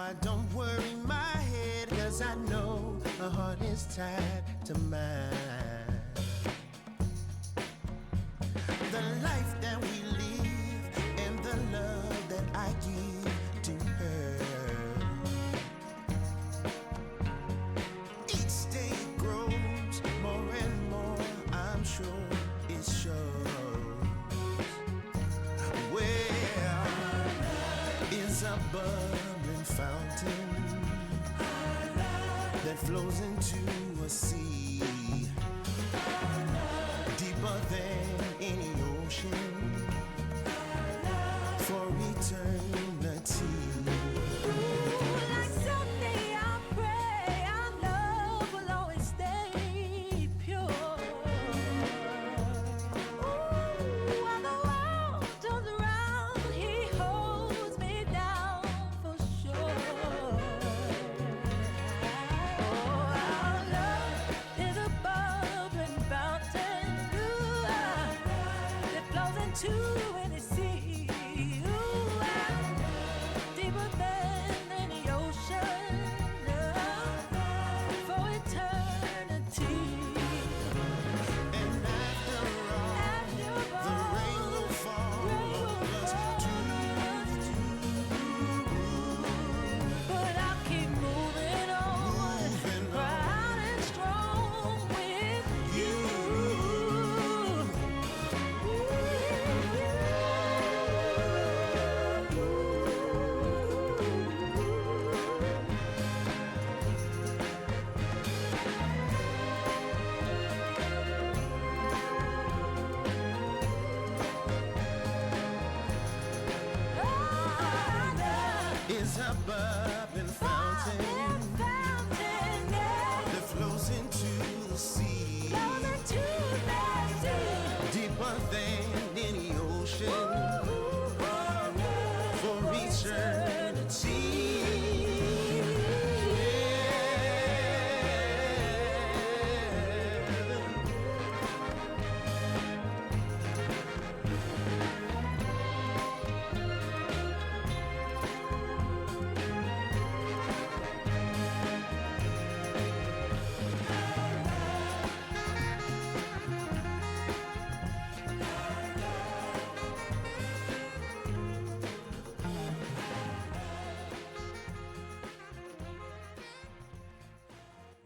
I don't worry my head, cause I know a heart is tied to mine. The life that we live and the love that I give to her. Each day it grows more and more, I'm sure it shows. Where is a bubbling fountain that flows into a sea deeper than any ocean for eternity. Like someday I pray our love will always stay pure. Ooh, while the world turns around, he holds me down for sure. Oh, our love is a bubbling fountain, ooh, that flows into any sea. Ooh, deeper than any ocean, for eternity. And after all, the rain will fall us But I'll keep moving on, proud and strong with you. is a bubbling fountain that flows into the sea deeper than any ocean for eternity.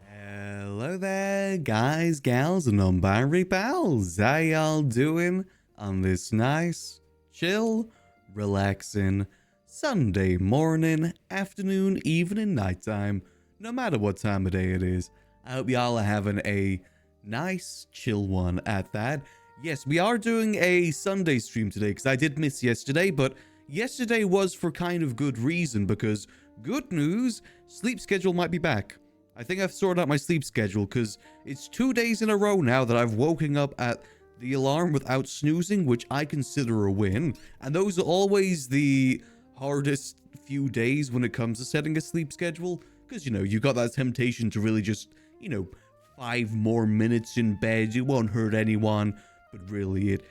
Hello there, guys, gals, and non-binary pals. How y'all doing on this nice, chill, relaxing Sunday morning, afternoon, evening, nighttime, no matter what time of day it is? I hope y'all are having a nice, chill one at that. Yes, we are doing a Sunday stream today because I did miss yesterday, but yesterday was for kind of good reason because good news, sleep schedule might be back. I think I've sorted out my sleep schedule because it's 2 days in a row now that I've woken up at the alarm without snoozing, which I consider a win. And those are always the hardest few days when it comes to setting a sleep schedule because, you know, you got that temptation to really just, you know, 5 more minutes in bed. It won't hurt anyone, but really it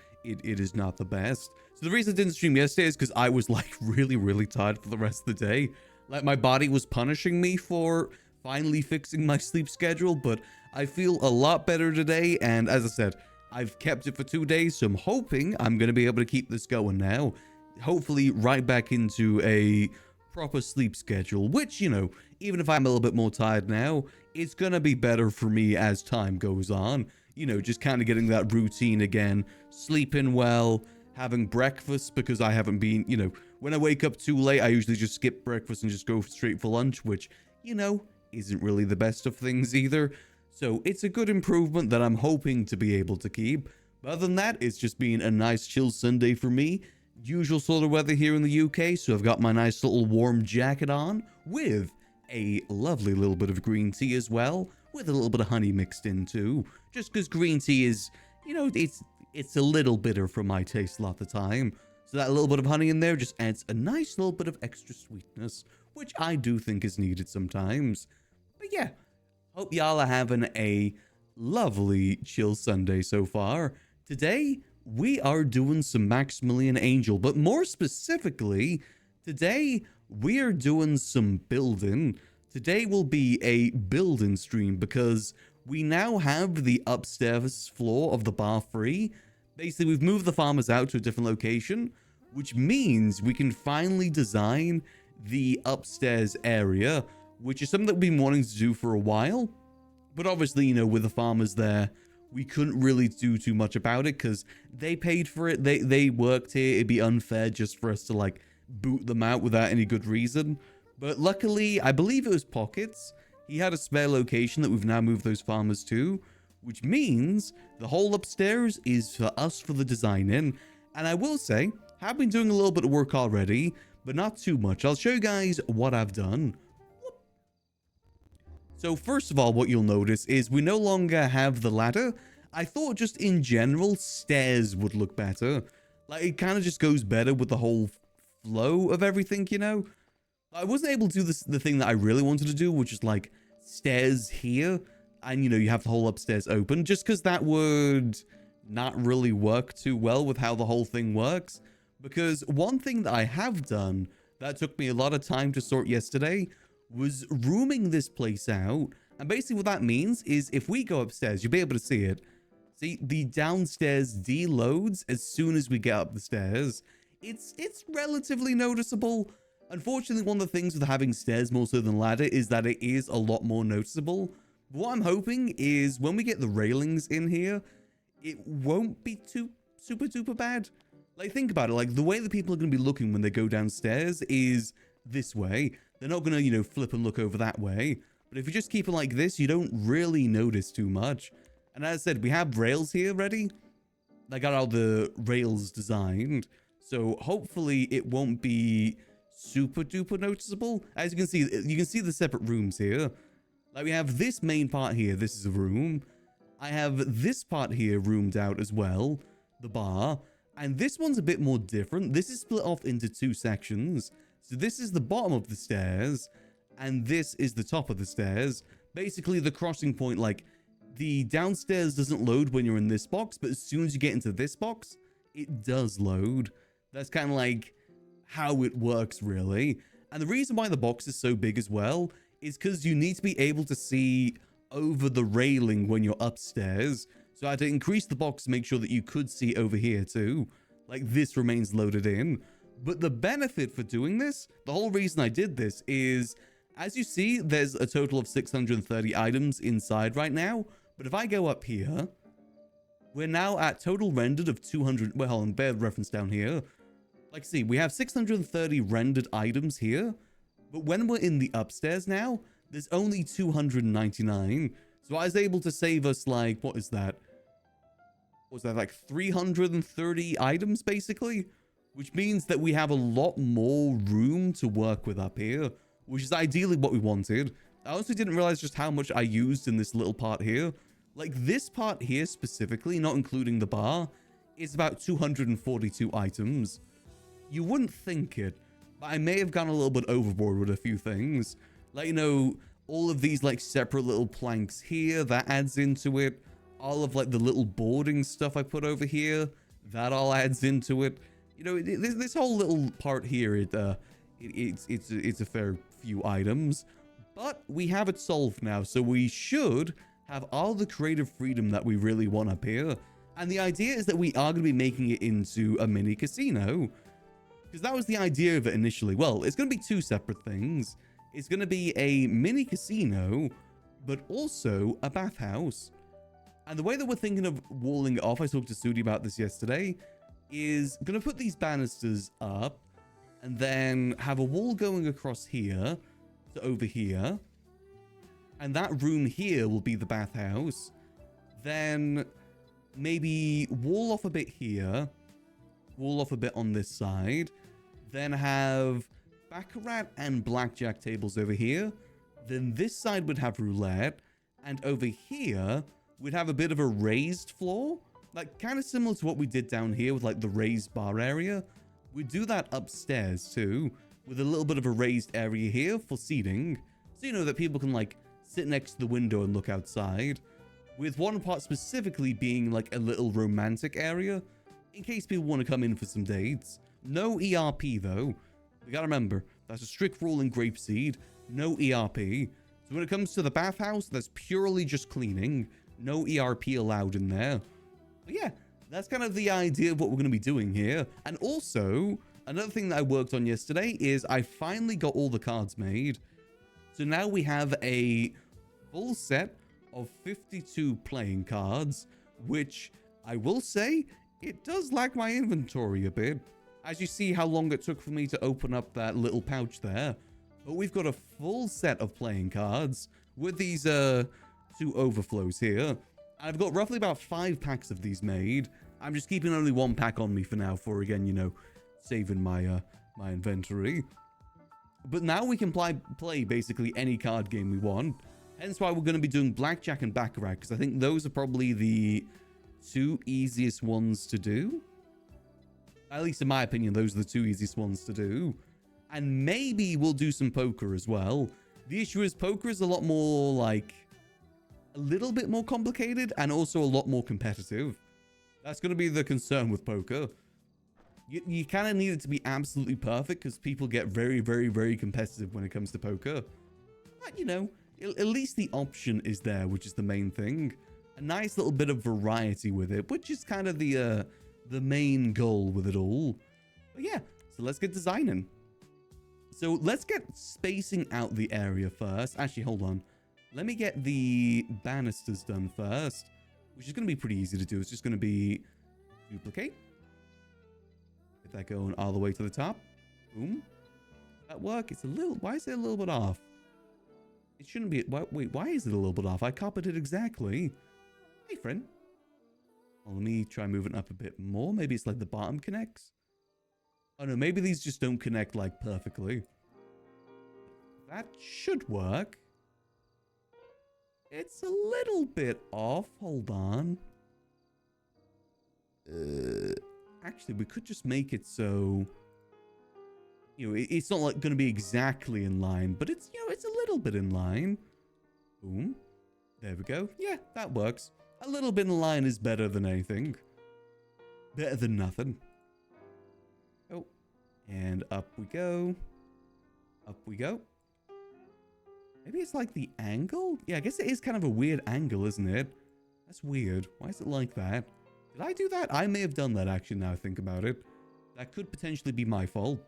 is not the best. So the reason I didn't stream yesterday is because I was like really tired for the rest of the day. Like my body was punishing me for finally fixing my sleep schedule, but I feel a lot better today, and as I said, I've kept it for 2 days, so I'm hoping I'm going to be able to keep this going now. Hopefully right back into a proper sleep schedule, which, you know, even if I'm a little bit more tired now, it's going to be better for me as time goes on. You know, just kind of getting that routine again, sleeping well, having breakfast, because I haven't been, you know, when I wake up too late, I usually just skip breakfast and just go straight for lunch, which, you know, isn't really the best of things either. So it's a good improvement that I'm hoping to be able to keep. But other than that, it's just been a nice chill Sunday for me. Usual sort of weather here in the UK, so I've got my nice little warm jacket on with a lovely little bit of green tea as well, with a little bit of honey mixed in too. Just because green tea is, you know, it's a little bitter for my taste a lot of the time. So that little bit of honey in there just adds a nice little bit of extra sweetness, which I do think is needed sometimes. But yeah, hope y'all are having a lovely chill Sunday so far. Today, we are doing some Maximillian Angel, but more specifically, today we're doing some building. Today will be a building stream because we now have the upstairs floor of the bar free. Basically, we've moved the farmers out to a different location, which means we can finally design the upstairs area, which is something that we've been wanting to do for a while. But obviously, you know, with the farmers there, we couldn't really do too much about it because they paid for it. They worked here. It'd be unfair just for us to like boot them out without any good reason. But luckily, I believe it was Pockets. He had a spare location that we've now moved those farmers to, which means the whole upstairs is for us for the design in. And I will say, I've been doing a little bit of work already, but not too much. I'll show you guys what I've done. So first of all, what you'll notice is we no longer have the ladder. I thought just in general, stairs would look better. Like, it kind of just goes better with the whole flow of everything, you know? I wasn't able to do the thing that I really wanted to do, which is like stairs here. And, you know, you have the whole upstairs open, just because that would not really work too well with how the whole thing works. Because one thing that I have done that took me a lot of time to sort yesterday was rooming this place out. And basically what that means is if we go upstairs, you'll be able to see it. See, the downstairs deloads as soon as we get up the stairs. It's relatively noticeable. Unfortunately, one of the things with having stairs more so than ladder is that it is a lot more noticeable. But what I'm hoping is when we get the railings in here, it won't be too super duper bad. Like, think about it. Like, the way that people are going to be looking when they go downstairs is this way. They're not going to, you know, flip and look over that way. But if you just keep it like this, you don't really notice too much. And as I said, we have rails here ready. I got all the rails designed. So hopefully it won't be super duper noticeable. As you can see the separate rooms here. Like, we have this main part here. This is a room. I have this part here roomed out as well. The bar. And this one's a bit more different. This is split off into two sections. So this is the bottom of the stairs, and this is the top of the stairs. Basically, the crossing point, like, the downstairs doesn't load when you're in this box, but as soon as you get into this box, it does load. That's kind of like how it works, really. And the reason why the box is so big as well is because you need to be able to see over the railing when you're upstairs. So I had to increase the box to make sure that you could see over here too. Like, this remains loaded in. But the benefit for doing this, the whole reason I did this is, as you see, there's a total of 630 items inside right now. But if I go up here, we're now at total rendered of 200. Well, hold on, bear reference down here. Like, see, we have 630 rendered items here. But when we're in the upstairs now, there's only 299. So I was able to save us, like, what is that? Was that like 330 items, basically? Which means that we have a lot more room to work with up here, which is ideally what we wanted. I also didn't realize just how much I used in this little part here. Like, this part here specifically, not including the bar, is about 242 items. You wouldn't think it, but I may have gone a little bit overboard with a few things. Like, you know, all of these, like, separate little planks here, that adds into it. All of, like, the little boarding stuff I put over here, that all adds into it. You know, this whole little part here, it's a fair few items, but we have it solved now, so we should have all the creative freedom that we really want up here. And the idea is that we are going to be making it into a mini casino, because that was the idea of it initially. Well, it's going to be two separate things. It's going to be a mini casino, but also a bathhouse. And the way that we're thinking of walling it off, I talked to Sudi about this yesterday, is going to put these banisters up and then have a wall going across here to over here. And that room here will be the bathhouse. Then maybe wall off a bit here, wall off a bit on this side, then have baccarat and blackjack tables over here. Then this side would have roulette, and over here we'd have a bit of a raised floor, like kind of similar to what we did down here with like the raised bar area. We'd do that upstairs too, with a little bit of a raised area here for seating, so you know that people can like sit next to the window and look outside, with one part specifically being like a little romantic area in case people want to come in for some dates. No ERP though. We gotta remember That's a strict rule in Grapeseed. No ERP. So when it comes to the bathhouse, that's purely just cleaning. No ERP allowed in there. But yeah, that's kind of the idea of what we're going to be doing here. And also, another thing that I worked on yesterday is I finally got all the cards made. So now we have a full set of 52 playing cards, which I will say, it does lag my inventory a bit. As you see how long it took for me to open up that little pouch there. But we've got a full set of playing cards with these 2 overflows here. I've got roughly about 5 packs of these made. I'm just keeping only 1 pack on me for now for, again, you know, saving my my inventory. But now we can play basically any card game we want. Hence why we're going to be doing Blackjack and Baccarat, because I think those are probably the 2 easiest ones to do. At least in my opinion, those are the 2 easiest ones to do. And maybe we'll do some poker as well. The issue is poker is a lot more, like, a little bit more complicated and also a lot more competitive. That's going to be the concern with poker. You kind of need it to be absolutely perfect because people get very, very, very competitive when it comes to poker. But, you know, at least the option is there, which is the main thing. A nice little bit of variety with it, which is kind of the main goal with it all. But yeah, so let's get designing. So let's get spacing out the area first. Actually, hold on. Let me get the banisters done first, which is going to be pretty easy to do. It's just going to be duplicate. Get that going all the way to the top. Boom. That work? It's a little... Why is it a little bit off? It shouldn't be... Wait, why is it a little bit off? I copied it exactly. Hey, friend. Well, let me try moving up a bit more. Maybe it's like the bottom connects. Oh, no. Maybe these just don't connect, like, perfectly. That should work. It's a little bit off. Hold on. Actually, we could just make it so... You know, it's not like going to be exactly in line, but it's, you know, it's a little bit in line. Boom. There we go. Yeah, that works. A little bit in line is better than anything. Better than nothing. Oh. And up we go. Up we go. Maybe it's like the angle? Yeah, I guess it is kind of a weird angle, isn't it? That's weird. Why is it like that? Did I do that? I may have done that, actually, now I think about it. That could potentially be my fault.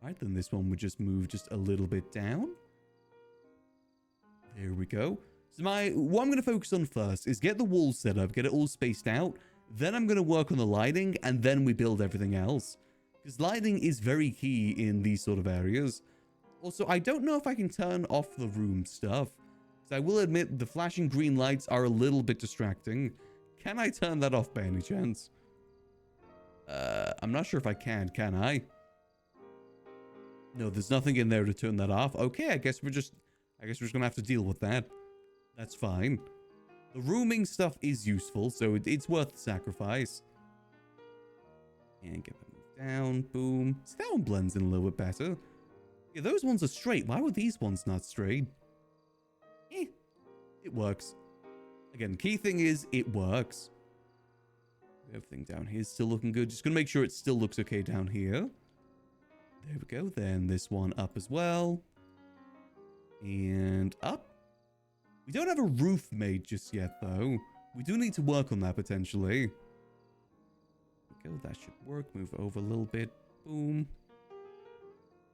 Alright, then this one would just move just a little bit down. There we go. So what I'm going to focus on first is get the wall set up, get it all spaced out. Then I'm going to work on the lighting, and then we build everything else. Because lighting is very key in these sort of areas. Also, I don't know if I can turn off the room stuff. Because I will admit, the flashing green lights are a little bit distracting. Can I turn that off by any chance? I'm not sure if I can I? No, there's nothing in there to turn that off. Okay, I guess we're just gonna have to deal with that. That's fine. The rooming stuff is useful, so it's worth the sacrifice. And get that moved down. Boom. See, that one blends in a little bit better. Yeah, those ones are straight. Why were these ones not straight? It works. Again, key thing is it works. Everything down here is still looking good. Just gonna make sure it still looks okay down here. There we go. Then this one up as well. And up. We don't have a roof made just yet, though. We do need to work on that, potentially. There we go. That should work. Move over a little bit. Boom.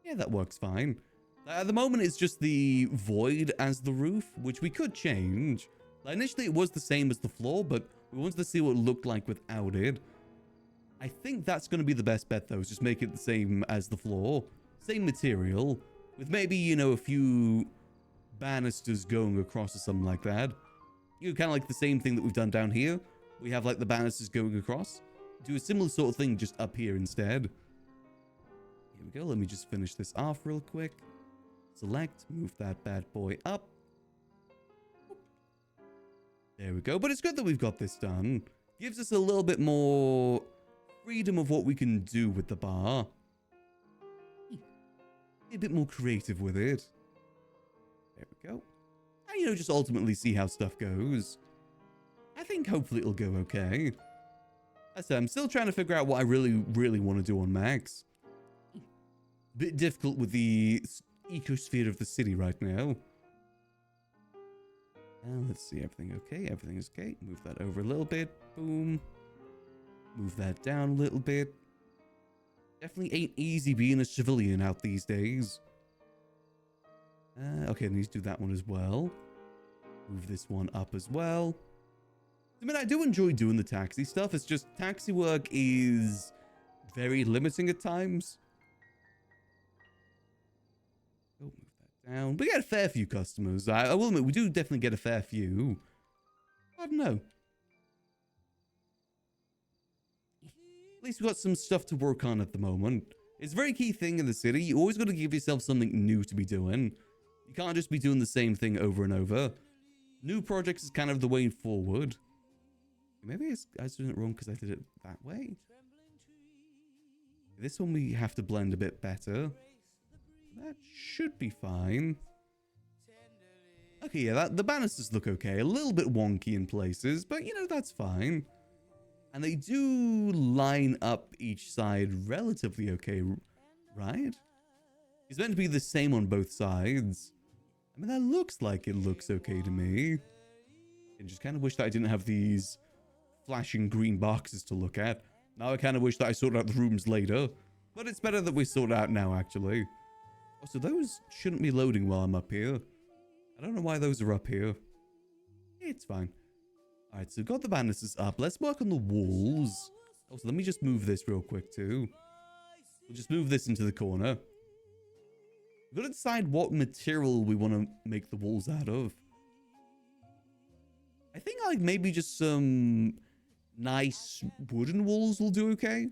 Yeah, that works fine. At the moment, it's just the void as the roof, which we could change. Like, initially, it was the same as the floor, but we wanted to see what it looked like without it. I think that's going to be the best bet, though, is just make it the same as the floor. Same material, with maybe, you know, a few banisters going across or something like that. You know, kind of like the same thing that we've done down here. We have, like, the banisters going across. Do a similar sort of thing just up here instead. Here we go. Let me just finish this off real quick. Select, move that bad boy up. There we go. But it's good that we've got this done. Gives us a little bit more freedom of what we can do with the bar. Be a bit more creative with it. There we go. And, you know, just ultimately see how stuff goes. I think hopefully it'll go okay. As I said, I'm still trying to figure out what I really, really want to do on Max. Bit difficult with the ecosphere of the city right now. Let's see, everything okay? Everything is okay. Move that over a little bit. Boom. Move that down a little bit. Definitely ain't easy being a civilian out these days. Okay, I need to do that one as well. Move this one up as well. I mean, I do enjoy doing the taxi stuff. It's just taxi work is very limiting at times. Oh, move that down. We get a fair few customers. I will admit, we do definitely get a fair few. I don't know. At least we've got some stuff to work on at the moment. It's a very key thing in the city. You always got to give yourself something new to be doing. You can't just be doing the same thing over and over. New projects is kind of the way forward. Maybe I was doing it wrong because I did it that way. This one we have to blend a bit better. That should be fine. Okay, yeah, the banisters look okay. A little bit wonky in places, but you know, that's fine. And they do line up each side relatively okay, right? It's meant to be the same on both sides. I mean, that looks like it looks okay to me. I just kind of wish that I didn't have these flashing green boxes to look at. Now I kind of wish that I sorted out the rooms later. But it's better that we sort it out now, actually. Oh, so those shouldn't be loading while I'm up here. I don't know why those are up here. It's fine. Alright, so got the banisters up. Let's work on the walls. Oh, so let me just move this real quick, too. We'll just move this into the corner. We've got to decide what material we want to make the walls out of. I think, like, maybe just some nice wooden walls will do okay.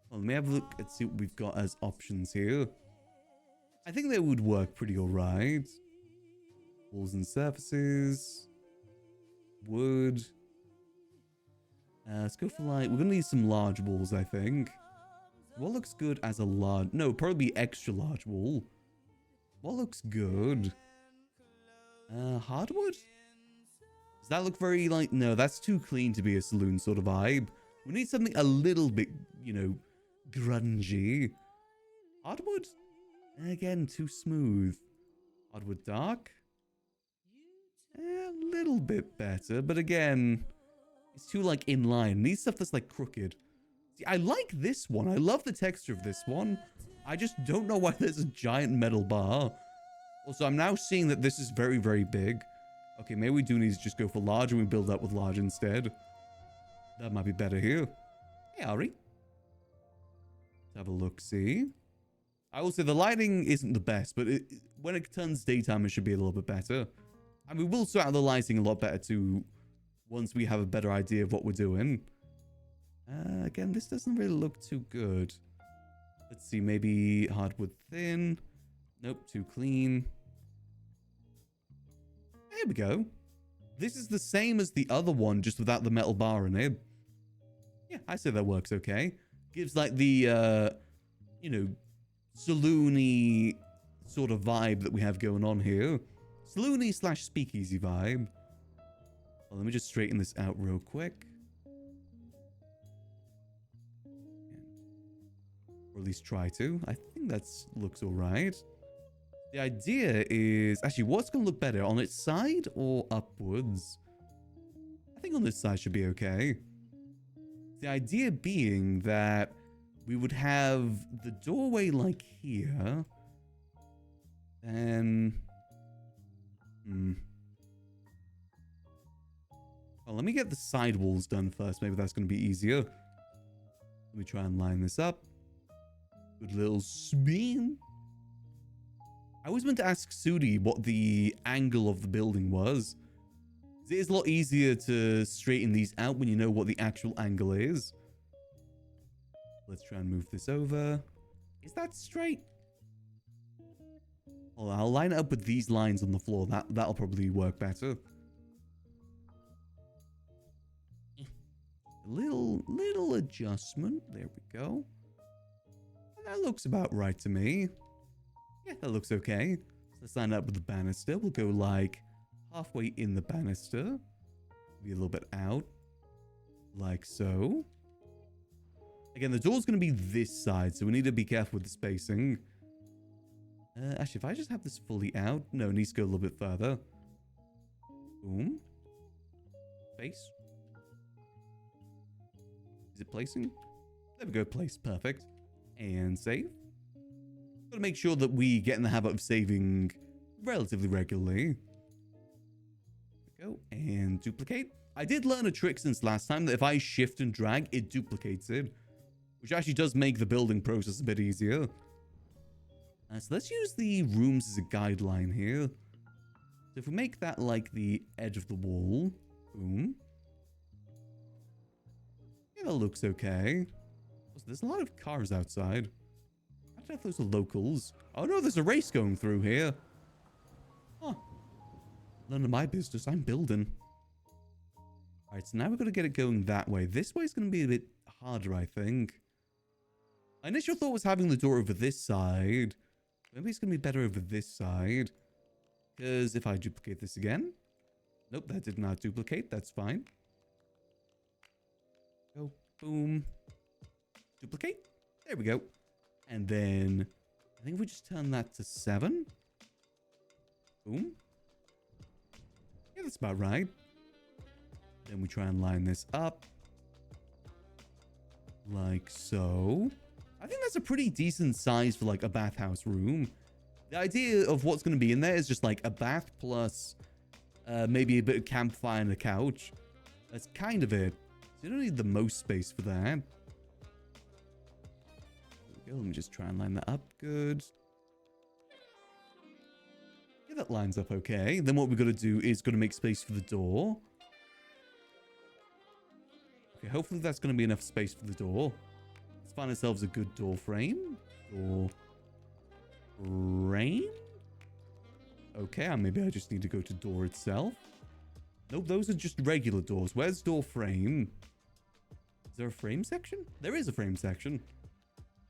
Well, let me have a look and see what we've got as options here. I think they would work pretty alright. Walls and surfaces. Wood. Let's go for like... We're going to need some large walls, I think. What looks good as a large... No, probably extra large wall. What looks good? Hardwood? Does that look very like... No, that's too clean to be a saloon sort of vibe. We need something a little bit, you know, grungy. Hardwood? Again, too smooth. Hardwood dark? A little bit better, but again, it's too, like, in line. Needs stuff that's, like, crooked. See, I like this one. I love the texture of this one. I just don't know why there's a giant metal bar. Also, I'm now seeing that this is very, very big. Okay, maybe we do need to just go for large and we build up with large instead. That might be better here. Hey, Ari. Let's have a look-see. I will say the lighting isn't the best, but when it turns daytime, it should be a little bit better. And we will sort out the lighting a lot better too once we have a better idea of what we're doing. Again, this doesn't really look too good. Let's see, maybe hardwood thin. Nope, too clean. There we go. This is the same as the other one, just without the metal bar in it. Yeah, I say that works okay. Gives like the, you know, saloon-y sort of vibe that we have going on here. Saloon-y / speakeasy vibe. Well, let me just straighten this out real quick. Or at least try to. I think that looks alright. The idea is... Actually, what's going to look better? On its side or upwards? I think on this side should be okay. The idea being that we would have the doorway like here. Then... Well, let me get the side walls done first. Maybe that's going to be easier. Let me try and line this up. Good little spin. I always meant to ask Sudi what the angle of the building was. It is a lot easier to straighten these out when you know what the actual angle is. Let's try and move this over. Is that straight? Well, I'll line it up with these lines on the floor. That'll probably work better. A little adjustment. There we go. That looks about right to me. Yeah, that looks okay. So let's line up with the banister. We'll go like halfway in the banister. Be a little bit out. Like so. Again, the door's going to be this side, so we need to be careful with the spacing. Actually, if I just have this fully out... No, it needs to go a little bit further. Boom. Face. Is it placing? There we go, place. Perfect. And save. Got to make sure that we get in the habit of saving relatively regularly. There we go. And duplicate. I did learn a trick since last time that if I shift and drag, it duplicates it. Which actually does make the building process a bit easier. So let's use the rooms as a guideline here. So if we make that like the edge of the wall. Boom. Yeah, that looks okay. Also, there's a lot of cars outside. I don't know if those are locals. Oh no, there's a race going through here. Huh. None of my business. I'm building. Alright, so now we've got to get it going that way. This way is going to be a bit harder, I think. My initial thought was having the door over this side. Maybe it's going to be better over this side. Because if I duplicate this again... Nope, that did not duplicate. That's fine. Go. Boom. Duplicate. There we go. And then... I think if we just turn that to 7. Boom. Yeah, that's about right. Then we try and line this up. Like so. I think that's a pretty decent size for like a bathhouse room. The idea of what's going to be in there is just like a bath plus maybe a bit of campfire and a couch. That's kind of it. So you don't need the most space for that. There we go. Let me just try and line that up. Good. Yeah, that lines up okay. Then what we've got to do is got to make space for the door. Okay, hopefully that's going to be enough space for the door. Let's find ourselves a good door frame. Door frame? Okay, maybe I just need to go to door itself. Nope, those are just regular doors. Where's door frame? Is there a frame section? There is a frame section.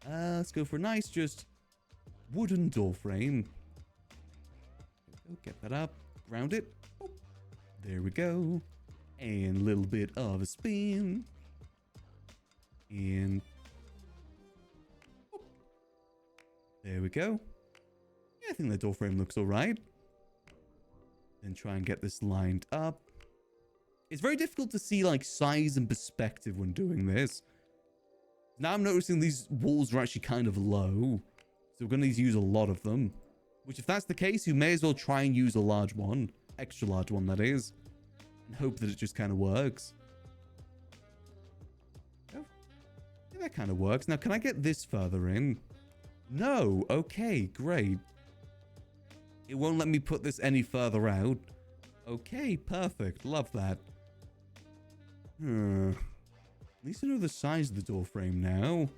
Let's go for a nice, just wooden door frame. Get that up. Ground it. Oh, there we go. And a little bit of a spin. And... oh, there we go. Yeah, I think the door frame looks alright. Then try and get this lined up. It's very difficult to see like size and perspective when doing this. Now I'm noticing these walls are actually kind of low. So we're going to need to use a lot of them. Which if that's the case, you may as well try and use a large one. Extra large one, that is. And hope that it just kind of works. Oh, yeah, that kind of works. Now, can I get this further in? No. Okay, great. It won't let me put this any further out. Okay, perfect. Love that. At least I know the size of the door frame now.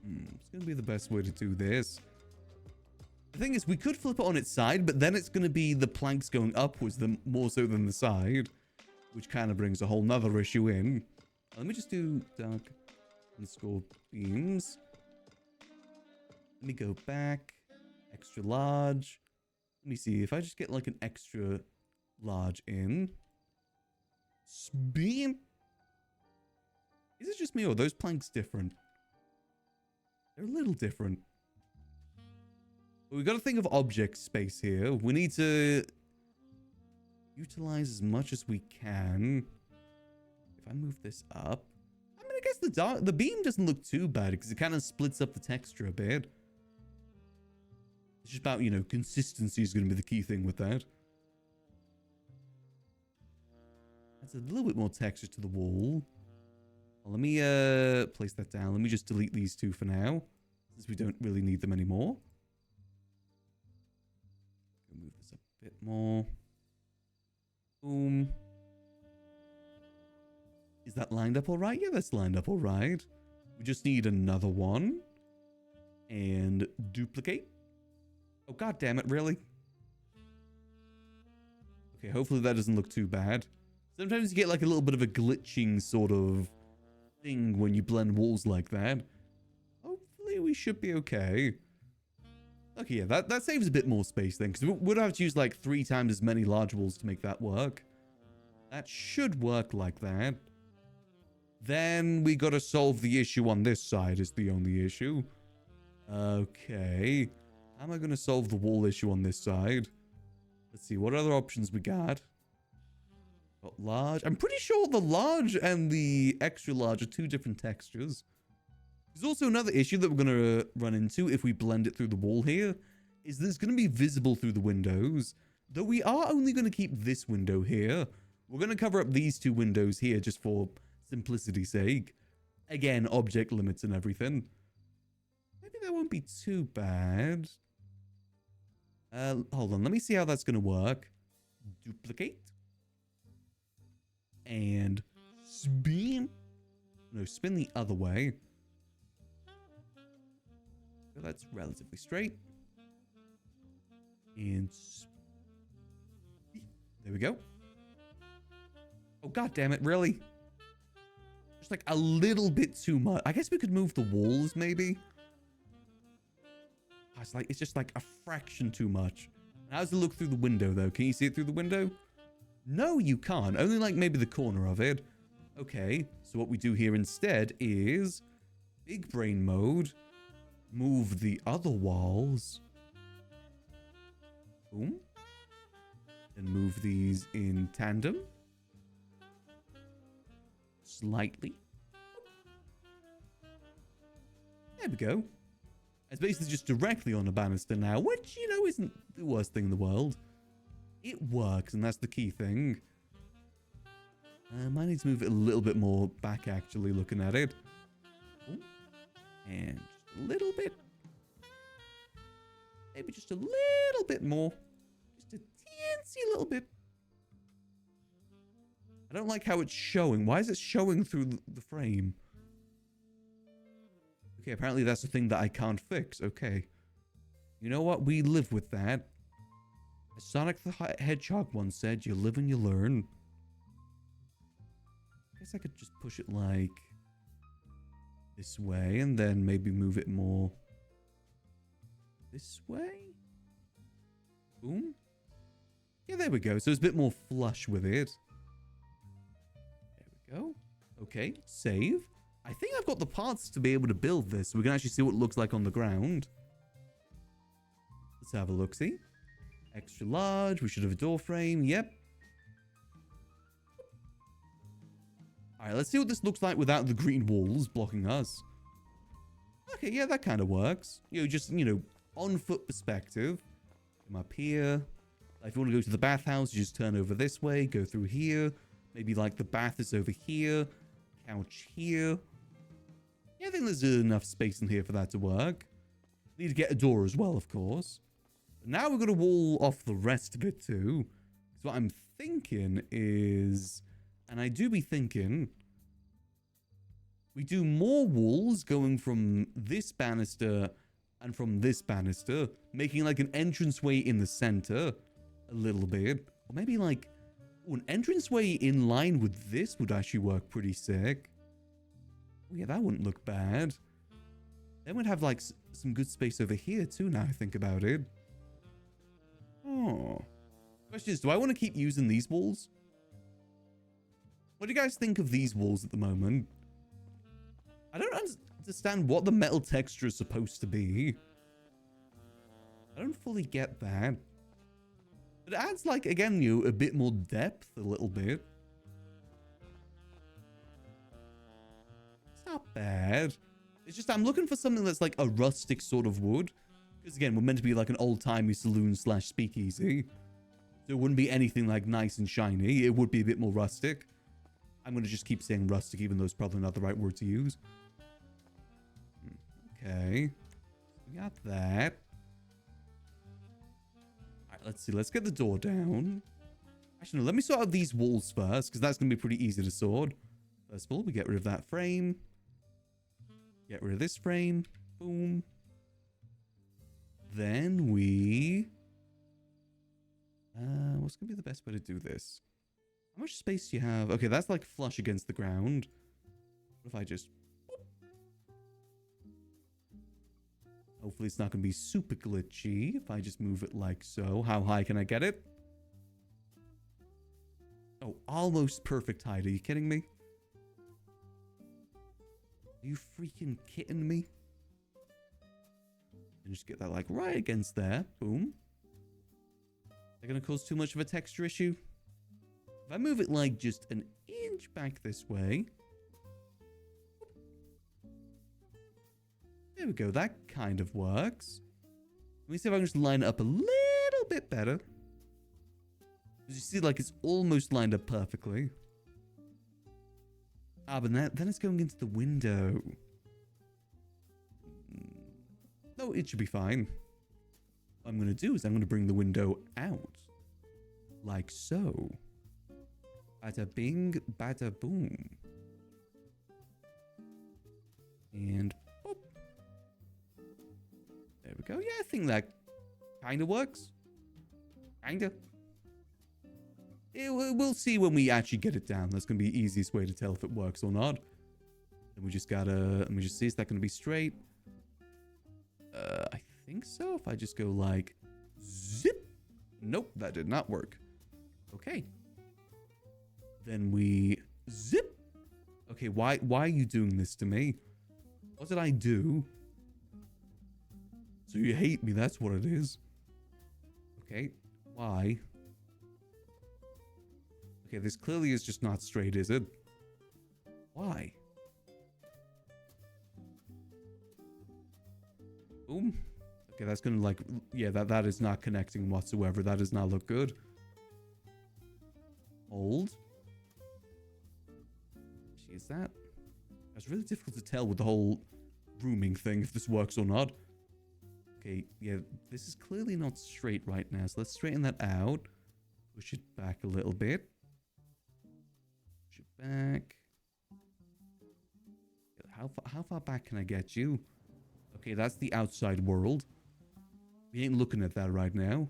It's going to be the best way to do this. The thing is, we could flip it on its side, but then it's going to be the planks going upwards more so than the side, which kind of brings a whole nother issue in. Let me just do dark underscore beams. Let me go back. Extra large. Let me see. If I just get like an extra large in. Beam. Is it just me or are those planks different? They're a little different. But we've got to think of object space here. We need to utilize as much as we can. If I move this up. I mean, I guess the beam doesn't look too bad because it kind of splits up the texture a bit. It's just about, you know, consistency is going to be the key thing with that. That's a little bit more texture to the wall. Well, let me place that down. Let me just delete these two for now, since we don't really need them anymore. Move this up a bit more. Boom. Is that lined up all right? Yeah, that's lined up all right. We just need another one. And duplicate. Oh, god damn it, really? Okay, hopefully that doesn't look too bad. Sometimes you get like a little bit of a glitching sort of thing when you blend walls like that. Hopefully we should be okay. Okay, yeah, that saves a bit more space then, because we'd have to use like 3 times as many large walls to make that work. That should work like that. Then we gotta solve the issue on this side is the only issue. Okay. How am I gonna solve the wall issue on this side? Let's see, what other options we got? Got large. I'm pretty sure the large and the extra large are two different textures. There's also another issue that we're gonna run into if we blend it through the wall here, is that it's gonna be visible through the windows. Though we are only gonna keep this window here. We're gonna cover up these two windows here just for simplicity's sake. Again, object limits and everything. Maybe that won't be too bad. Hold on, let me see how that's gonna work. Duplicate. And spin. No, spin the other way. So that's relatively straight. And there we go. Oh, god damn it, really? Just like a little bit too much. I guess we could move the walls, maybe. It's just like a fraction too much. How does it look through the window, though? Can you see it through the window? No, you can't. Only like maybe the corner of it. Okay, so what we do here instead is big brain mode. Move the other walls. Boom. And move these in tandem. Slightly. There we go. It's basically just directly on a banister now, which, you know, isn't the worst thing in the world. It works, and that's the key thing. Might need to move it a little bit more back, actually, looking at it. Ooh. And just a little bit. Maybe just a little bit more. Just a teensy little bit. I don't like how it's showing. Why is it showing through the frame? Okay, apparently that's the thing that I can't fix. Okay. You know what? We live with that. As Sonic the Hedgehog once said, you live and you learn. I guess I could just push it like this way and then maybe move it more this way. Boom. Yeah, there we go. So it's a bit more flush with it. There we go. Okay, save. I think I've got the parts to be able to build this, so we can actually see what it looks like on the ground. Let's have a look-see. Extra large. We should have a door frame. Yep. Alright, let's see what this looks like without the green walls blocking us. Okay, yeah, that kind of works. You know, just, you know, on-foot perspective. Come up here. If you want to go to the bathhouse, you just turn over this way, go through here. Maybe, like, the bath is over here. Couch here. Yeah, I think there's enough space in here for that to work. Need to get a door as well, of course. But now we're going to wall off the rest of it too. So what I'm thinking is... And I do be thinking... We do more walls going from this banister and from this banister. Making like an entranceway in the center. A little bit. Or maybe like... Oh, an entranceway in line with this would actually work pretty sick. Oh, yeah, that wouldn't look bad. Then we'd have, like, some good space over here, too, now I think about it. Oh. Question is, do I want to keep using these walls? What do you guys think of these walls at the moment? I don't understand what the metal texture is supposed to be. I don't fully get that. But it adds, like, again, a bit more depth, a little bit. It's not bad. It's just I'm looking for something that's, like, a rustic sort of wood. Because, again, we're meant to be, like, an old-timey saloon / speakeasy. So it wouldn't be anything, like, nice and shiny. It would be a bit more rustic. I'm going to just keep saying rustic, even though it's probably not the right word to use. Okay. We got that. Let's see. Let's get the door down. Actually, no. Let me sort out these walls first, because that's going to be pretty easy to sort. First of all, we get rid of that frame. Get rid of this frame. Boom. Then we... what's going to be the best way to do this? How much space do you have? Okay, that's like flush against the ground. What if I just... Hopefully it's not going to be super glitchy if I just move it like so. How high can I get it? Oh, almost perfect height. Are you kidding me? Are you freaking kidding me? And just get that like right against there. Boom. Is that going to cause too much of a texture issue? If I move it like just an inch back this way. There we go. That kind of works. Let me see if I can just line it up a little bit better. As you see, like it's almost lined up perfectly. Ah, but then it's going into the window. No, it should be fine. What I'm going to do is I'm going to bring the window out. Like so. Bada bing, bada boom. And boop. There we go. Yeah, I think that kind of works. Kinda. We'll see when we actually get it down. That's going to be the easiest way to tell if it works or not. Then we just gotta... Let me just see. Is that going to be straight? I think so. If I just go like... Zip. Nope, that did not work. Okay. Then we... Zip. Okay, why are you doing this to me? What did I do? So you hate me, that's what it is. Okay, why? Okay, this clearly is just not straight, is it? Why? Boom. Okay, that's gonna like... Yeah, that is not connecting whatsoever. That does not look good. Hold. Actually, is that... It's really difficult to tell with the whole rooming thing if this works or not. Okay, yeah, this is clearly not straight right now. So let's straighten that out. Push it back a little bit. Push it back. How far back can I get you? Okay, that's the outside world. We ain't looking at that right now.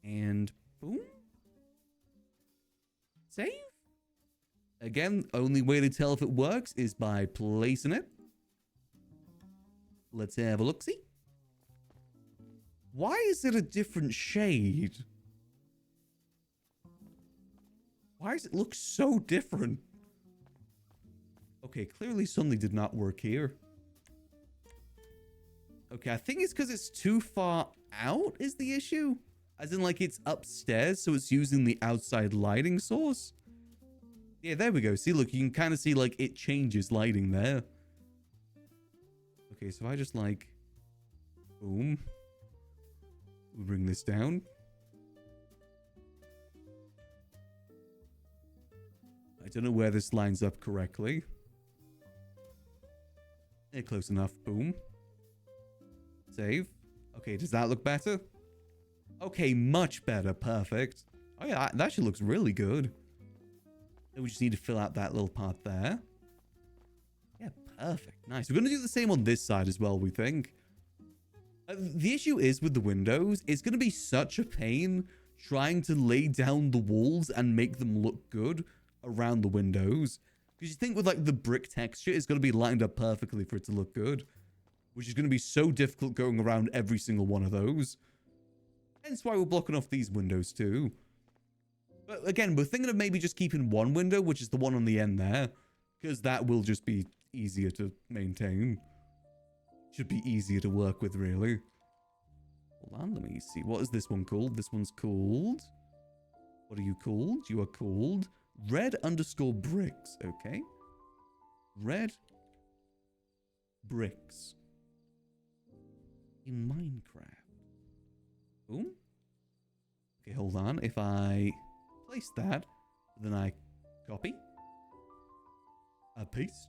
And boom. Save. Again, only way to tell if it works is by placing it. Let's have a look-see. Why is it a different shade? Why does it look so different? Okay, clearly something did not work here. Okay, I think it's because it's too far out is the issue. As in, like, it's upstairs, so it's using the outside lighting source. Yeah, there we go. See, look, you can kind of see, like, it changes lighting there. Okay, so if I just, like... Boom. We'll bring this down. I don't know where this lines up correctly. Yeah, close enough. Boom. Save. Okay, does that look better? Okay, much better. Perfect. Oh yeah, that actually looks really good. Then we just need to fill out that little part there. Yeah, perfect. Nice. We're going to do the same on this side as well, we think. The issue is with the windows, it's going to be such a pain trying to lay down the walls and make them look good around the windows. Because you think with like the brick texture, it's going to be lined up perfectly for it to look good. Which is going to be so difficult going around every single one of those. Hence why we're blocking off these windows too. But again, we're thinking of maybe just keeping one window, which is the one on the end there. Because that will just be easier to maintain. Should be easier to work with, really. Hold on, let me see. What is this one called? This one's called... What are you called? You are called red_bricks. Okay. Red bricks. In Minecraft. Boom. Okay, hold on. If I place that, then I copy. I paste.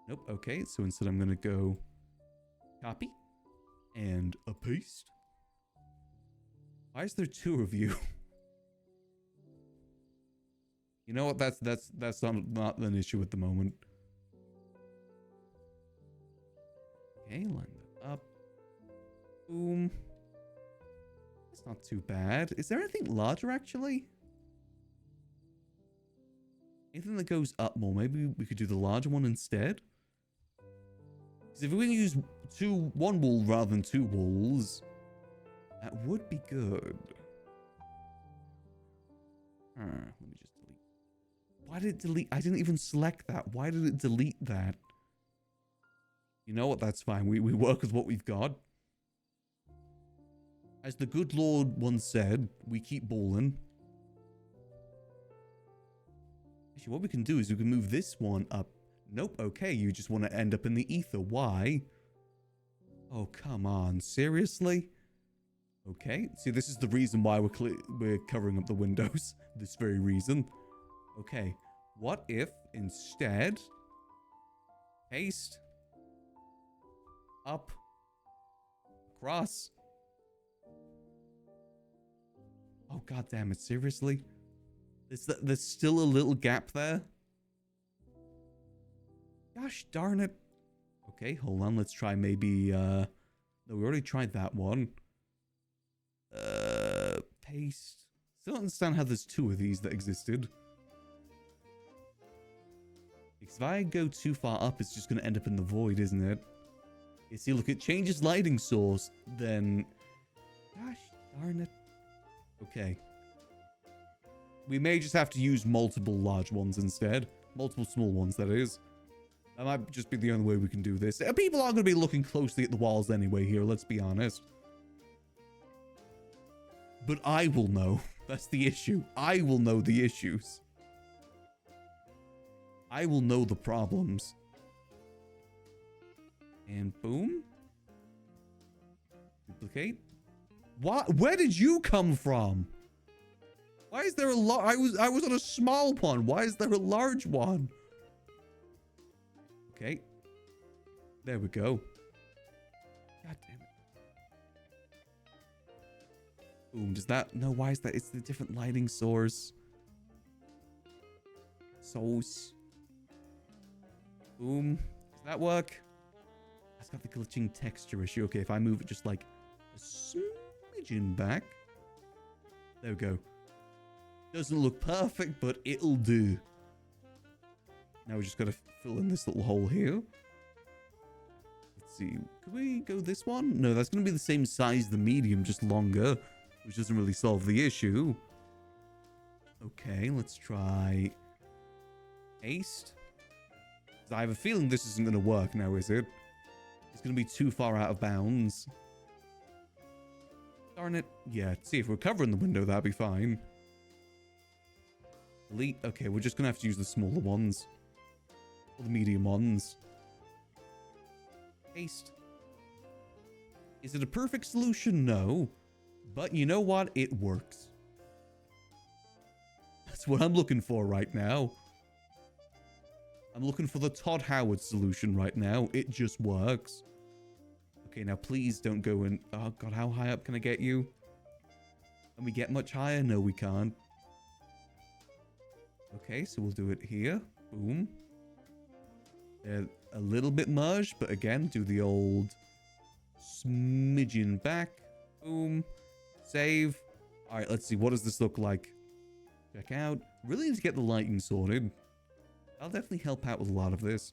Nope. Okay, so instead I'm going to go copy and a paste. Why is there two of you? You know what? That's not an issue at the moment. Okay, line that up. Boom. That's not too bad. Is there anything larger, actually? Anything that goes up more? Maybe we could do the larger one instead? Because if we can use one wall rather than two walls, that would be good. Let me just delete. Why did it delete? I didn't even select that. Why did it delete that? You know what? That's fine. We work with what we've got. As the good Lord once said, we keep balling. Actually, what we can do is we can move this one up. Nope. Okay, you just want to end up in the ether. Why? Oh, come on. Seriously? Okay. See, this is the reason why we're covering up the windows. This very reason. Okay. What if instead... Paste. Up. Across. Oh, god damn it. Seriously? There's still a little gap there. Gosh darn it. Okay, hold on. Let's try maybe... No, we already tried that one. Paste. Still don't understand how there's two of these that existed. Because if I go too far up, it's just going to end up in the void, isn't it? You see, look, it changes lighting source, then... Gosh darn it. Okay. We may just have to use multiple large ones instead. Multiple small ones, that is. That might just be the only way we can do this. People are going to be looking closely at the walls anyway here, let's be honest. But I will know. That's the issue. I will know the issues. I will know the problems. And boom. Duplicate. What? Where did you come from? Why is there a I was on a small one. Why is there a large one? Okay. There we go. God damn it. Boom. Does that... No, why is that? It's the different lighting source. Source. Boom. Does that work? That's got the glitching texture issue. Okay, if I move it just like a smidgen back. There we go. Doesn't look perfect, but it'll do. Now we just got to fill in this little hole here. Let's see. Can we go this one? No, that's going to be the same size, the medium, just longer. Which doesn't really solve the issue. Okay, let's try... Paste. I have a feeling this isn't going to work now, is it? It's going to be too far out of bounds. Darn it. Yeah, see, if we're covering the window, that'd be fine. Delete. Okay, we're just going to have to use the smaller ones. Or the medium ones. Paste. Is it a perfect solution? No. But you know what? It works. That's what I'm looking for right now. I'm looking for the Todd Howard solution right now. It just works. Okay, now please don't go in. Oh god, how high up can I get you? Can we get much higher? No, we can't. Okay, so we'll do it here. Boom. A little bit merged, but again, do the old smidgen back. Boom. Save. Alright, let's see. What does this look like? Check out. Really need to get the lighting sorted. I'll definitely help out with a lot of this.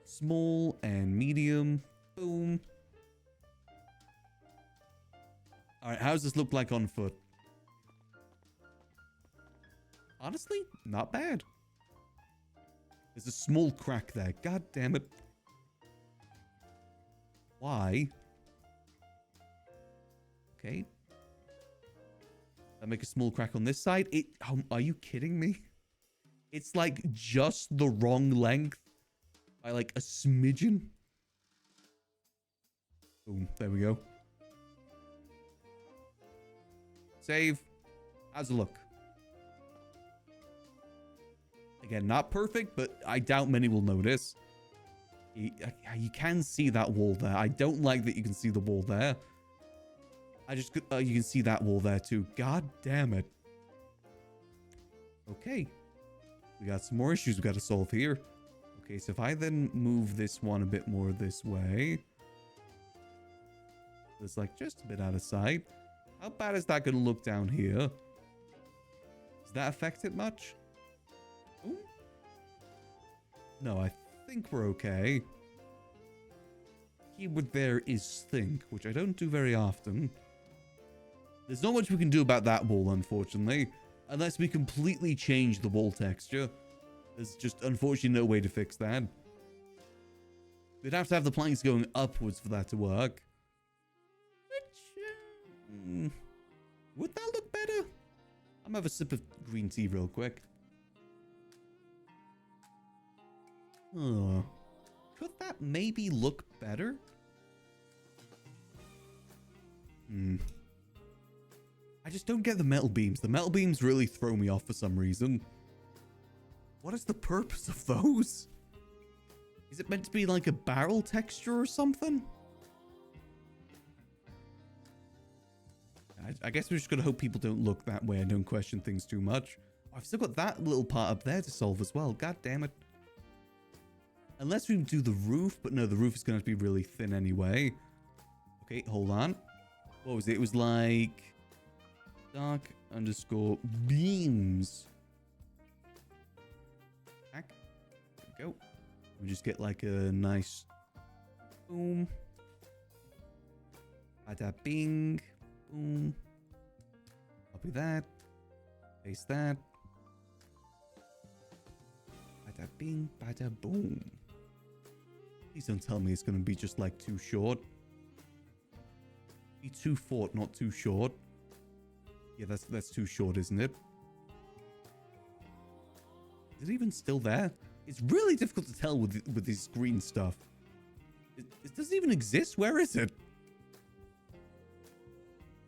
Small and medium. Boom. Alright, how does this look like on foot? Honestly, not bad. There's a small crack there. God damn it. Why? Okay. I'll make a small crack on this side. Are you kidding me? It's like just the wrong length by like a smidgen. Boom. There we go. Save. How's it look? Again, not perfect, but I doubt many will notice. You can see that wall there. I don't like that you can see the wall there. You can see that wall there too. God damn it. Okay. We got some more issues we got to solve here. Okay, so if I then move this one a bit more this way. It's like just a bit out of sight. How bad is that going to look down here? Does that affect it much? Ooh. No, I think we're okay. Keyword there is think, which I don't do very often. There's not much we can do about that wall, unfortunately. Unless we completely change the wall texture. There's just unfortunately no way to fix that. We'd have to have the planks going upwards for that to work. Which, would that look better? I'm gonna have a sip of green tea real quick. Could that maybe look better? I just don't get the metal beams. The metal beams really throw me off for some reason. What is the purpose of those? Is it meant to be like a barrel texture or something? I guess we're just gonna hope people don't look that way and don't question things too much. I've still got that little part up there to solve as well. God damn it. Unless we do the roof, but no, the roof is gonna have to be really thin anyway. Okay, hold on. What was it? It was like dark underscore beams. Back. There we go. We just get like a nice boom. Bada bing. Boom. Copy that. Paste that. Bada bing. Bada boom. Please don't tell me it's going to be just like too short. Be too fort, not too short. Yeah, that's too short, isn't it? Is it even still there? It's really difficult to tell with this green stuff. It doesn't even exist. Where is it?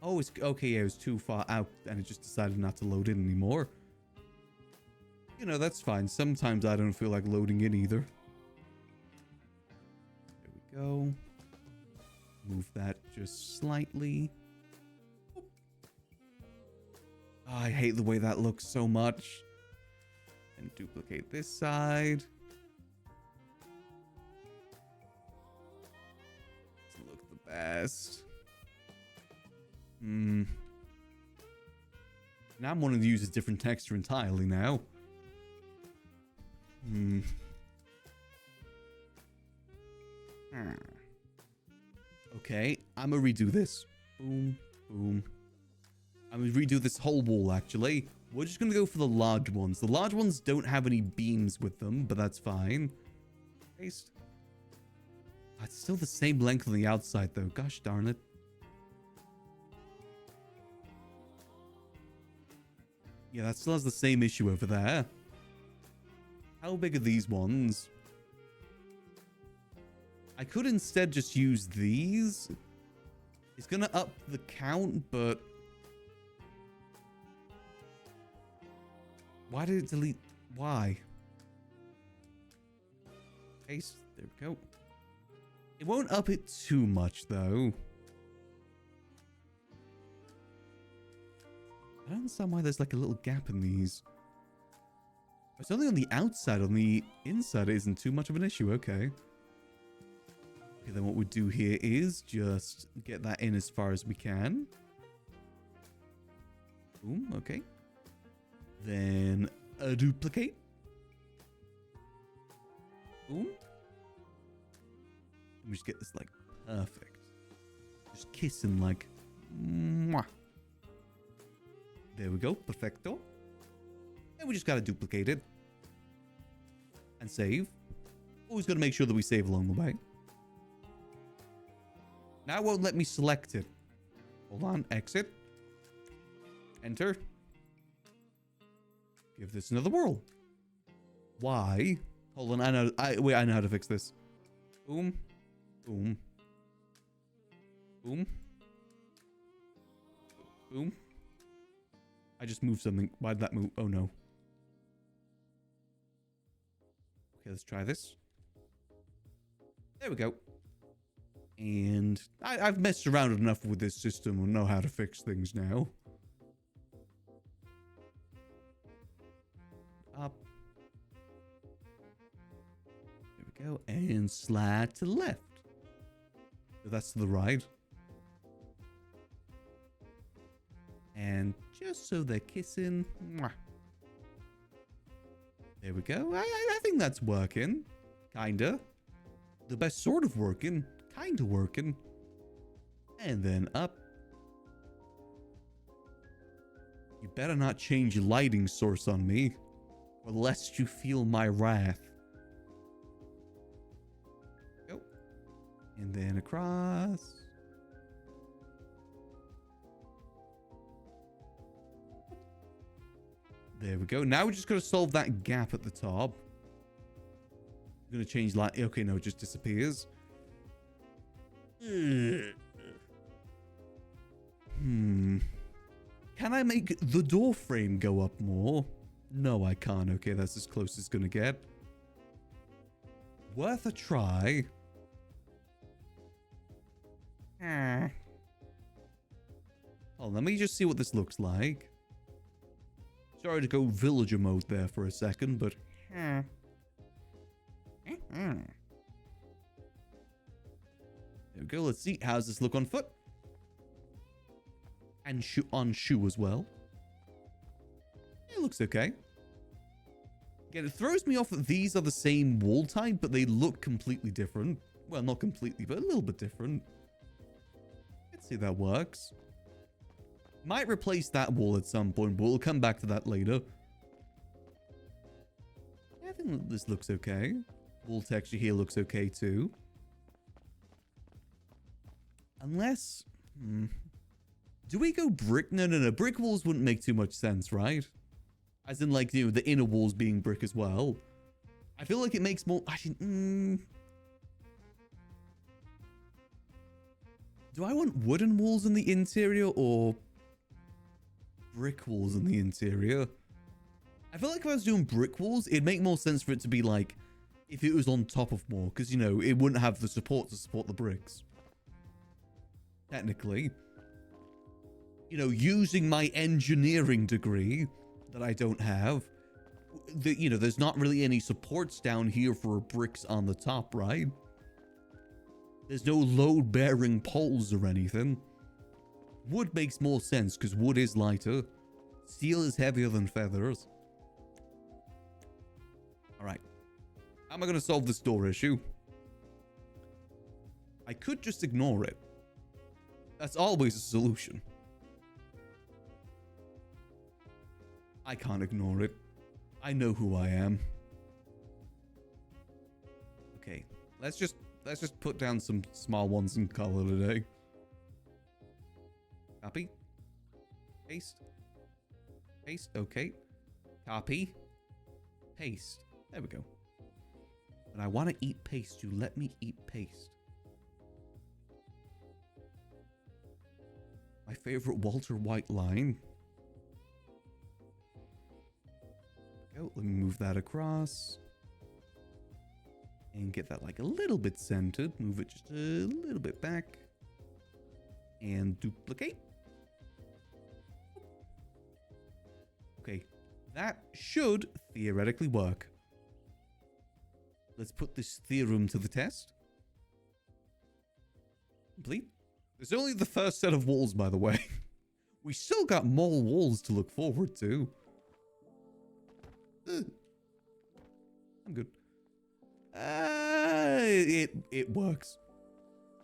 Oh, it's okay. Yeah, it was too far out, and it just decided not to load in anymore. You know, that's fine. Sometimes I don't feel like loading in either. There we go. Move that just slightly. Oh, I hate the way that looks so much. And duplicate this side. Doesn't look the best. Now I'm wanting to use a different texture entirely now. Okay, I'm gonna redo this. Boom, boom. I'm gonna redo this whole wall, actually. We're just gonna go for the large ones. The large ones don't have any beams with them, but that's fine. Paste. It's still the same length on the outside, though. Gosh darn it. Yeah, that still has the same issue over there. How big are these ones? I could instead just use these. It's gonna up the count, but... Why did it delete? Why? Paste. There we go. It won't up it too much, though. I don't understand why there's like a little gap in these. It's only on the outside. On the inside, it isn't too much of an issue. Okay. Okay, then what we do here is just get that in as far as we can. Boom. Okay. Then a duplicate. Boom. Let me just get this like perfect. Just kissing like mwah. There we go. Perfecto. And we just gotta duplicate it. And save. Always gotta make sure that we save along the way. Now it won't let me select it. Hold on. Exit. Enter. Give this another whirl. Why? Hold on. I know how to fix this. Boom. Boom. Boom. Boom. I just moved something. Why did that move? Oh, no. Okay, let's try this. There we go. And I've messed around enough with this system and know how to fix things now. Up. There we go. And slide to the left. So that's to the right. And just so they're kissing. Mwah. There we go. I think that's working. Kinda. The best sort of working. Kinda working. And then up. You better not change your lighting source on me. or lest you feel my wrath. Go. And then across. There we go. Now we just got to solve that gap at the top. I'm going to change light. Okay, no, it just disappears. Can I make the door frame go up more? No, I can't. Okay, that's as close as it's going to get. Worth a try. Oh, let me just see what this looks like. Sorry to go villager mode there for a second, but... There we go. Let's see. How's this look on foot? And on shoe as well. It looks okay. Again, it throws me off that these are the same wall type, but they look completely different. Well, not completely, but a little bit different. Let's see if that works. Might replace that wall at some point, but we'll come back to that later. Yeah, I think this looks okay. Wall texture here looks okay too. Unless... do we go brick? No. Brick walls wouldn't make too much sense, right? As in, like, you know, the inner walls being brick as well. I feel like it makes more... Actually, do I want wooden walls in the interior or brick walls in the interior? I feel like if I was doing brick walls, it'd make more sense for it to be like if it was on top of more, because, you know, it wouldn't have the support to support the bricks. Technically. You know, using my engineering degree that I don't have, you know, there's not really any supports down here for bricks on the top, right? There's no load-bearing poles or anything. Wood makes more sense because wood is lighter. Steel is heavier than feathers. Alright. How am I going to solve this door issue? I could just ignore it. That's always a solution. I can't ignore it. I know who I am. Okay. Let's just put down some small ones and call it a day. Copy. Paste. Paste. Okay. Copy. Paste. There we go. But I want to eat paste. You let me eat paste. My favorite Walter White line. Go. Let me move that across. And get that like a little bit centered. Move it just a little bit back. And duplicate. Okay. That should theoretically work. Let's put this theorem to the test. Complete. There's only the first set of walls, by the way. We still got more walls to look forward to. I'm good. It works.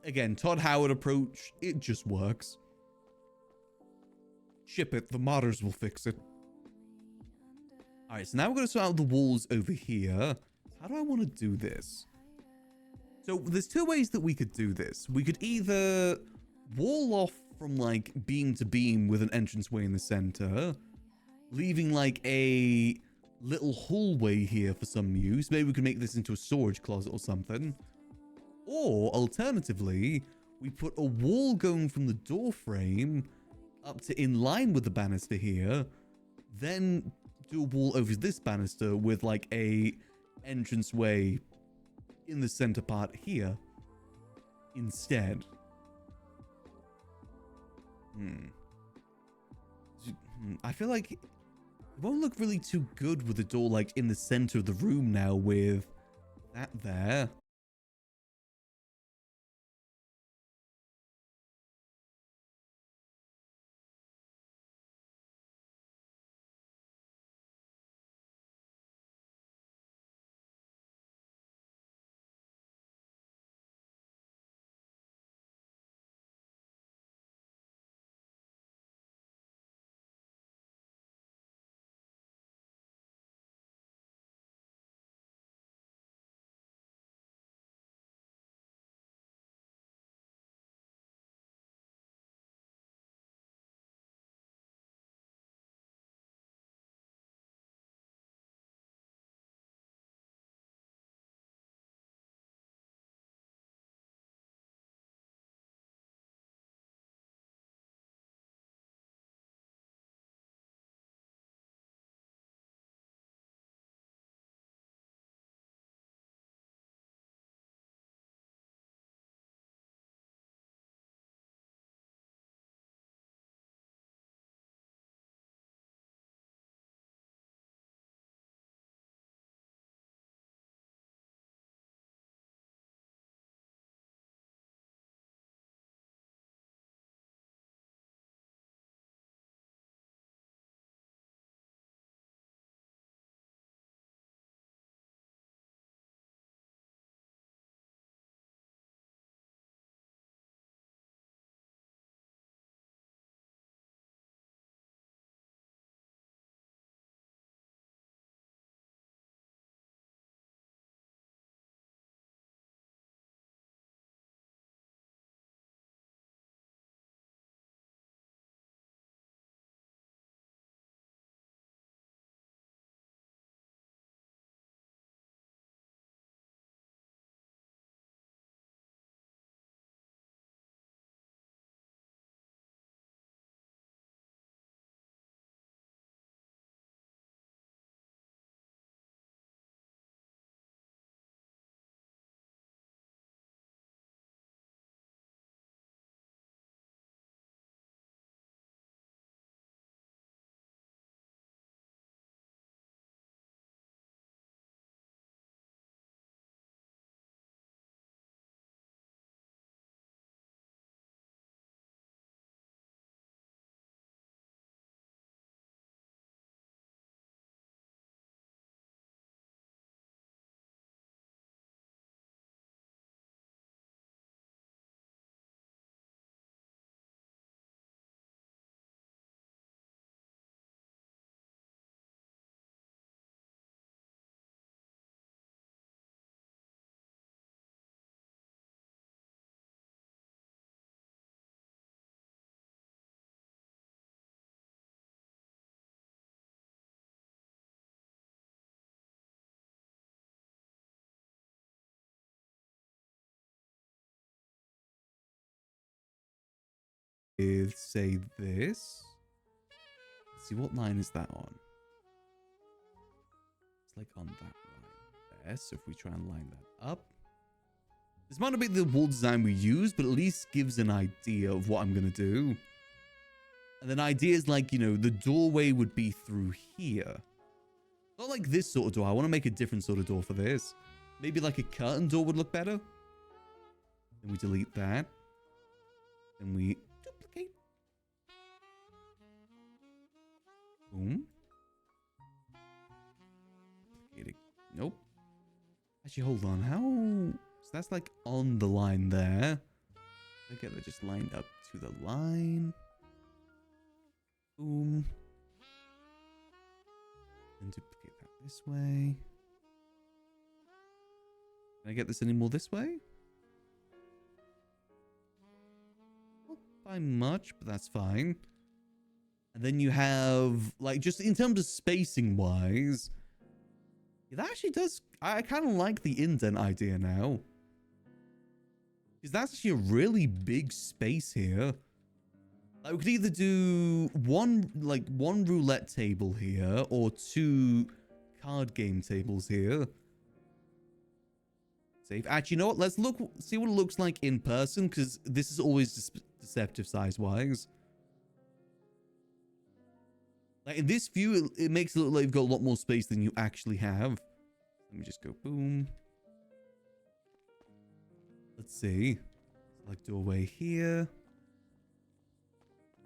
Again, Todd Howard approach. It just works. Ship it. The modders will fix it. Alright, so now we're going to sort out the walls over here. How do I want to do this? So there's two ways that we could do this. We could either wall off from like beam to beam with an entranceway in the center, leaving like a little hallway here for some use. Maybe we could make this into a storage closet or something. Or alternatively, we put a wall going from the door frame up to in line with the banister here, then do a wall over this banister with like a entranceway in the center part here instead. I feel like it won't look really too good with the door like in the center of the room now with that there. with, say, this. Let's see, what line is that on? It's like on that line there. So if we try and line that up. This might not be the wall design we use, but at least gives an idea of what I'm going to do. And then ideas like, you know, the doorway would be through here. Not like this sort of door. I want to make a different sort of door for this. Maybe like a curtain door would look better. Then we delete that. Then we duplicate. Boom. Duplicate it. Nope. Actually, hold on. How... So that's like on the line there. Okay, they're just lined up to the line. Boom. And duplicate that this way. Can I get this any more this way? Not by much, but that's fine. And then you have, like, just in terms of spacing wise, it actually does. I kind of like the indent idea now. Because that's actually a really big space here. Like, we could either do one roulette table here or 2 card game tables here. Save. Actually, you know what? Let's see what it looks like in person, because this is always deceptive size-wise. Like, in this view, it makes it look like you've got a lot more space than you actually have. Let me just go boom. Let's see. Like doorway here.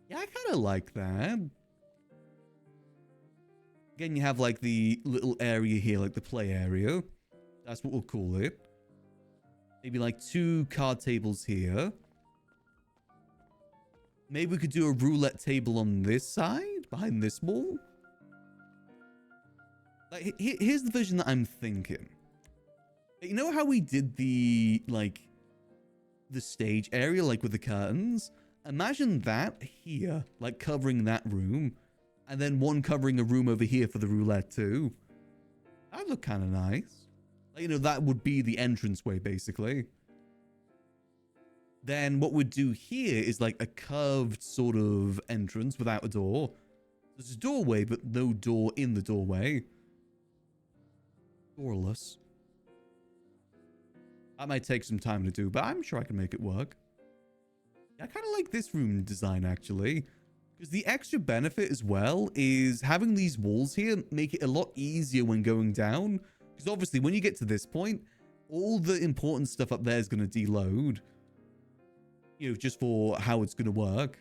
Yeah, I kind of like that. Again, you have like the little area here, like the play area. That's what we'll call it. Maybe like 2 card tables here. Maybe we could do a roulette table on this side, behind this wall. Like, here's the vision that I'm thinking. You know how we did the, like, the stage area, like with the curtains? Imagine that here, like covering that room. And then one covering a room over here for the roulette too. That'd look kind of nice. Like, you know, that would be the entranceway, basically. Then what we'd do here is like a curved sort of entrance without a door. There's a doorway, but no door in the doorway. Doorless. That might take some time to do, but I'm sure I can make it work. I kind of like this room design, actually. Because the extra benefit as well is having these walls here make it a lot easier when going down. Because obviously, when you get to this point, all the important stuff up there is going to deload. You know, just for how it's going to work.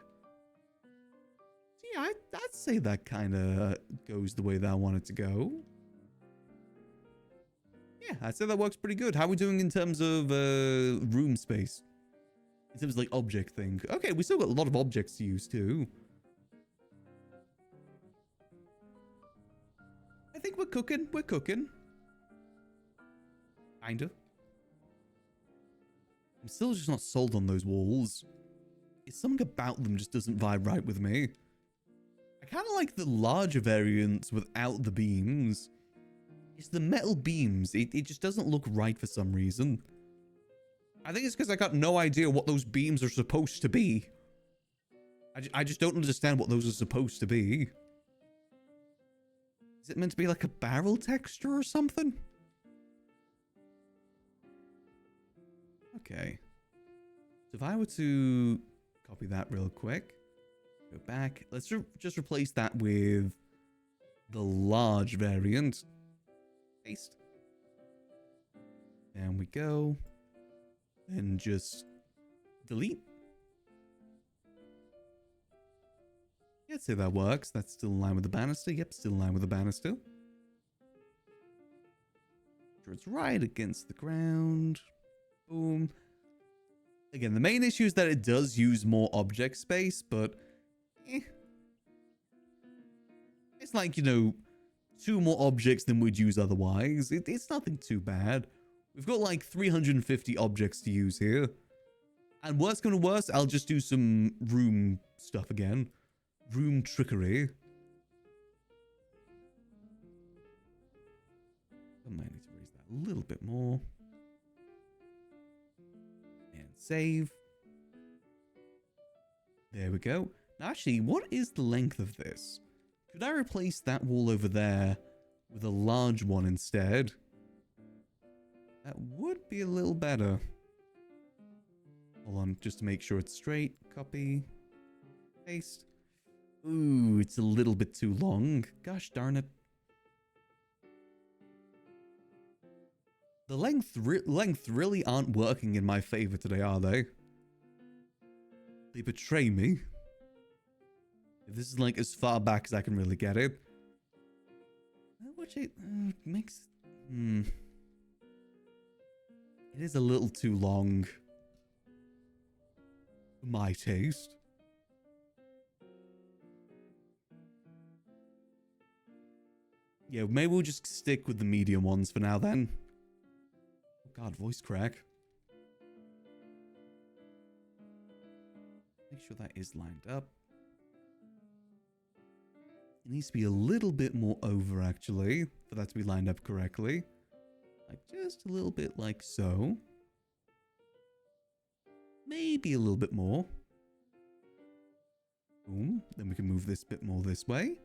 So yeah, I'd say that kind of goes the way that I want it to go. Yeah, I'd say that works pretty good. How are we doing in terms of room space? In terms of like object thing. Okay, we still got a lot of objects to use too. I think we're cooking. We're cooking. Kind of. I'm still just not sold on those walls. It's something about them just doesn't vibe right with me. I kind of like the larger variants without the beams. It's the metal beams. It just doesn't look right for some reason. I think it's because I got no idea what those beams are supposed to be. I just don't understand what those are supposed to be. Is it meant to be like a barrel texture or something? Okay. So if I were to copy that real quick, go back. Let's just replace that with the large variant. Paste. There we go. And just delete. Yeah, I'd say that works. That's still in line with the banister. Yep, still in line with the banister. Sure, it's right against the ground. Boom. Again, the main issue is that it does use more object space, but it's like, you know, 2 more objects than we'd use otherwise. It's nothing too bad. We've got like 350 objects to use here. And worst come to worst, I'll just do some room stuff again. Room trickery. I might need to raise that a little bit more. And save. There we go. Now, actually, what is the length of this? Could I replace that wall over there with a large one instead? That would be a little better. Hold on, just to make sure it's straight. Copy. Paste. Ooh, it's a little bit too long. Gosh darn it. The length really aren't working in my favor today, are they? They betray me. If this is like as far back as I can really get it. Which it makes... It is a little too long. For my taste. Yeah, maybe we'll just stick with the medium ones for now then. Oh god, voice crack. Make sure that is lined up. It needs to be a little bit more over, actually, for that to be lined up correctly. Like, just a little bit like so. Maybe a little bit more. Boom. Then we can move this bit more this way.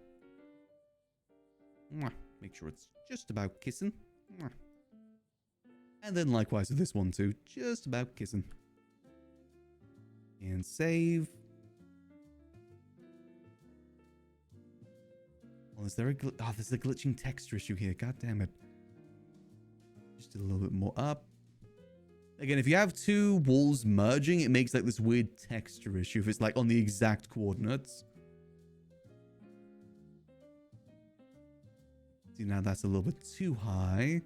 Make sure it's just about kissing. And then likewise with this one too. Just about kissing. And save. Well, is there a there's a glitching texture issue here. God damn it. Just a little bit more up. Again, if you have two walls merging, it makes like this weird texture issue if it's like on the exact coordinates. See, now that's a little bit too high.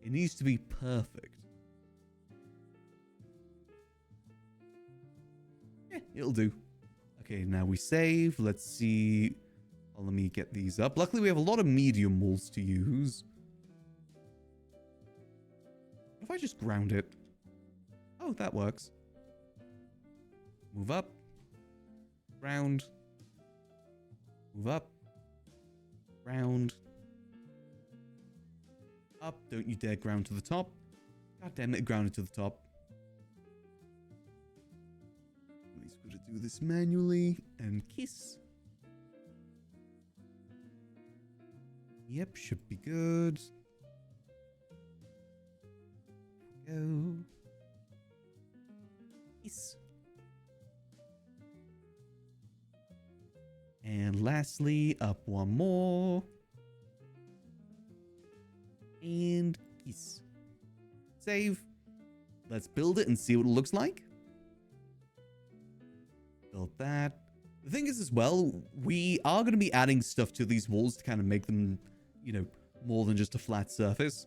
It needs to be perfect. Yeah, it'll do. Okay, now we save. Let's see. Well, let me get these up. Luckily, we have a lot of medium walls to use. What if I just ground it? Oh, that works. Move up. Round. Move up. Round. Up. Don't you dare ground to the top. God damn it, grounded to the top. At least we're going to do this manually. And kiss. Yep, should be good. Go. Kiss. And lastly, up one more. And kiss. Save. Let's build it and see what it looks like. Build that. The thing is as well, we are going to be adding stuff to these walls to kind of make them, you know, more than just a flat surface.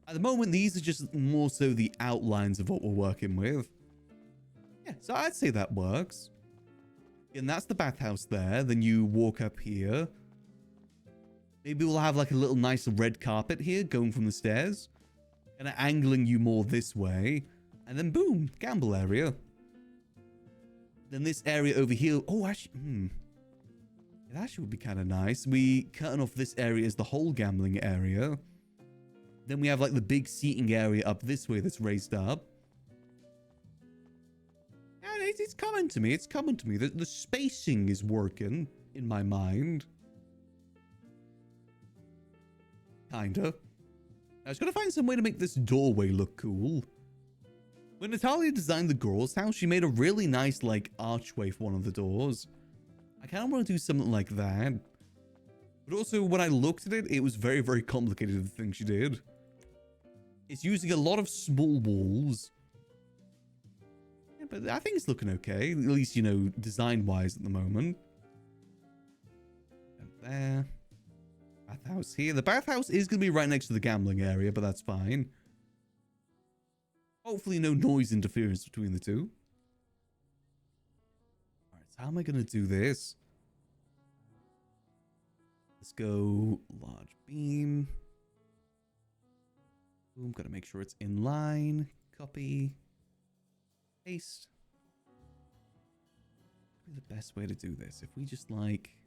At the moment, these are just more so the outlines of what we're working with. Yeah, so I'd say that works. And that's the bathhouse there. Then you walk up here. Maybe we'll have like a little nice red carpet here going from the stairs. Kind of angling you more this way. And then boom, gamble area. Then this area over here. Oh, actually, it actually would be kind of nice. We cutting off this area as the whole gambling area. Then we have like the big seating area up this way that's raised up. And it's coming to me. It's coming to me. The spacing is working in my mind. Kinda. I was gonna find some way to make this doorway look cool. When Natalia designed the girl's house, she made a really nice, like, archway for one of the doors. I kind of want to do something like that. But also, when I looked at it, it was very, very complicated, the thing she did. It's using a lot of small walls. Yeah, but I think it's looking okay. At least, you know, design-wise at the moment. And there. Bathhouse here. The bathhouse is going to be right next to the gambling area, but that's fine. Hopefully no noise interference between the two. Alright, so how am I going to do this? Let's go large beam. Boom, got to make sure it's in line. Copy. Paste. What would be the best way to do this? If we just like...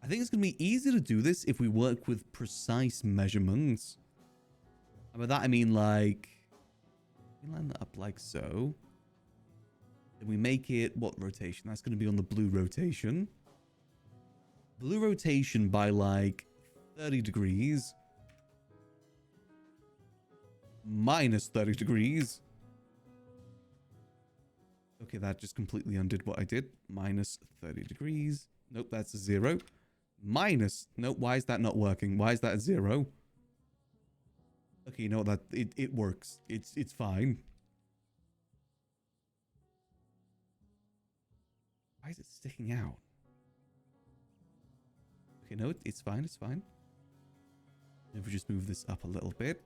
I think it's going to be easier to do this if we work with precise measurements. And by that I mean like... We line that up like so. Then we make it, what rotation? That's going to be on the blue rotation. Blue rotation by like 30 degrees. Minus 30 degrees. Okay, that just completely undid what I did. Minus 30 degrees. Nope, that's a 0. Minus. Nope, why is that not working? Why is that a 0? Okay, you know that it works. It's fine. Why is it sticking out? Okay, no, it's fine, it's fine. If we just move this up a little bit,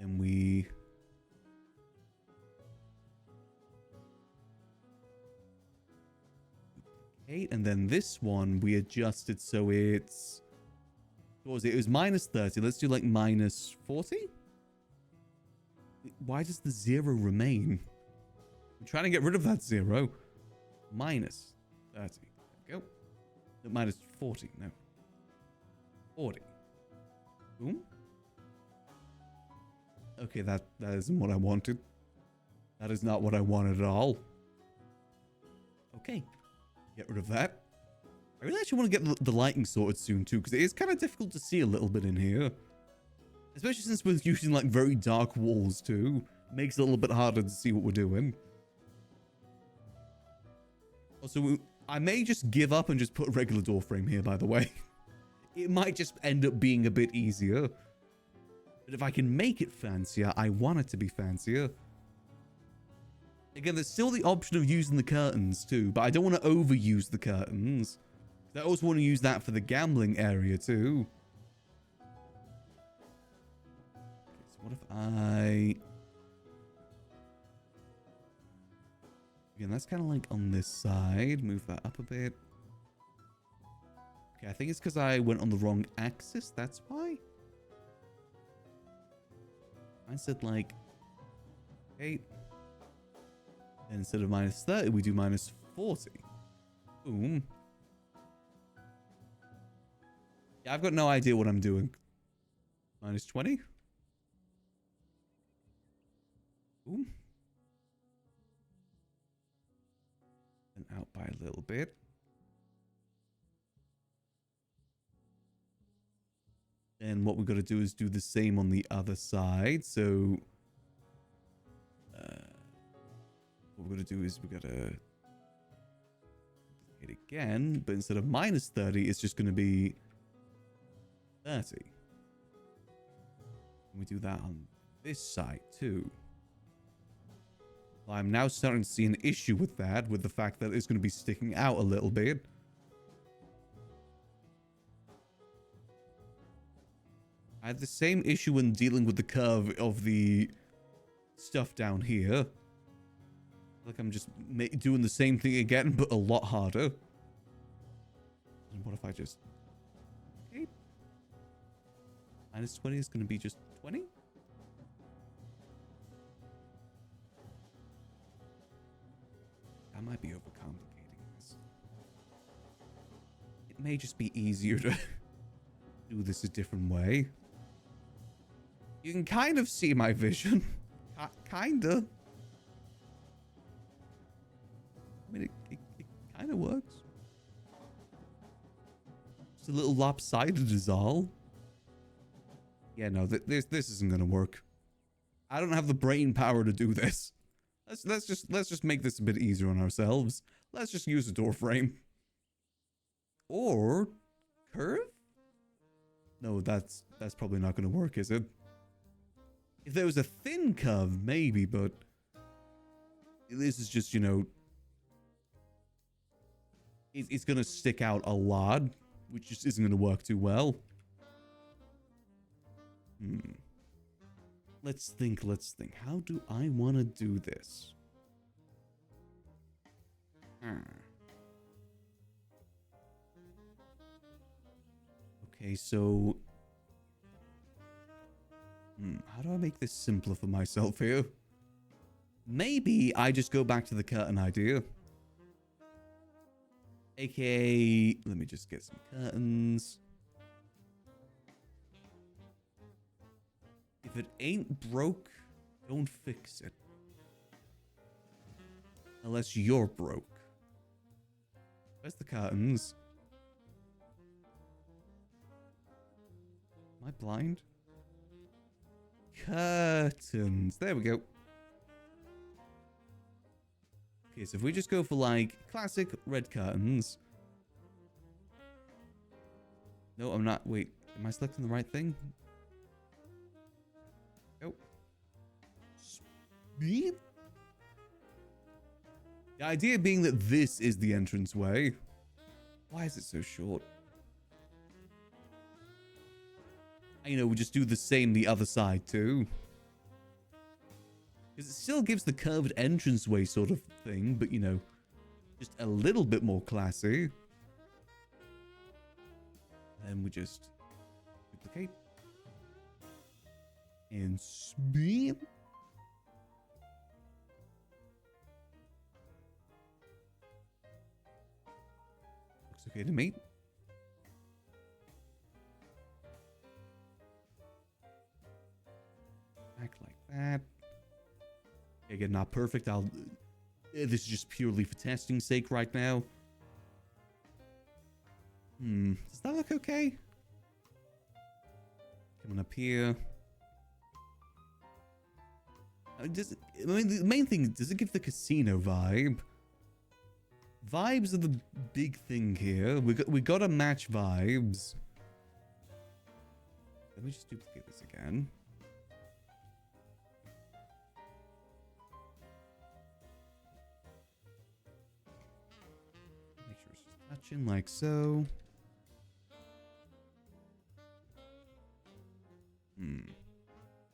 then we... Okay, and then this one, we adjusted so it's... What was it? It was minus 30. Let's do like minus 40? Why does the 0 remain? I'm trying to get rid of that 0. Minus 30. There we go. No, minus 40. No. 40. Boom. Okay, that isn't what I wanted. That is not what I wanted at all. Okay. Get rid of that. I really actually want to get the lighting sorted soon too, because it is kind of difficult to see a little bit in here. Especially since we're using like very dark walls too. Makes it a little bit harder to see what we're doing. Also, I may just give up and just put a regular door frame here, by the way. It might just end up being a bit easier. But if I can make it fancier, I want it to be fancier. Again, there's still the option of using the curtains too, but I don't want to overuse the curtains. I also want to use that for the gambling area too. Okay, so what if I... Again, that's kind of like on this side. Move that up a bit. Okay, I think it's because I went on the wrong axis. That's why. I said like 8. And instead of minus 30, we do minus 40. Boom. Yeah, I've got no idea what I'm doing. Minus 20. Boom. And out by a little bit. And what we've got to do is do the same on the other side. So, what we're going to do is we're going to hit again, but instead of minus 30, it's just going to be 30. And we do that on this side too. Well, I'm now starting to see an issue with that, with the fact that it's going to be sticking out a little bit. I had the same issue when dealing with the curve of the stuff down here. Like I'm just doing the same thing again, but a lot harder. And what if I just... Okay. Minus 20 is going to be just 20? I might be overcomplicating this. It may just be easier to do this a different way. You can kind of see my vision. Kinda. I mean, it kind of works. Just a little lopsided is all. Yeah, no, this isn't gonna work. I don't have the brain power to do this. Let's just make this a bit easier on ourselves. Let's just use a door frame. Or curve? No, that's probably not gonna work, is it? If there was a thin curve, maybe, but this is just, you know, it's going to stick out a lot, which just isn't going to work too well. Let's think. How do I want to do this? Okay, so... how do I make this simpler for myself here? Maybe I just go back to the curtain idea. AKA, let me just get some curtains. If it ain't broke, don't fix it. Unless you're broke. Where's the curtains? Am I blind? Curtains. There we go. Okay, so if we just go for like classic red curtains. No, I'm not. Wait, am I selecting the right thing? Oh. Speed? The idea being that this is the entranceway. Why is it so short? You know, we just do the same the other side too. Because it still gives the curved entranceway sort of thing, but you know, just a little bit more classy. Then we just duplicate. And speed. Looks okay to me. Back like that. Again, not perfect. This is just purely for testing's sake right now. Does that look okay? Coming up here. The main thing, does it give the casino vibe? Vibes are the big thing here. We gotta match vibes. Let me just duplicate this again. Make sure it's just touching like so.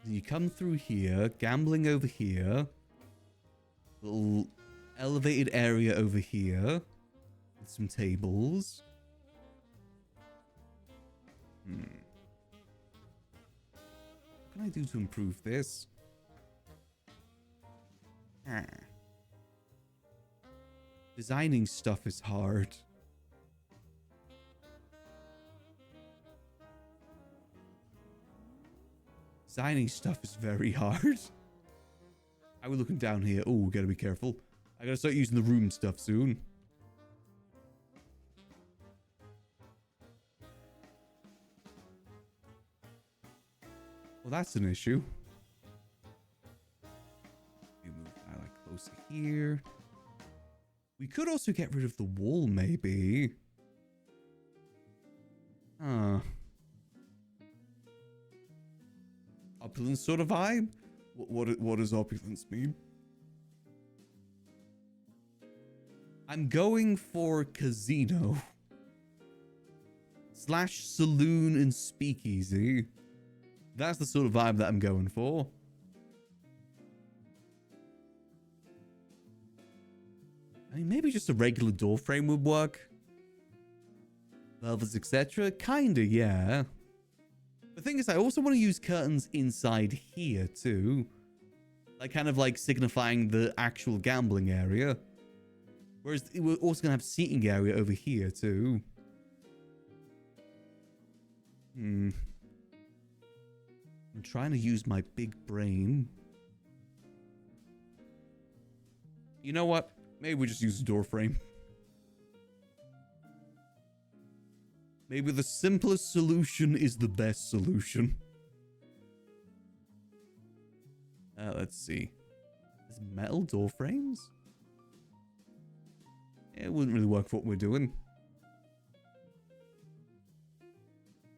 You come through here, gambling over here. Little elevated area over here. With some tables. What can I do to improve this? Designing stuff is hard. Designing stuff is very hard. How are we looking down here? Oh, gotta be careful. I gotta start using the room stuff soon. Well, that's an issue. We move that like closer here. We could also get rid of the wall, maybe. Opulence sort of vibe? What does opulence mean? I'm going for casino. / saloon and speakeasy. That's the sort of vibe that I'm going for. I mean, maybe just a regular door frame would work. Velvets, etc. Kinda, yeah. The thing is, I also want to use curtains inside here, too. Like, kind of like signifying the actual gambling area. Whereas we're also going to have seating area over here, too. I'm trying to use my big brain. You know what? Maybe we just use a door frame. Maybe the simplest solution is the best solution. Let's see. Is metal door frames? Yeah, it wouldn't really work for what we're doing.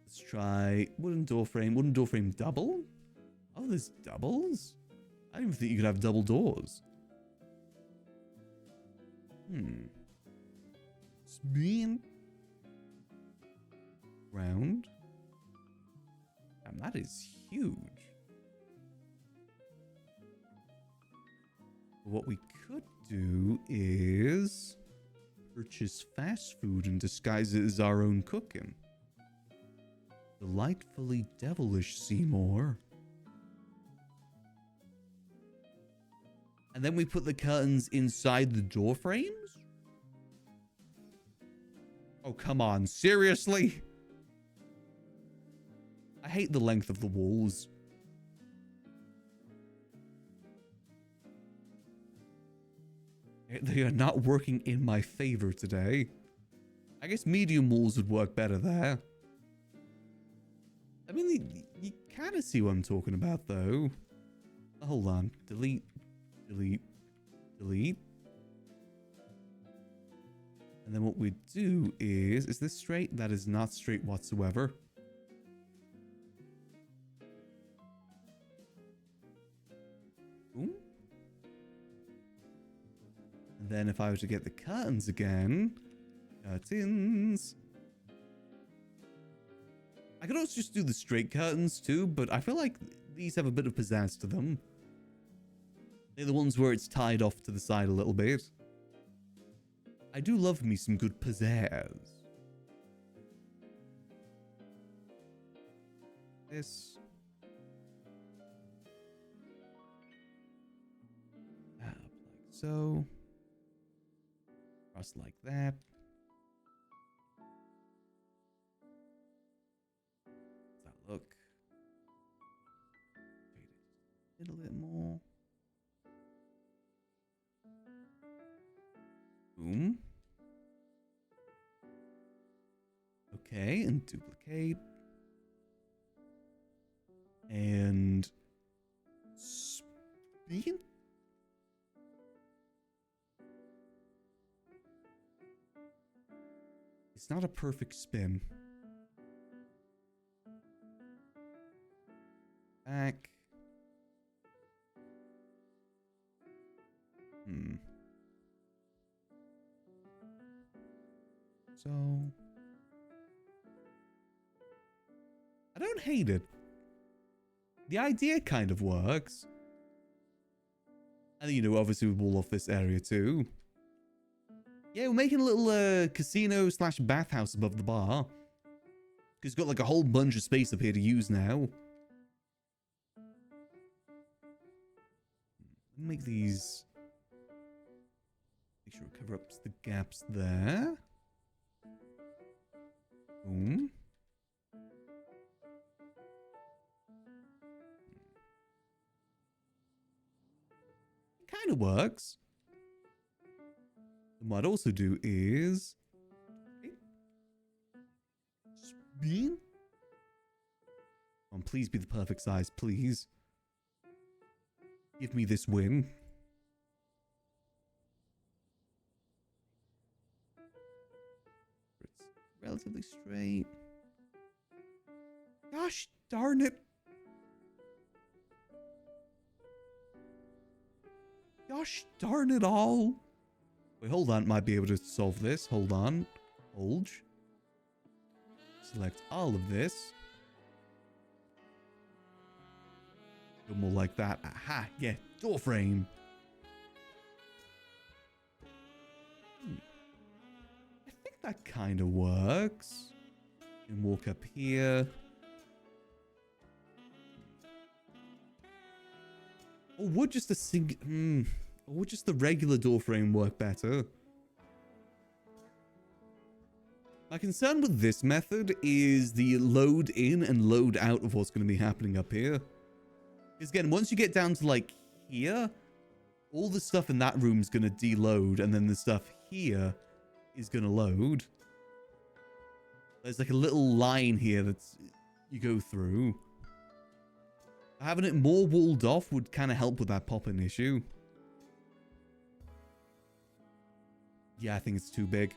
Let's try wooden door frame. Wooden door frame double? Oh, there's doubles? I didn't even think you could have double doors. Spin. Round. Damn, that is huge. What we could do is purchase fast food and disguise it as our own cooking. Delightfully devilish, Seymour. And then we put the curtains inside the door frames? Oh, come on. Seriously? I hate the length of the walls. They are not working in my favor today. I guess medium walls would work better there. I mean, you kind of see what I'm talking about, though. Hold on. Delete. Delete. Delete. And then what we do is this straight? That is not straight whatsoever. Boom. And then if I were to get the curtains again, curtains. I could also just do the straight curtains too, but I feel like these have a bit of pizzazz to them. They're the ones where it's tied off to the side a little bit. I do love me some good pizzazz. This. Up like so. Cross like that. Does that look? Fade it a little bit more. Boom. Okay, and duplicate. And spin. It's not a perfect spin. Back. So I don't hate it. The idea kind of works. And, you know, obviously we wall off this area too. Yeah, we're making a little casino slash bathhouse above the bar. It's got like a whole bunch of space up here to use now. Make these... Make sure we cover up the gaps there. Boom. Kind of works. And what I'd also do is... Spin. Please be the perfect size, please. Give me this win. It's relatively straight. Gosh darn it. Gosh darn it all. Wait, hold on. Might be able to solve this. Hold on. Hold. Select all of this. Go more like that. Aha. Yeah. Door frame. I think that kind of works. And walk up here. Or would just a or would just the regular door frame work better? My concern with this method is the load in and load out of what's going to be happening up here. Because again, once you get down to like here, all the stuff in that room is going to deload, and then the stuff here is going to load. There's like a little line here that's you go through. Having it more walled off would kind of help with that pop-in issue. Yeah, I think it's too big.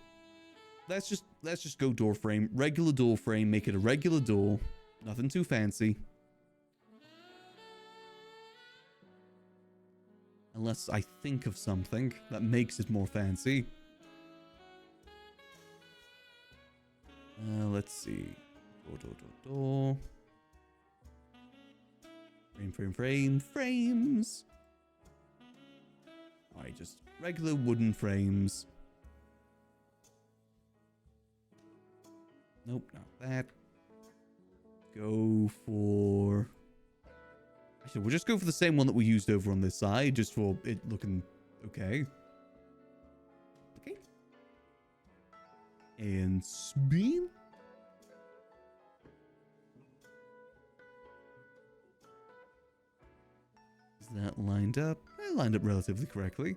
Let's just go door frame. Regular door frame. Make it a regular door. Nothing too fancy. Unless I think of something that makes it more fancy. Let's see. Door. Frames. Alright, just regular wooden frames. Nope, not that. Go for... Actually, we'll just go for the same one that we used over on this side, just for it looking okay. Okay. And spin. Is that lined up? Lined up relatively correctly.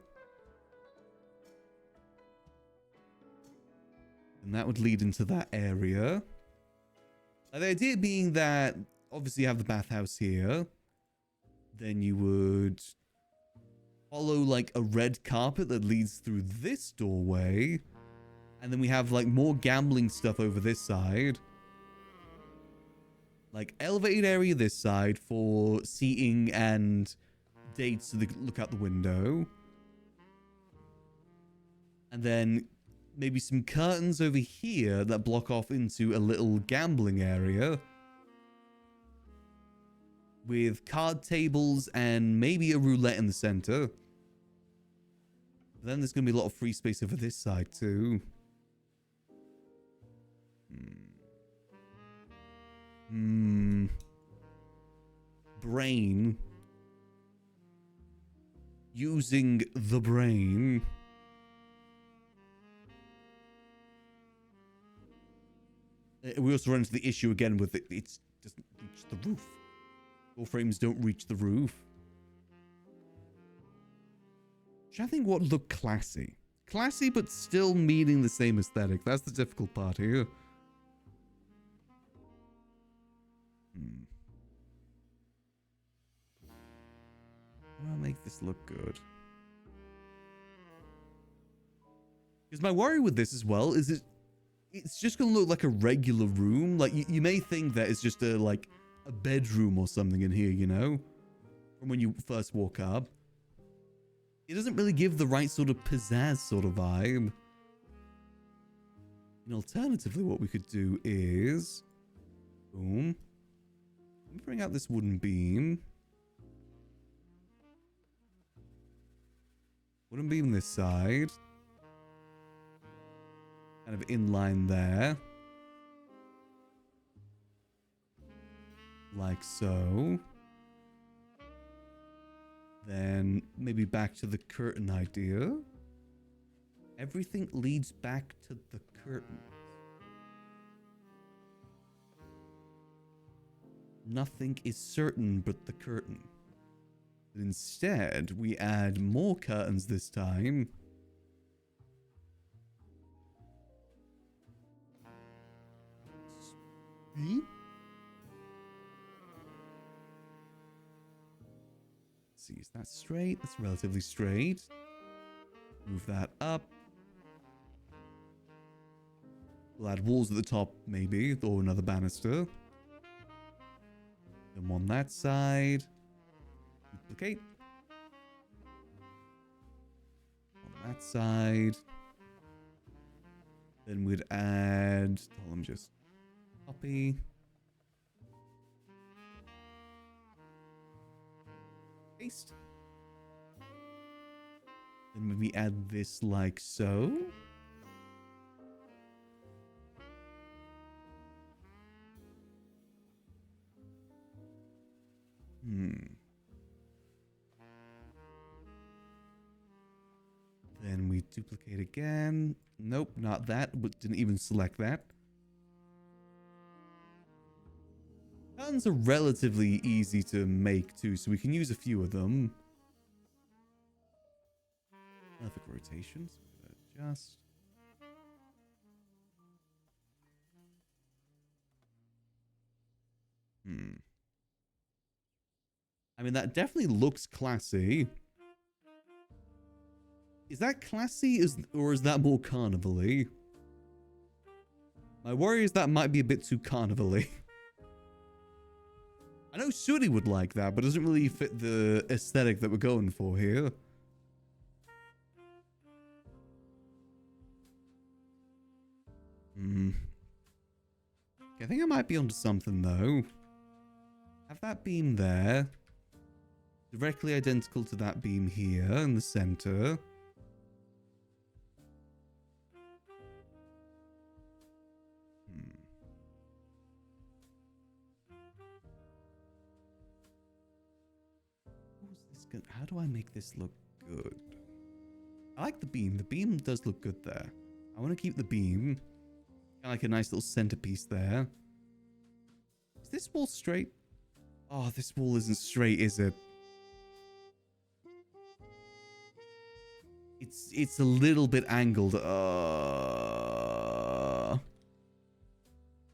And that would lead into that area. The idea being that, obviously you have the bathhouse here. Then you would follow like a red carpet that leads through this doorway. And then we have like more gambling stuff over this side. Like elevated area this side for seating and dates to look out the window. And then maybe some curtains over here that block off into a little gambling area. With card tables and maybe a roulette in the center. But then there's going to be a lot of free space over this side too. Brain. Using the brain. We also run into the issue again with it. It doesn't reach the roof. Door frames don't reach the roof. I think what look classy. Classy, but still meaning the same aesthetic. That's the difficult part here. How do I make this look good? Because my worry with this as well is it's just going to look like a regular room. Like, you may think that it's just a bedroom or something in here, you know? From when you first walk up. It doesn't really give the right sort of pizzazz sort of vibe. And alternatively, what we could do is... Boom. Let me bring out this wooden beam. Wooden beam this side. Kind of in line there. Like so. Then maybe back to the curtain idea. Everything leads back to the curtain. Nothing is certain but the curtain. But instead, we add more curtains this time. See? See, is that straight? That's relatively straight. Move that up. We'll add walls at the top, maybe, or another banister. Then on that side. Duplicate. On that side. Then we'd add... Hold on, just copy. Paste. Then maybe add this like so. Then we duplicate again. Nope, not that. But didn't even select that. Guns are relatively easy to make too, so we can use a few of them. Perfect rotations. Adjust. I mean, that definitely looks classy. Is that classy, or is that more carnival-y? My worry is that might be a bit too carnival-y. I know Sudi would like that, but it doesn't really fit the aesthetic that we're going for here. I think I might be onto something, though. Have that beam there. Directly identical to that beam here in the center. How do I make this look good? I like the beam. The beam does look good there. I want to keep the beam. Kind of like a nice little centerpiece there. Is this wall straight? Oh, this wall isn't straight, is it? It's a little bit angled.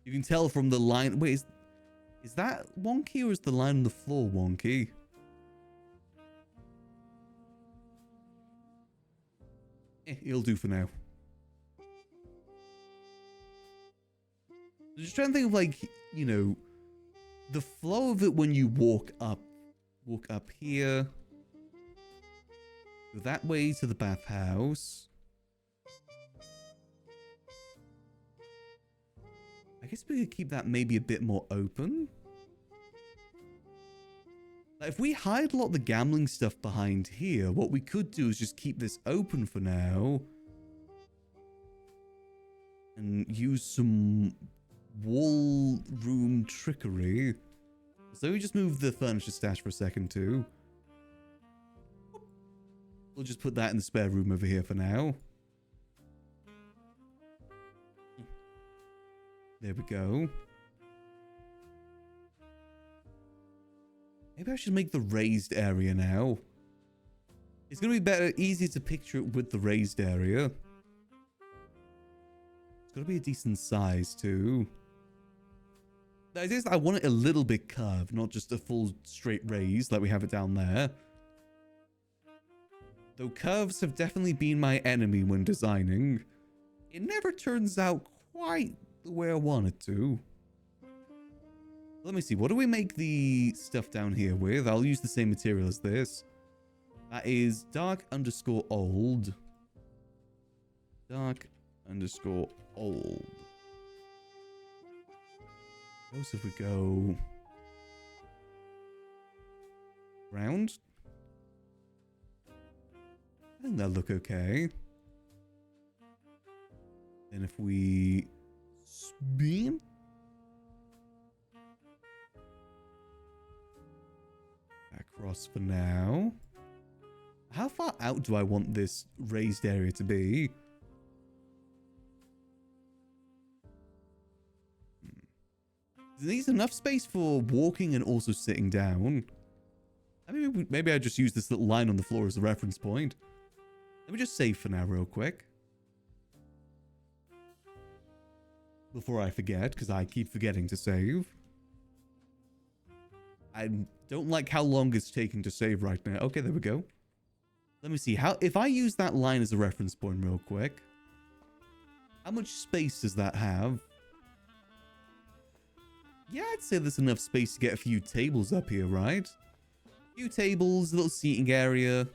You can tell from the line. Wait, is that wonky or is the line on the floor wonky? It'll do for now. Just trying to think of, like, you know, the flow of it when you walk up. Walk up here. Go that way to the bathhouse. I guess we could keep that maybe a bit more open. Like, if we hide a lot of the gambling stuff behind here, what we could do is just keep this open for now. And use some wall room trickery. So we just move the furniture stash for a second too. We'll just put that in the spare room over here for now. There we go. Maybe I should make the raised area now. It's going to be better, easier to picture it with the raised area. It's got to be a decent size too. The idea is I want it a little bit curved, not just a full straight raise like we have it down there. Though curves have definitely been my enemy when designing. It never turns out quite the way I want it to. Let me see, what do we make the stuff down here with? I'll use the same material as this. That is dark_old. Dark_old. Suppose if we go round, I think that'll look okay. Then if we spin across for now. How far out do I want this raised area to be? It needs enough space for walking and also sitting down. I mean, maybe I just use this little line on the floor as a reference point. Let me just save for now real quick. Before I forget, because I keep forgetting to save. I don't like how long it's taking to save right now. Okay, there we go. Let me see. If I use that line as a reference point real quick, how much space does that have? Yeah, I'd say there's enough space to get a few tables up here, right? A few tables, a little seating area.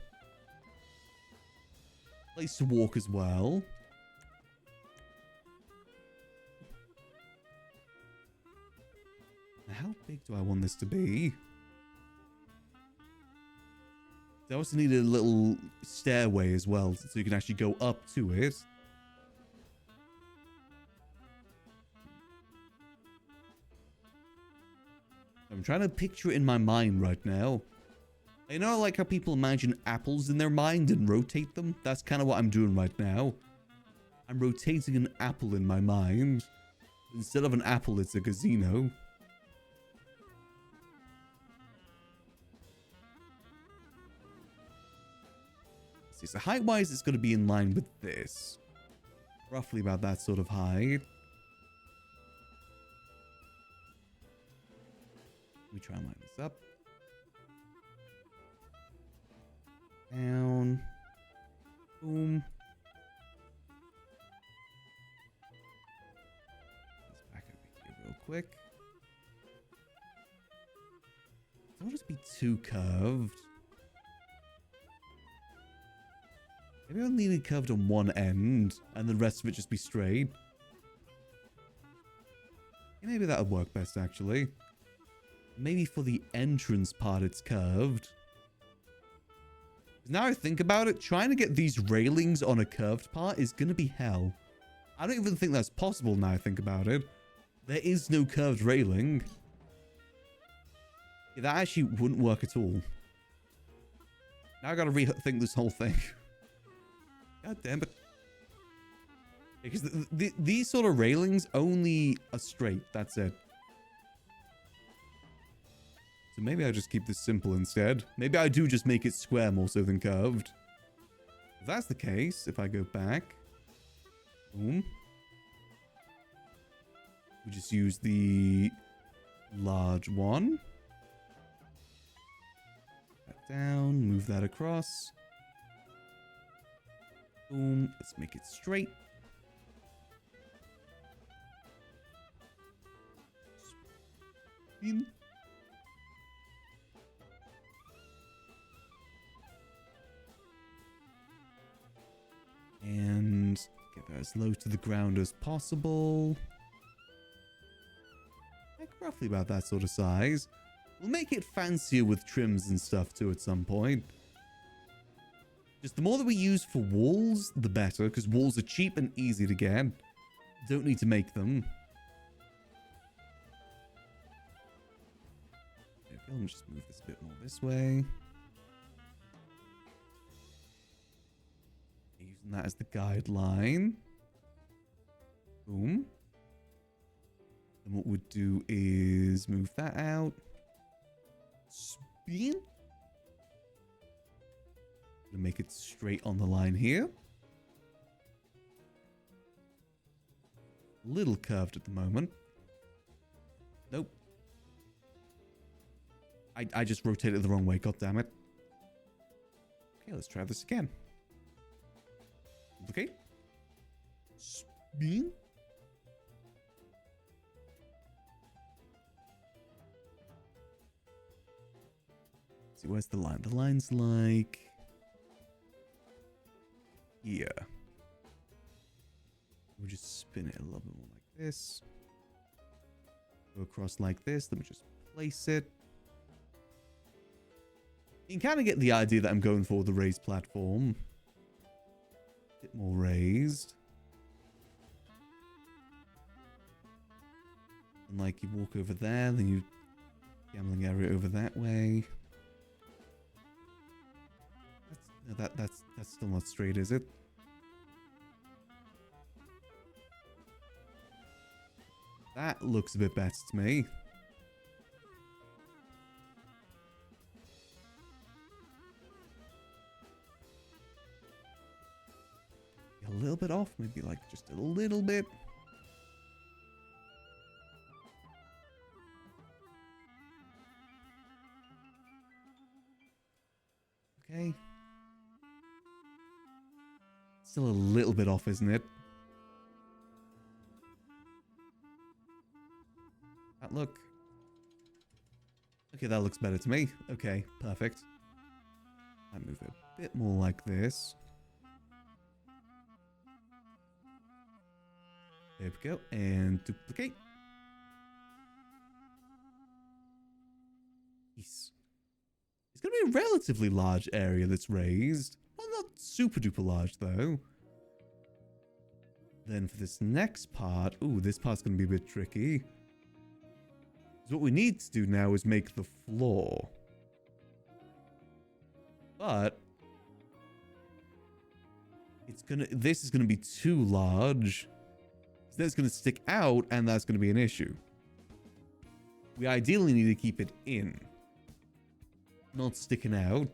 Place to walk as well. Now, how big do I want this to be? I also need a little stairway as well, so you can actually go up to it. I'm trying to picture it in my mind right now. You know, like how people imagine apples in their mind and rotate them? That's kind of what I'm doing right now. I'm rotating an apple in my mind. Instead of an apple, it's a casino. See, so height-wise, it's going to be in line with this. Roughly about that sort of height. Let me try and line this up. Down. Boom. Let's back over here real quick. Don't just be too curved. Maybe I'll leave it curved on one end, and the rest of it just be straight. Yeah, maybe that would work best, actually. Maybe for the entrance part, it's curved. Now I think about it, trying to get these railings on a curved part is going to be hell. I don't even think that's possible now I think about it. There is no curved railing. Yeah, that actually wouldn't work at all. Now I gotta rethink this whole thing. God damn it. Because these sort of railings only are straight. That's it. So maybe I just keep this simple instead. Maybe I do just make it square more so than curved. If that's the case, if I go back. Boom. We just use the large one. That down, move that across. Boom. Let's make it straight. Spin. And get that as low to the ground as possible. Like roughly about that sort of size. We'll make it fancier with trims and stuff too at some point. Just the more that we use for walls, the better, because walls are cheap and easy to get. Don't need to make them. Okay, let me just move this a bit more this way. Using that as the guideline. Boom. Then what we'd do is move that out. Spin. Gonna make it straight on the line here. A little curved at the moment. Nope. I just rotated the wrong way, god damn it. Okay, let's try this again. Okay. Spin. See, where's the line? The line's like here. We'll just spin it a little bit more like this. Go across like this. Let me just place it. You can kind of get the idea that I'm going for the raised platform. Bit more raised. And like you walk over there, then you gambling area over that way. That's still not straight, is it? That looks a bit better to me. A little bit off, maybe like just a little bit. Okay. Still a little bit off, isn't it? That look. Okay, that looks better to me. Okay, perfect. I move it a bit more like this. There we go. And duplicate. Yes. It's going to be a relatively large area that's raised. Well, not super duper large, though. Then for this next part... Ooh, this part's going to be a bit tricky. So what we need to do now is make the floor. But... This is going to be too large. So that's going to stick out, and that's going to be an issue. We ideally need to keep it in. Not sticking out.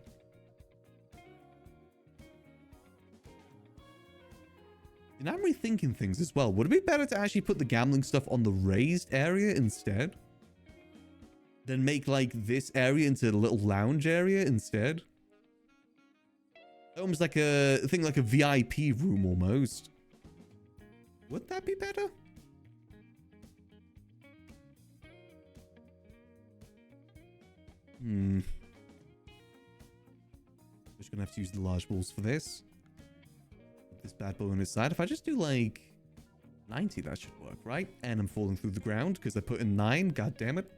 And I'm rethinking things as well. Would it be better to actually put the gambling stuff on the raised area instead? Then make, like, this area into a little lounge area instead? Almost like a thing, like a VIP room almost. Would that be better? Just gonna have to use the large balls for this. Put this bad boy on his side. If I just do like 90, that should work, right? And I'm falling through the ground because I put in 9. God damn it.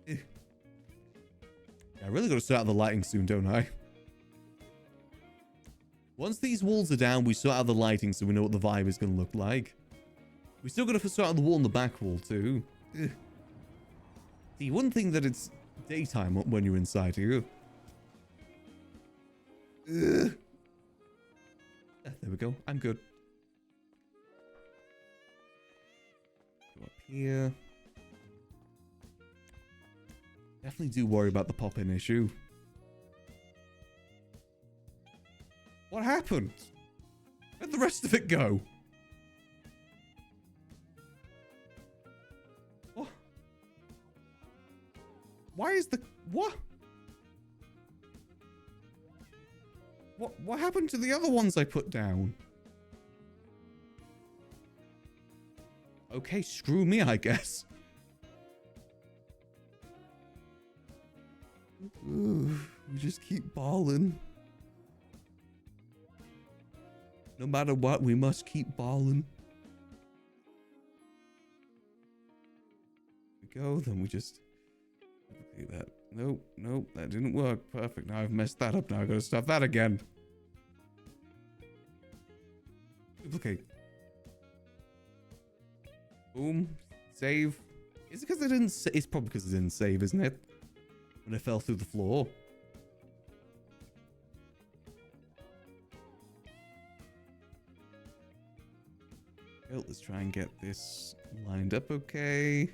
Yeah, I really gotta sort out the lighting soon, don't I? Once these walls are down, we sort out the lighting so we know what the vibe is going to look like. We still got to sort out the wall and the back wall too. Ugh. See, one thing that it's daytime when you're inside here. Ugh. There we go. I'm good. Go up here. Definitely do worry about the pop-in issue. What happened? Where'd the rest of it go? Why is the... What? What happened to the other ones I put down? Okay, screw me, I guess. Ooh, we just keep balling. No matter what, we must keep balling. We go, then we just... duplicate that. Nope, nope, that didn't work. Perfect. Now I've messed that up. Now I gotta start that again. Duplicate. Boom. Save. Is it because I didn't save? It's probably because it didn't save, isn't it? When I fell through the floor. Well, let's try and get this lined up okay.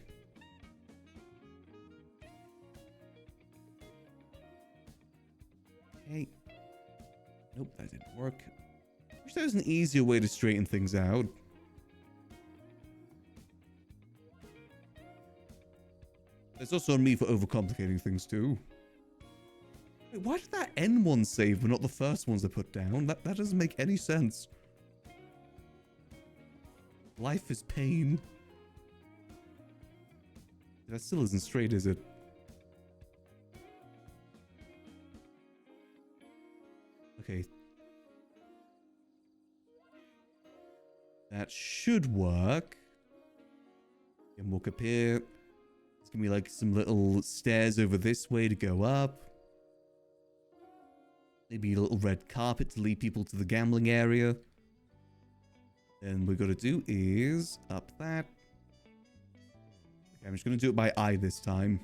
Okay. Nope, that didn't work. Wish there was an easier way to straighten things out. There's also on me for overcomplicating things too. Wait, why did that end one save but not the first ones I put down? That doesn't make any sense. Life is pain. That still isn't straight, is it? Okay. That should work. And walk up here. There's gonna be like some little stairs over this way to go up. Maybe a little red carpet to lead people to the gambling area. And what we gotta do is up that. Okay, I'm just gonna do it by eye this time.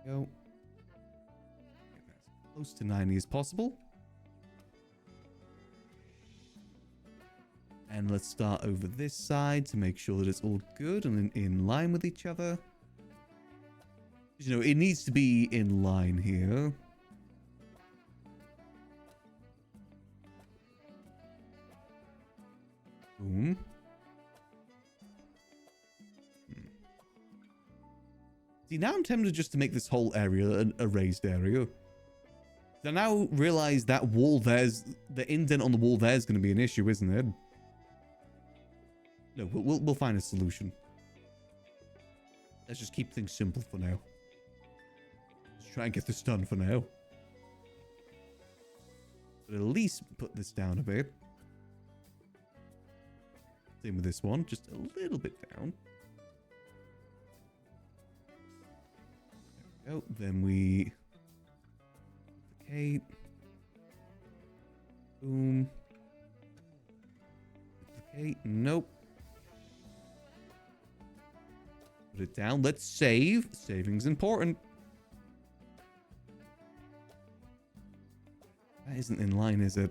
Go. Get that as close to 90 as possible. And let's start over this side to make sure that it's all good and in line with each other. You know, it needs to be in line here. Boom. See, now I'm tempted just to make this whole area a raised area. I now realize that wall there's... the indent on the wall there is going to be an issue, isn't it? No, we'll find a solution. Let's just keep things simple for now. Let's try and get this done for now. But at least put this down a bit. Same with this one, just a little bit down. There we go. Then we duplicate. Boom. Duplicate. Nope. Put it down. Let's save. Saving's important. That isn't in line, is it?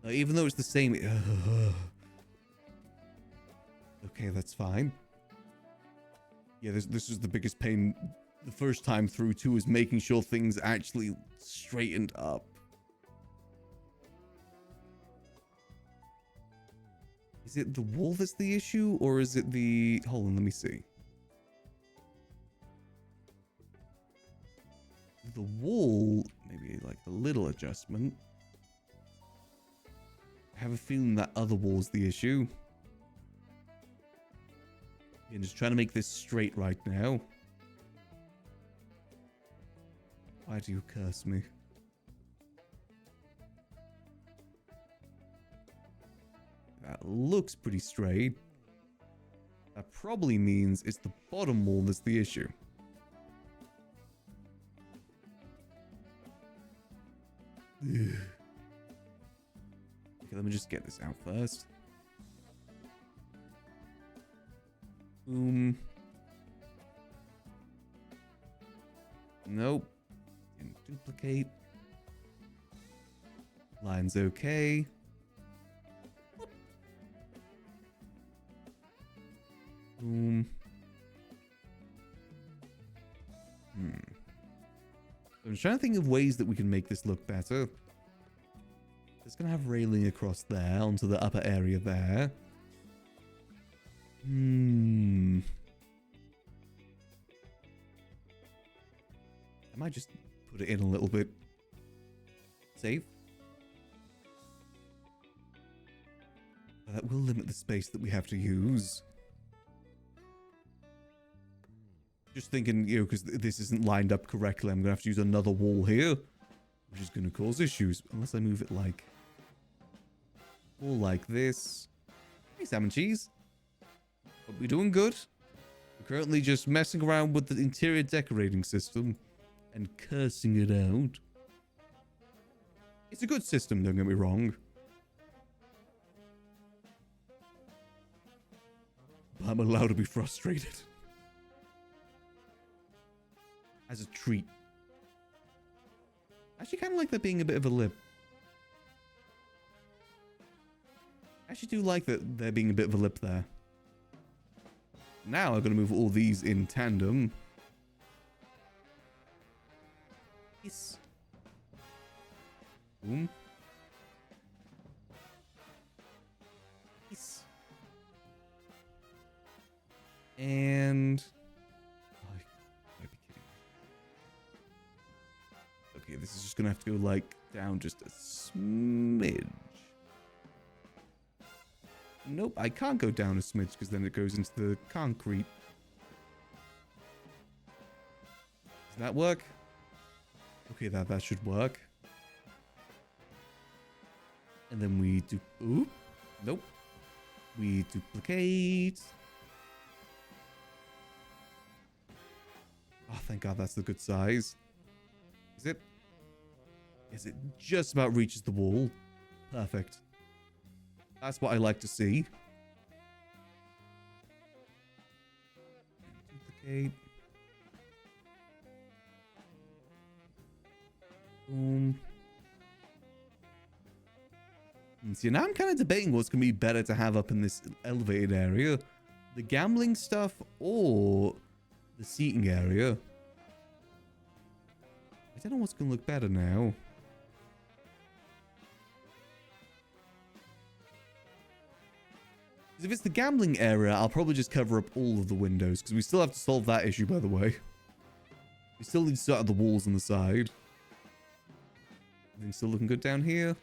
Even though it's the same... Okay, that's fine. Yeah, this is the biggest pain the first time through too, is making sure things actually straightened up. Is it the wall that's the issue, or is it the... Hold on, let me see. The wall, maybe like a little adjustment. I have a feeling that other wall's the issue. I'm just trying to make this straight right now. Why do you curse me? That looks pretty straight. That probably means it's the bottom wall that's the issue. Ugh. Okay, let me just get this out first. Boom. Nope. Didn't duplicate. Line's okay. Boom. I'm trying to think of ways that we can make this look better. It's gonna have railing across there onto the upper area there. I might just put it in a little bit. Save. That will limit the space that we have to use. Just thinking, you know, because this isn't lined up correctly, I'm going to have to use another wall here, which is going to cause issues. Unless I move it like... all like this. Hey, salmon cheese. But we're doing good. We're currently just messing around with the interior decorating system and cursing it out. It's a good system, don't get me wrong. But I'm allowed to be frustrated. As a treat. I actually kind of like that being a bit of a lip. I actually do like that there being a bit of a lip there. Now I'm going to move all these in tandem. Yes. Boom. Yes. And... oh, I might be kidding. Okay, this is just going to have to go, like, down just a smidge. Nope, I can't go down a smidge because then it goes into the concrete. Does that work? Okay, that should work. And then we do... oop. Nope. We duplicate. Oh, thank God that's the good size. Is it? Yes, it just about reaches the wall. Perfect. That's what I like to see. Duplicate. Boom. And see, now I'm kind of debating what's going to be better to have up in this elevated area. The gambling stuff or the seating area. I don't know what's going to look better now. If it's the gambling area, I'll probably just cover up all of the windows, because we still have to solve that issue, by the way. We still need to start at the walls on the side. Everything's still looking good down here.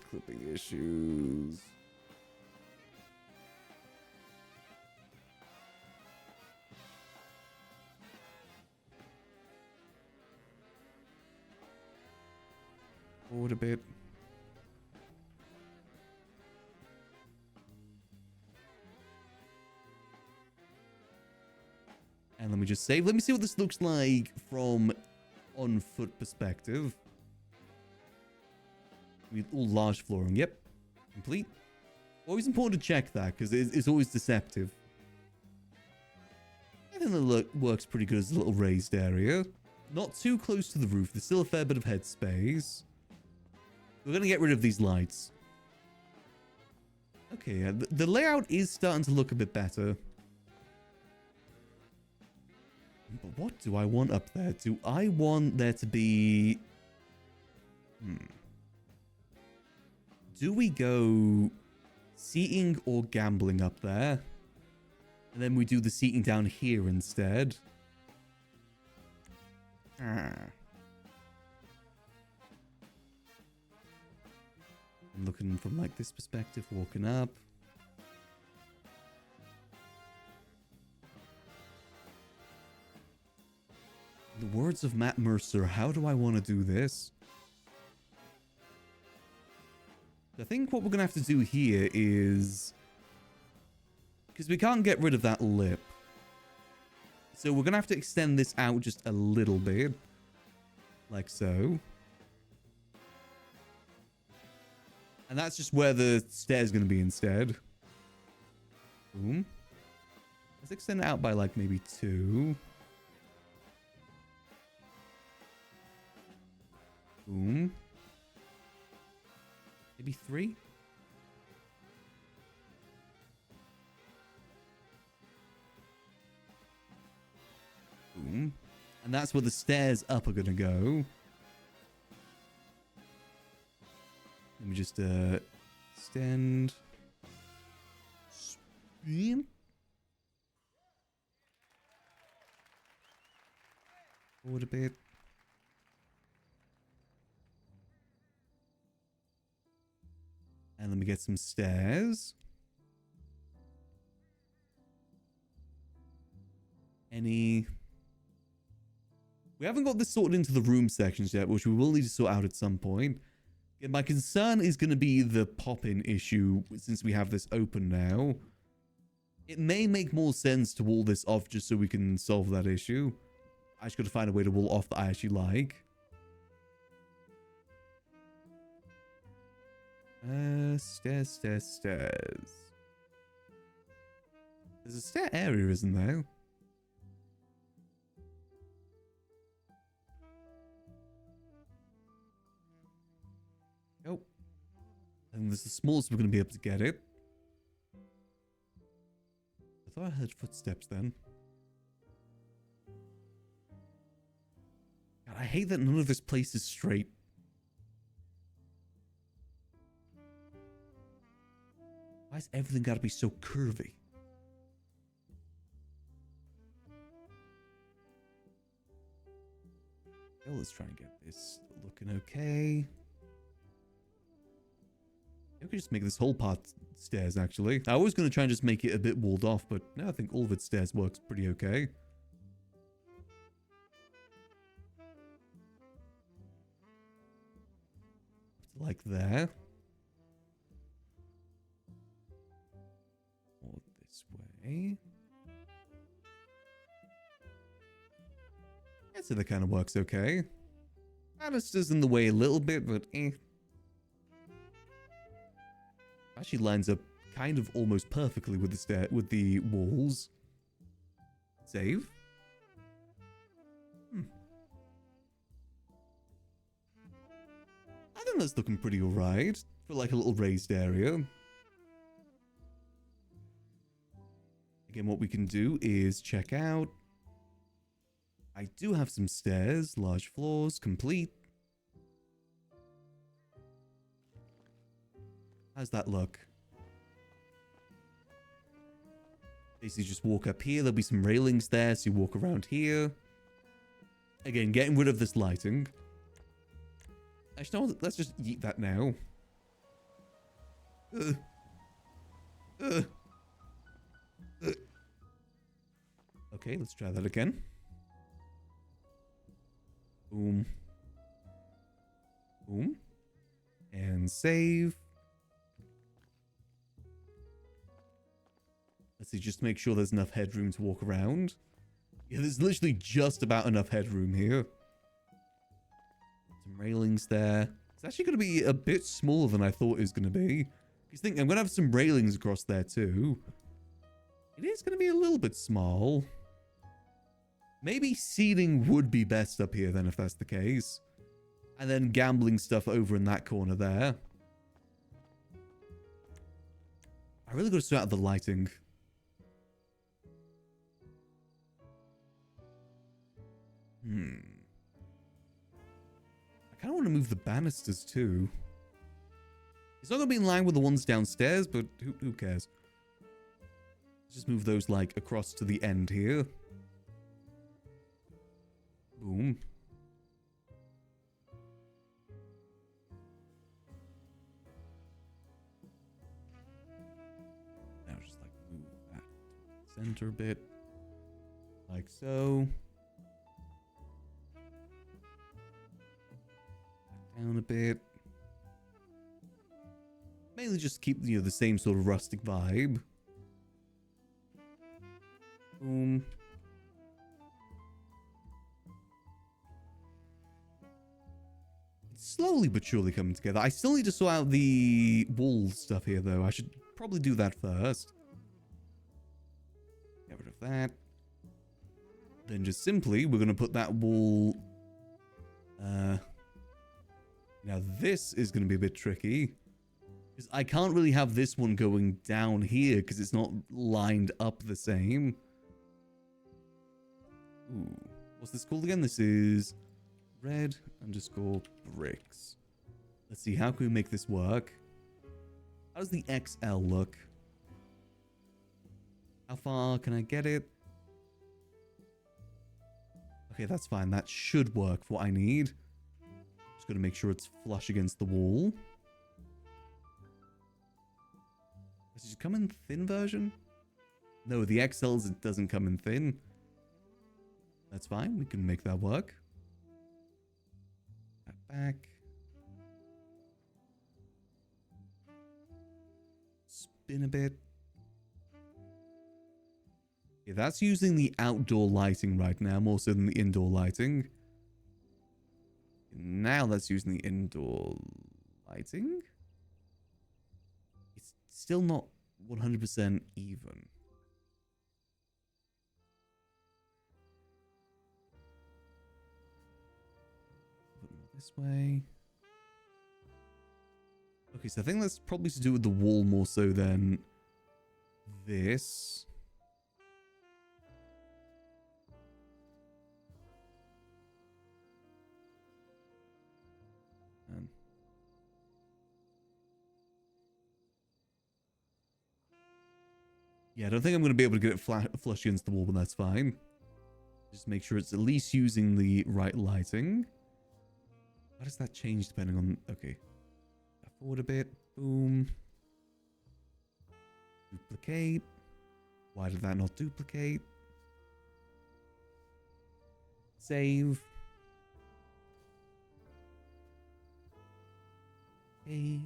Clipping issues. Forward a bit. And let me just save. Let me see what this looks like from on foot perspective. With all large flooring. Yep. Complete. Always important to check that because it's always deceptive. I think that works pretty good as a little raised area. Not too close to the roof. There's still a fair bit of headspace. We're going to get rid of these lights. Okay, yeah, the layout is starting to look a bit better. But what do I want up there? Do I want there to be... Do we go seating or gambling up there? And then we do the seating down here instead. I'm looking from like this perspective, walking up. In the words of Matt Mercer, how do I want to do this? I think what we're going to have to do here is... because we can't get rid of that lip. So we're going to have to extend this out just a little bit. Like so. And that's just where the stair's going to be instead. Boom. Let's extend it out by like maybe 2. Boom. Maybe 3? Boom. And that's where the stairs up are going to go. Let me just extend. bit. Forward a bit. And let me get some stairs. We haven't got this sorted into the room sections yet, which we will need to sort out at some point. Yeah, my concern is going to be the pop-in issue, since we have this open now. It may make more sense to wall this off just so we can solve that issue. I just got to find a way to wall off that I actually like. Stairs. There's a stair area, isn't there? Nope. And there's the smallest we're going to be able to get it. I thought I heard footsteps then. God, I hate that none of this place is straight. Why's everything got to be so curvy? Well, let's try and get this looking okay. We could just make this whole part stairs, actually. I was going to try and just make it a bit walled off, but no, I think all of its stairs works pretty okay. Like there. Or this way. I'd say that kind of works okay. Banisters in the way a little bit, but eh. Actually lines up kind of almost perfectly with the walls. Save. I think that's looking pretty alright for like a little raised area. Again, what we can do is check out. I do have some stairs, large floors, complete. How's that look? Basically just walk up here. There'll be some railings there, so you walk around here. Again, getting rid of this lighting. Actually, no, let's just yeet that now. Okay, let's try that again. Boom. Boom. And save. Let's see, just make sure there's enough headroom to walk around. Yeah, there's literally just about enough headroom here. Some railings there. It's actually going to be a bit smaller than I thought it was going to be. Because think I'm going to have some railings across there too. It is going to be a little bit small. Maybe seating would be best up here then if that's the case. And then gambling stuff over in that corner there. I really got to sort out the lighting. I kind of want to move the banisters too. It's not going to be in line with the ones downstairs, but who cares? Let's just move those like across to the end here. Boom. Now just like move that center bit. Like so. Down a bit. Mainly just keep, you know, the same sort of rustic vibe. Boom. It's slowly but surely coming together. I still need to sort out the wall stuff here, though. I should probably do that first. Get rid of that. Then just simply, we're going to put that wall... Now this is going to be a bit tricky. Because I can't really have this one going down here because it's not lined up the same. Ooh. What's this called again? This is red underscore bricks. Let's see, how can we make this work? How does the XL look? How far can I get it? Okay, that's fine. That should work for what I need. Just gotta make sure it's flush against the wall. Does it come in thin version? No, the XLs, it doesn't come in thin. That's fine. We can make that work. That back. Spin a bit. Yeah, that's using the outdoor lighting right now, more so than the indoor lighting. Now that's using the indoor lighting. It's still not 100% even. Put more this way. Okay, so I think that's probably to do with the wall more so than this. Yeah, I don't think I'm going to be able to get it flush against the wall, but that's fine. Just make sure it's at least using the right lighting. How does that change depending on... Okay. Forward a bit. Boom. Duplicate. Why did that not duplicate? Save. Save.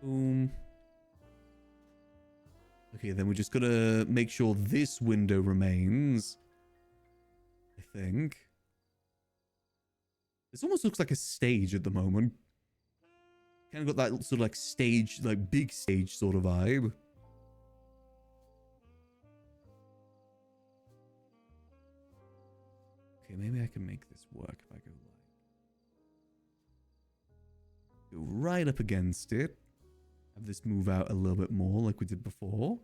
Boom. Okay, then we just gotta make sure this window remains. I think. This almost looks like a stage at the moment. Kind of got that sort of like stage, like big stage sort of vibe. Okay, maybe I can make this work if I go right up against it. Have this move out a little bit more like we did before.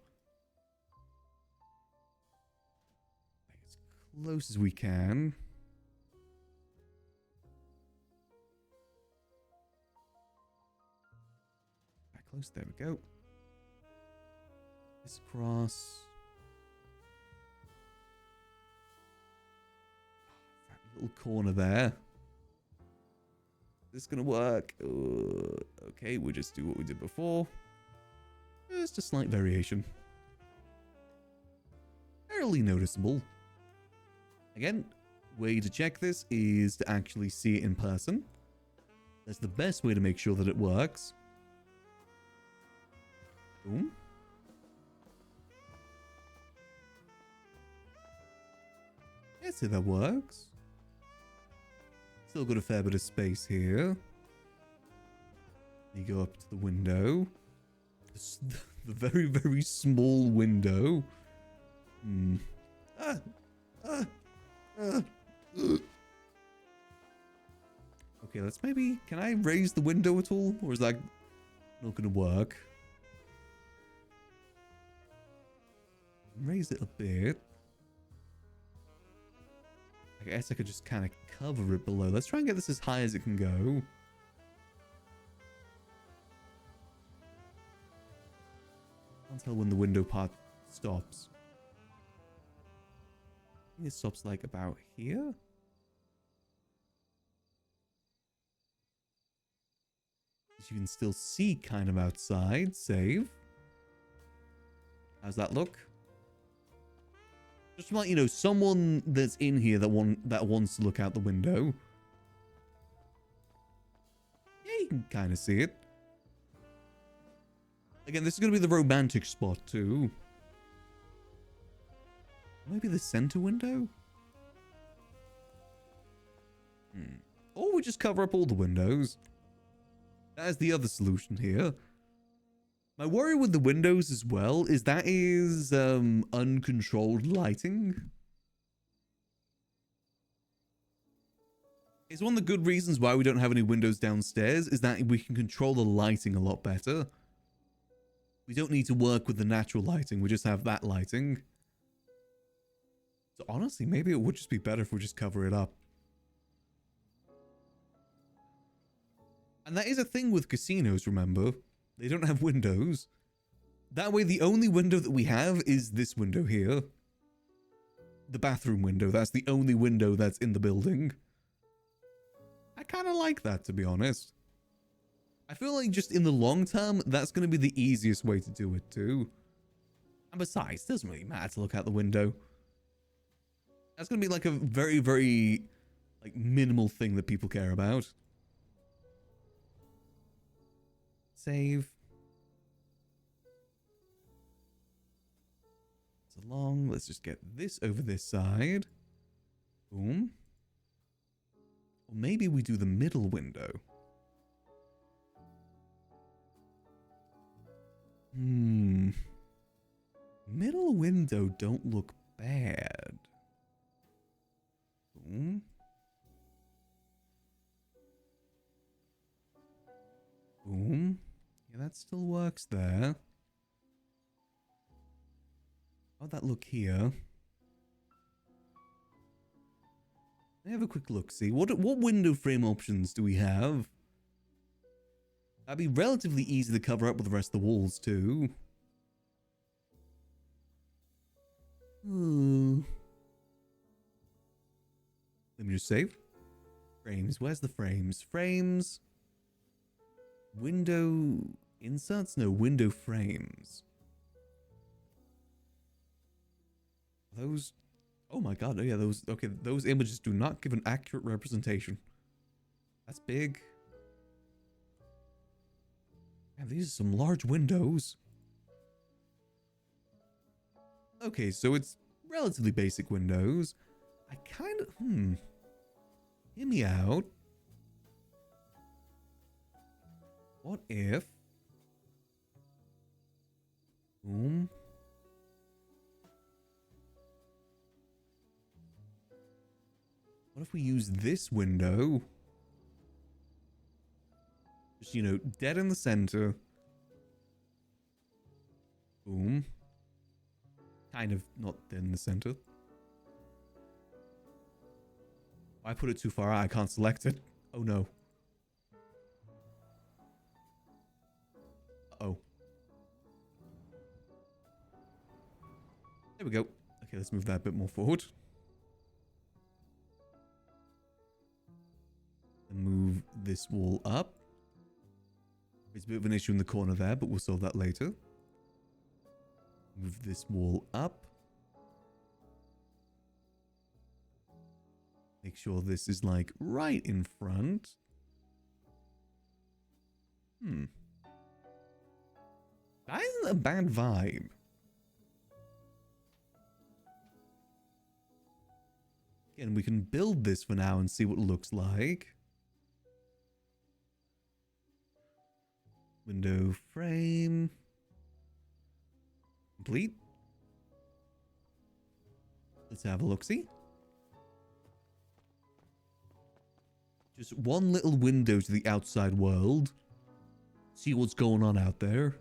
As close as we can. Back close, there we go. This across. That little corner there. Is this gonna work? Okay, we'll just do what we did before. Just a slight variation. Barely noticeable. Again, way to check this is to actually see it in person. That's the best way to make sure that it works. Boom. Yeah, see that works. Still got a fair bit of space here. You go up to the window. The very, very small window. Okay, let's maybe... Can I raise the window at all? Or is that not going to work? Raise it a bit. I guess I could just kind of cover it below. Let's try and get this as high as it can go. Can't tell when the window part stops. I think it stops like about here. As you can still see kind of outside. Save. How's that look? Just to let you know, someone that's in here that wants to look out the window. Yeah, you can kind of see it. Again, this is going to be the romantic spot too. Maybe the center window? Or we just cover up all the windows. That is the other solution here. My worry with the windows as well is that is uncontrolled lighting. It's one of the good reasons why we don't have any windows downstairs is that we can control the lighting a lot better. We don't need to work with the natural lighting, we just have that lighting. So honestly, maybe it would just be better if we just cover it up. And that is a thing with casinos, remember? They don't have windows. That way, the only window that we have is this window here. The bathroom window. That's the only window that's in the building. I kind of like that, to be honest. I feel like just in the long term, that's going to be the easiest way to do it, too. And besides, it doesn't really matter to look out the window. That's going to be like a very, very like minimal thing that people care about. Save. It's along. Let's just get this over this side. Boom. Or maybe we do the middle window. Middle window don't look bad. Boom. Boom. Yeah, that still works there. How'd that look here? Let me have a quick look, see. What window frame options do we have? That'd be relatively easy to cover up with the rest of the walls, too. Let me just save. Frames. Where's the frames? Frames. Window inserts? No, window frames. Those... Oh my god, oh yeah, those... Okay, those images do not give an accurate representation. That's big. Man, these are some large windows. Okay, so it's relatively basic windows. I kind of... Hear me out. What if... Boom. What if we use this window? Just, you know, dead in the center. Boom. Kind of not dead in the center. I put it too far out, I can't select it. Oh no. Uh-oh. There we go. Okay, let's move that a bit more forward. And move this wall up. There's a bit of an issue in the corner there, but we'll solve that later. Move this wall up. Make sure this is like right in front. That isn't a bad vibe. Again, we can build this for now and see what it looks like. Window frame. Complete. Let's have a look-see. Just one little window to the outside world. See what's going on out there.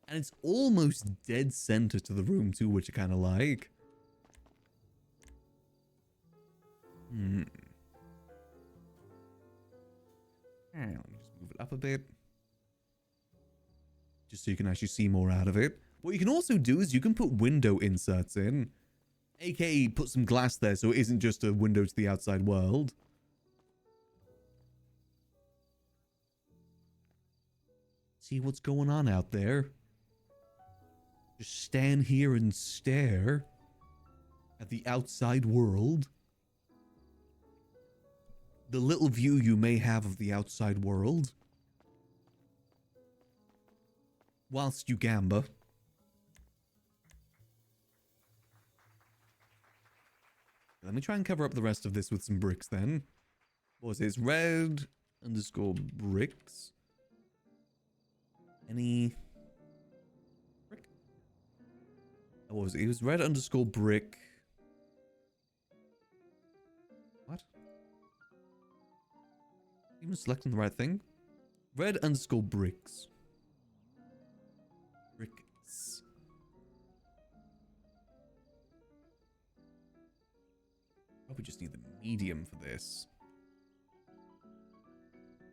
And it's almost dead center to the room too, which I kind of like. Let me just move it up a bit. Just so you can actually see more out of it. What you can also do is you can put window inserts in. AKA put some glass there so it isn't just a window to the outside world. See what's going on out there. Just stand here and stare at the outside world. The little view you may have of the outside world. Whilst you gamba. Let me try and cover up the rest of this with some bricks then. What was it? It's red underscore bricks. Any... brick? What was it? It was red underscore brick. What? Even selecting the right thing? Red underscore bricks. Bricks. Probably just need the medium for this.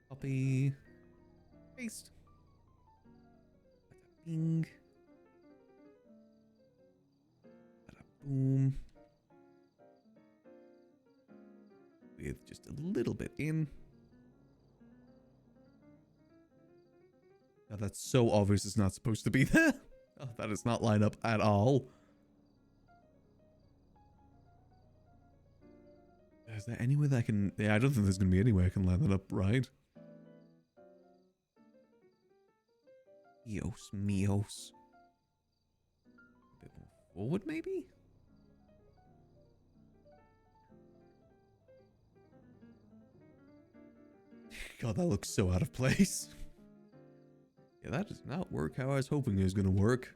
Copy. Paste. Bing. Bada boom. With just a little bit in. God, that's so obvious it's not supposed to be there. Oh, that does not line up at all. Is there any way that I can... Yeah, I don't think there's going to be any way I can line that up right. Dios míos. A bit more forward, maybe? God, that looks so out of place. Yeah, that does not work how I was hoping it was going to work.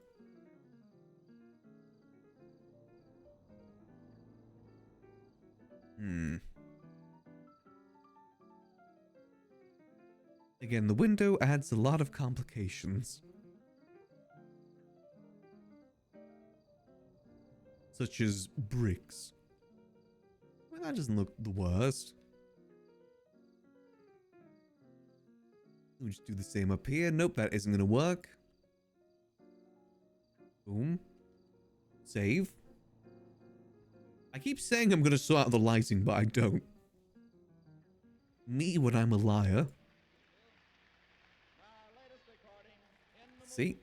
Again, the window adds a lot of complications. Such as bricks. Well, that doesn't look the worst. We'll just do the same up here. Nope, that isn't going to work. Boom. Save. I keep saying I'm going to sort out the lighting, but I don't. Me when I'm a liar. See?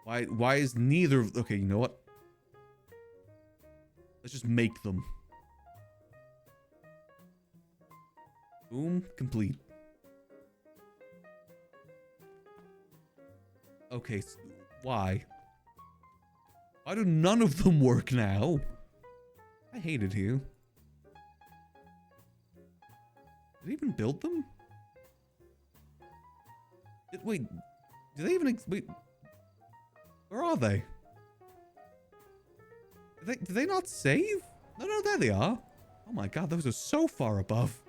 Why is neither of... Okay, you know what? Let's just make them. Boom, complete. Okay, so why? Why do none of them work now? I hate it here. Did they even build them? Wait, do they even... Wait, where are they? Did they not save? No, there they are. Oh my god, those are so far above.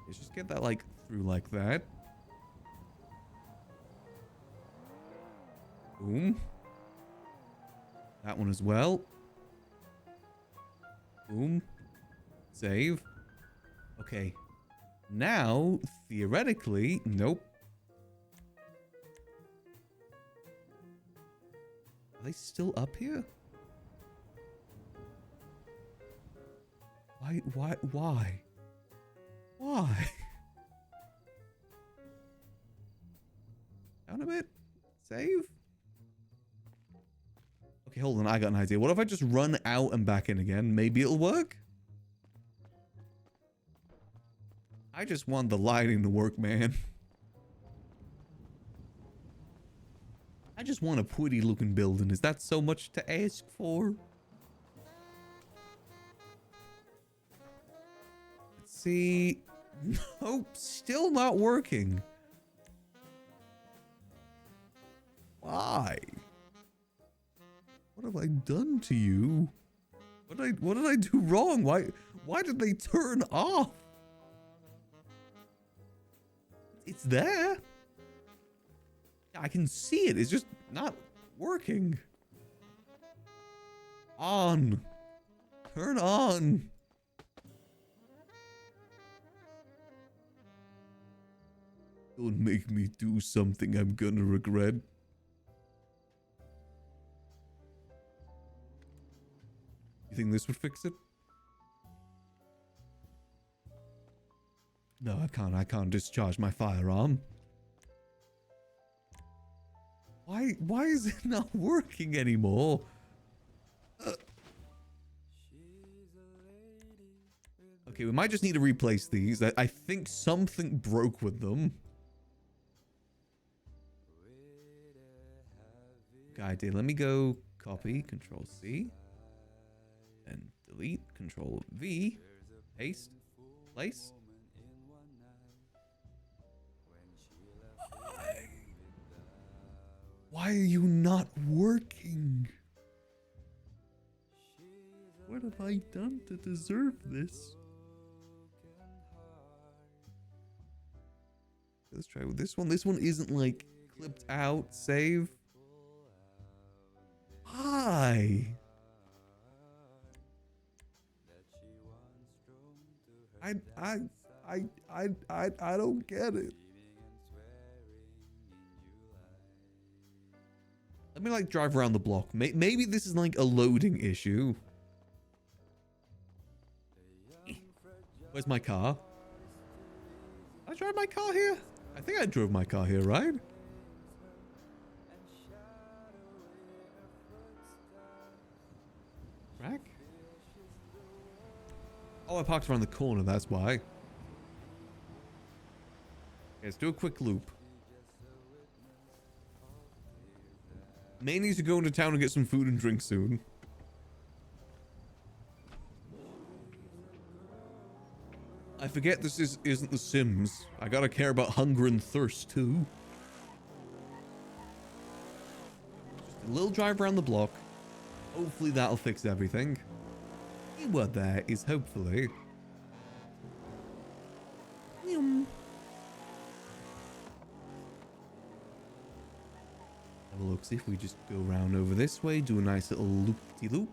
Let's just get that, like, through like that. Boom. That one as well. Boom. Save. Okay. Now, theoretically, nope. Are they still up here? Why? Down a bit. Save. Okay, hold on. I got an idea. What if I just run out and back in again? Maybe it'll work? I just want the lighting to work, man. I just want a pretty looking building. Is that so much to ask for? Let's see. Nope, still not working. Why? What have I done to you? What did I do wrong? Why did they turn off? It's there. I can see it. It's just not working. On. Turn on. Don't make me do something I'm gonna regret. You think this would fix it? No, I can't discharge my firearm. Why is it not working anymore? Okay, we might just need to replace these. I think something broke with them. Okay, I did. Let me go copy, Control C. And delete, Control V. Paste. Place. Why are you not working? What have I done to deserve this? Let's try with this one. This one isn't like clipped out. Save. Hi. I don't get it. Let me like drive around the block. Maybe this is like a loading issue. Where's my car? Did I drive my car here? I think I drove my car here, right? Rack? Oh, I parked around the corner, that's why. Okay, let's do a quick loop. May need to go into town and get some food and drink soon. I forget this isn't The Sims. I gotta care about hunger and thirst too. Just a little drive around the block. Hopefully that'll fix everything. Keyword there is hopefully. Have a look, see if we just go around over this way, do a nice little loop-de-loop.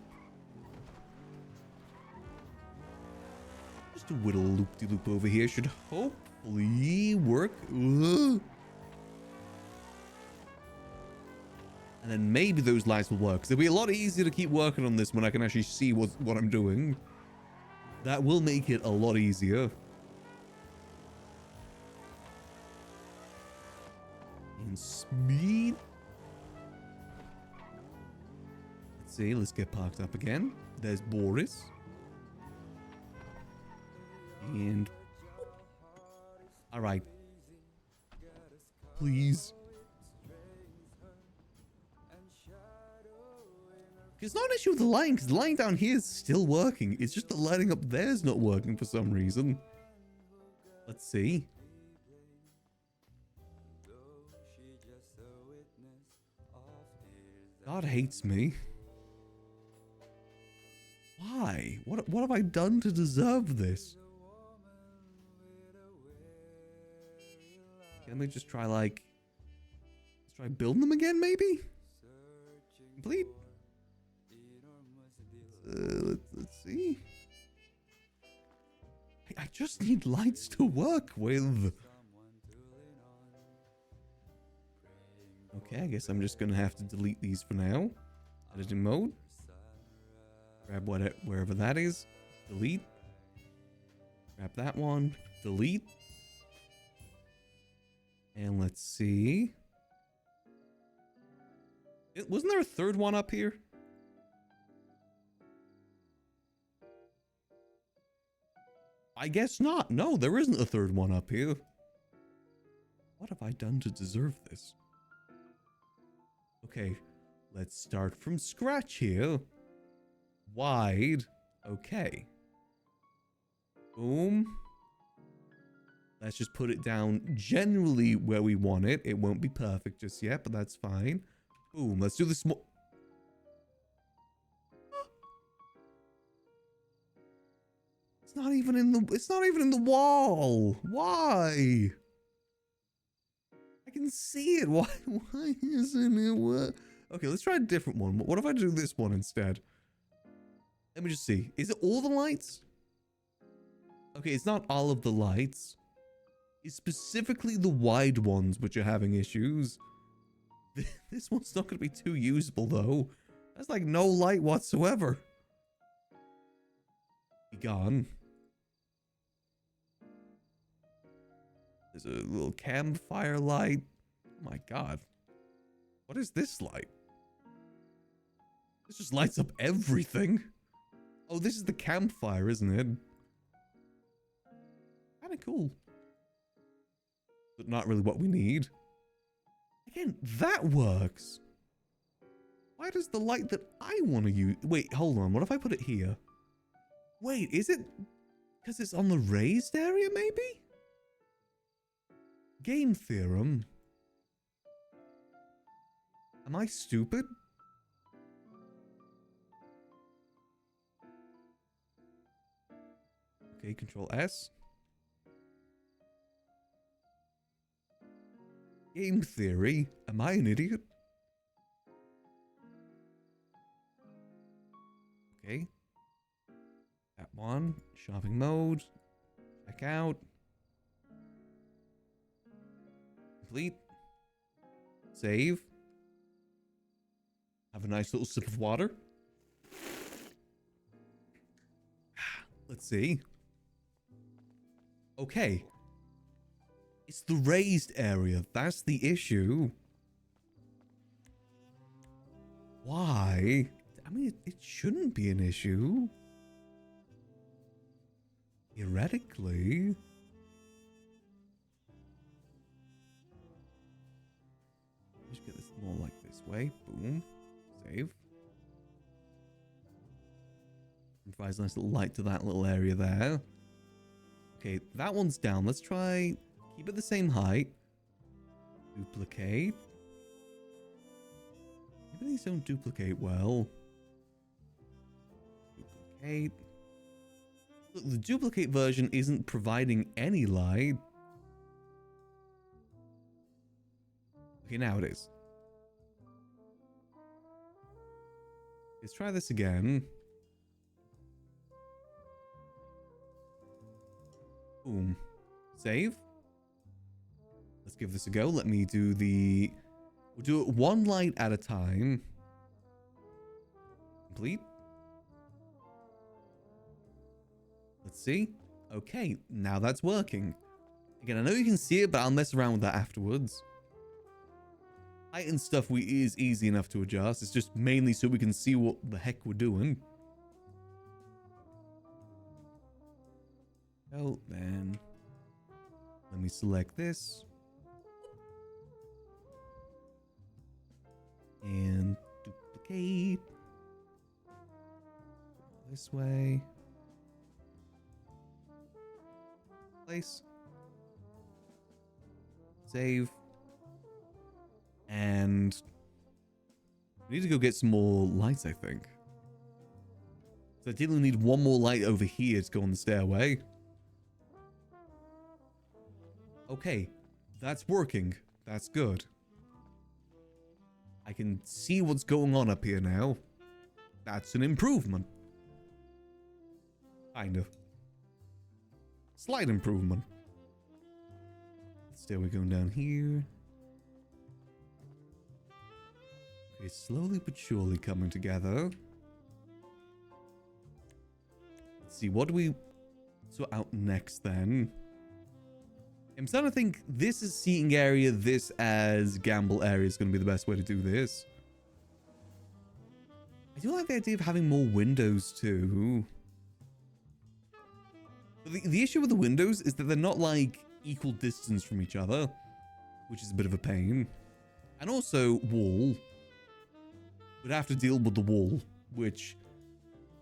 Just a little loop-de-loop over here should hopefully work. Ugh. And then maybe those lights will work. 'Cause it'll be a lot easier to keep working on this when I can actually see what I'm doing. That will make it a lot easier. And speed. Let's see. Let's get parked up again. There's Boris. And... all right. Please. It's not an issue with the lighting, because the lighting down here is still working. It's just the lighting up there is not working for some reason. Let's see. God hates me. Why? What have I done to deserve this? Can we just try, like... let's try building them again, maybe? Complete? Let's see. I just need lights to work with. Okay, I guess I'm just gonna have to delete these for now. Editing mode. Grab wherever that is. Delete. Grab that one. Delete. And let's see. Wasn't there a third one up here? I guess not. No, there isn't a third one up here. What have I done to deserve this? Okay, let's start from scratch here. Wide. Okay. Boom. Let's just put it down generally where we want it. It won't be perfect just yet, but that's fine. Boom. Let's do this more. It's not even in the wall. Why? I can see it. Why isn't it work? Okay, let's try a different one. What if I do this one instead? Let me just see. Is it all the lights? Okay, it's not all of the lights. It's specifically the wide ones which are having issues. This one's not going to be too usable though. That's like no light whatsoever. Be gone. There's a little campfire light. Oh my god. What is this light? This just lights up everything. Oh, this is the campfire, isn't it? Kinda cool. But not really what we need. Again, that works. Why does the light that I want to use... wait, hold on. What if I put it here? Wait, is it... because it's on the raised area, maybe? Game theorem. Am I stupid? Okay, Control S. Game theory. Am I an idiot? Okay. That one. Shopping mode. Check out. Complete. Save. Have a nice little sip of water. Let's see. Okay. It's the raised area. That's the issue. Why? I mean, it shouldn't be an issue. Theoretically. Just get this more like this way. Boom. Save. Provides a nice little light to that little area there. Okay, that one's down. Let's try... keep it the same height. Duplicate. Maybe these don't duplicate well. Duplicate. Look, the duplicate version isn't providing any light. Okay, now it is. Let's try this again. Boom. Save. Let's give this a go. Let me do the... we'll do it one light at a time. Complete. Let's see. Okay, now that's working. Again, I know you can see it, but I'll mess around with that afterwards. Height stuff is easy enough to adjust. It's just mainly so we can see what the heck we're doing. Oh, then let me select this. And duplicate. This way. Place. Save. And we need to go get some more lights, I think. So I ideally need one more light over here to go on the stairway. Okay, that's working. That's good. I can see what's going on up here now. That's an improvement. Kind of. Slight improvement. Stairway going down here. Okay, slowly but surely coming together. Let's see, what do we sort out next then? I'm starting to think this is seating area, this as gamble area is going to be the best way to do this. I do like the idea of having more windows too. The issue with the windows is that they're not like equal distance from each other, which is a bit of a pain. And also wall. We'd have to deal with the wall, which,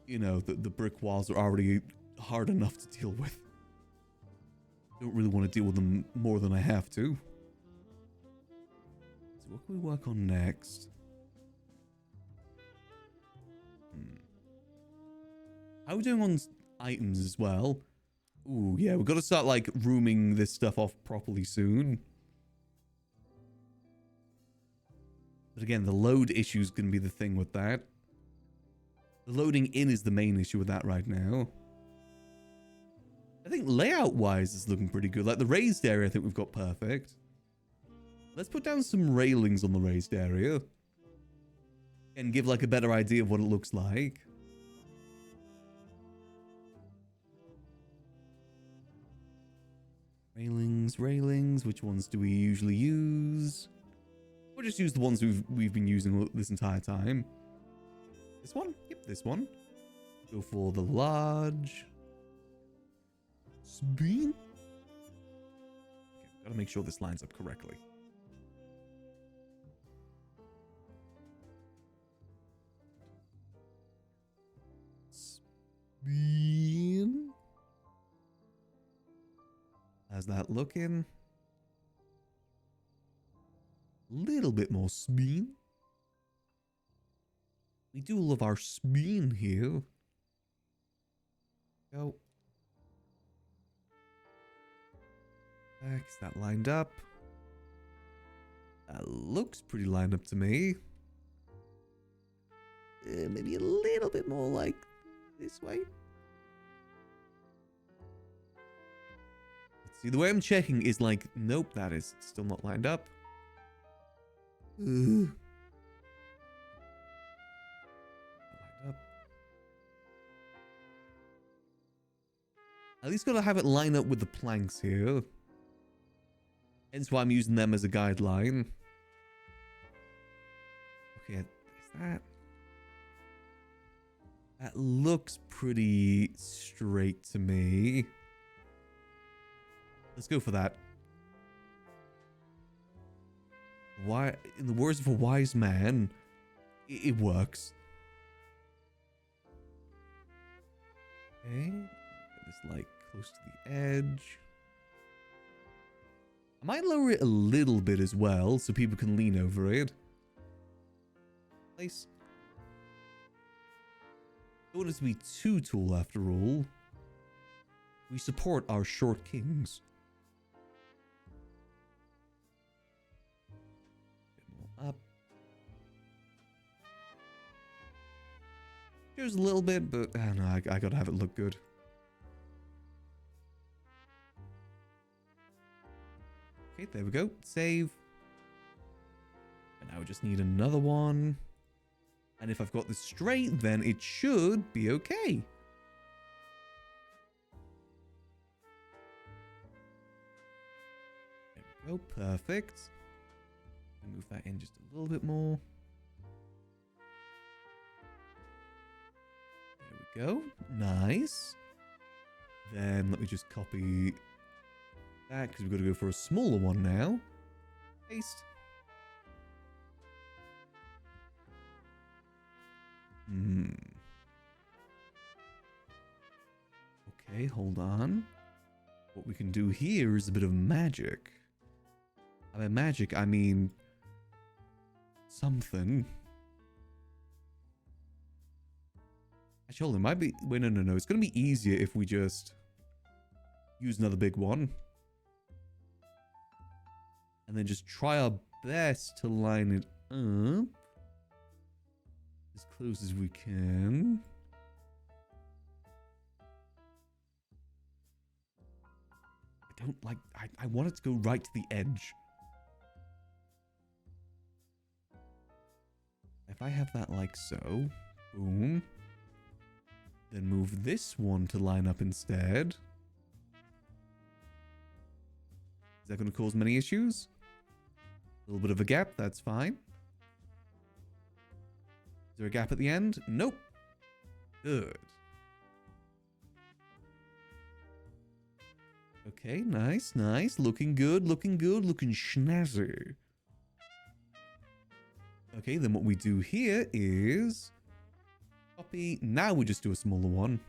you know, the brick walls are already hard enough to deal with. Don't really want to deal with them more than I have to. So what can we work on next? How are we doing on items as well? Ooh, yeah, we've got to start, like, rooming this stuff off properly soon. But again, the load issue is going to be the thing with that. The loading in is the main issue with that right now. I think layout-wise it's looking pretty good. Like, the raised area, I think we've got perfect. Let's put down some railings on the raised area. And give, like, a better idea of what it looks like. Railings. Which ones do we usually use? We'll just use the ones we've been using this entire time. This one? Yep, this one. Go for the large. Spin. Okay, gotta make sure this lines up correctly. Spin. How's that looking? Little bit more spin. We do love our spin here. Go. Is that lined up? That looks pretty lined up to me. Maybe a little bit more like this way. Let's see, the way I'm checking is like, nope, that is still not lined up. Lined up. At least gotta have it line up with the planks here. Hence why I'm using them as a guideline. Okay, is that... That looks pretty straight to me. Let's go for that. Why, in the words of a wise man, it works. Okay, get this like close to the edge. I might lower it a little bit as well so people can lean over it. Place. Don't want it to be too tall after all. We support our short kings. Up. Here's a little bit, but no, I gotta have it look good. Okay, there we go. Save. And now we just need another one. And if I've got this straight, then it should be okay. There we go. Perfect. Move that in just a little bit more. There we go. Nice. Then let me just copy that because we've got to go for a smaller one now. Paste. Okay, hold on. What we can do here is a bit of magic. By magic, I mean something. Actually, hold on, it might be... Wait, no. It's going to be easier if we just use another big one. And then just try our best to line it up as close as we can. I don't like... I want it to go right to the edge. If I have that like so, boom. Then move this one to line up instead. Is that going to cause many issues? A little bit of a gap, that's fine. Is there a gap at the end? Nope. Good. Okay, nice. Looking good, looking snazzy. Okay, then what we do here is copy. Now we just do a smaller one.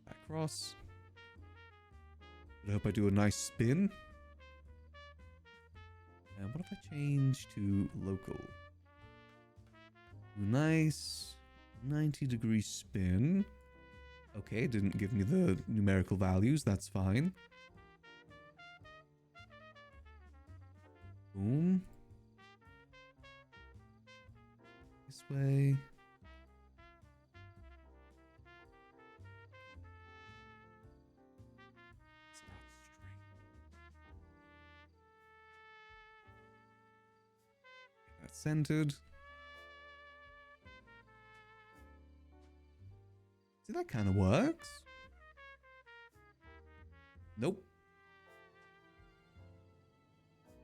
Across. I hope I do a nice spin. And what if I change to local? Nice 90-degree spin. Okay, it didn't give me the numerical values. That's fine. Boom. This way. It's not straight. Get that centered. See, that kind of works. Nope.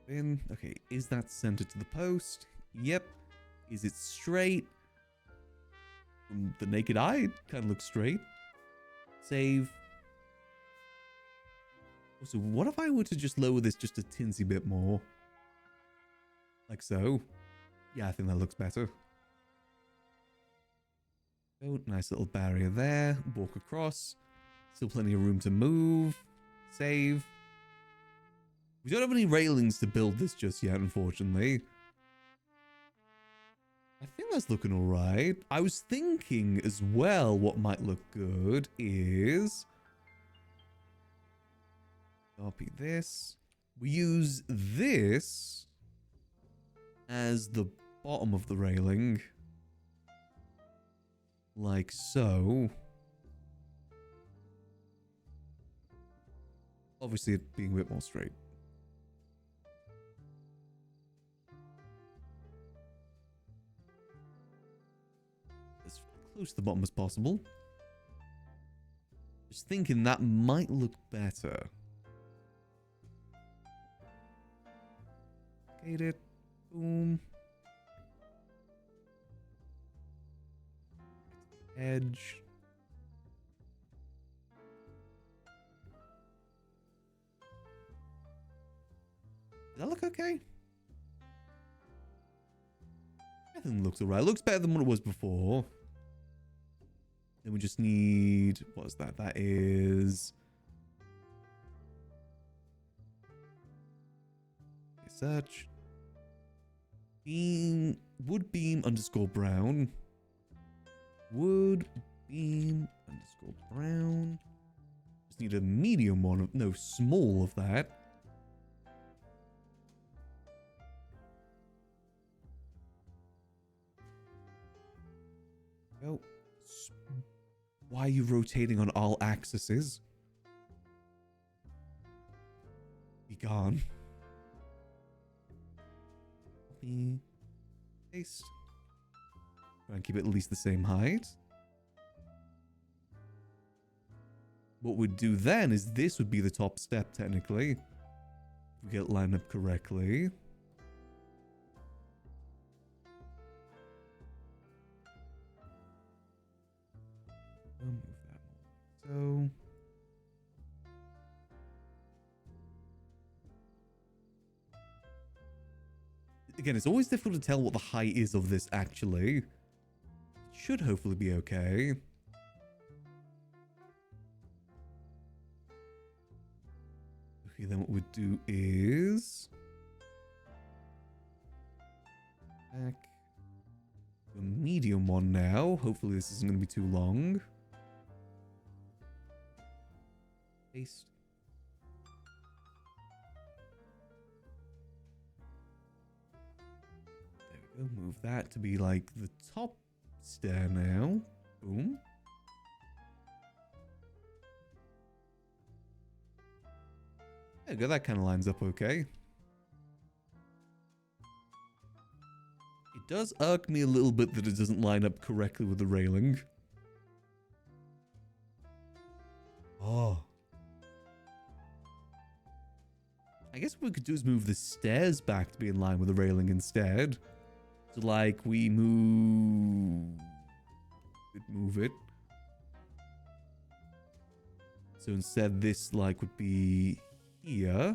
In. Okay, is that centered to the post? Yep. Is it straight? From the naked eye, it kind of looks straight. Save. Also, what if I were to just lower this just a tinsy bit more? Like so. Yeah, I think that looks better. Oh, nice little barrier there. Walk across. Still plenty of room to move. Save. We don't have any railings to build this just yet, unfortunately. I think that's looking alright. I was thinking as well what might look good is... Copy this. We use this as the bottom of the railing. Like so. Obviously it being a bit more straight. As close to the bottom as possible. Just thinking that might look better. Gate it. Boom. Edge. Does that look okay? I think it looks alright. It looks better than what it was before. Then we just need... What is that? That is... Search. Beam... Wood beam underscore brown. Wood beam underscore brown. Just need a medium one. Of, no, small of that. Oh. Why are you rotating on all axes? Be gone. Copy. Paste. Try and keep it at least the same height. What we'd do then is this would be the top step, technically. we get it lined up correctly. I'll move that more. So. Again, it's always difficult to tell what the height is of this actually. It should hopefully be okay. Okay, then what we'd do is back to a medium one now. Hopefully this isn't going to be too long. Paste. There we go. Move that to be like the top stair now. Boom. There we go, that kind of lines up okay. It does irk me a little bit that it doesn't line up correctly with the railing. Oh. I guess what we could do is move the stairs back to be in line with the railing instead. So like we move it. So instead this like would be here.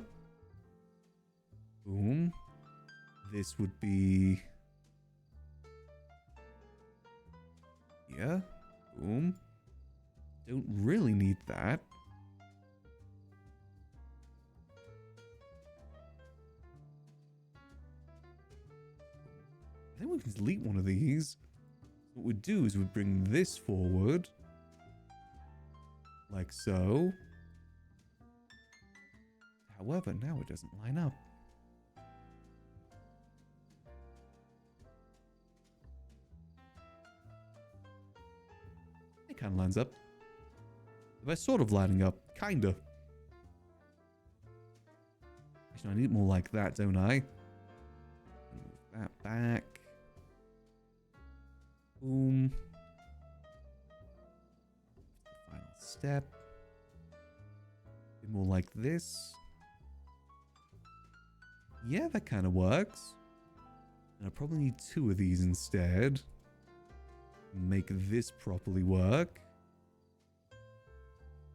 Boom. This would be here. Boom. Don't really need that. I think we can delete one of these. What we'd do is we'd bring this forward. Like so. However, now it doesn't line up. It kind of lines up. They're sort of lining up. Kinda. Actually, I need it more like that, don't I? Move that back. Boom. Final step. More like this. Yeah, that kind of works. And I probably need two of these instead. Make this properly work.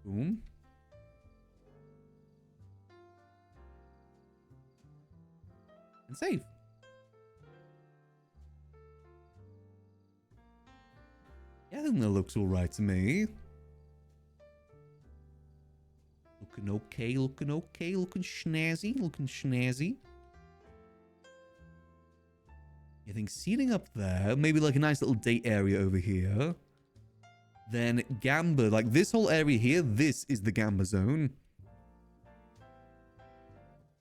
Boom. And save. Yeah, I think that looks alright to me. Looking okay, looking okay, looking snazzy, looking snazzy. I think seating up there, maybe like a nice little date area over here. Then Gamba, like this whole area here, this is the Gamba zone.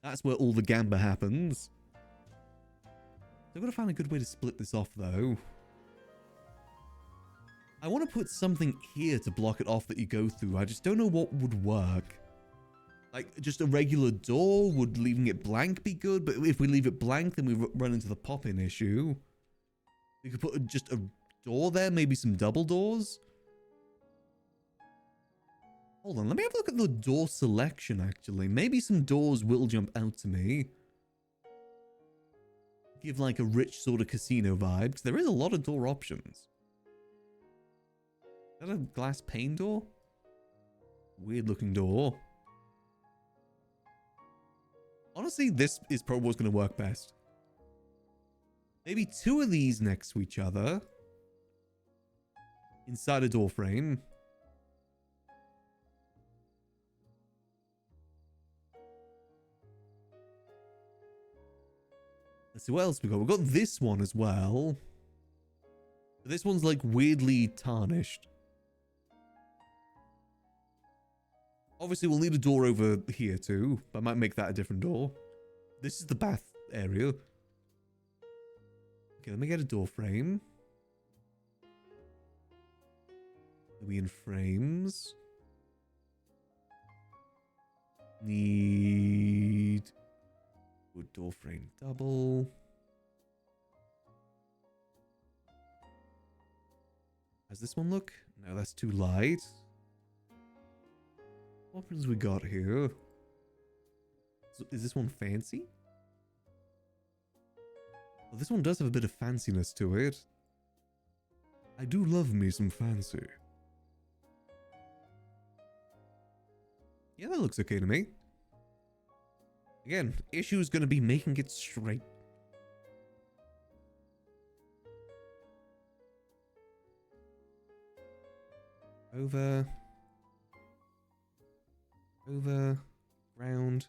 That's where all the Gamba happens. I've got to find a good way to split this off though. I want to put something here to block it off that you go through. I just don't know what would work. Like, just a regular door? Would leaving it blank be good? But if we leave it blank, then we run into the pop-in issue. We could put just a door there, maybe some double doors. Hold on, let me have a look at the door selection, actually. Maybe some doors will jump out to me. Give, like, a rich sort of casino vibe, because there is a lot of door options. Is that a glass pane door? Weird-looking door. Honestly, this is probably what's going to work best. Maybe two of these next to each other. Inside a door frame. Let's see what else we got. We've got this one as well. But this one's like weirdly tarnished. Obviously, we'll need a door over here too, but I might make that a different door. This is the bath area. Okay, let me get a door frame. Are we in frames? Need wood door frame double. How's this one look? No, that's too light. What options we got here? So is this one fancy? Well, this one does have a bit of fanciness to it. I do love me some fancy. Yeah, that looks okay to me. Again, issue is going to be making it straight. Over. Over. Round.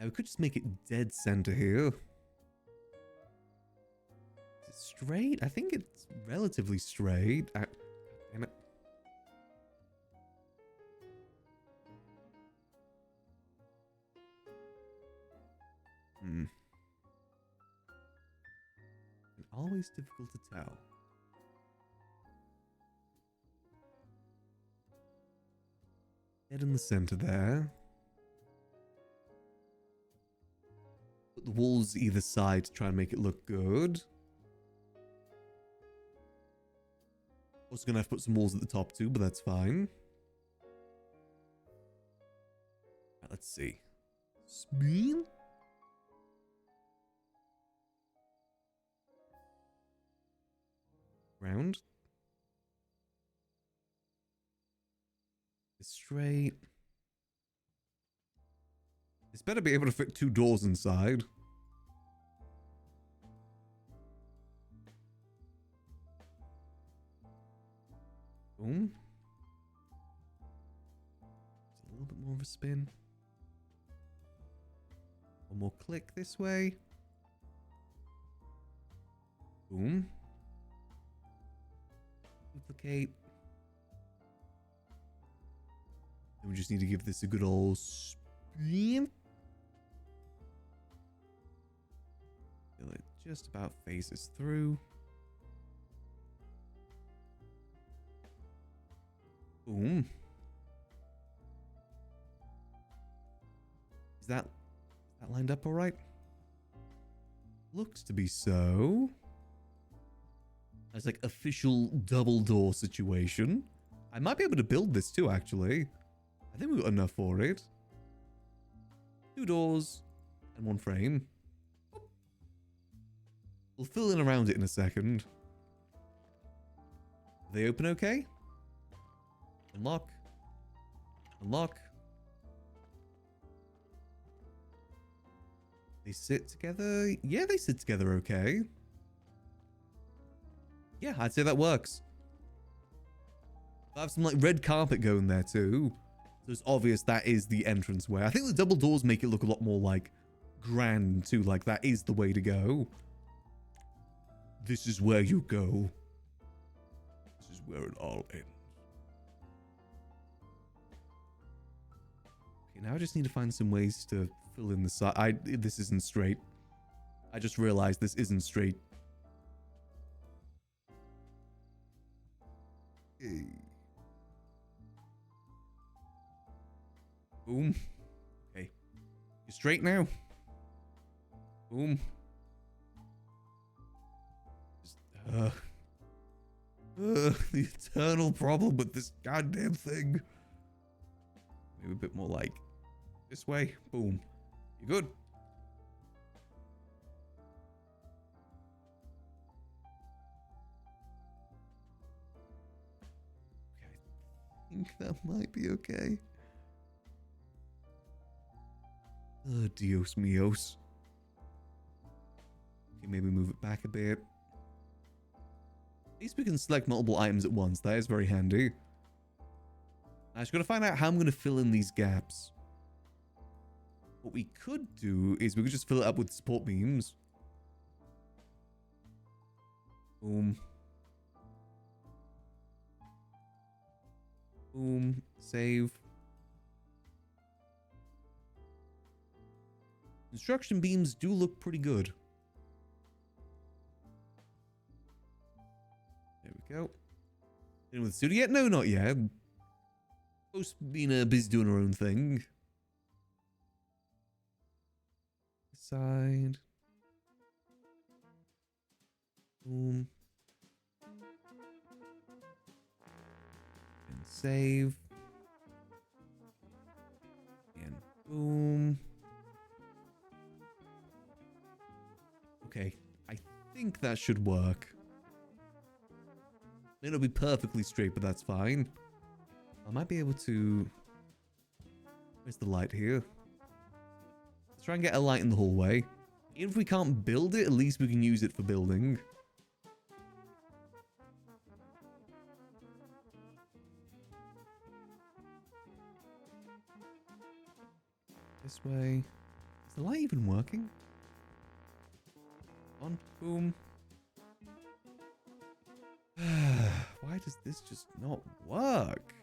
Now we could just make it dead center here. Is it straight? I think it's relatively straight. Damn it. Always difficult to tell. Dead in the center there. Put the walls either side to try and make it look good. Also gonna have to put some walls at the top too, but that's fine. Right, let's see. Spin. Round. Straight. This better be able to fit 2 doors inside. Boom. Just a little bit more of a spin. One more click this way. Boom. Duplicate. Then we just need to give this a good old spin. Till it just about phases through. Boom. Is that lined up all right? Looks to be so. It's like official double door situation. I might be able to build this too, actually. I think we've got enough for it. 2 doors and 1 frame. We'll fill in around it in a second. Are they open okay? Unlock. Unlock. They sit together? Yeah, they sit together okay. Yeah, I'd say that works. I have some like red carpet going there too. So it's obvious that is the entranceway. I think the double doors make it look a lot more like grand too. Like that is the way to go. This is where you go. This is where it all ends. Okay, now I just need to find some ways to fill in the side. This isn't straight. I just realized this isn't straight. Okay. Boom. Okay. You're straight now. Boom. Just, the eternal problem with this goddamn thing. Maybe a bit more like this way. Boom. You good? Okay. I think that might be okay. Oh, Dios míos. Okay, maybe move it back a bit. At least we can select multiple items at once. That is very handy. I just gotta find out how I'm gonna fill in these gaps. What we could do is we could just fill it up with support beams. Boom. Boom. Save. Construction beams do look pretty good. There we go. In with the studio yet? No, not yet. Post being busy doing her own thing. Side. Boom. And save. And Boom. Okay, I think that should work. May not be perfectly straight, but that's fine. I might be able to... Where's the light here? Let's try and get a light in the hallway. Even if we can't build it, at least we can use it for building. This way. Is the light even working? On, boom. Why does this just not work?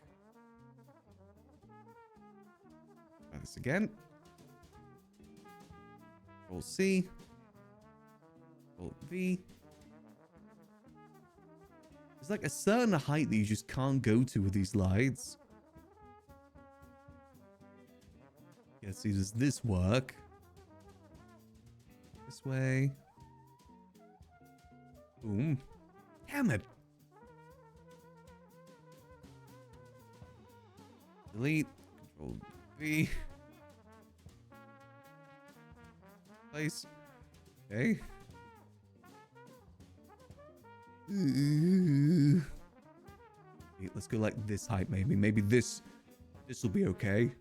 Try this again. Control C. Control V. There's like a certain height that you just can't go to with these lights. Yeah, see, does this work? This way. Boom. Damn it. Delete. Control V. Place. Okay. Wait, let's go like this height maybe. Maybe this will be okay.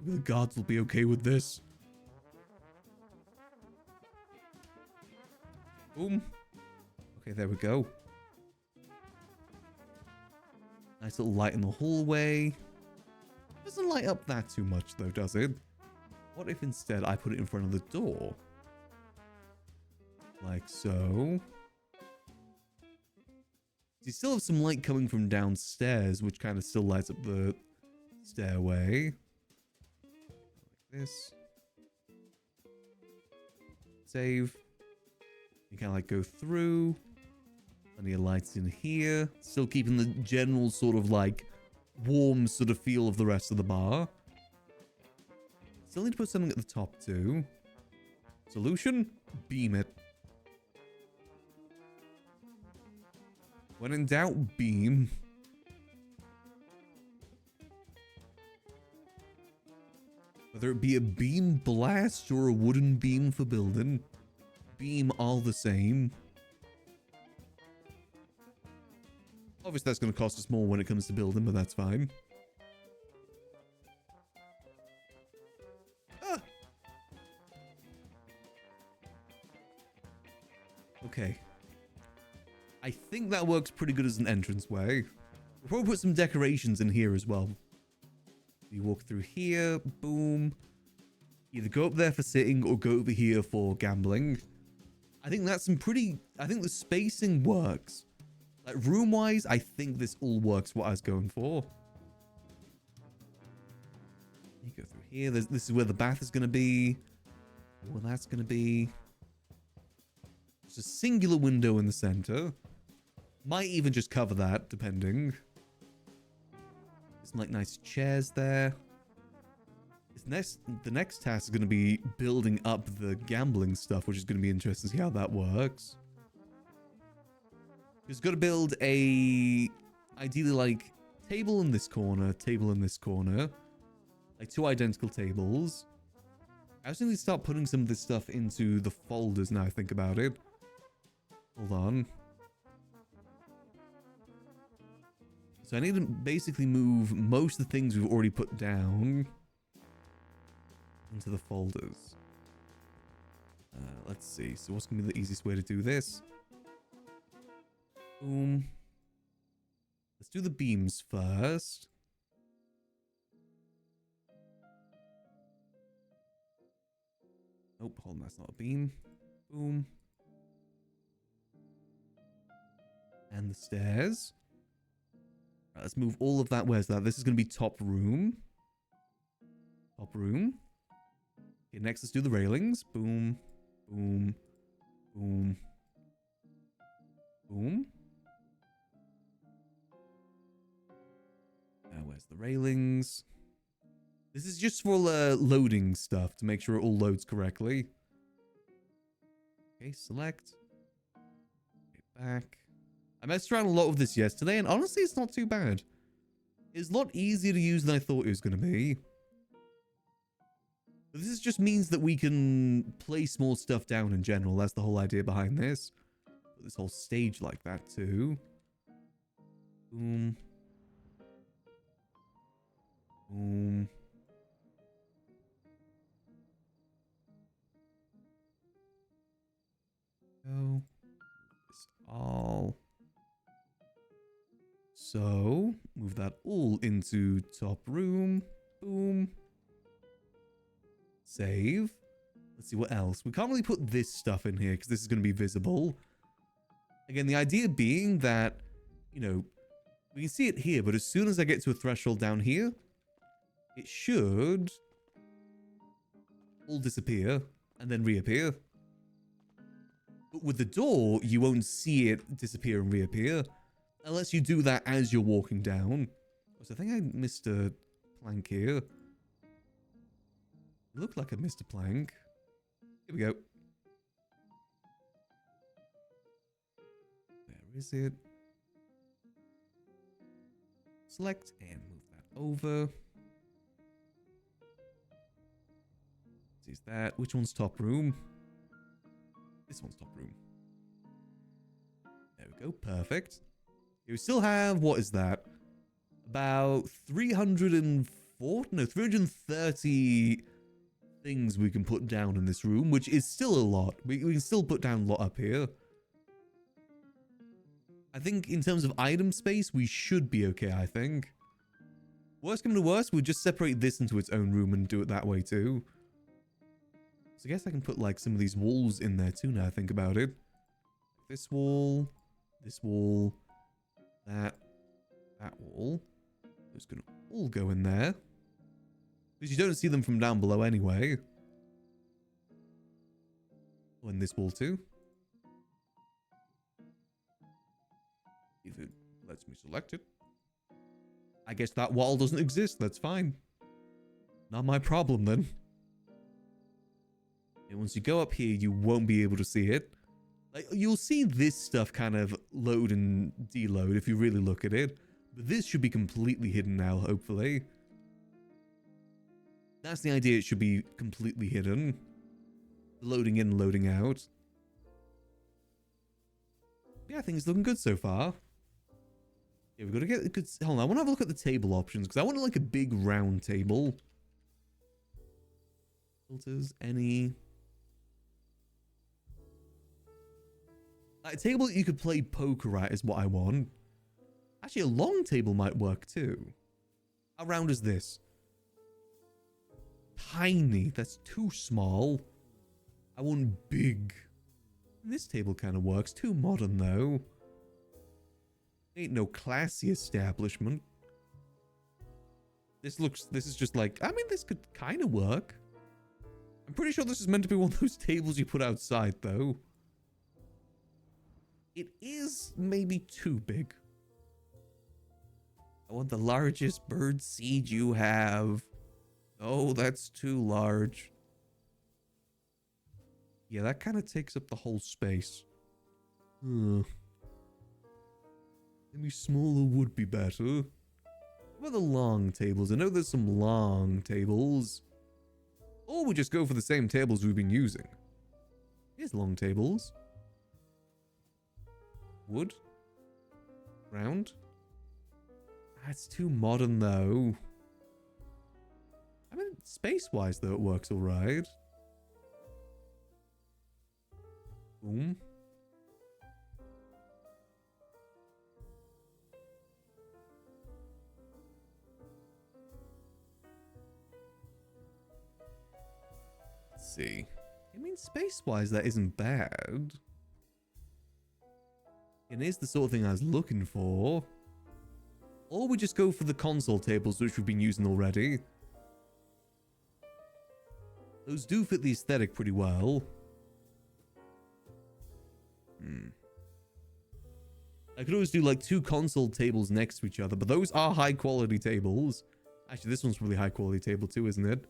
Maybe the gods will be okay with this. Boom. Okay, there we go. Nice little light in the hallway. Doesn't light up that too much though, does it? What if instead I put it in front of the door? Like so. You still have some light coming from downstairs, which kind of still lights up the stairway. Like this. Save. You kind of like go through. Plenty of lights in here. Still keeping the general sort of like warm sort of feel of the rest of the bar. Still need to put something at the top too. Solution? Beam it. When in doubt, beam. Whether it be a beam blast or a wooden beam for building, beam all the same. Obviously, that's going to cost us more when it comes to building, but that's fine. Ah. Okay. I think that works pretty good as an entranceway. We'll probably put some decorations in here as well. You walk through here, boom. Either go up there for sitting or go over here for gambling. I think that's some pretty... I think the spacing works. Like, room-wise, I think this all works what I was going for. You go through here. This is where the bath is going to be. Where that's going to be. There's a singular window in the center. Might even just cover that, depending. Some like nice chairs there. The next task is going to be building up the gambling stuff, which is going to be interesting to see how that works. We've got to build a ideally like table in this corner, table in this corner, like two identical tables. I also need to start putting some of this stuff into the folders now I think about it. Hold on. So I need to basically move most of the things we've already put down into the folders. Let's see. So what's going to be the easiest way to do this? Boom. Let's do the beams first. Oh, hold on. That's not a beam. Boom. And the stairs. Right, let's move all of that. Where's that? This is going to be top room. Top room. Okay, next let's do the railings. Boom. Boom. Boom. Boom. Now where's the railings? This is just for loading stuff to make sure it all loads correctly. Okay, select. Okay, back. I messed around a lot with this yesterday, and honestly, it's not too bad. It's a lot easier to use than I thought it was going to be. But this just means that we can place more stuff down in general. That's the whole idea behind this. Put this whole stage like that too. Boom. Boom. Go. This all. So, move that all into top room. Boom. Save. Let's see what else. We can't really put this stuff in here because this is going to be visible. Again, the idea being that, you know, we can see it here, but as soon as I get to a threshold down here, it should all disappear and then reappear. But with the door, you won't see it disappear and reappear unless you do that as you're walking down. So I think I missed a plank here. It looked like I missed a plank. Here we go. Where is it? Select and move that over. Is that? Which one's top room? This one's top room. There we go. Perfect. We still have, what is that? About 330 things we can put down in this room, which is still a lot. We can still put down a lot up here. I think in terms of item space, we should be okay, I think. Worst come to worst, we'll just separate this into its own room and do it that way too. So I guess I can put like some of these walls in there too now I think about it. This wall, that wall. Those can all go in there. Because you don't see them from down below anyway. Oh, and this wall too. If it lets me select it. I guess that wall doesn't exist, that's fine. Not my problem then. And once you go up here, you won't be able to see it. Like, you'll see this stuff kind of load and deload if you really look at it. But this should be completely hidden now, hopefully. That's the idea, it should be completely hidden. Loading in, loading out. Yeah, I think it's looking good so far. Yeah, we've got to get a good... Hold on, I want to have a look at the table options, because I want like a big round table. Filters, any... A table that you could play poker at is what I want. Actually, a long table might work too. How round is this? Tiny. That's too small. I want big. This table kind of works. Too modern though. Ain't no classy establishment. This is just like, I mean, this could kind of work. I'm pretty sure this is meant to be one of those tables you put outside though. It is maybe too big. I want the largest bird seed you have. Oh, that's too large. Yeah, that kind of takes up the whole space. Maybe smaller would be better. What about the long tables? I know there's some long tables. Or we just go for the same tables we've been using. Here's long tables. Wood. Round. That's too modern though. I mean, space-wise though, it works alright. Boom. Let's see. I mean, space-wise, that isn't bad. It is the sort of thing I was looking for. Or we just go for the console tables, which we've been using already. Those do fit the aesthetic pretty well. I could always do like 2 console tables next to each other, but those are high quality tables. Actually, this one's probably high quality table too, isn't it?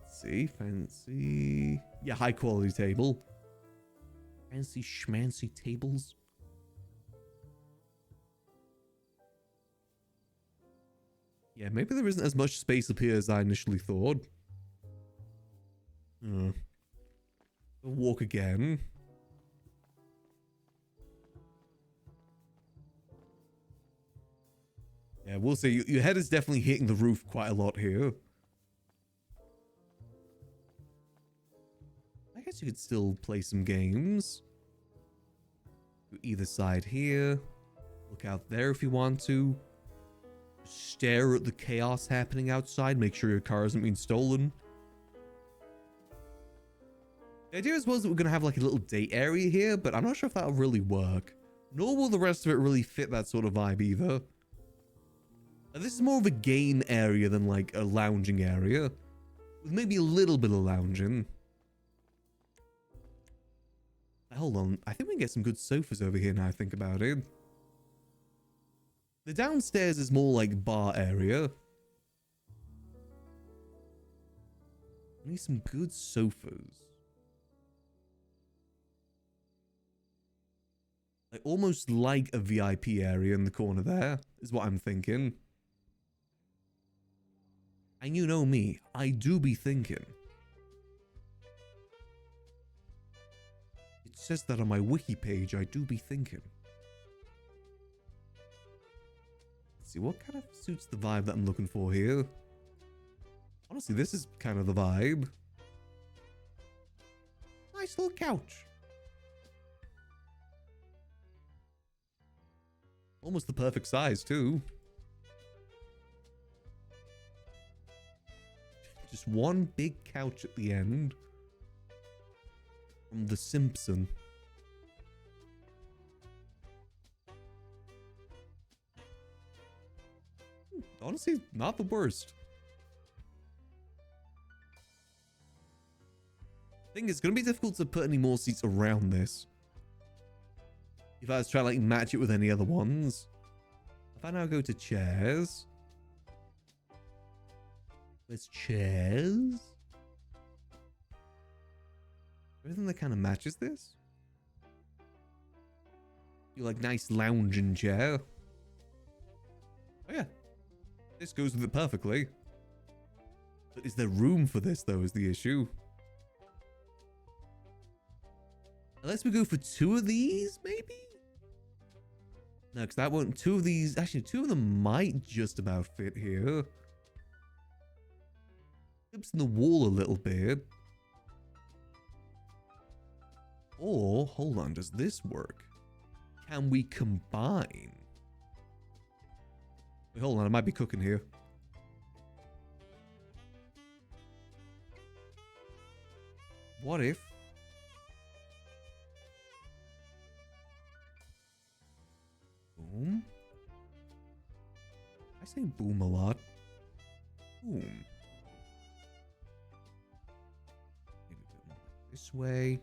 Let's see, fancy. Yeah, high quality table. Fancy schmancy tables. Yeah, maybe there isn't as much space up here as I initially thought. Walk again. Yeah, we'll see. Your head is definitely hitting the roof quite a lot here. I guess you could still play some games. Do either side here. Look out there if you want to. Stare at the chaos happening outside. Make sure your car hasn't been stolen. The idea is that we're going to have like a little date area here, but I'm not sure if that'll really work. Nor will the rest of it really fit that sort of vibe either. And this is more of a game area than like a lounging area. With maybe a little bit of lounging. Hold on, I think we can get some good sofas over here now I think about it. The downstairs is more like bar area. I need some good sofas. I almost like a VIP area in the corner there, is what I'm thinking. And you know me, I do be thinking. It says that on my wiki page, I do be thinking. Let's see, what kind of suits the vibe that I'm looking for here? Honestly, this is kind of the vibe. Nice little couch. Almost the perfect size, too. Just one big couch at the end. From The Simpsons. Honestly, not the worst. I think it's going to be difficult to put any more seats around this. If I was trying to like match it with any other ones. If I now go to chairs. Where's chairs? Everything that kind of matches this? You like nice lounging chair. Oh yeah. This goes with it perfectly. But is there room for this though is the issue. Unless we go for two of these, maybe? No, because that won't... Two of these... Actually, two of them might just about fit here. Clips in the wall a little bit. Or, hold on, does this work? Can we combine? Wait, hold on, I might be cooking here. What if... Boom. I say boom a lot. Boom. Maybe a bit more like this way.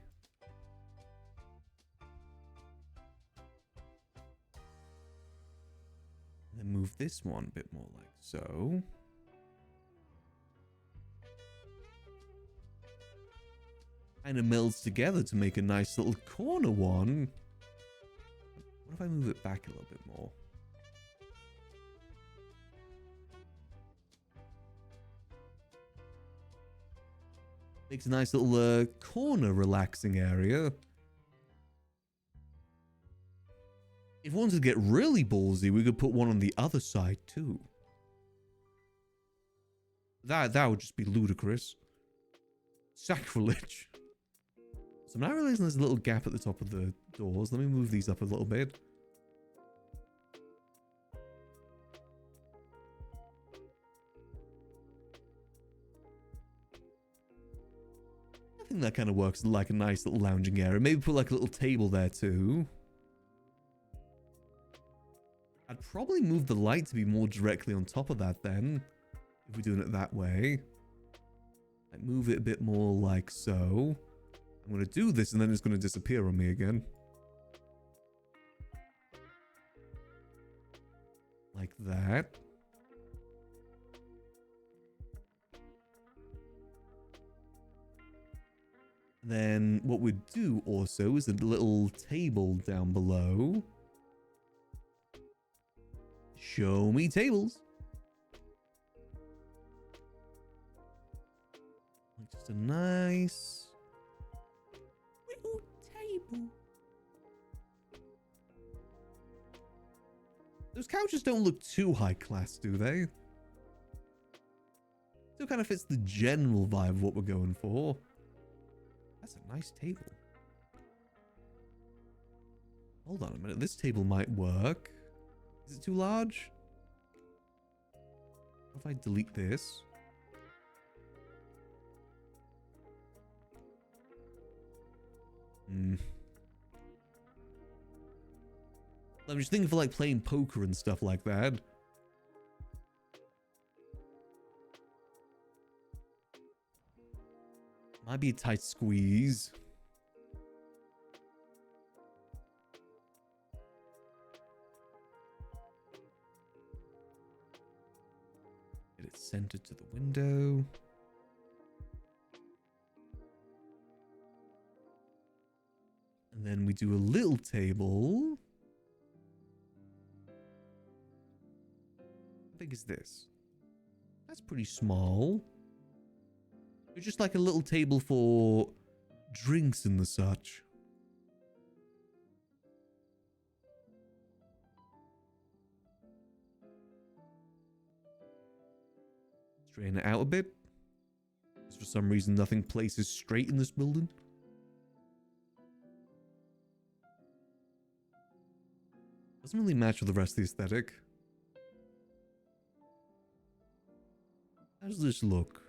And then move this one a bit more like so. Kind of melds together to make a nice little corner one. What if I move it back a little bit more? Makes a nice little corner relaxing area. If we wanted to get really ballsy, we could put one on the other side too. That would just be ludicrous. Sacrilege. So I'm now realizing there's a little gap at the top of the doors. Let me move these up a little bit. I think that kind of works like a nice little lounging area. Maybe put like a little table there too. I'd probably move the light to be more directly on top of that then. If we're doing it that way. Like move it a bit more like so. I'm going to do this and then it's going to disappear on me again. Like that. Then what we'd do also is a little table down below. Show me tables. Just a nice little table. Those couches don't look too high class, do they? Still kind of fits the general vibe of what we're going for. That's a nice table. Hold on a minute. This table might work. Is it too large? What if I delete this? I'm just thinking for like playing poker and stuff like that. Might be a tight squeeze. Get it centered to the window. And then we do a little table. How big is this? That's pretty small. It's just like a little table for drinks and the such. Straighten it out a bit. Because for some reason nothing places straight in this building. Doesn't really match with the rest of the aesthetic. How does this look?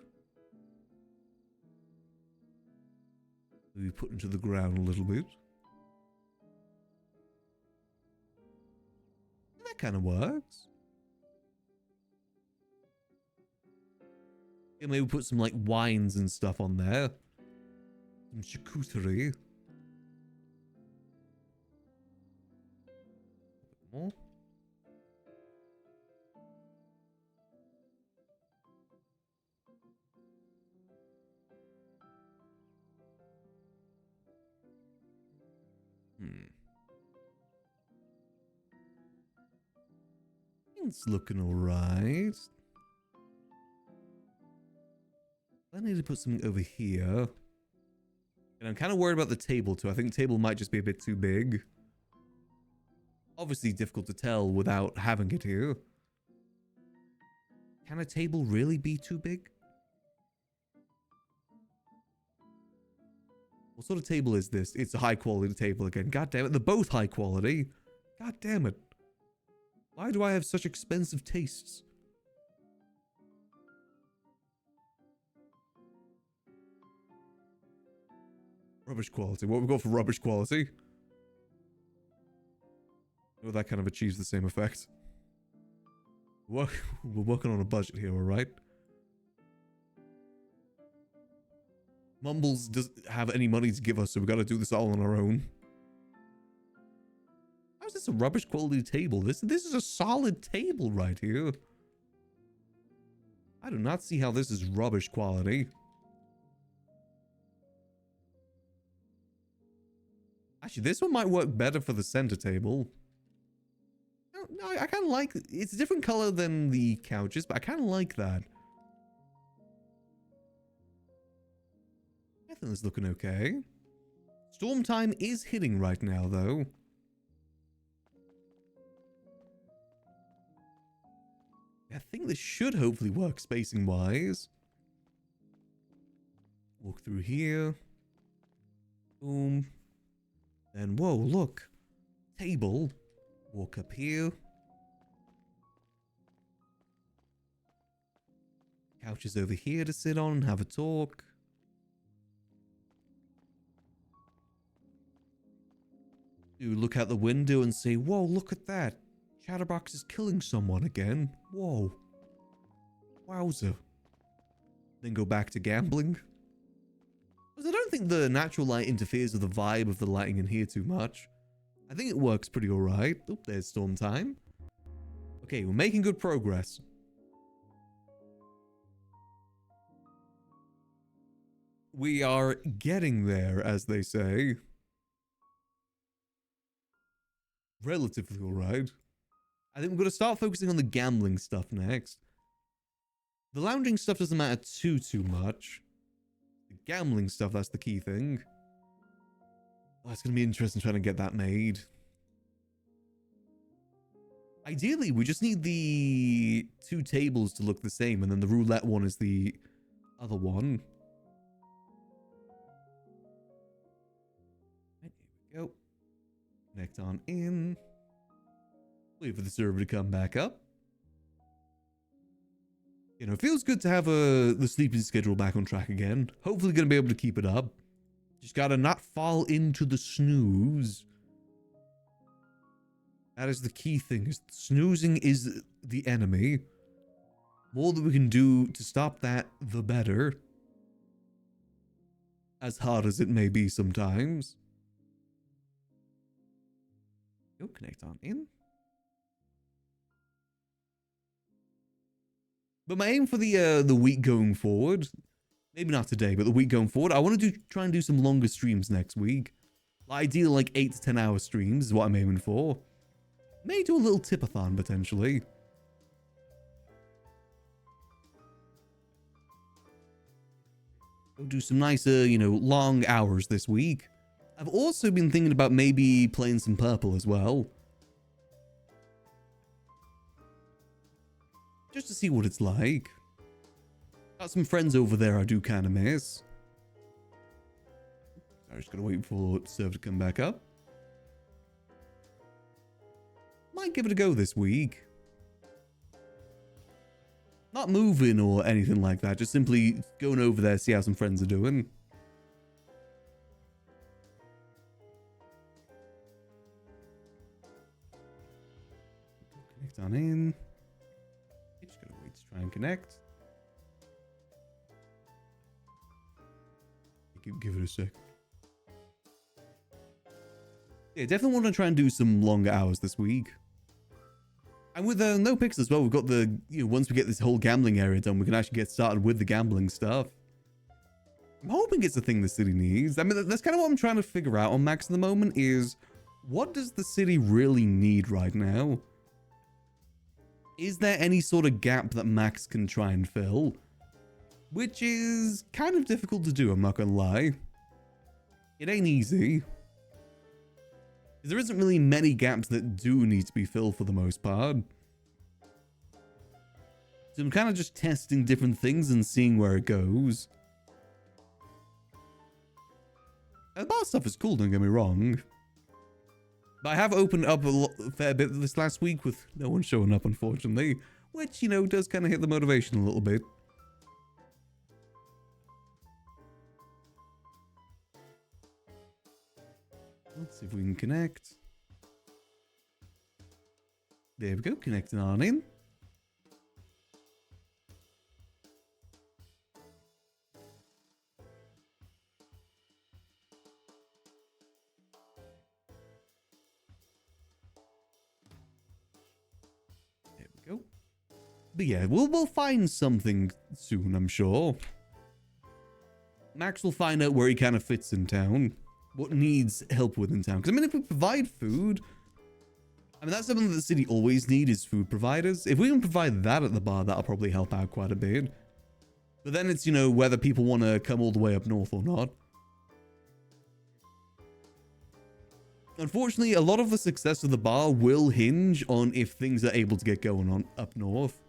Maybe put into the ground a little bit. That kind of works. Yeah, maybe put some like wines and stuff on there. Some charcuterie. More. It's looking alright. I need to put something over here. And I'm kind of worried about the table too. I think the table might just be a bit too big. Obviously difficult to tell without having it here. Can a table really be too big? What sort of table is this? It's a high quality table again. God damn it. They're both high quality. God damn it. Why do I have such expensive tastes? Rubbish quality. What we got for rubbish quality? Oh, that kind of achieves the same effect. We're working on a budget here, alright? Mumbles doesn't have any money to give us, so we gotta do this all on our own. How is this a rubbish quality table? This is a solid table right here. I do not see how this is rubbish quality. Actually, this one might work better for the center table. No, I kind of like... It's a different color than the couches, but I kind of like that. I think it's looking okay. Storm time is hitting right now, though. I think this should hopefully work spacing-wise. Walk through here. Boom. Then, whoa, look. Table. Walk up here. Couches over here to sit on and have a talk. You look out the window and say, whoa, look at that. Chatterbox is killing someone again. Whoa. Wowza. Then go back to gambling. Because I don't think the natural light interferes with the vibe of the lighting in here too much. I think it works pretty alright. Oh, there's storm time. Okay, we're making good progress. We are getting there, as they say. Relatively alright. I think we're going to start focusing on the gambling stuff next. The lounging stuff doesn't matter too much. gambling stuff, that's the key thing. Oh, it's going to be interesting trying to get that made. Ideally, we just need the 2 tables to look the same, and then the roulette one is the other one. Right, here we go. Connect on in. Wait for the server to come back up. You know, it feels good to have the sleeping schedule back on track again. Hopefully going to be able to keep it up. Just gotta not fall into the snooze. That is the key thing. Is snoozing is the enemy. More that we can do to stop that, the better. As hard as it may be sometimes. Go connect on in. But my aim for the week going forward, maybe not today, but the week going forward, I want to try and do some longer streams next week. Ideally, like 8 to 10 hour streams is what I'm aiming for. May do a little tip-a-thon potentially. Go do some nicer, you know, long hours this week. I've also been thinking about maybe playing some purple as well. Just to see what it's like. Got some friends over there I do kind of miss. I'm just going to wait for the server to come back up. Might give it a go this week. Not moving or anything like that. Just simply going over there, see how some friends are doing. Connect on in. Just gotta wait to try and connect. Give it a sec. Yeah, definitely want to try and do some longer hours this week. And with NoPixel as well, we've got the, you know, once we get this whole gambling area done, we can actually get started with the gambling stuff. I'm hoping it's the thing the city needs. I mean, that's kind of what I'm trying to figure out on Max at the moment is, what does the city really need right now? Is there any sort of gap that Max can try and fill? Which is kind of difficult to do, I'm not gonna lie. It ain't easy. There isn't really many gaps that do need to be filled for the most part. So I'm kind of just testing different things and seeing where it goes. The bar stuff is cool, don't get me wrong. But I have opened up a fair bit this last week with no one showing up, unfortunately. Which, you know, does kind of hit the motivation a little bit. Let's see if we can connect. There we go, connecting on in. There we go. But yeah, we'll find something soon, I'm sure. Max will find out where he kind of fits in town. What needs help with in town. Because, I mean, if we provide food... I mean, that's something that the city always need is food providers. If we can provide that at the bar, that'll probably help out quite a bit. But then it's, you know, whether people want to come all the way up north or not. Unfortunately, a lot of the success of the bar will hinge on if things are able to get going on up north.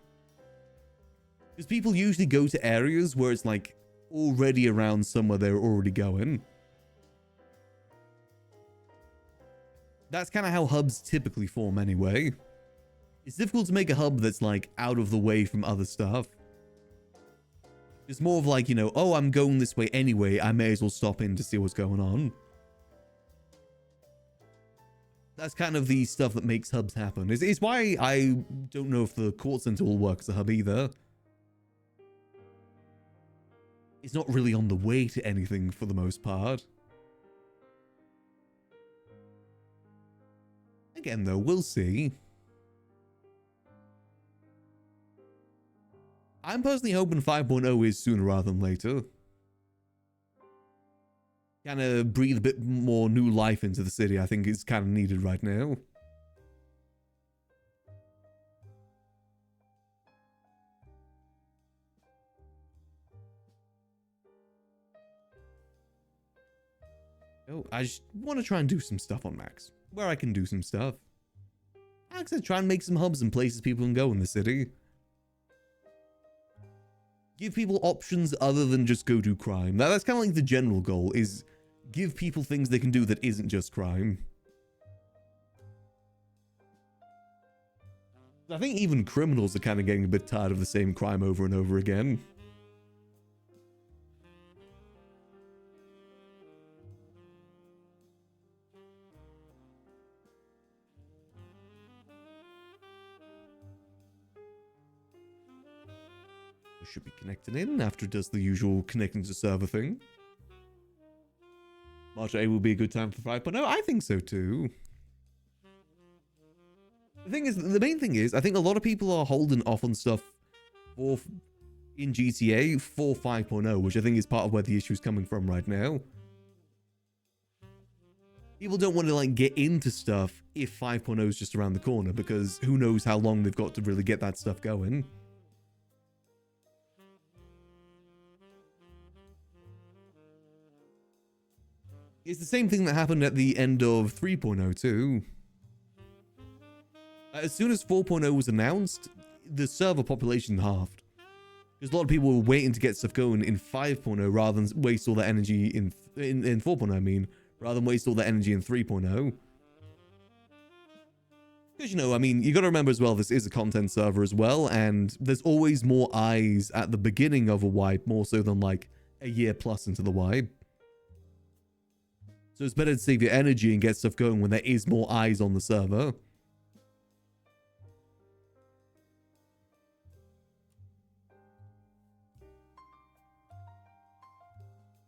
Because people usually go to areas where it's, like, already around somewhere they're already going. That's kind of how hubs typically form anyway. It's difficult to make a hub that's like out of the way from other stuff. It's more of like, you know, oh, I'm going this way anyway. I may as well stop in to see what's going on. That's kind of the stuff that makes hubs happen. It's why I don't know if the court center will work as a hub either. It's not really on the way to anything for the most part. Again, though, we'll see. I'm personally hoping 5.0 is sooner rather than later. Kind of breathe a bit more new life into the city. I think it's kind of needed right now. Oh, I just want to try and do some stuff on Max. Where I can do some stuff. Like I said, try and make some hubs and places people can go in the city. Give people options other than just go do crime. That's kind of like the general goal, is give people things they can do that isn't just crime. I think even criminals are kind of getting a bit tired of the same crime over and over again. Should be connecting in after it does the usual connecting to server thing. March 8 will be a good time for 5.0. I think so too. The main thing is, I think a lot of people are holding off on stuff in GTA for 5.0, which I think is part of where the issue is coming from right now. People don't want to like get into stuff if 5.0 is just around the corner, because who knows how long they've got to really get that stuff going. It's the same thing that happened at the end of 3.0 too. As soon as 4.0 was announced, the server population halved. Because a lot of people were waiting to get stuff going in 5.0 rather than waste all their energy in 4.0, I mean. Rather than waste all their energy in 3.0. Because, you know, I mean, you got to remember as well, this is a content server as well, and there's always more eyes at the beginning of a wipe, more so than like a year plus into the wipe. So it's better to save your energy and get stuff going when there is more eyes on the server.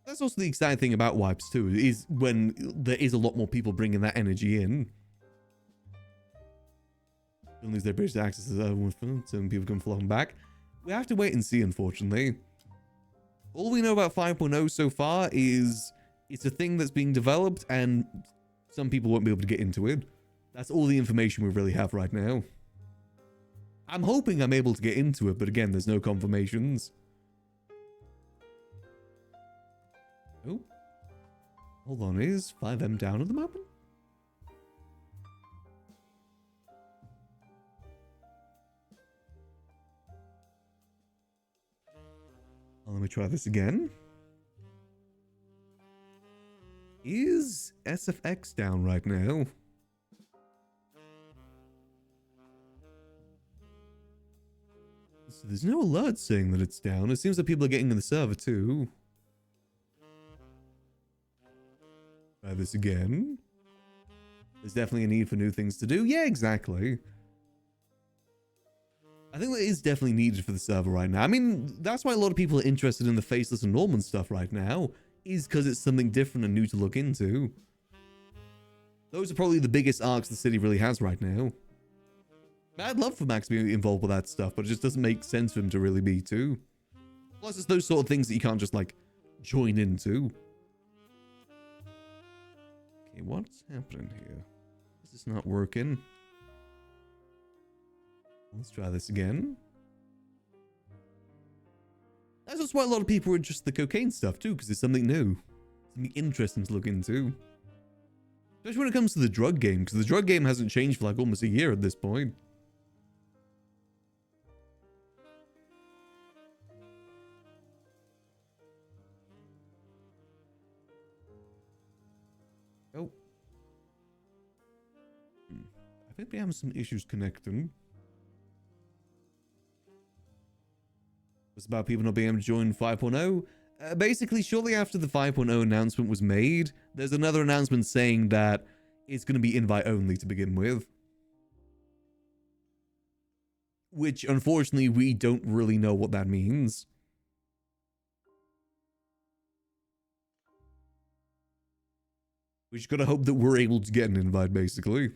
That's also the exciting thing about wipes too, is when there is a lot more people bringing that energy in. Don't lose their bridge to access to the server, so people can flow them back. We have to wait and see, unfortunately. All we know about 5.0 so far is it's a thing that's being developed and some people won't be able to get into it. That's all the information we really have right now. I'm hoping I'm able to get into it, but again, there's no confirmations. Oh. Hold on, is 5M down at the moment? Oh, let me try this again. Is SFX down right now? So there's no alert saying that it's down. It seems like people are getting in the server too. Try this again. There's definitely a need for new things to do. Yeah, exactly. I think that is definitely needed for the server right now. I mean, that's why a lot of people are interested in the Faceless and Norman stuff right now, is because it's something different and new to look into. Those are probably the biggest arcs the city really has right now. I'd love for Max to be involved with that stuff, but it just doesn't make sense for him to really be too. Plus, it's those sort of things that you can't just, like, join into. Okay, what's happening here? Is this not working? Let's try this again. That's just why a lot of people are interested in the cocaine stuff too, because it's something new. Something interesting to look into. Especially when it comes to the drug game, because the drug game hasn't changed for like almost a year at this point. Oh. I think we have some issues connecting. It's about people not being able to join 5.0. Basically, shortly after the 5.0 announcement was made, there's another announcement saying that it's going to be invite only to begin with. Which, unfortunately, we don't really know what that means. We just gotta hope that we're able to get an invite, basically.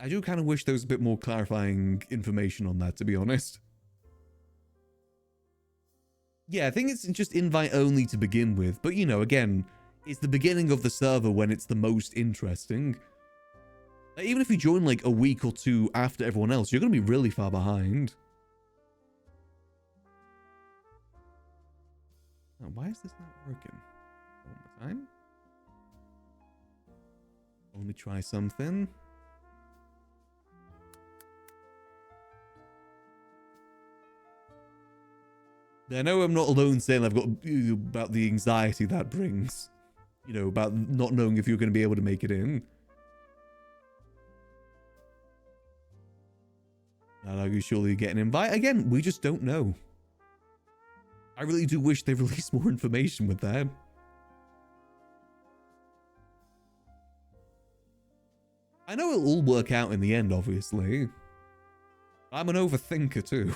I do kind of wish there was a bit more clarifying information on that, to be honest. Yeah, I think it's just invite only to begin with. But, you know, again, it's the beginning of the server when it's the most interesting. Even if you join, like, a week or two after everyone else, you're going to be really far behind. Oh, why is this not working? One more time. Let me try something. I know I'm not alone saying I've got about the anxiety that brings. You know, about not knowing if you're going to be able to make it in. Not are you surely get an invite? Again, we just don't know. I really do wish they released more information with that. I know it'll all work out in the end, obviously. I'm an overthinker too.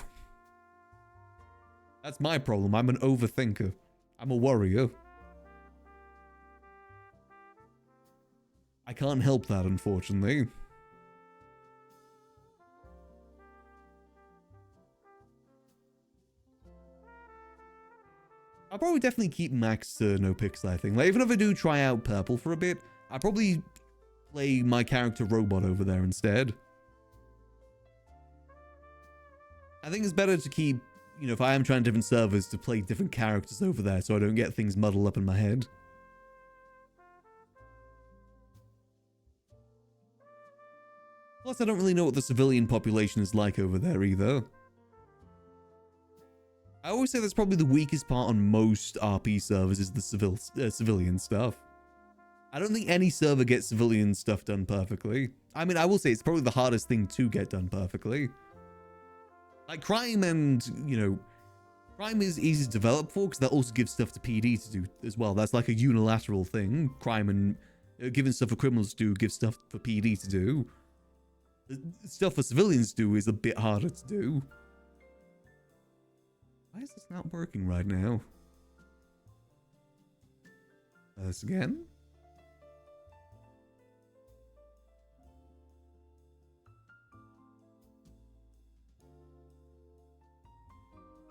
That's my problem. I'm an overthinker. I'm a worrier. I can't help that, unfortunately. I'll probably definitely keep Max NoPixel, I think. Like, even if I do try out Purple for a bit, I'll probably play my character Robot over there instead. I think it's better to keep, you know, if I am trying different servers, to play different characters over there so I don't get things muddled up in my head. Plus, I don't really know what the civilian population is like over there either. I always say that's probably the weakest part on most RP servers is the civilian stuff. I don't think any server gets civilian stuff done perfectly. I mean, I will say it's probably the hardest thing to get done perfectly. Like crime and, you know, crime is easy to develop for because that also gives stuff to PD to do as well. That's like a unilateral thing. Crime and giving stuff for criminals to do, give stuff for PD to do. The stuff for civilians to do is a bit harder to do. Why is this not working right now? This again?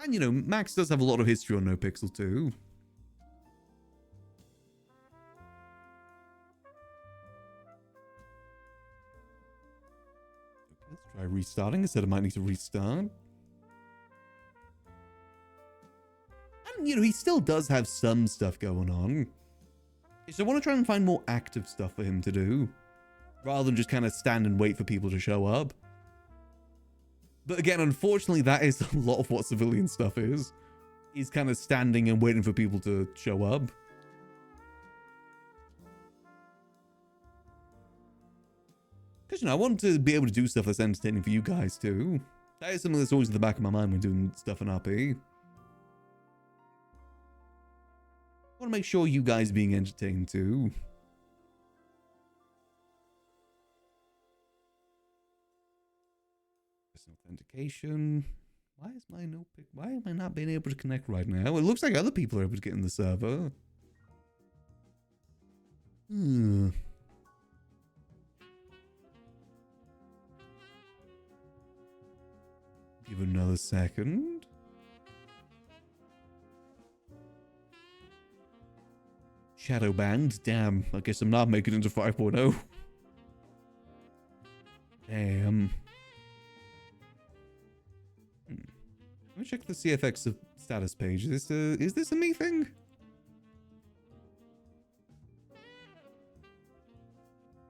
And you know, Max does have a lot of history on NoPixel too. Let's try restarting. I said I might need to restart. And, you know, he still does have some stuff going on. So I want to try and find more active stuff for him to do. Rather than just kind of stand and wait for people to show up. But again, unfortunately, that is a lot of what civilian stuff is. He's kind of standing and waiting for people to show up. Because, you know, I want to be able to do stuff that's entertaining for you guys too. That is something that's always in the back of my mind when doing stuff in RP. I want to make sure you guys are being entertained too. Authentication. Why is my NoPixel? Why am I not being able to connect right now? It looks like other people are able to get in the server. Give it another second. Shadow banned. Damn. I guess I'm not making it into 5.0. Damn. Let me check the CFX status page. Is this a me thing?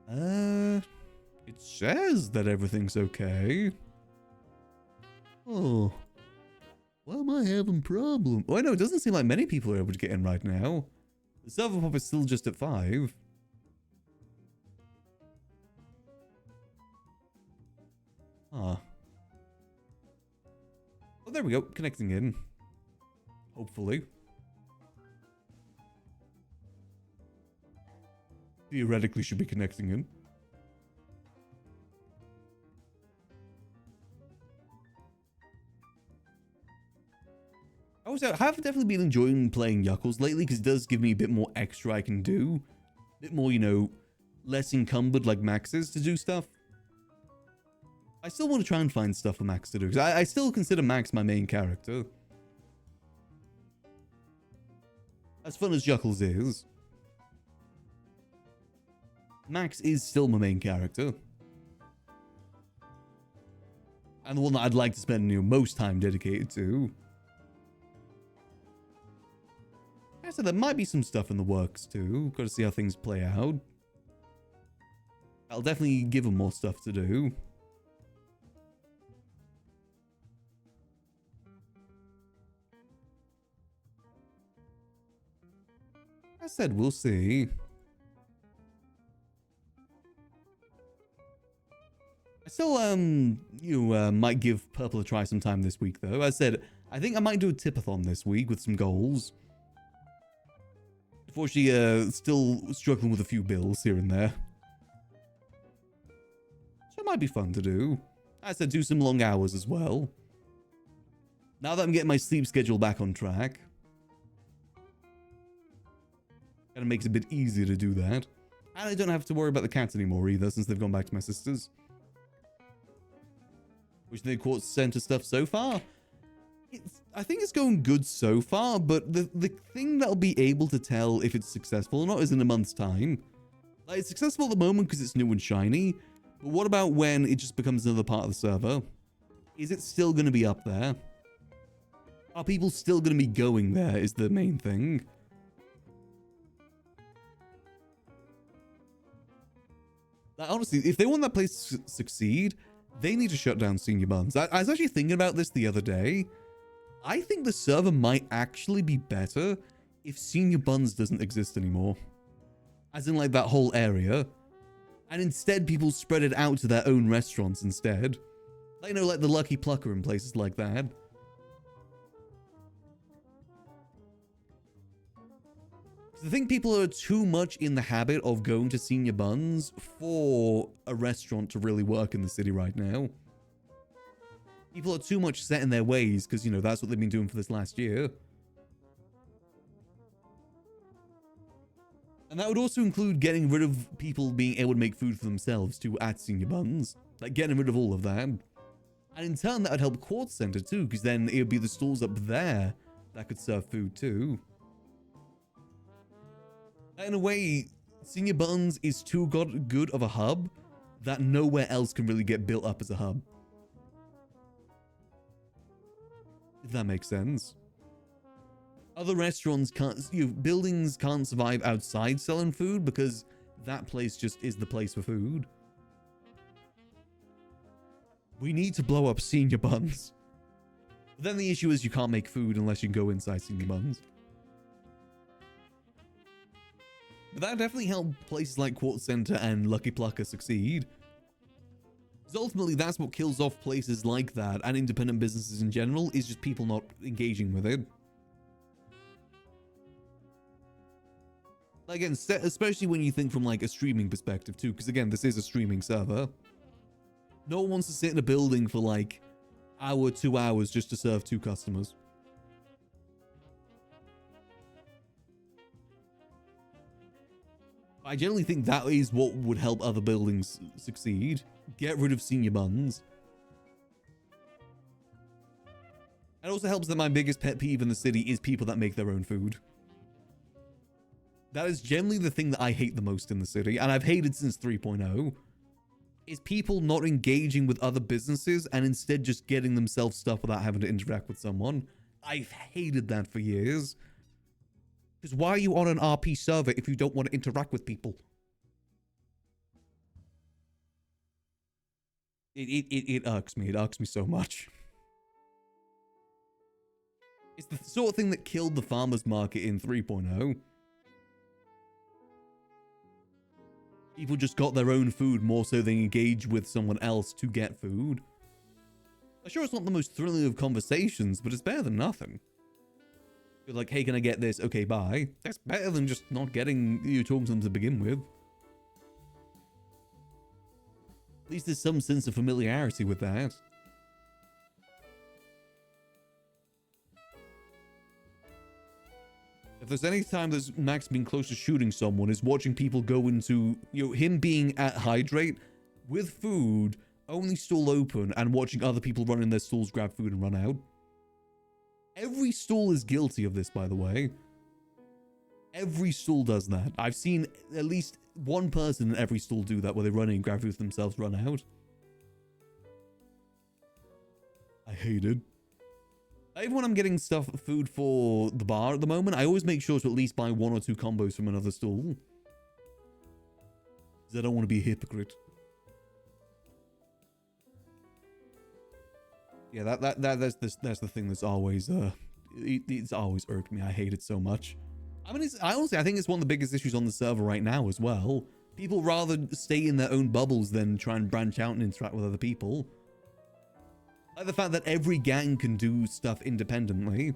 It says that everything's okay. Oh. Why am I having problem? Oh, I know, it doesn't seem like many people are able to get in right now. The server pop is still just at 5. Huh. Oh, there we go. Connecting in. Hopefully. Theoretically should be connecting in. I have definitely been enjoying playing Yuckles lately because it does give me a bit more extra I can do. A bit more, you know, less encumbered like Max is to do stuff. I still want to try and find stuff for Max to do because I still consider Max my main character. As fun as Yuckles is, Max is still my main character. And the one that I'd like to spend, you know, most time dedicated to. said there might be some stuff in the works too. Got to see how things play out. I'll definitely give them more stuff to do. I said we'll see. I still might give Purple a try sometime this week though. As I said, I think I might do a tipathon this week with some goals. Unfortunately, still struggling with a few bills here and there. So it might be fun to do. As I said, do some long hours as well. Now that I'm getting my sleep schedule back on track. Kind of makes it a bit easier to do that. And I don't have to worry about the cats anymore either, since they've gone back to my sister's. Which they Quartz Center stuff so far? I think it's going good so far, but the thing that'll be able to tell if it's successful or not is in a month's time. Like, it's successful at the moment because it's new and shiny, but what about when it just becomes another part of the server? Is it still going to be up there? Are people still going to be going there is the main thing. Like, honestly, if they want that place to succeed, they need to shut down Senior Buns. I was actually thinking about this the other day. I think the server might actually be better if Senior Buns doesn't exist anymore. As in, like, that whole area. And instead, people spread it out to their own restaurants instead. Like, you know, like the Lucky Plucker and places like that. I think people are too much in the habit of going to Senior Buns for a restaurant to really work in the city right now. People are too much set in their ways because, you know, that's what they've been doing for this last year. And that would also include getting rid of people being able to make food for themselves too at Senior Buns. Like, getting rid of all of that. And in turn, that would help Quartz Center too, because then it would be the stalls up there that could serve food too. In a way, Senior Buns is too good of a hub that nowhere else can really get built up as a hub. If that makes sense. Other restaurants can't, buildings can't survive outside selling food because that place just is the place for food. We need to blow up Senior Buns. But then the issue is you can't make food unless you go inside Senior Buns. But that definitely helped places like Quartz Center and Lucky Plucker succeed. Because ultimately, that's what kills off places like that and independent businesses in general, is just people not engaging with it. Again, especially when you think from like a streaming perspective too, because again, this is a streaming server. No one wants to sit in a building for like hour, 2 hours just to serve 2 customers. I generally think that is what would help other buildings succeed. Get rid of Senior Buns. It also helps that my biggest pet peeve in the city is people that make their own food. That is generally the thing that I hate the most in the city, and I've hated since 3.0, is people not engaging with other businesses and instead just getting themselves stuff without having to interact with someone. I've hated that for years. Because why are you on an RP server if you don't want to interact with people? It irks me. It irks me so much. It's the sort of thing that killed the farmer's market in 3.0. People just got their own food more so than engage with someone else to get food. I'm sure it's not the most thrilling of conversations, but it's better than nothing. You're like, hey, can I get this? Okay, bye. That's better than just not getting you talking to them to begin with. At least there's some sense of familiarity with that. If there's any time that Max been close to shooting someone, is watching people go into, him being at Hydrate with food, only stall open, and watching other people run in their stalls, grab food, and run out. Every stall is guilty of this, by the way. Every stall does that. I've seen at least one person in every stall do that, where they run in, grab food themselves, run out. I hate it. Even when I'm getting food for the bar at the moment, I always make sure to at least buy 1 or 2 combos from another stall. Because I don't want to be a hypocrite. Yeah, that's the thing that's always it's always irked me. I hate it so much. I mean, I think it's one of the biggest issues on the server right now as well. People rather stay in their own bubbles than try and branch out and interact with other people. Like the fact that every gang can do stuff independently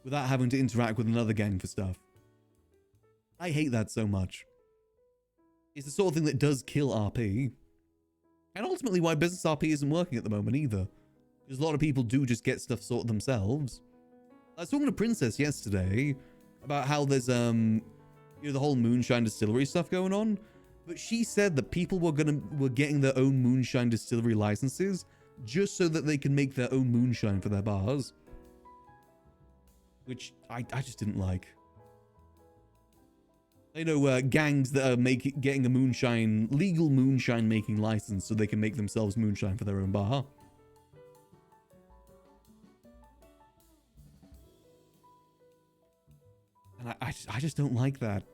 without having to interact with another gang for stuff. I hate that so much. It's the sort of thing that does kill RP. And ultimately why business RP isn't working at the moment either. Because a lot of people do just get stuff sorted themselves. I was talking to Princess yesterday about how there's the whole moonshine distillery stuff going on. But she said that people were getting their own moonshine distillery licenses just so that they can make their own moonshine for their bars. Which I just didn't like. I know gangs that are getting a legal moonshine making license so they can make themselves moonshine for their own bar. And I just don't like that.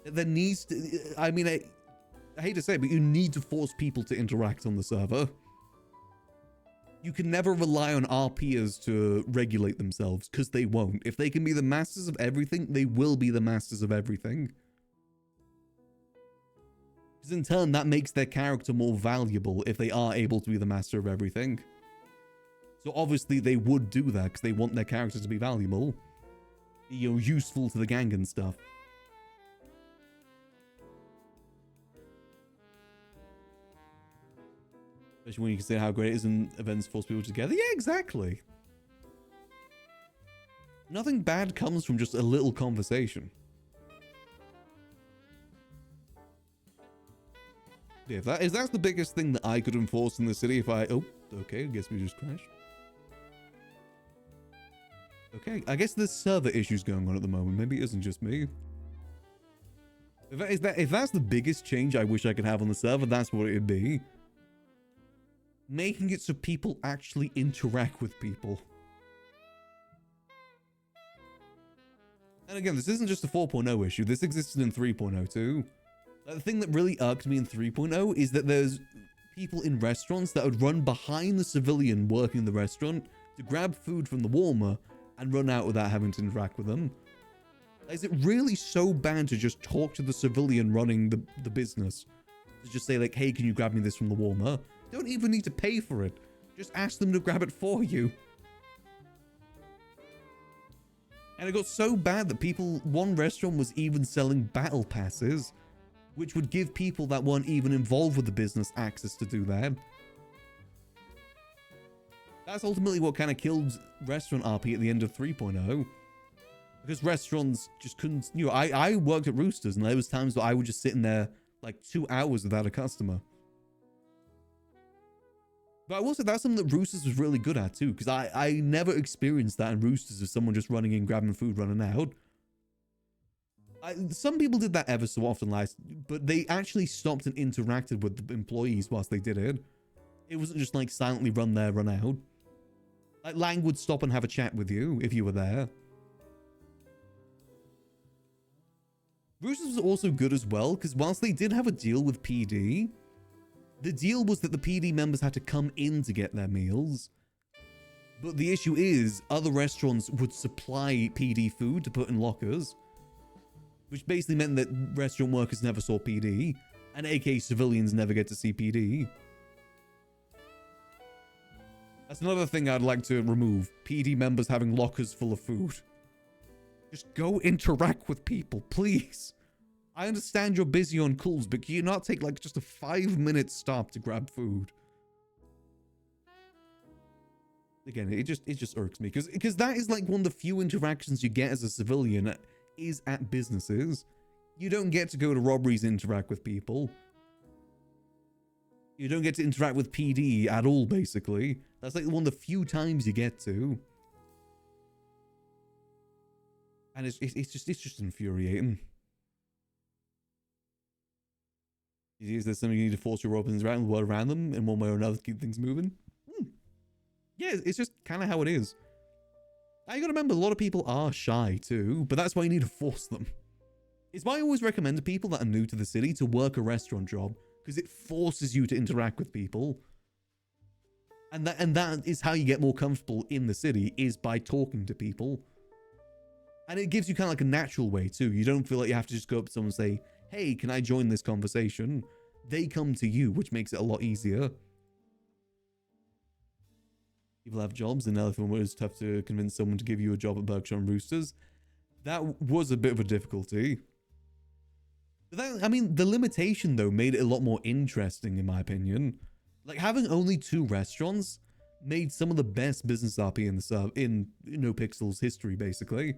There needs to, I mean, I hate to say it, but you need to force people to interact on the server. You can never rely on RPers to regulate themselves, because they won't. If they can be the masters of everything, they will be the masters of everything. Because in turn, that makes their character more valuable if they are able to be the master of everything. So obviously they would do that, because they want their character to be valuable. You know, useful to the gang and stuff. Especially when you consider how great it is in events force people together. Yeah, exactly. Nothing bad comes from just a little conversation. Yeah, if that's the biggest thing that I could enforce in the city, if I... Oh, okay, I guess we just crashed. Okay, I guess there's server issues going on at the moment. Maybe it isn't just me. If that's the biggest change I wish I could have on the server, that's what it'd be. Making it so people actually interact with people. And again, this isn't just a 4.0 issue. This existed in 3.0 too. The thing that really irked me in 3.0 is that there's people in restaurants that would run behind the civilian working the restaurant to grab food from the warmer and run out without having to interact with them. Is it really so bad to just talk to the civilian running the business? To just say like, hey, can you grab me this from the warmer? Don't even need to pay for it. Just ask them to grab it for you. And it got so bad that one restaurant was even selling battle passes, which would give people that weren't even involved with the business access to do that. That's ultimately what kind of killed restaurant RP at the end of 3.0. Because restaurants just couldn't... You know, I worked at Roosters, and there was times where I would just sit in there like 2 hours without a customer. But I will say that's something that Roosters was really good at too, because I never experienced that in Roosters of someone just running in, grabbing food, running out. Some people did that ever so often, but they actually stopped and interacted with the employees whilst they did it. It wasn't just like silently run there, run out. Like Lang would stop and have a chat with you if you were there. Roosters was also good as well, because whilst they did have a deal with PD, the deal was that the PD members had to come in to get their meals. But the issue is, other restaurants would supply PD food to put in lockers, which basically meant that restaurant workers never saw PD, and aka civilians never get to see PD. That's another thing I'd like to remove. PD members having lockers full of food. Just go interact with people, please. I understand you're busy on calls, but can you not take like just a 5-minute stop to grab food? Again, it just irks me because that is like one of the few interactions you get as a civilian is at businesses. You don't get to go to robberies and interact with people. You don't get to interact with PD at all, basically. That's like one of the few times you get to. And it's just infuriating. Is there something you need to force your opponents around them in one way or another to keep things moving? Yeah, it's just kind of how it is. I gotta remember, a lot of people are shy too, but that's why you need to force them. It's why I always recommend to people that are new to the city to work a restaurant job, because it forces you to interact with people. And that is how you get more comfortable in the city, is by talking to people. And it gives you kind of like a natural way too. You don't feel like you have to just go up to someone and say, hey, can I join this conversation? They come to you, which makes it a lot easier. People have jobs, and now it was tough to convince someone to give you a job at Berkshire and Roosters. That was a bit of a difficulty. But that, I mean, the limitation though made it a lot more interesting in my opinion. Like having only 2 restaurants made some of the best business RP in NoPixel's history, basically.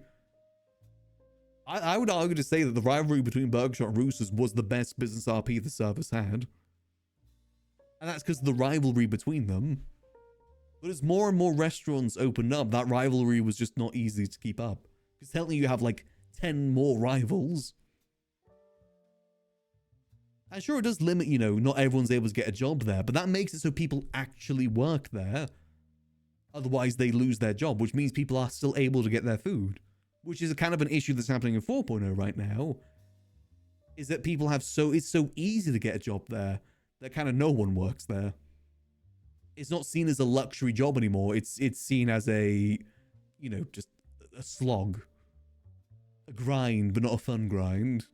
I would argue to say that the rivalry between Berkshire and Roosters was the best business RP the server's had. And that's because of the rivalry between them. But as more and more restaurants opened up, that rivalry was just not easy to keep up. Because technically you have like 10 more rivals. And sure, it does limit, you know, not everyone's able to get a job there, but that makes it so people actually work there. Otherwise, they lose their job, which means people are still able to get their food. Which is a kind of an issue that's happening in 4.0 right now. Is that people have it's so easy to get a job there that kind of no one works there. It's not seen as a luxury job anymore. It's seen as a, you know, just a slog. A grind, but not a fun grind.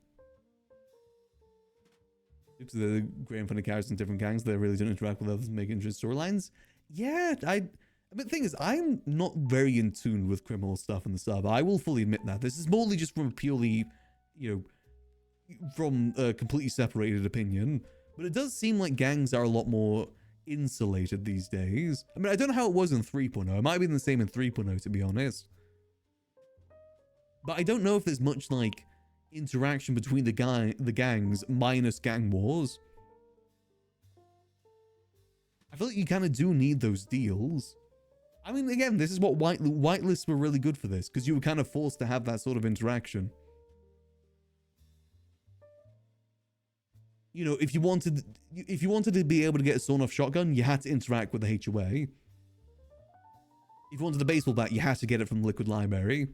Because the great and funny characters in different gangs, they really don't interact with others and make interesting storylines. Yeah, but the thing is, I'm not very in tune with criminal stuff in the server. I will fully admit that. This is mostly just from a purely, you know, from a completely separated opinion. But it does seem like gangs are a lot more insulated these days. I mean, I don't know how it was in 3.0. It might have been the same in 3.0, to be honest. But I don't know if there's much, like, interaction between the gangs minus gang wars. I feel like you kind of do need those deals. I mean, again, this is what whitelists were really good for this, because you were kind of forced to have that sort of interaction. You know, if you wanted to be able to get a sawn-off shotgun, you had to interact with the HOA. If you wanted a baseball bat, you had to get it from the Liquid Library.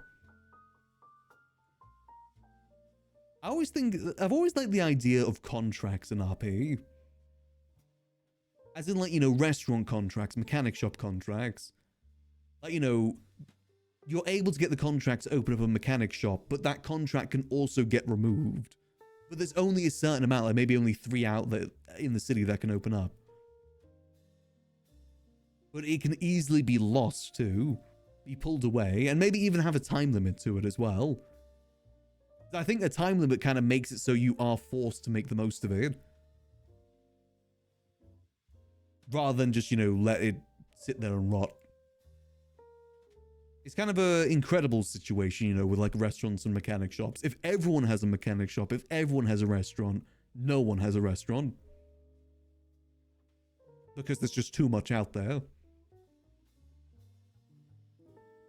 I've always liked the idea of contracts in RP. As in, like, you know, restaurant contracts, mechanic shop contracts. Like, you know, you're able to get the contract to open up a mechanic shop, but that contract can also get removed. But there's only a certain amount, like maybe only 3 out there in the city that can open up. But it can easily be lost too, be pulled away, and maybe even have a time limit to it as well. I think a time limit kind of makes it so you are forced to make the most of it. Rather than just, you know, let it sit there and rot. It's kind of an incredible situation, you know, with like restaurants and mechanic shops. If everyone has a mechanic shop, if everyone has a restaurant, no one has a restaurant. Because there's just too much out there.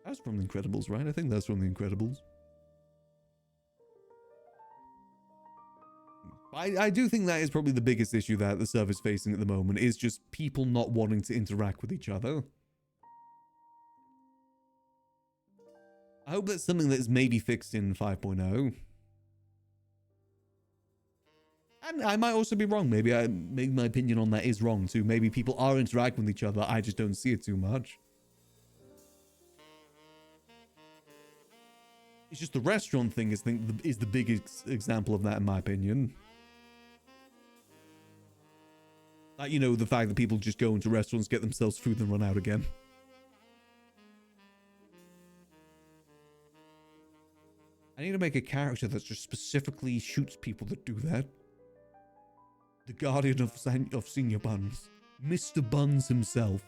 That's from The Incredibles, right? I think that's from The Incredibles. I do think that is probably the biggest issue that the server's facing at the moment, is just people not wanting to interact with each other. I hope that's something that is maybe fixed in 5.0. And I might also be wrong. Maybe my opinion on that is wrong too. Maybe people are interacting with each other. I just don't see it too much. It's just the restaurant thing is the biggest example of that in my opinion. Like, you know, the fact that people just go into restaurants, get themselves food, and run out again. I need to make a character that just specifically shoots people that do that. The guardian of Senior Buns. Mr. Buns himself.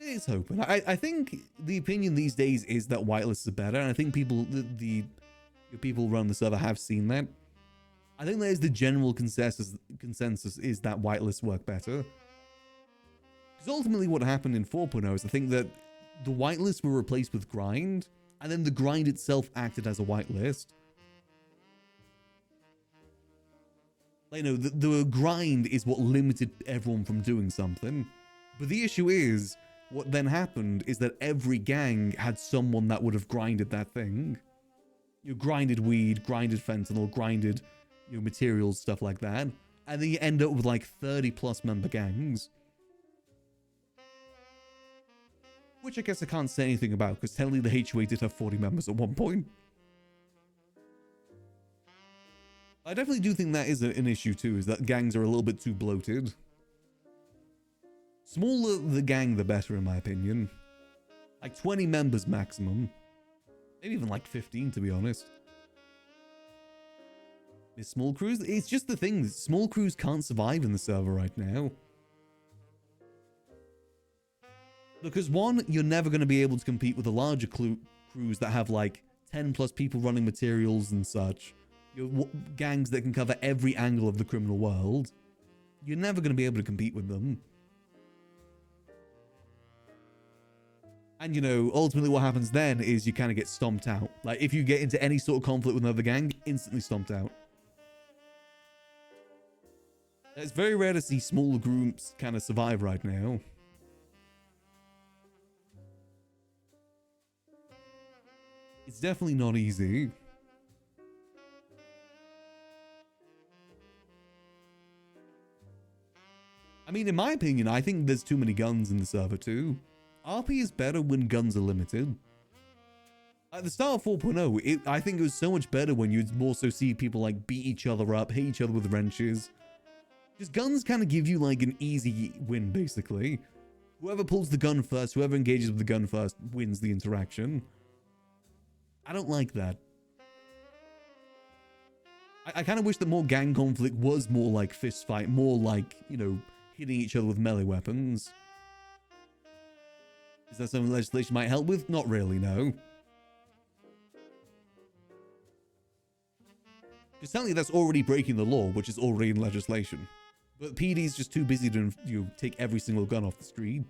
It's hoping. I think the opinion these days is that whitelists are better, and I think people, the people around the server have seen that. I think that is the general consensus is that whitelists work better. Because ultimately what happened in 4.0 is I think that the whitelists were replaced with grind, and then the grind itself acted as a whitelist. Like, you know, the grind is what limited everyone from doing something. But the issue is, what then happened is that every gang had someone that would have grinded that thing. You grinded weed, grinded fentanyl, grinded, materials, stuff like that. And then you end up with like 30 plus member gangs. Which I guess I can't say anything about, because technically the HOA did have 40 members at one point. I definitely do think that is an issue too, is that gangs are a little bit too bloated. Smaller the gang, the better, in my opinion. Like 20 members maximum. Maybe even like 15, to be honest. Is small crews? It's just the thing. Small crews can't survive in the server right now. Because one, you're never going to be able to compete with the larger crews that have like 10 plus people running materials and such. Gangs that can cover every angle of the criminal world. You're never going to be able to compete with them. And, ultimately what happens then is you kind of get stomped out. Like, if you get into any sort of conflict with another gang, instantly stomped out. It's very rare to see smaller groups kind of survive right now. It's definitely not easy. I mean, in my opinion, I think there's too many guns in the server too. RP is better when guns are limited. At the start of 4.0, I think it was so much better when you'd more so see people like beat each other up, hit each other with wrenches. Because guns kind of give you like an easy win, basically. Whoever pulls the gun first, whoever engages with the gun first, wins the interaction. I don't like that. I kind of wish that more gang conflict was more like fist fight, more like, hitting each other with melee weapons. Is that something legislation might help with? Not really, no. Because certainly that's already breaking the law, which is already in legislation. But PD is just too busy to take every single gun off the street.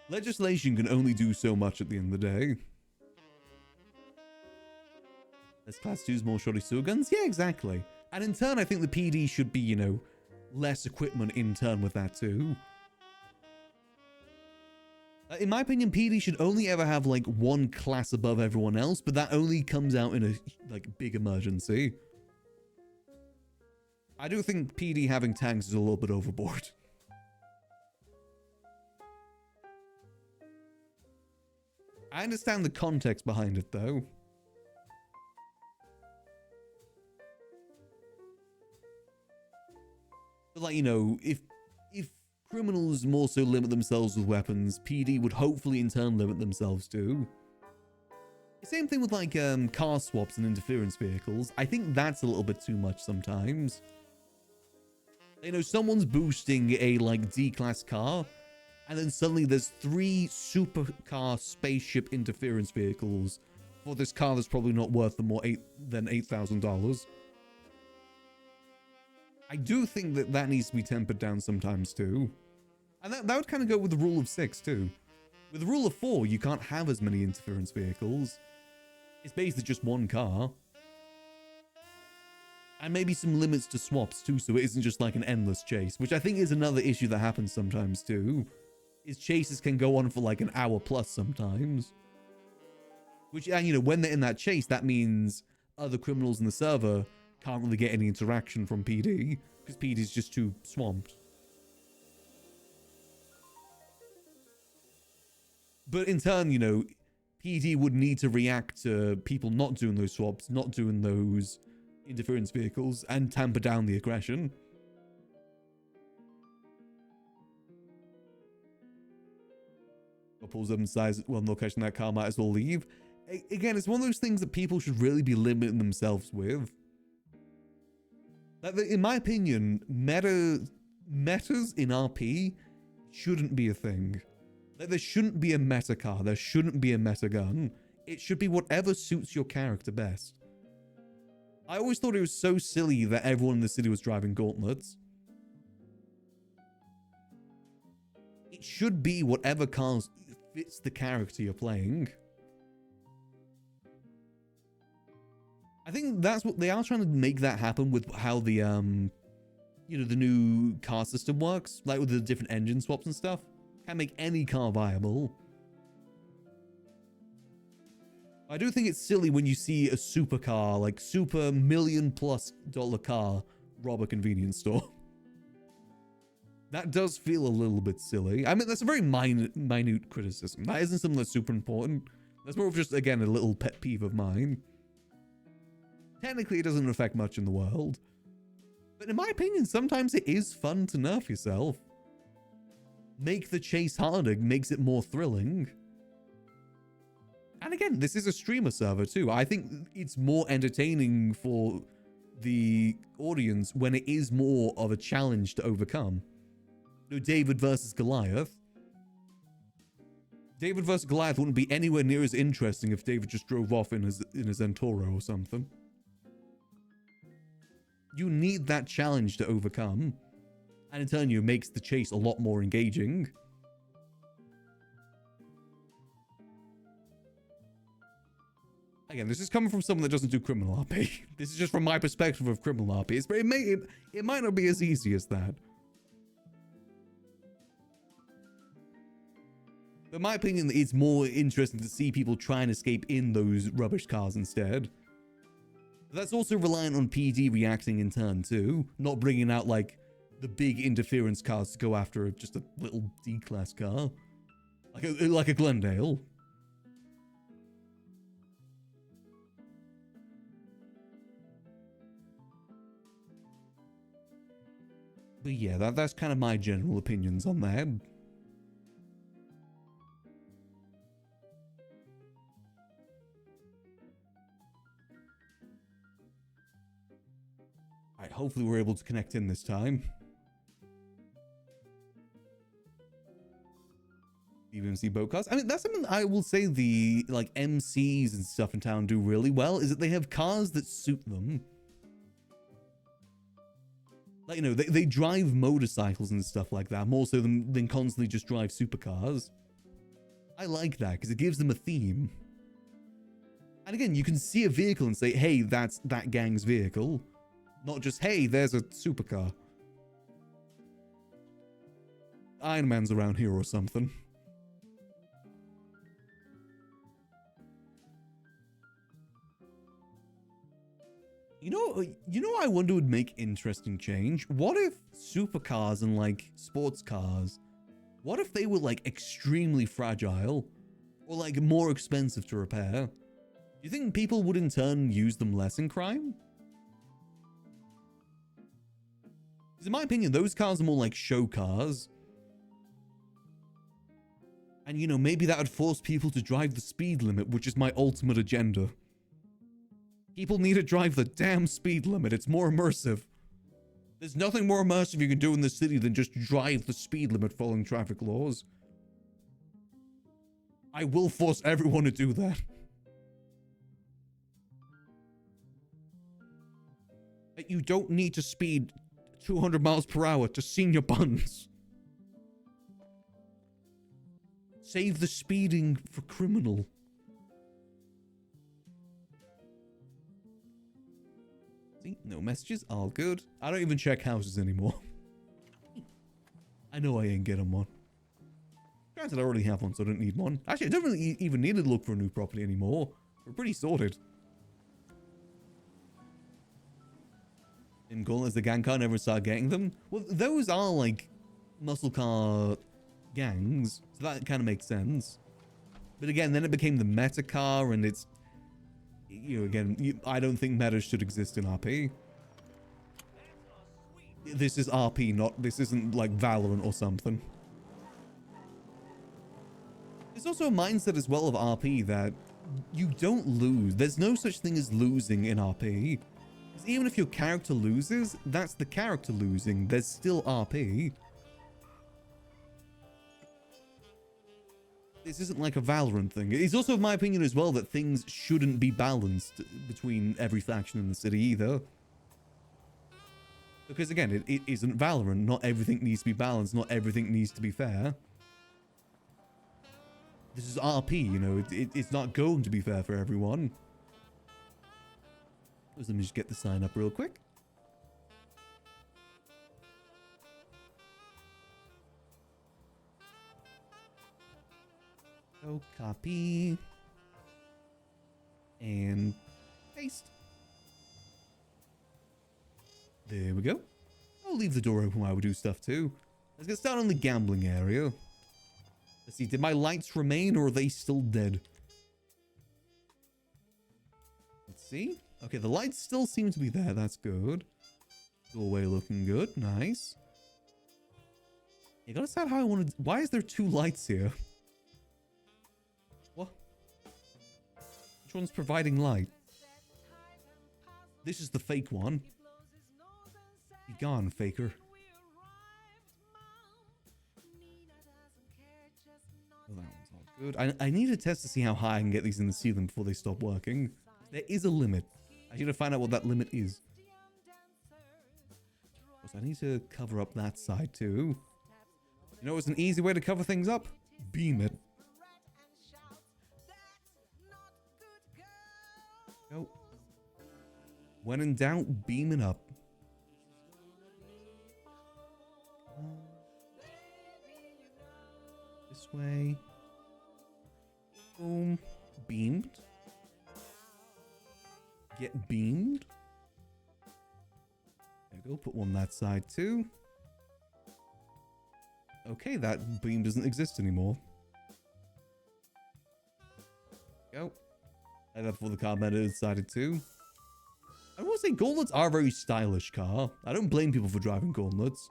Legislation can only do so much at the end of the day. There's class 2s, more shorty sewer guns? Yeah, exactly. And in turn, I think the PD should be, less equipment in turn with that too. In my opinion, PD should only ever have like one class above everyone else, but that only comes out in a big emergency. I do think PD having tanks is a little bit overboard. I understand the context behind it though. But like, if criminals more so limit themselves with weapons, PD would hopefully in turn limit themselves too. Same thing with like car swaps and interference vehicles. I think that's a little bit too much sometimes. Someone's boosting a like D-class car, and then suddenly there's 3 supercar spaceship interference vehicles for this car that's probably not worth more than $8,000. I do think that needs to be tempered down sometimes too. And that would kind of go with the rule of 6 too. With the rule of 4, you can't have as many interference vehicles. It's basically just one car. And maybe some limits to swaps too, so it isn't just like an endless chase, which I think is another issue that happens sometimes too. Is chases can go on for like an hour plus sometimes. Which, and when they're in that chase, that means other criminals in the server can't really get any interaction from PD, because PD is just too swamped. But in turn, PD would need to react to people not doing those swaps, not doing those interference vehicles, and tamper down the aggression. Pulls up and decides, well, no catching that car, might as well leave. Again, it's one of those things that people should really be limiting themselves with. Like, in my opinion, metas in RP shouldn't be a thing. Like, there shouldn't be a meta car. There shouldn't be a meta gun. It should be whatever suits your character best. I always thought it was so silly that everyone in the city was driving gauntlets. It should be whatever car fits the character you're playing. I think that's what they are trying to make that happen with how the you know, the new car system works, like with the different engine swaps and stuff. Can't make any car viable. I do think it's silly when you see a supercar, like super $1 million+ car, rob a convenience store. That does feel a little bit silly. I mean, that's a very minute criticism. That isn't something that's super important. That's more of just, again, a little pet peeve of mine. Technically, it doesn't affect much in the world. But in my opinion, sometimes it is fun to nerf yourself. Make the chase harder, makes it more thrilling. And again, this is a streamer server too. I think it's more entertaining for the audience when it is more of a challenge to overcome. David versus Goliath. David versus Goliath wouldn't be anywhere near as interesting if David just drove off in his Zentoro or something. You need that challenge to overcome. And in turn, it makes the chase a lot more engaging. Again, this is coming from someone that doesn't do criminal RP. This is just from my perspective of criminal RP. It might not be as easy as that. But in my opinion, it's more interesting to see people try and escape in those rubbish cars instead. That's also reliant on PD reacting in turn too, not bringing out like the big interference cars to go after just a little D-class car, like a Glendale. But yeah, that's kind of my general opinions on that. Alright, hopefully we're able to connect in this time. BMC boat cars. I mean, that's something I will say the like MCs and stuff in town do really well, is that they have cars that suit them. Like, you know, they drive motorcycles and stuff like that, more so than constantly just drive supercars. I like that, because it gives them a theme. And again, you can see a vehicle and say, hey, that's that gang's vehicle. Not just, hey, there's a supercar. Iron Man's around here or something. You know I wonder would make interesting change? What if supercars and like sports cars, what if they were like extremely fragile or like more expensive to repair? Do you think people would in turn use them less in crime? Because in my opinion, those cars are more like show cars. And you know, maybe that would force people to drive the speed limit, which is my ultimate agenda. People need to drive the damn speed limit. It's more immersive. There's nothing more immersive you can do in the city than just drive the speed limit following traffic laws. I will force everyone to do that. You don't need to speed 200 miles per hour to senior buns. Save the speeding for criminal. See, no messages, all good. I don't even check houses anymore. I know I ain't getting one. Granted, I already have one, so I don't need one. Actually, I don't really even need to look for a new property anymore. We're pretty sorted. In goal as the gang car, never start getting them. Well, those are like muscle car gangs, so that kind of makes sense. But again, then it became the meta car, and it's, you know, again, I don't think meta should exist in RP. This is RP, this isn't like Valorant or something. There's also a mindset as well of RP that you don't lose. There's no such thing as losing in RP. Because even if your character loses, that's the character losing. There's still RP. This isn't like a Valorant thing. It's also, in my opinion, as well, that things shouldn't be balanced between every faction in the city either. Because again, it isn't Valorant. Not everything needs to be balanced. Not everything needs to be fair. This is RP, you know. It's not going to be fair for everyone. Let me just get the sign up real quick. Go copy. And paste. There we go. I'll leave the door open while we do stuff too. Let's get started on the gambling area. Let's see, did my lights remain or are they still dead? Let's see. Okay, the lights still seem to be there. That's good. Doorway looking good. Nice. You gotta decide how I want to... Why is there 2 lights here? What? Which one's providing light? This is the fake one. Be gone, faker. Oh, that one's not good. I need a test to see how high I can get these in the ceiling before they stop working. There is a limit. I need to find out what that limit is. I need to cover up that side too. You know what's an easy way to cover things up? Beam it. Go. When in doubt, beam it up. This way. Boom. Beamed. Get beamed. There we go. Put one that side too. Okay, that beam doesn't exist anymore. Go. And that's before the car meta decided to. I will say gauntlets are a very stylish car. I don't blame people for driving gauntlets.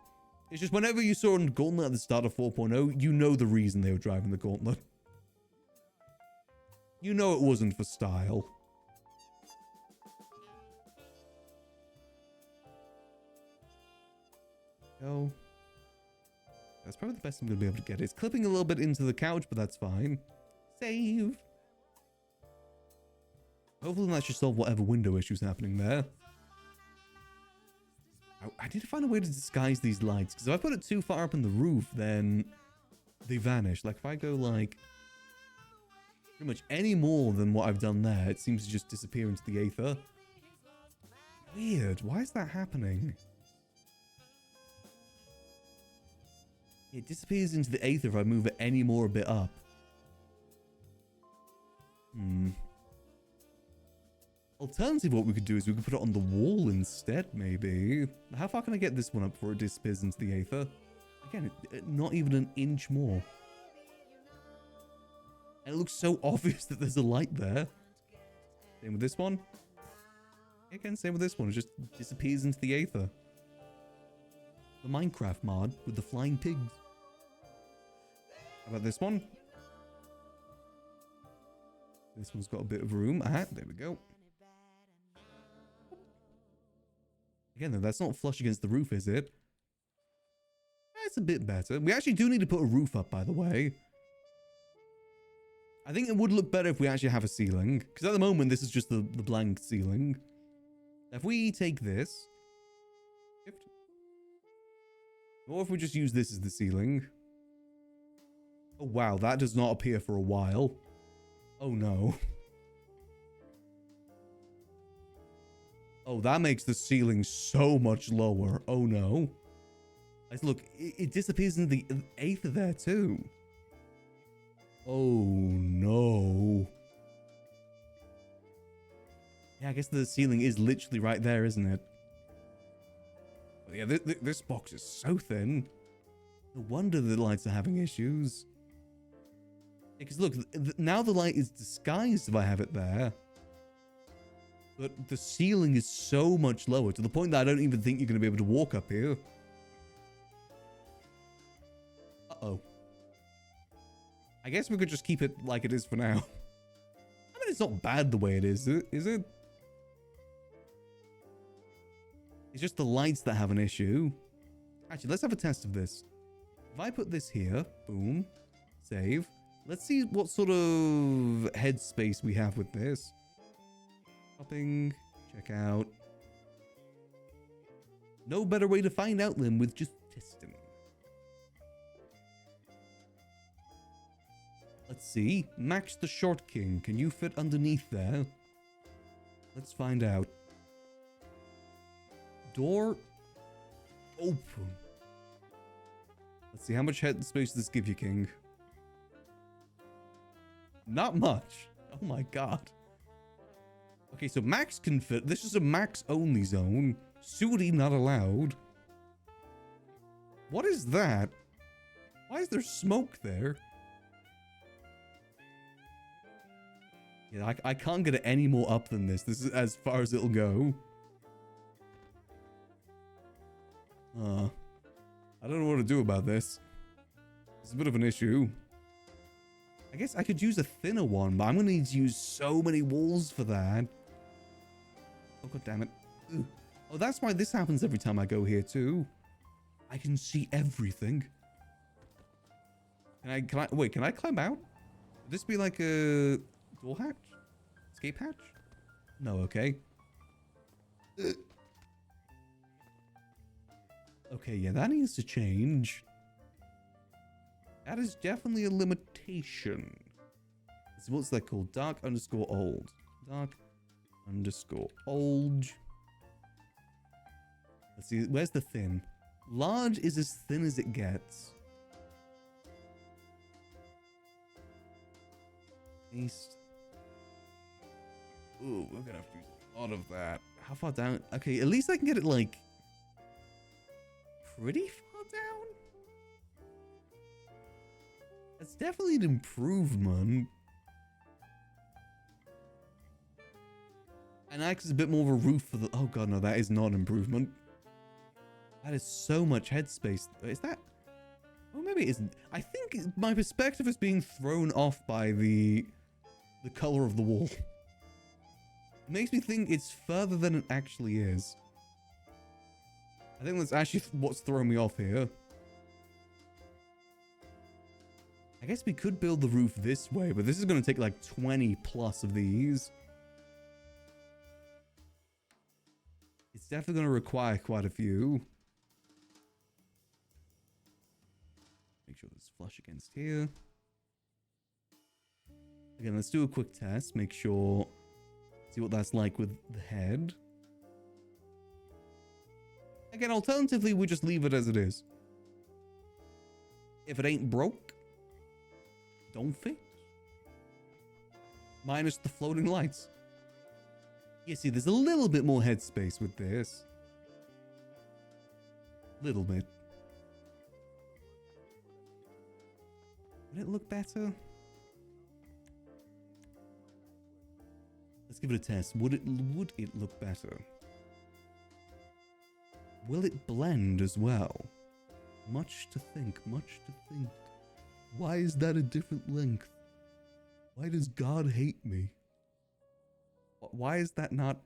It's just whenever you saw a gauntlet at the start of 4.0, you know the reason they were driving the gauntlet. You know it wasn't for style. Go. That's probably the best I'm going to be able to get. It's clipping a little bit into the couch, but that's fine. Save. Hopefully that should solve whatever window issue's happening there. I need to find a way to disguise these lights, because if I put it too far up in the roof, then they vanish. Like, if I go, like, pretty much any more than what I've done there, it seems to just disappear into the aether. Weird. Why is that happening? It disappears into the aether if I move it any more a bit up. Alternative, what we could do is we could put it on the wall instead, maybe. How far can I get this one up before it disappears into the aether? Again, not even an inch more. And it looks so obvious that there's a light there. Same with this one. Again, same with this one. It just disappears into the aether. The Minecraft mod with the flying pigs. How about this one? This one's got a bit of room. Ah, there we go. Again, though, that's not flush against the roof, is it? That's a bit better. We actually do need to put a roof up, by the way. I think it would look better if we actually have a ceiling. Because at the moment, this is just the blank ceiling. If we take this... Or if we just use this as the ceiling. Oh, wow. That does not appear for a while. Oh, no. Oh, that makes the ceiling so much lower. Oh, no. Look, it disappears into the aether there, too. Oh, no. Yeah, I guess the ceiling is literally right there, isn't it? But yeah, this box is so thin. No wonder the lights are having issues. Because look, now the light is disguised if I have it there. But the ceiling is so much lower to the point that I don't even think you're going to be able to walk up here. Uh-oh. I guess we could just keep it like it is for now. I mean, it's not bad the way it is it? It's just the lights that have an issue. Actually, let's have a test of this. If I put this here, boom, save. Let's see what sort of headspace we have with this. Shopping, check out. No better way to find out than with just testing. Let's see. Max the Short King. Can you fit underneath there? Let's find out. Door open. Let's see, how much headspace does this give you, King? Not much. Oh my god. Okay, so max can fit. This is a max only zone. Sudi not allowed. What is that? Why is there smoke there? Yeah, I can't get it any more up than this. This is as far as it'll go. I don't know what to do about this. It's a bit of an issue. I guess I could use a thinner one, but I'm going to need to use so many walls for that. Oh, god damn it. Ugh. Oh, that's why this happens every time I go here, too. I can see everything. Wait, can I climb out? Would this be like a door hatch? Escape hatch? No, okay. Ugh. Okay, yeah, that needs to change. That is definitely a limitation. So what's that called? Dark underscore old. Dark underscore old. Let's see, where's the thin? Large is as thin as it gets. Paste. Ooh, we're gonna have to use a lot of that. How far down? Okay, at least I can get it like pretty far down. That's definitely an improvement. And acts as a bit more of a roof for the... Oh god, no, that is not an improvement. That is so much headspace. Is that... Oh, maybe it isn't. I think my perspective is being thrown off by the color of the wall. It makes me think it's further than it actually is. I think that's actually what's throwing me off here. I guess we could build the roof this way, but this is going to take like 20 plus of these. It's definitely going to require quite a few. Make sure this flush against here. Again, let's do a quick test. Make sure... See what that's like with the head. Again, alternatively, we just leave it as it is. If it ain't broke, don't fix. Minus the floating lights. You see, there's a little bit more headspace with this. Little bit. Would it look better? Let's give it a test. Would it look better? Will it blend as well? Much to think, much to think. Why is that a different length? Why does God hate me? Why is that not...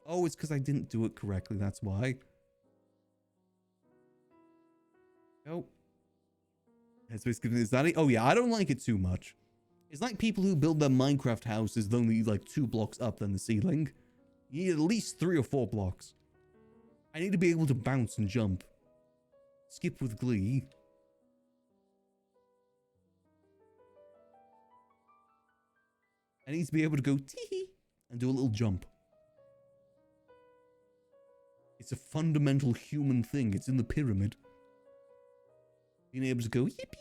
Oh, it's because I didn't do it correctly, that's why. Oh. Is that it? Oh yeah, I don't like it too much. It's like people who build their Minecraft houses only like 2 blocks up than the ceiling. You need at least 3 or 4 blocks. I need to be able to bounce and jump. Skip with glee. I need to be able to go tee and do a little jump. It's a fundamental human thing. It's in the pyramid. Being able to go yippee.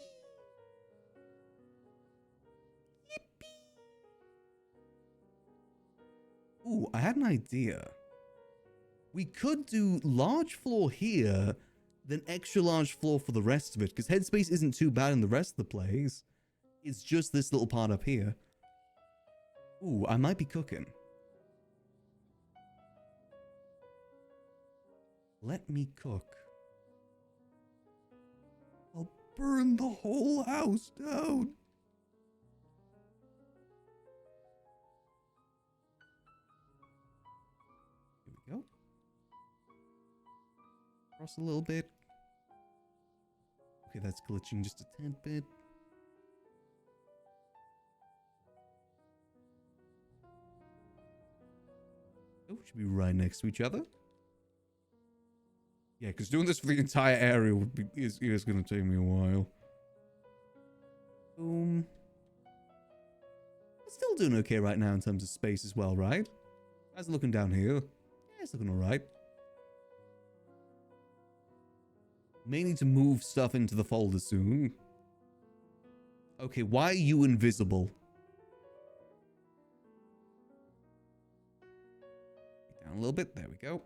Ooh, I had an idea. We could do large floor here, then extra large floor for the rest of it, because headspace isn't too bad in the rest of the place. It's just this little part up here. Ooh, I might be cooking. Let me cook. I'll burn the whole house down. Here we go. Cross a little bit. Okay, that's glitching just a tad bit. Oh, should be right next to each other. Yeah, because doing this for the entire area would be is going to take me a while. Boom. It's still doing okay right now in terms of space as well, right? How's it looking down here? Yeah, it's looking alright. May need to move stuff into the folder soon. Okay, why are you invisible? Down a little bit. There we go.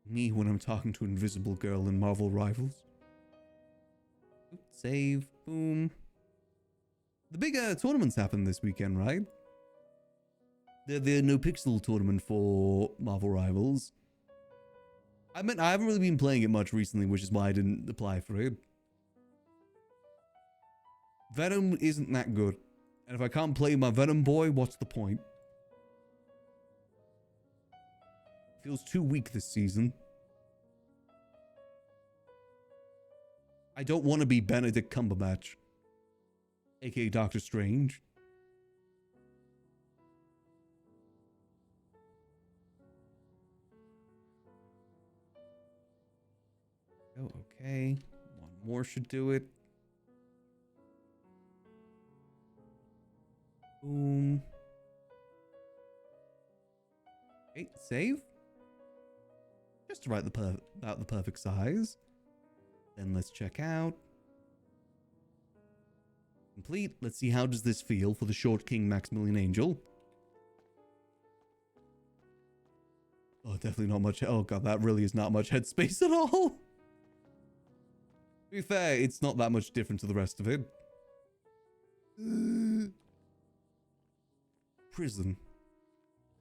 Me when I'm talking to Invisible Girl in Marvel Rivals. Oops, save. Boom. The big tournaments happened this weekend, right? The NoPixel tournament for Marvel Rivals. I haven't really been playing it much recently, which is why I didn't apply for it. Venom isn't that good. And if I can't play my Venom boy, what's the point? Feels too weak this season. I don't want to be Benedict Cumberbatch, aka Doctor Strange. Oh, okay. One more should do it. Boom. Okay, save. Just about the perfect size. Then let's check out. Complete. Let's see, how does this feel for the short king Maximillian Angel? Oh, definitely not much. Oh god, that really is not much headspace at all. To be fair, it's not that much different to the rest of it. Prison.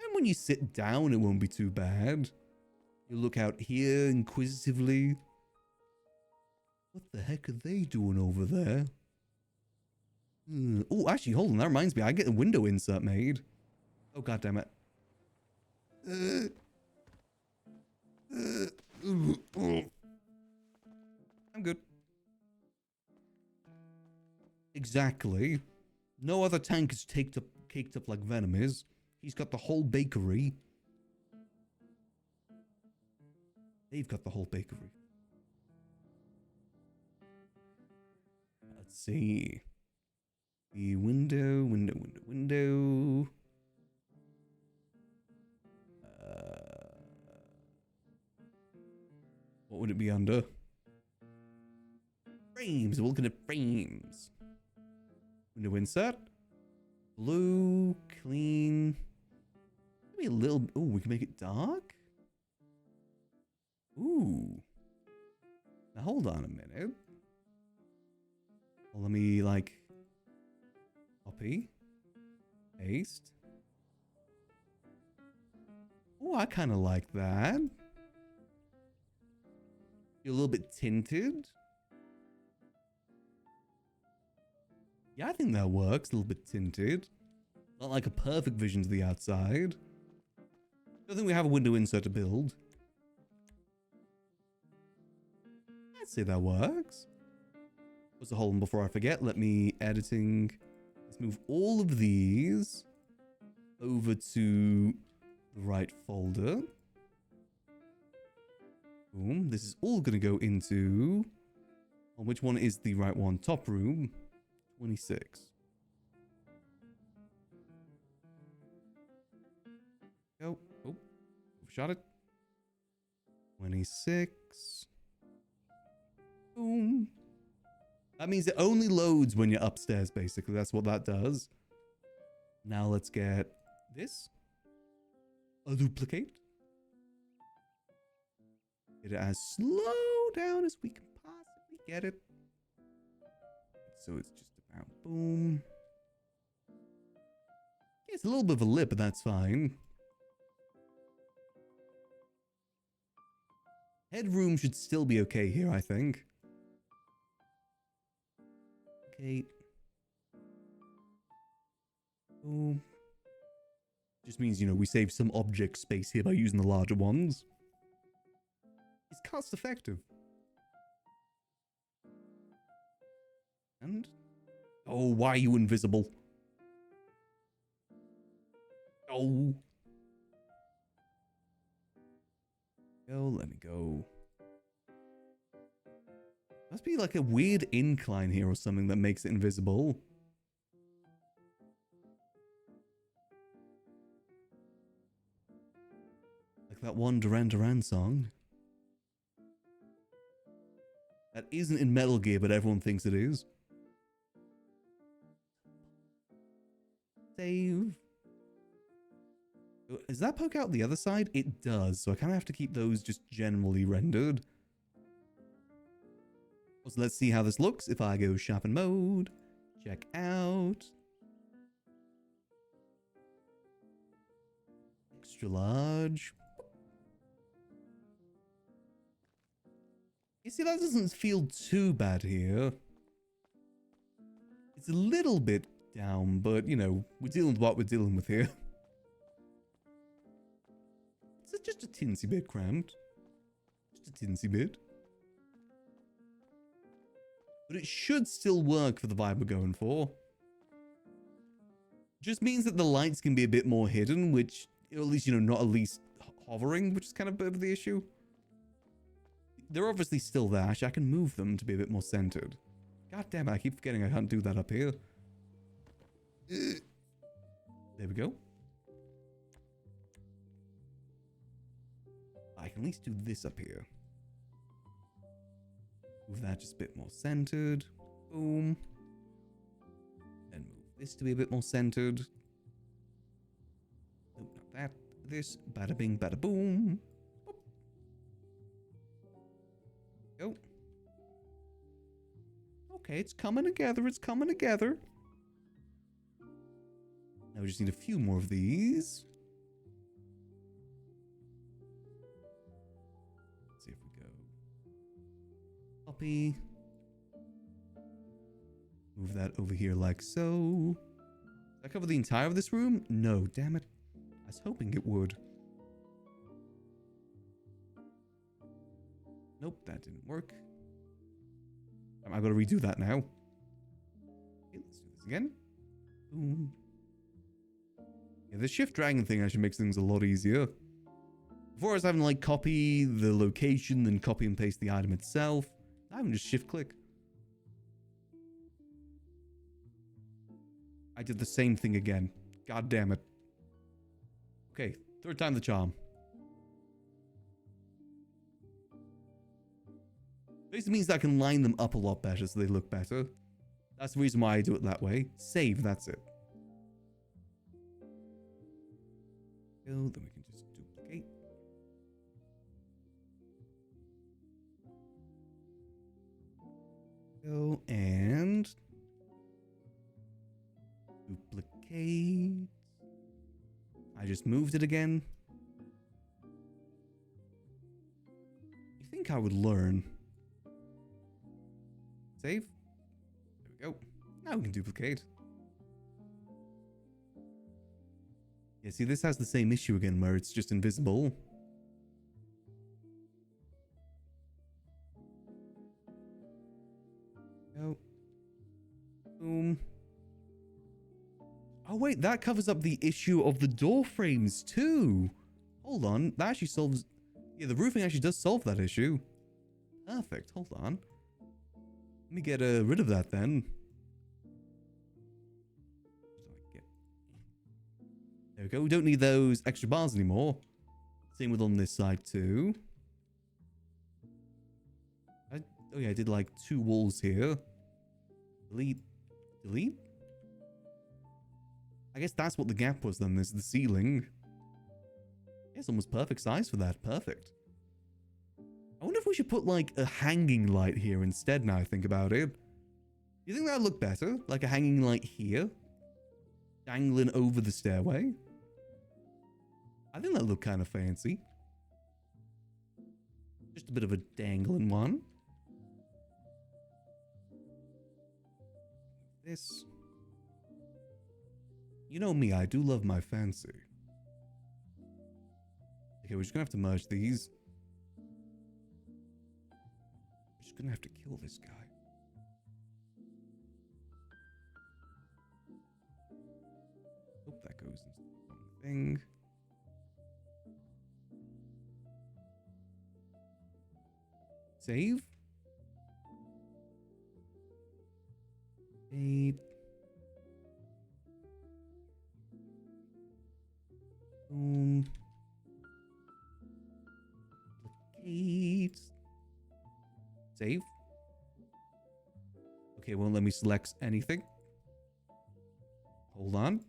And when you sit down, it won't be too bad. You look out here inquisitively. What the heck are they doing over there? Oh, actually, hold on. That reminds me. I get a window insert made. Oh, god damn it. I'm good. Exactly. No other tank is caked up like Venom is. He's got the whole bakery. They've got the whole bakery. Let's see. The window. What would it be under? Frames. We're looking at frames. Window insert. Blue, clean. Maybe a little. Oh, we can make it dark. Ooh. Now hold on a minute. Well, let me like copy, paste. Oh, I kind of like that. You're a little bit tinted. Yeah, I think that works. A little bit tinted. Not like a perfect vision to the outside. Don't think we have a window insert to build. I'd say that works. What's the hold on before I forget? Let me editing. Let's move all of these over to the right folder. Boom. This is all going to go into... Well, which one is the right one? Top room. 26. Go. Oh. Shot it. 26. Boom. That means it only loads when you're upstairs, basically. That's what that does. Now let's get this. A duplicate. Get it as slow down as we can possibly get it. So it's just about boom. Yeah, it's a little bit of a lip, but that's fine. Headroom should still be okay here, I think. Okay. Boom. Just means, you know, we save some object space here by using the larger ones. It's cost effective. And... Oh, why are you invisible? Oh. Go, let me go. Must be like a weird incline here or something that makes it invisible. Like that one Duran Duran song. That isn't in Metal Gear, but everyone thinks it is. Save. Does that poke out the other side? It does, so I kind of have to keep those just generally rendered. So let's see how this looks if I go sharpen mode. Check out. Extra large. You see, that doesn't feel too bad here. It's a little bit down, but, you know, we're dealing with what we're dealing with here. It's just a tinsy bit cramped. Just a tinsy bit. But it should still work for the vibe we're going for. Just means that the lights can be a bit more hidden, which, or at least, you know, not at least hovering, which is kind of a bit of the issue. They're obviously still there. Actually, I can move them to be a bit more centered. God damn it, I keep forgetting I can't do that up here. There we go. I can at least do this up here. Move that just a bit more centered. Boom. And move this to be a bit more centered. Nope, not that. This. Bada bing, bada boom. Boop. Go. Okay, it's coming together. It's coming together. Now we just need a few more of these. Let's see if we go. Copy. Move that over here like so. Does that cover the entire of this room? No, damn it. I was hoping it would. Nope, that didn't work. I've got to redo that now. Okay, let's do this again. Boom. Yeah, the shift dragging thing actually makes things a lot easier. Before I was having to like copy the location, then copy and paste the item itself. Now I can just shift click. I did the same thing again. God damn it. Okay, third time the charm. Basically means that I can line them up a lot better so they look better. That's the reason why I do it that way. Save, that's it. Go, then we can just duplicate. Go and duplicate. I just moved it again. You think I would learn? Save. There we go. Now we can duplicate. Yeah, see, this has the same issue again where it's just invisible. Go. Boom. Oh, wait, that covers up the issue of the door frames too. Hold on. That actually solves... Yeah, the roofing actually does solve that issue. Perfect. Hold on. Let me get rid of that then. There we go. We don't need those extra bars anymore. Same with on this side too. Oh yeah, I did like 2 walls here. Delete. Delete? I guess that's what the gap was then. There's the ceiling. It's almost perfect size for that. Perfect. I wonder if we should put like a hanging light here instead now I think about it. You think that would look better? Like a hanging light here? Dangling over the stairway? I think that look kind of fancy. Just a bit of a dangling one. This. You know me, I do love my fancy. Okay, we're just gonna have to merge these. We're just gonna have to kill this guy. Hope that goes into the wrong thing. Save. 8. Boom. Duplicate. Save. Okay, won't let me select anything. Hold on.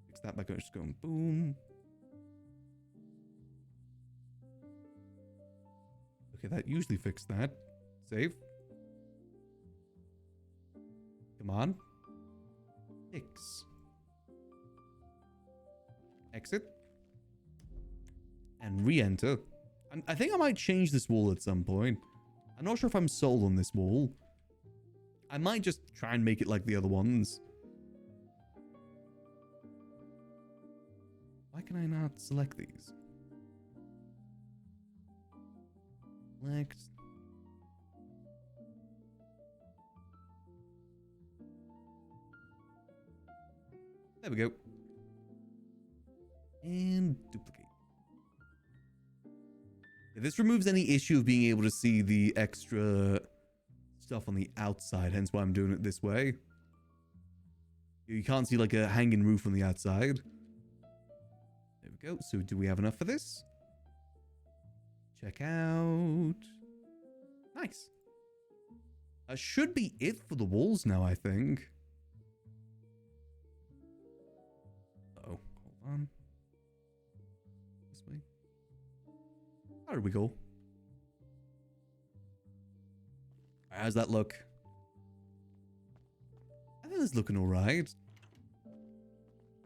Fix that by just going boom. Okay, that usually fixed that. Save. Come on. Fix. Exit. And re-enter. I think I might change this wall at some point. I'm not sure if I'm sold on this wall. I might just try and make it like the other ones. Why can I not select these? Select. There we go. And duplicate. Yeah, this removes any issue of being able to see the extra stuff on the outside, hence why I'm doing it this way. You can't see like a hanging roof on the outside. There we go. So do we have enough for this? Check out. Nice. That should be it for the walls now, I think. Uh-oh. Hold on. This way. There we go. How's that look? I think it's looking alright.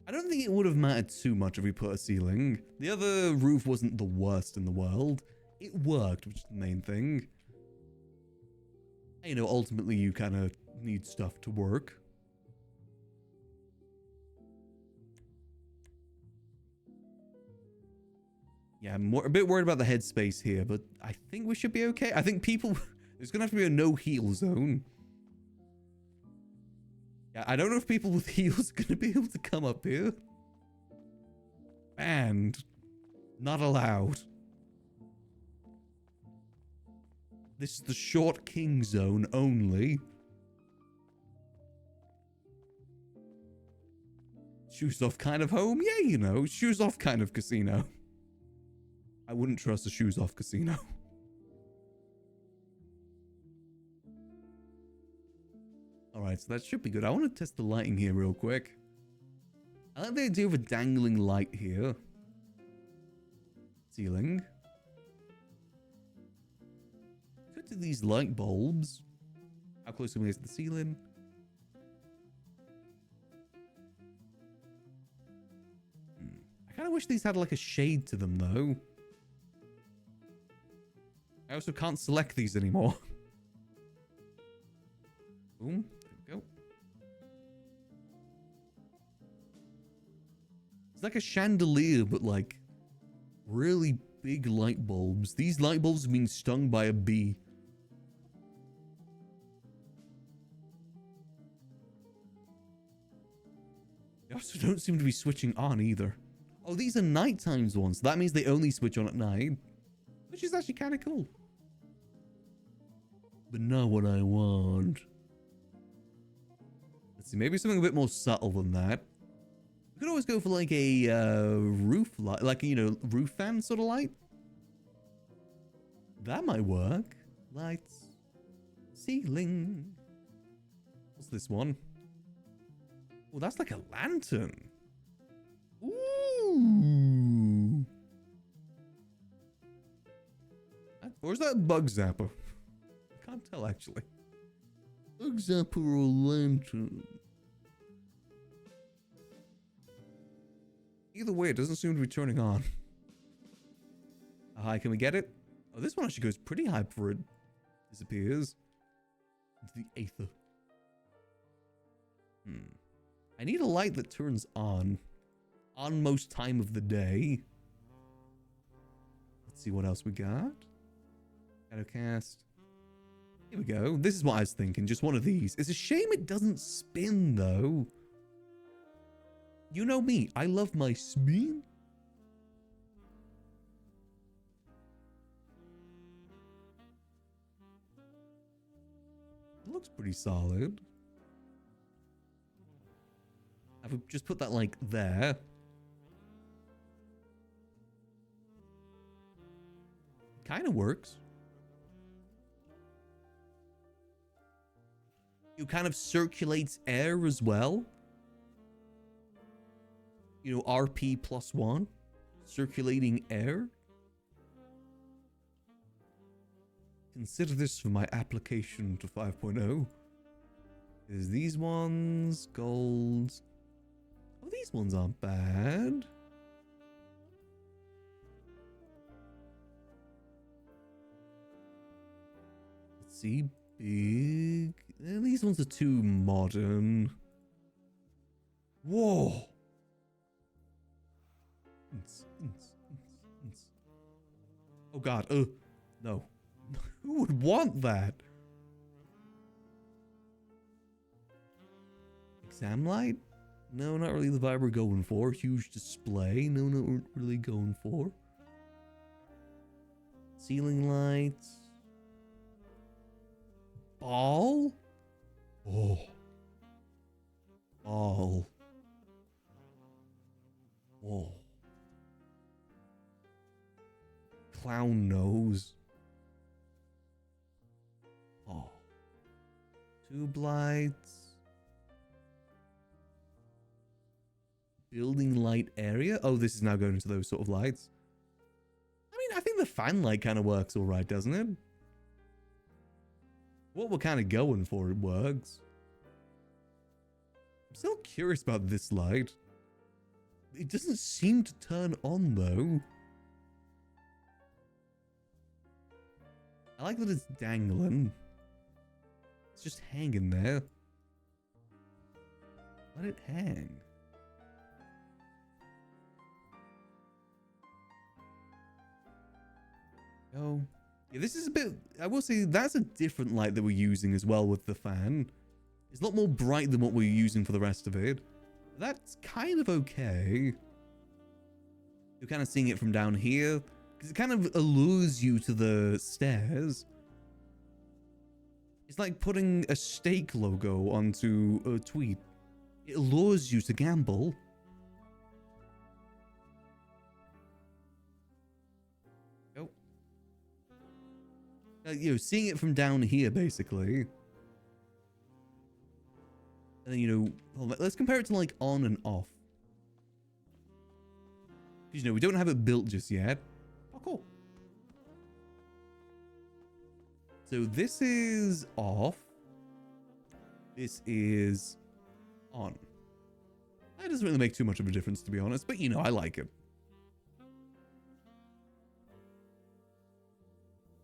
I don't think it would have mattered too much if we put a ceiling. The other roof wasn't the worst in the world. It worked, which is the main thing. You know, ultimately you kind of need stuff to work. Yeah, I'm a bit worried about the headspace here, but I think we should be okay. I think people... There's going to have to be a no-heal zone. Yeah, I don't know if people with heals are going to be able to come up here. Banned. Not allowed. This is the short king zone only. Shoes off kind of home? Yeah, you know, shoes off kind of casino. I wouldn't trust a shoes off casino. Alright, so that should be good. I want to test the lighting here real quick. I like the idea of a dangling light here. Ceiling. Could do these light bulbs. How close are we to the ceiling? I kind of wish these had like a shade to them though. I also can't select these anymore. Boom. There we go. It's like a chandelier, but like really big light bulbs. These light bulbs have been stung by a bee. They also don't seem to be switching on either. Oh, these are nighttime ones. That means they only switch on at night. Which is actually kind of cool. But not what I want. Let's see, maybe something a bit more subtle than that. We could always go for like a roof light, like, you know, roof fan sort of light. That might work. Lights. Ceiling. What's this one? Oh, that's like a lantern. Ooh. Or is that a bug zapper? I can't tell actually. Bug zapper or lantern? Either way, it doesn't seem to be turning on. Hi, can we get it? Oh, this one actually goes pretty high before it disappears into the aether. I need a light that turns on most time of the day. Let's see what else we got. Shadowcast. Here we go. This is what I was thinking. Just one of these. It's a shame it doesn't spin, though. You know me. I love my spin. It looks pretty solid. I would just put that, like, there. Kind of works. It kind of circulates air as well. You know, RP +1. Circulating air. consider this for my application to 5.0. There's these ones, gold. Oh, these ones aren't bad. Let's see, big. These ones are too modern. Whoa. Oh God, no. Who would want that? Exam light? No, not really the vibe we're going for. Huge display? No, not really going for. Ceiling lights? Ball? Oh. Ball. Whoa. Clown nose. Oh. Tube lights. Building light area. Oh, this is now going into those sort of lights. I mean, I think the fan light kind of works all right, doesn't it? What we're kind of going for, it works. I'm still curious about this light. It doesn't seem to turn on, though. I like that it's dangling. It's just hanging there. Let it hang. Oh. Yeah, this is a bit... I will say, that's a different light that we're using as well with the fan. It's a lot more bright than what we're using for the rest of it. That's kind of okay. You're kind of seeing it from down here. Because it kind of allures you to the stairs. It's like putting a steak logo onto a tweet. It allures you to gamble. Oh. You know, seeing it from down here, basically. And then, you know, let's compare it to like on and off. Because, you know, we don't have it built just yet. Oh, cool. So this is off. This is on. That doesn't really make too much of a difference, to be honest. But, you know, I like it.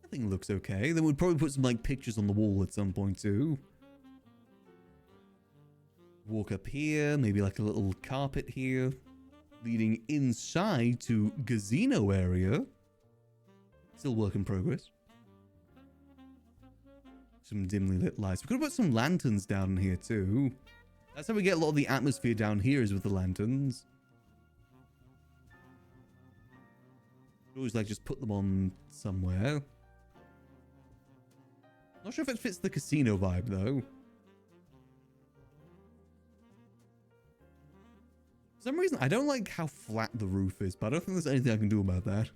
I think it looks okay. Then we'd probably put some, like, pictures on the wall at some point, too. Walk up here. Maybe, like, a little carpet here. Leading inside to Gazino area. Still work in progress. Some dimly lit lights. We could put some lanterns down here too. That's how we get a lot of the atmosphere down here, is with the lanterns. Always like just put them on somewhere. Not sure if it fits the casino vibe though. For some reason, I don't like how flat the roof is, but I don't think there's anything I can do about that.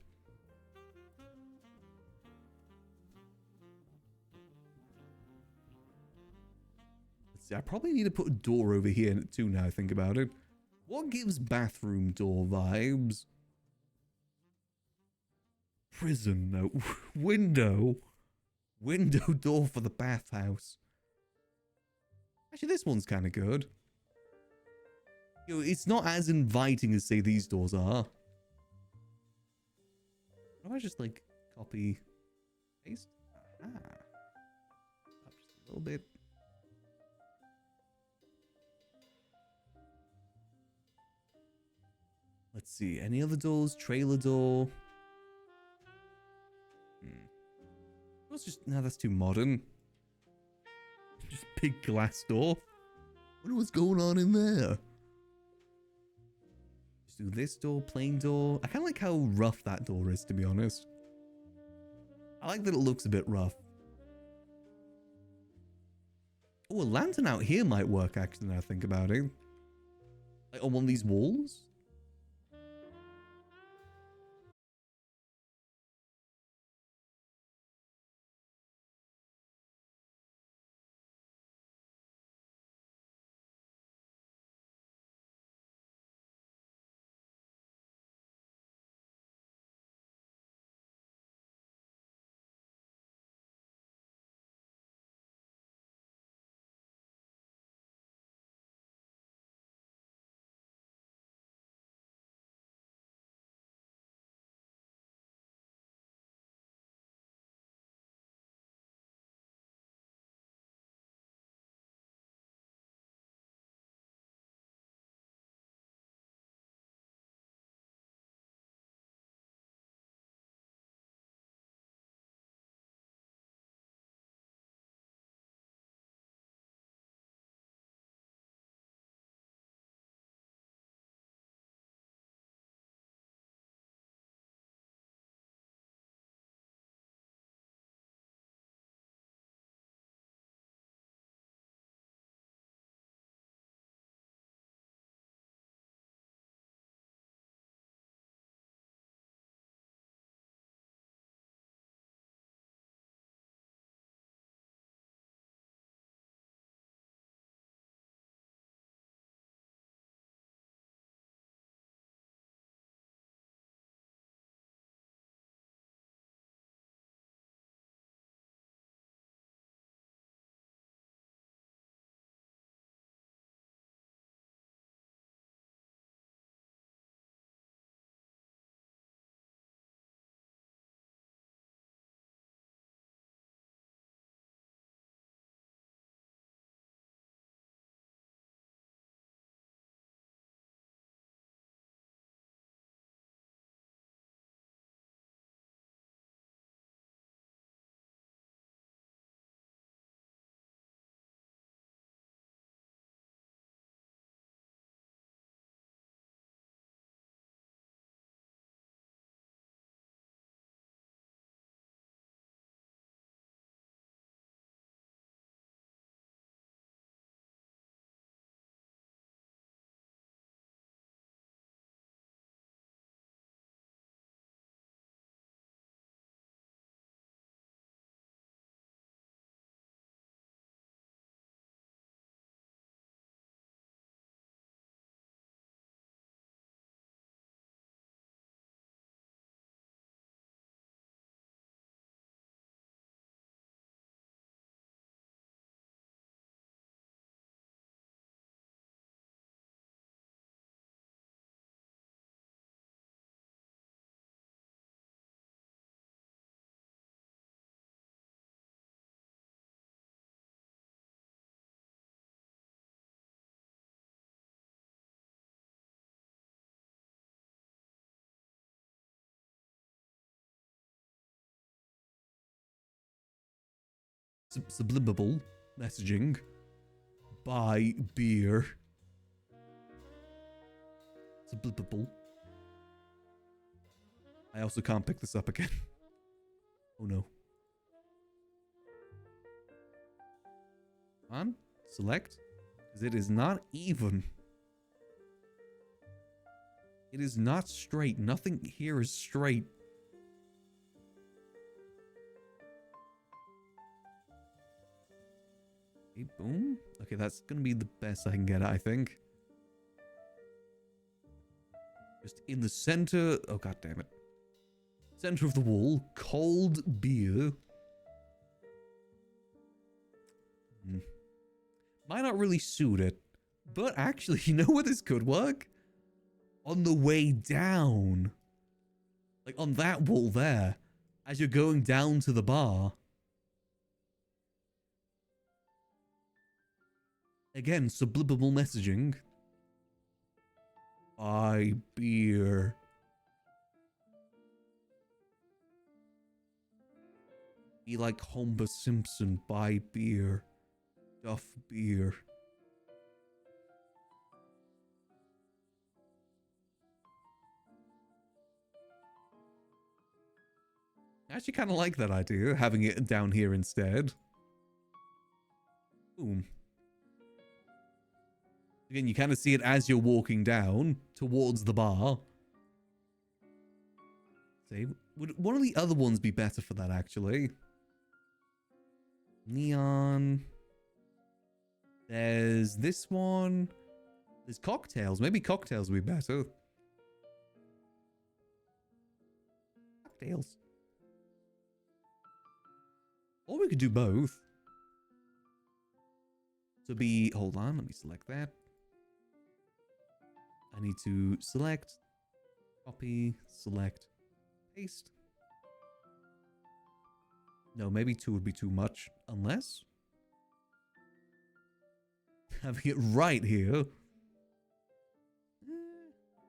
Let's see, I probably need to put a door over here too now I think about it. What gives bathroom door vibes? Prison, no. Window. Window door for the bathhouse. Actually, this one's kind of good. You know, it's not as inviting as, say, these doors are. What if I just, like, copy, paste? Ah. Up just a little bit. Let's see. Any other doors? Trailer door. Let's just... No, that's too modern. Just big glass door. Wonder what's going on in there. Do this door, plain door. I kind of like how rough that door is, to be honest. I like that it looks a bit rough. Oh, a lantern out here might work, actually, now I think about it. Like on one of these walls? subliminal messaging. Buy beer. Subliminal. I also can't pick this up again. Oh no. Come on, select. Because it is not even. It is not straight. Nothing here is straight. Okay, boom. Okay, that's gonna be the best I can get, I think. Just in the center. Oh, god damn it. Center of the wall. Cold beer. Might not really suit it. But actually, you know where this could work? On the way down. Like on that wall there. As you're going down to the bar. Again, subliminal messaging. Buy beer. Be like Homer Simpson. Buy beer. Duff beer. I actually kind of like that idea, having it down here instead. Boom. Again, you kind of see it as you're walking down towards the bar. See, would one of the other ones be better for that, actually? Neon. There's this one. There's cocktails. Maybe cocktails would be better. Cocktails. Or we could do both. So be, hold on, let me select that. I need to select, copy, select, paste. No, maybe 2 would be too much, unless having it right here.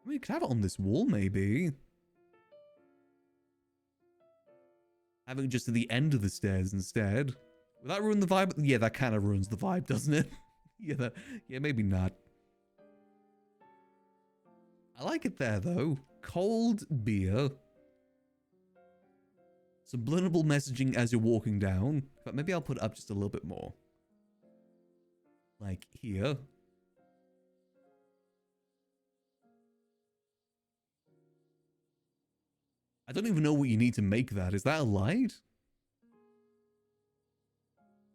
We could have it on this wall, maybe. Having it just at the end of the stairs instead. Would that ruin the vibe? Yeah, that kind of ruins the vibe, doesn't it? Yeah, maybe not. I like it there, though. Cold beer. Subliminal messaging as you're walking down. But maybe I'll put it up just a little bit more. Like here. I don't even know what you need to make that. Is that a light?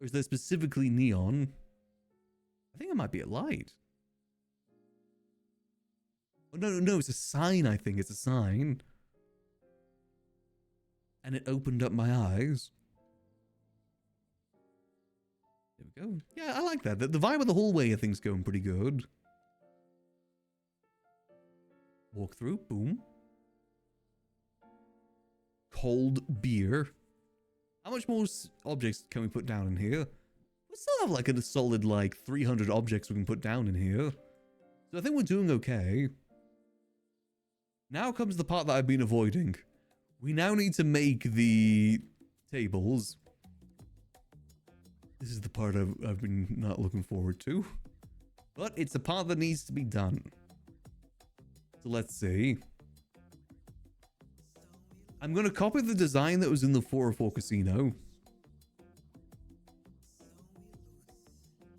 Or is there specifically neon? I think it might be a light. Oh, no, it's a sign, I think. It's a sign. And it opened up my eyes. There we go. Yeah, I like that. The vibe of the hallway, I think, is going pretty good. Walk through. Boom. Cold beer. How much more objects can we put down in here? We still have like a solid like 300 objects we can put down in here. So I think we're doing okay. Now comes the part that I've been avoiding. We now need to make the tables. This is the part I've been not looking forward to. But it's a part that needs to be done. So let's see. I'm going to copy the design that was in the 404 casino.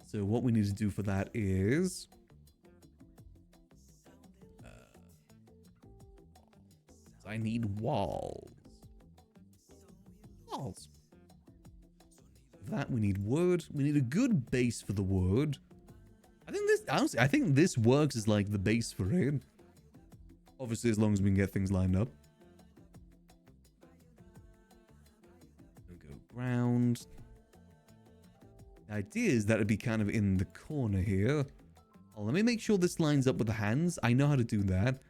So what we need to do for that is... I need walls. Walls. For that we need wood. We need a good base for the wood. I think this, honestly, I think this works as like the base for it. Obviously, as long as we can get things lined up. Go ground. The idea is that it'd be kind of in the corner here. Oh, let me make sure this lines up with the hands. I know how to do that.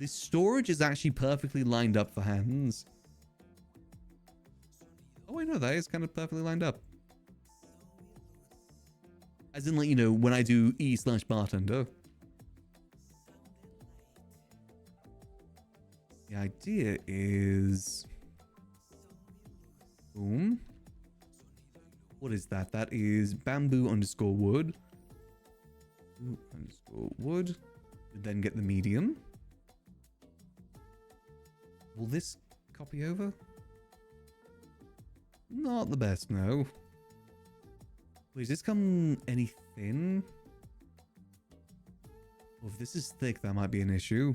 This storage is actually perfectly lined up for hands. Oh, I know that is kind of perfectly lined up. As in, like, you know, when I do E/bartender. The idea is... Boom. What is that? That is bamboo underscore wood. Underscore wood. Then get the medium. Will this copy over? Not the best, no. Wait, does this come any thin? Well, if this is thick, that might be an issue.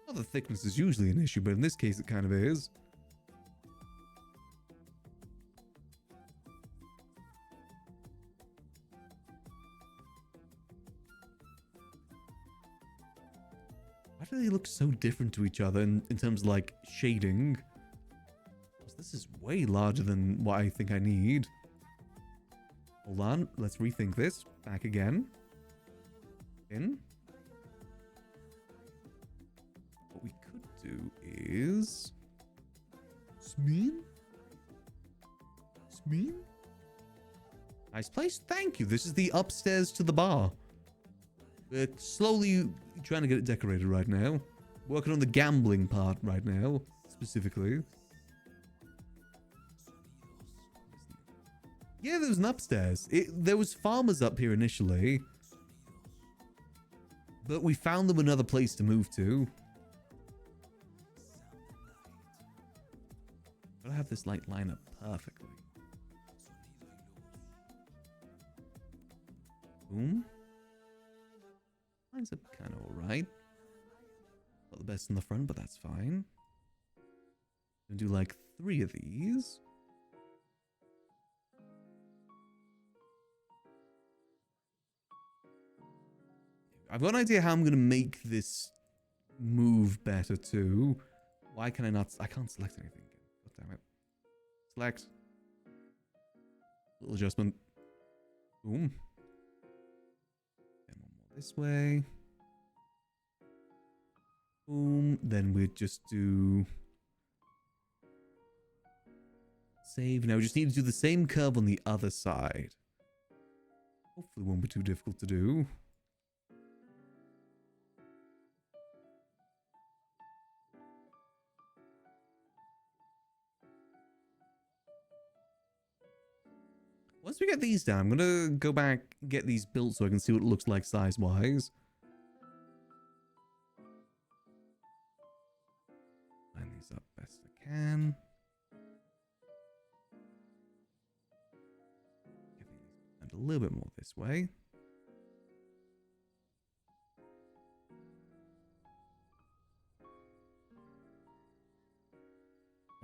Not that thickness is usually an issue, but in this case it kind of is. Why do they look so different to each other in terms of like shading? This is way larger than what I think I need. Hold on, let's rethink this. Back again. In. What we could do is... Smeen? Smeen? Nice place. Thank you. This is the upstairs to the bar. We're slowly trying to get it decorated right now. Working on the gambling part right now, specifically. Yeah, there was an upstairs. There was farmers up here initially. But we found them another place to move to. Gotta have this light line up perfectly. Boom. Lines up kind of alright. Not the best in the front, but that's fine. Gonna do like 3 of these. I've got an idea how I'm going to make this move better too. Why can I not? I can't select anything. God damn it. Select. Little adjustment. Boom. And one more this way. Boom. Then we just do... Save. Now we just need to do the same curve on the other side. Hopefully it won't be too difficult to do. Once we get these down, I'm going to go back and get these built so I can see what it looks like size-wise. Line these up best I can. And a little bit more this way.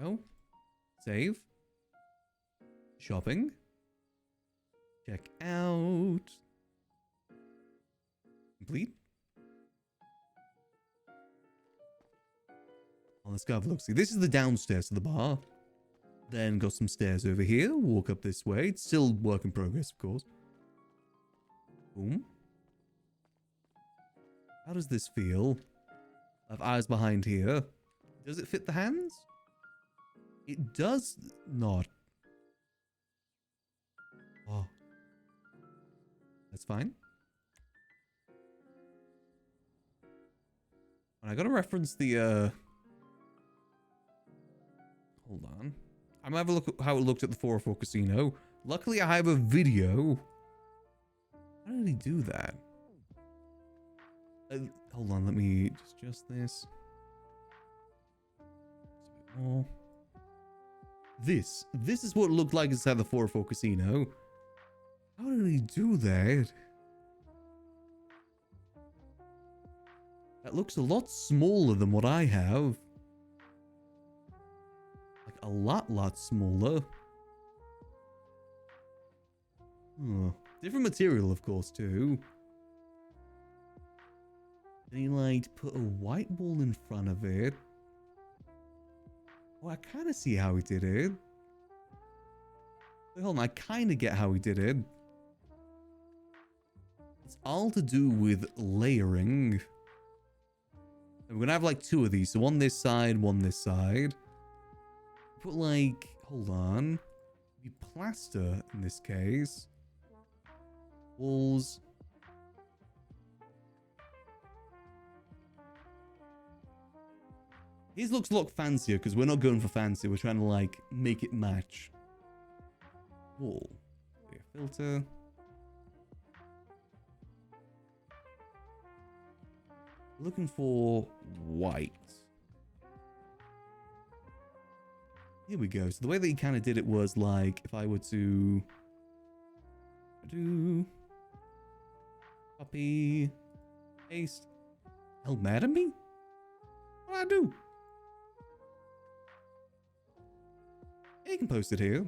Oh. Save. Shopping. Check out. Complete. Oh, let's go have a look. See, this is the downstairs to the bar. Then got some stairs over here. Walk up this way. It's still work in progress, of course. Boom. How does this feel? I have eyes behind here. Does it fit the hands? It does not. Oh. That's fine. And I gotta reference the, Hold on. I'm gonna have a look at how it looked at the 404 casino. Luckily, I have a video. How did he do that? Hold on, let me just adjust this. Just a bit more. This is what it looked like inside the 404 casino. How did he do that? That looks a lot smaller than what I have. Like a lot smaller. Huh. Different material, of course, too. Then he, like, put a white ball in front of it. Oh, I kind of see how he did it. Wait, hold on, I kind of get how he did it. It's all to do with layering. We're gonna have like 2 of these. So one this side, one this side. Put like, hold on. Maybe plaster in this case. Walls. His looks a lot fancier because we're not going for fancy. We're trying to like make it match. Wool. Clear filter. Looking for white. Here we go. So the way that he kind of did it was like, if I were to do copy, paste. Hell, mad at me? What do I do? Yeah, you can post it here.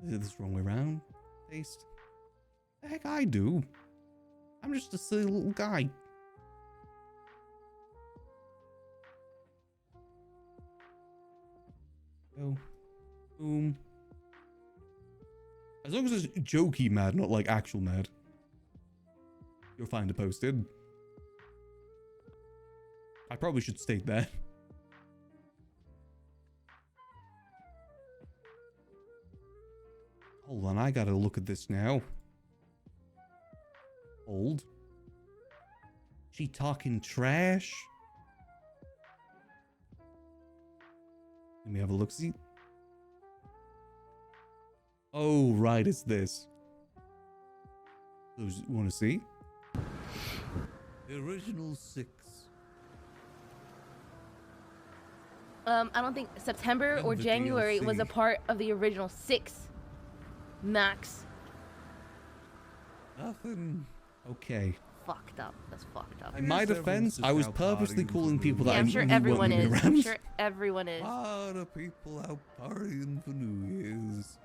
Is it this wrong way around? Paste. The heck I do? I'm just a silly little guy. Go. Boom. As long as it's jokey mad, not like actual mad, you're fine to post it. I probably should state that. Hold on, I gotta look at this now. Hold. She talking trash? Let me have a look. See. Oh, right, it's this. Those want to see? The original 6. I don't think September And or the January was a DLC. part of the original 6. Max. Nothing. Okay. Fucked up. That's fucked up. In my guess everyone's defense, just I was out purposely partying calling for people New that Yeah, I I'm sure knew everyone weren't is. gonna be I'm around. sure everyone is. A lot of people out partying for New Year's.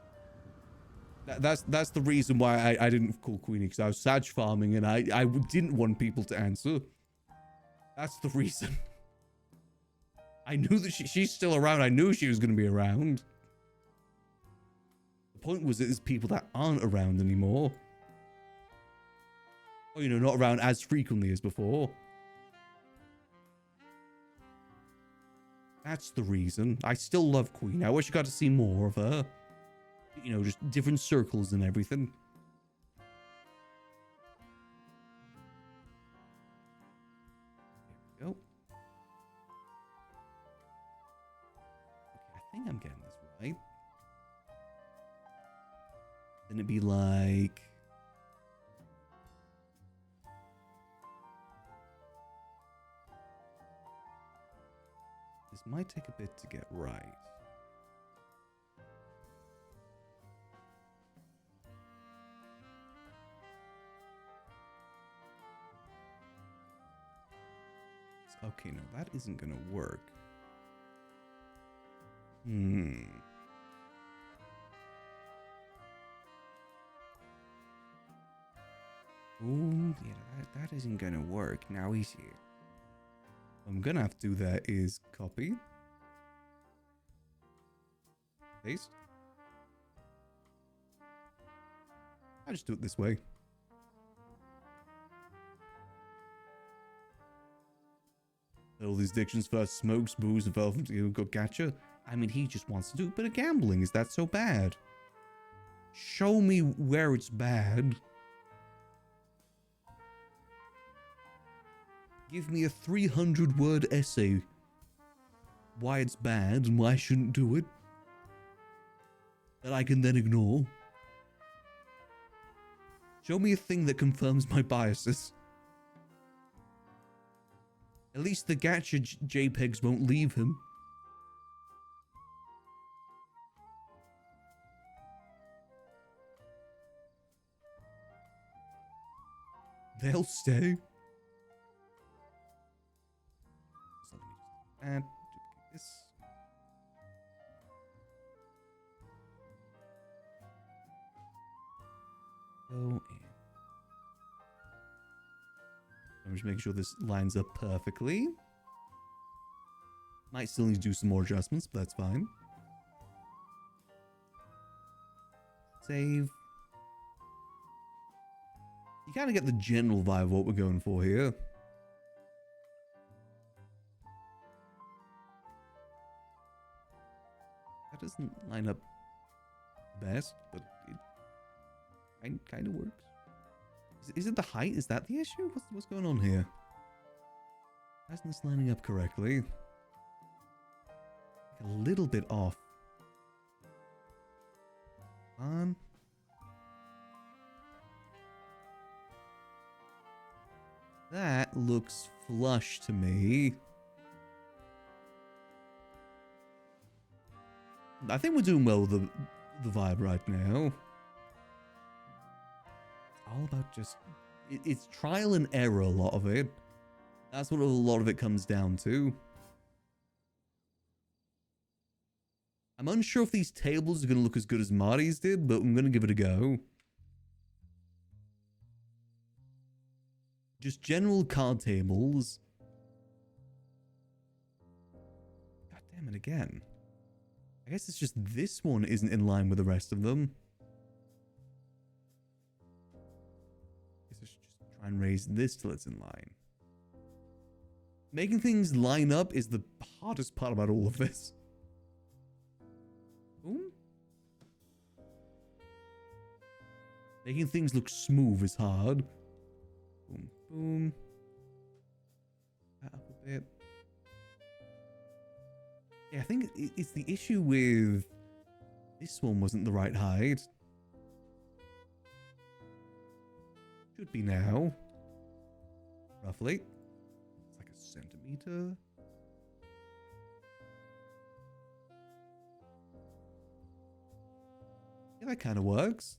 That's the reason why I didn't call Queenie, because I was Sag farming and I didn't want people to answer. That's the reason. I knew that she's still around. I knew she was going to be around. The point was that there's people that aren't around anymore. Or, you know, not around as frequently as before. That's the reason. I still love Queen. I wish I got to see more of her. You know, just different circles and everything. There we go. Okay, I think I'm getting this right. Then it'd be like... This might take a bit to get right. Okay, no, that isn't gonna work. Ooh, yeah, that isn't gonna work. Now he's here. What I'm gonna have to do that is copy. Paste. I just do it this way. All these addictions first: smokes, booze, development, go gotcha. I mean, he just wants to do a bit of gambling. Is that so bad? Show me where it's bad. Give me a 300-word essay. Why it's bad and why I shouldn't do it. That I can then ignore. Show me a thing that confirms my biases. At least the gacha JPEGs won't leave him. They'll stay. So let me just add, duplicate this. Go in. I'm just making sure this lines up perfectly. Might still need to do some more adjustments, but that's fine. Save. You kind of get the general vibe of what we're going for here. That doesn't line up best, but it kind of works. Is it the height? Is that the issue? What's going on here? Why isn't this lining up correctly? A little bit off. on. That looks flush to me. I think we're doing well with the vibe right now. It's all about just... It's trial and error, a lot of it. That's what a lot of it comes down to. I'm unsure if these tables are going to look as good as Marty's did, but I'm going to give it a go. Just general card tables. God damn it again. I guess it's just this one isn't in line with the rest of them. I guess I should just try and raise this till it's in line. Making things line up is the hardest part about all of this. Boom. Making things look smooth is hard. Boom, boom. That up a bit. Yeah, I think it's the issue with this one wasn't the right height. Should be now. Roughly. It's like a centimeter. Yeah, that kind of works.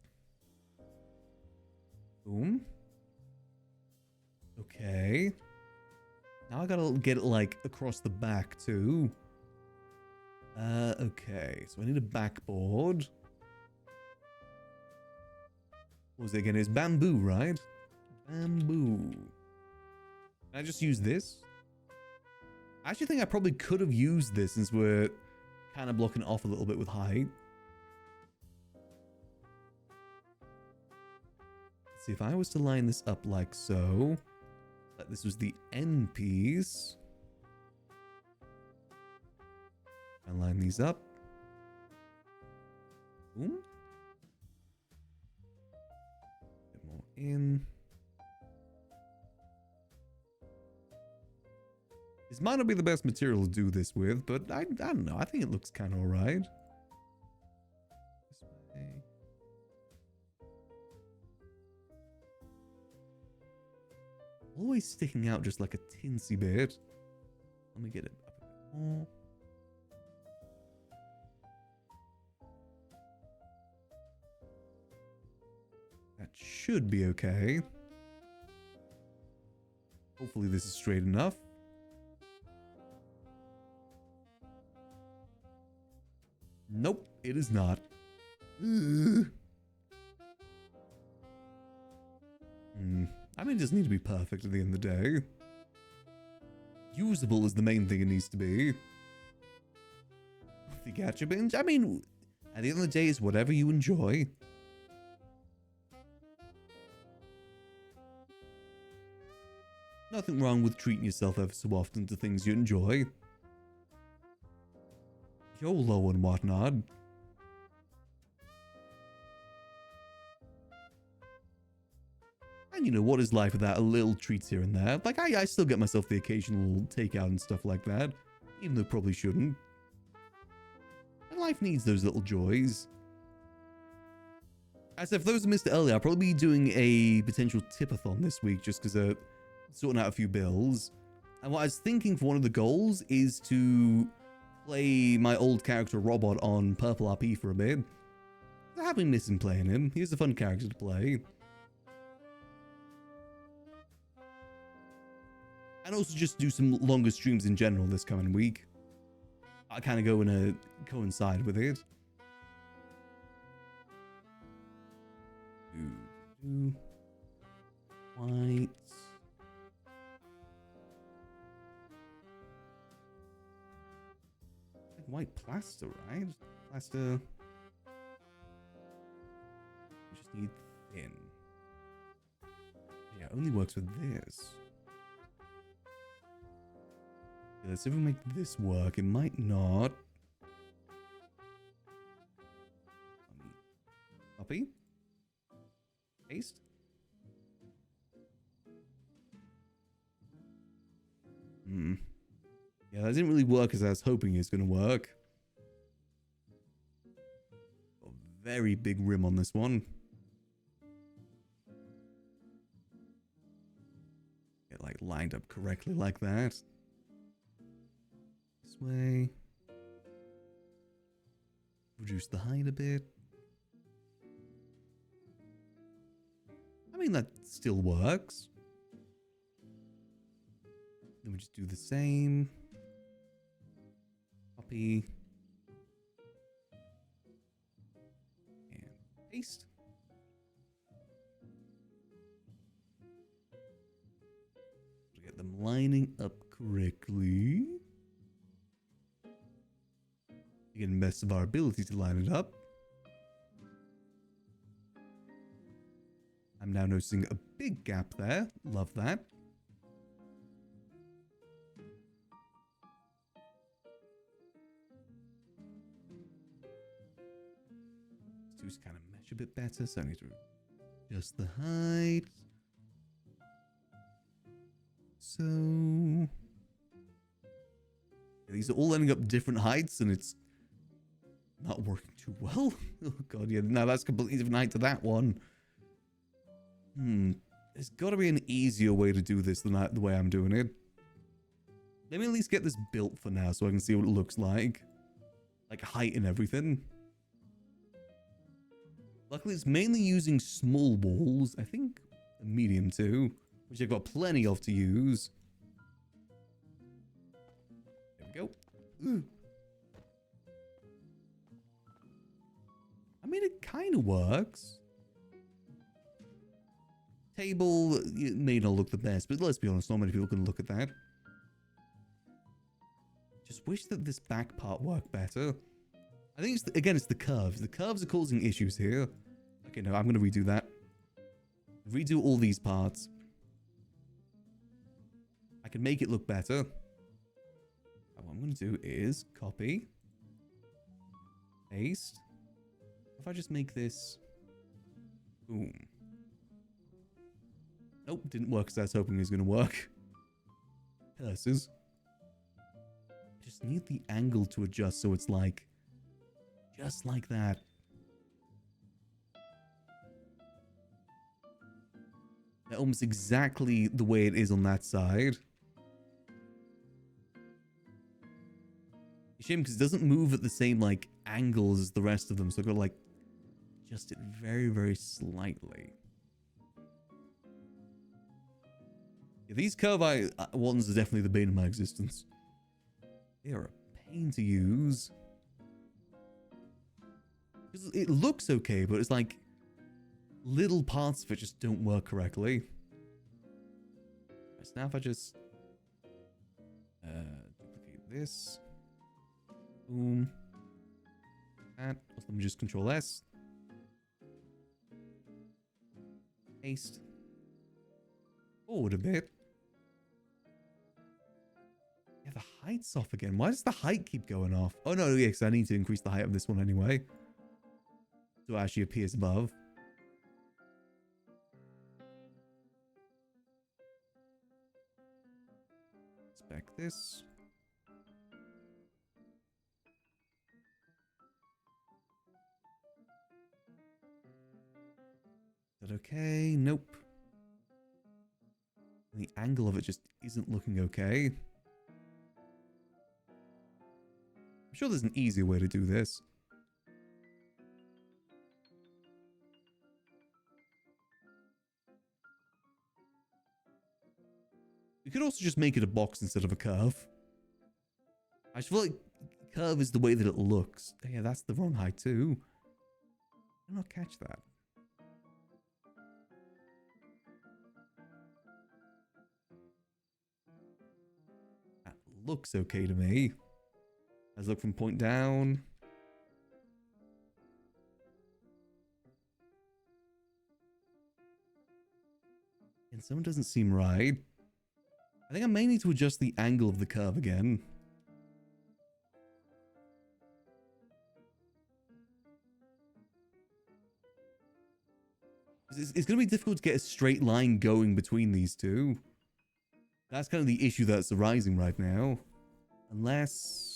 Boom. Okay. Now I gotta get it like across the back too. Okay. So I need a backboard. What was it again? It's bamboo, right? Bamboo. Can I just use this? I actually think I probably could have used this since we're kind of blocking it off a little bit with height. Let's see, if I was to line this up like so, like this was the end piece. And line these up. Boom. Bit more in. This might not be the best material to do this with, but I don't know. I think it looks kind of alright. This way. Always sticking out just like a tinsy bit. Let me get it up a bit more. That should be okay. Hopefully this is straight enough. Nope, it is not. I mean, it doesn't need to be perfect at the end of the day. Usable is the main thing it needs to be. The gacha binge? I mean, at the end of the day, it's whatever you enjoy. Nothing wrong with treating yourself ever so often to things you enjoy. YOLO and whatnot. And you know, what is life without a little treats here and there? Like, I still get myself the occasional takeout and stuff like that. Even though probably shouldn't. And life needs those little joys. As if those who missed it earlier, I'll probably be doing a potential tip-a-thon this week just because sorting out a few bills. And what I was thinking for one of the goals is to play my old character Robot on Purple RP for a bit. I have been missing playing him. He's a fun character to play. And also just do some longer streams in general this coming week. I kind of go in a coincide with it. White. White plaster, right? Plaster. We just need thin. Yeah, it only works with this. Okay, let's see if we make this work. It might not. Copy. Paste. Yeah, that didn't really work as I was hoping it was going to work. Oh, very big rim on this one. Get like lined up correctly like that. This way. Reduce the height a bit. I mean, that still works. Then we just do the same. Copy. And paste. Get them lining up correctly. Again, best of our ability to line it up. I'm now noticing a big gap there. Love that. Let's kind of mesh a bit better, so I need to adjust the height. So these are all ending up different heights, and it's not working too well. Oh god, yeah, now that's completely different height to that one. There's got to be an easier way to do this than the way I'm doing it. Let me at least get this built for now so I can see what it looks like. Like height and everything. Luckily, it's mainly using small walls. I think a medium too, which I've got plenty of to use. There we go. Ooh. I mean, it kind of works. Table, it may not look the best, but let's be honest, not many people can look at that. Just wish that this back part worked better. I think, again, it's the curves. The curves are causing issues here. Okay, no, I'm going to redo that. Redo all these parts. I can make it look better. What I'm going to do is copy. Paste. If I just make this... Boom. Nope, didn't work as I was hoping it was going to work. Curses. I just need the angle to adjust so it's like... just like that. They're almost exactly the way it is on that side. Shame because it doesn't move at the same like angles as the rest of them, so I've got to like adjust it very, very slightly. Yeah, these curve eye ones are definitely the bane of my existence. They are a pain to use. It looks okay, but it's like little parts of it just don't work correctly. So now if I just duplicate this, boom, that. Let me just Control S, paste, forward a bit. Yeah, the height's off again. Why does the height keep going off? Oh no, yeah, because I need to increase the height of this one anyway. So it actually appears above. Spec this. Is that okay? Nope. The angle of it just isn't looking okay. I'm sure there's an easier way to do this. We could also just make it a box instead of a curve. I just feel like curve is the way that it looks. Yeah, that's the wrong height too. I did not catch that. That looks okay to me. Let's look from point down. And someone doesn't seem right. I think I may need to adjust the angle of the curve again. It's going to be difficult to get a straight line going between these two. That's kind of the issue that's arising right now. Unless...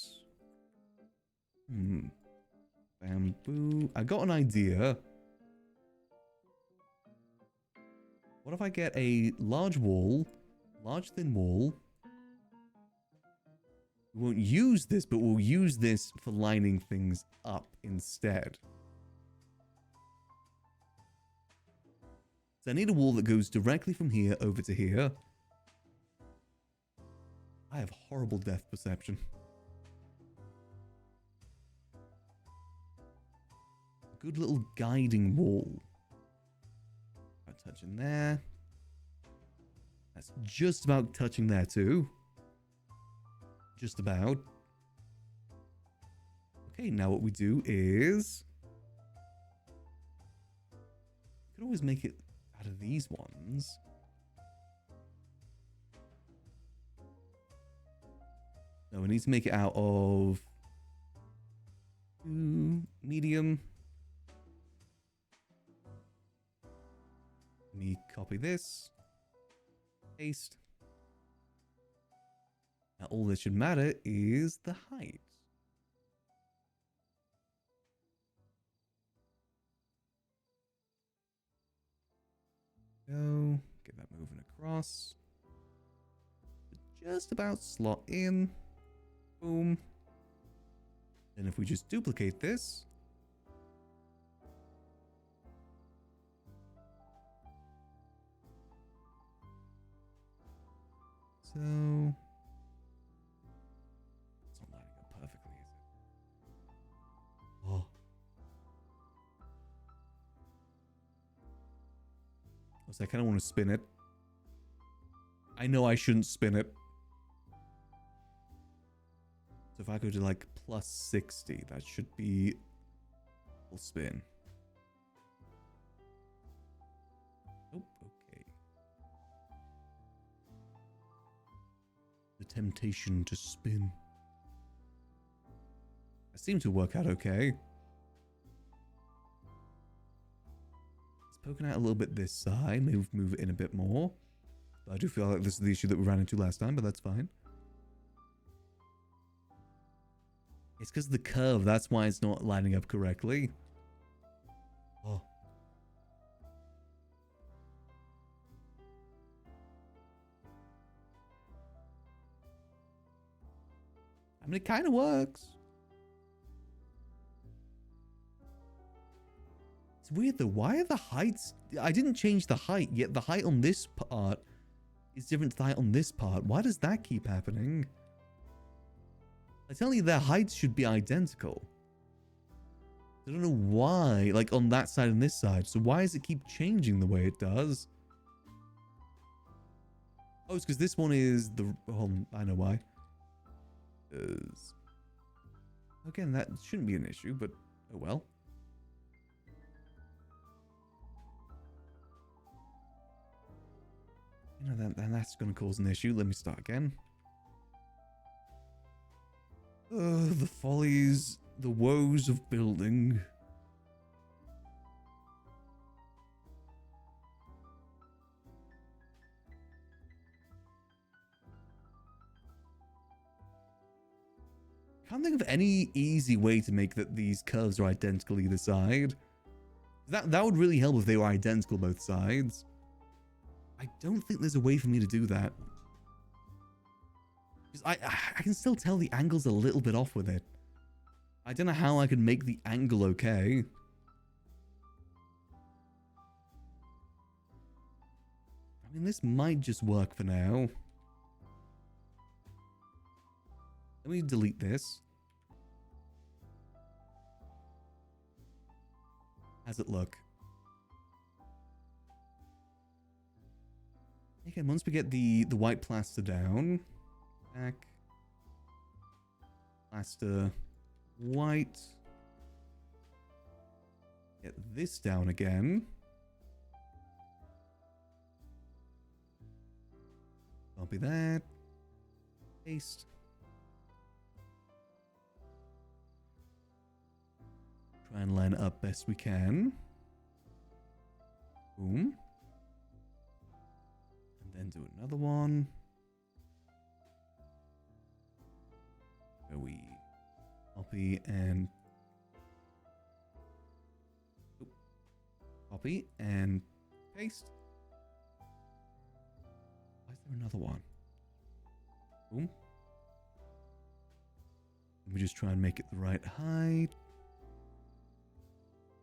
Bamboo. I got an idea. What if I get a large wall, large thin wall? We won't use this, but we'll use this for lining things up instead. So I need a wall that goes directly from here over to here. I have horrible depth perception. Good little guiding wall. About touching there. That's just about touching there too. Just about. Okay, now what we do is... we could always make it out of these ones. No, we need to make it out of... medium. Let me copy this. Paste. Now all that should matter is the height. Go. Get that moving across. Just about slot in. Boom. Then if we just duplicate this. So, it's not lining up perfectly, is it? Oh. So I kind of want to spin it. I know I shouldn't spin it. So if I go to like plus 60, that should be full spin. Oh, okay. The temptation to spin. That seemed to work out okay. It's poking out a little bit this side. Maybe move it in a bit more. I do feel like this is the issue that we ran into last time, but that's fine. It's because of the curve. That's why it's not lining up correctly. Oh. I mean, it kind of works. It's weird though. Why are the heights... I didn't change the height, yet the height on this part is different to the height on this part. Why does that keep happening? I tell you, their heights should be identical. I don't know why, like on that side and this side. So why does it keep changing the way it does? Oh, it's because this one is the... oh, I know why. Again, that shouldn't be an issue, but oh well. You know, that's going to cause an issue. Let me start again. The follies, the woes of building. Can't think of any easy way to make that these curves are identical either side. That would really help if they were identical both sides. I don't think there's a way for me to do that. I can still tell the angle's a little bit off with it. I don't know how I can make the angle okay. I mean, this might just work for now. Let me delete this. How's it look? Again, once we get the white plaster down, back, plaster, white, get this down again. Copy that, paste. Try and line it up best we can. Boom. And then do another one. Where we copy and Copy and paste. Why is there another one? Boom. Let me just try and make it the right height.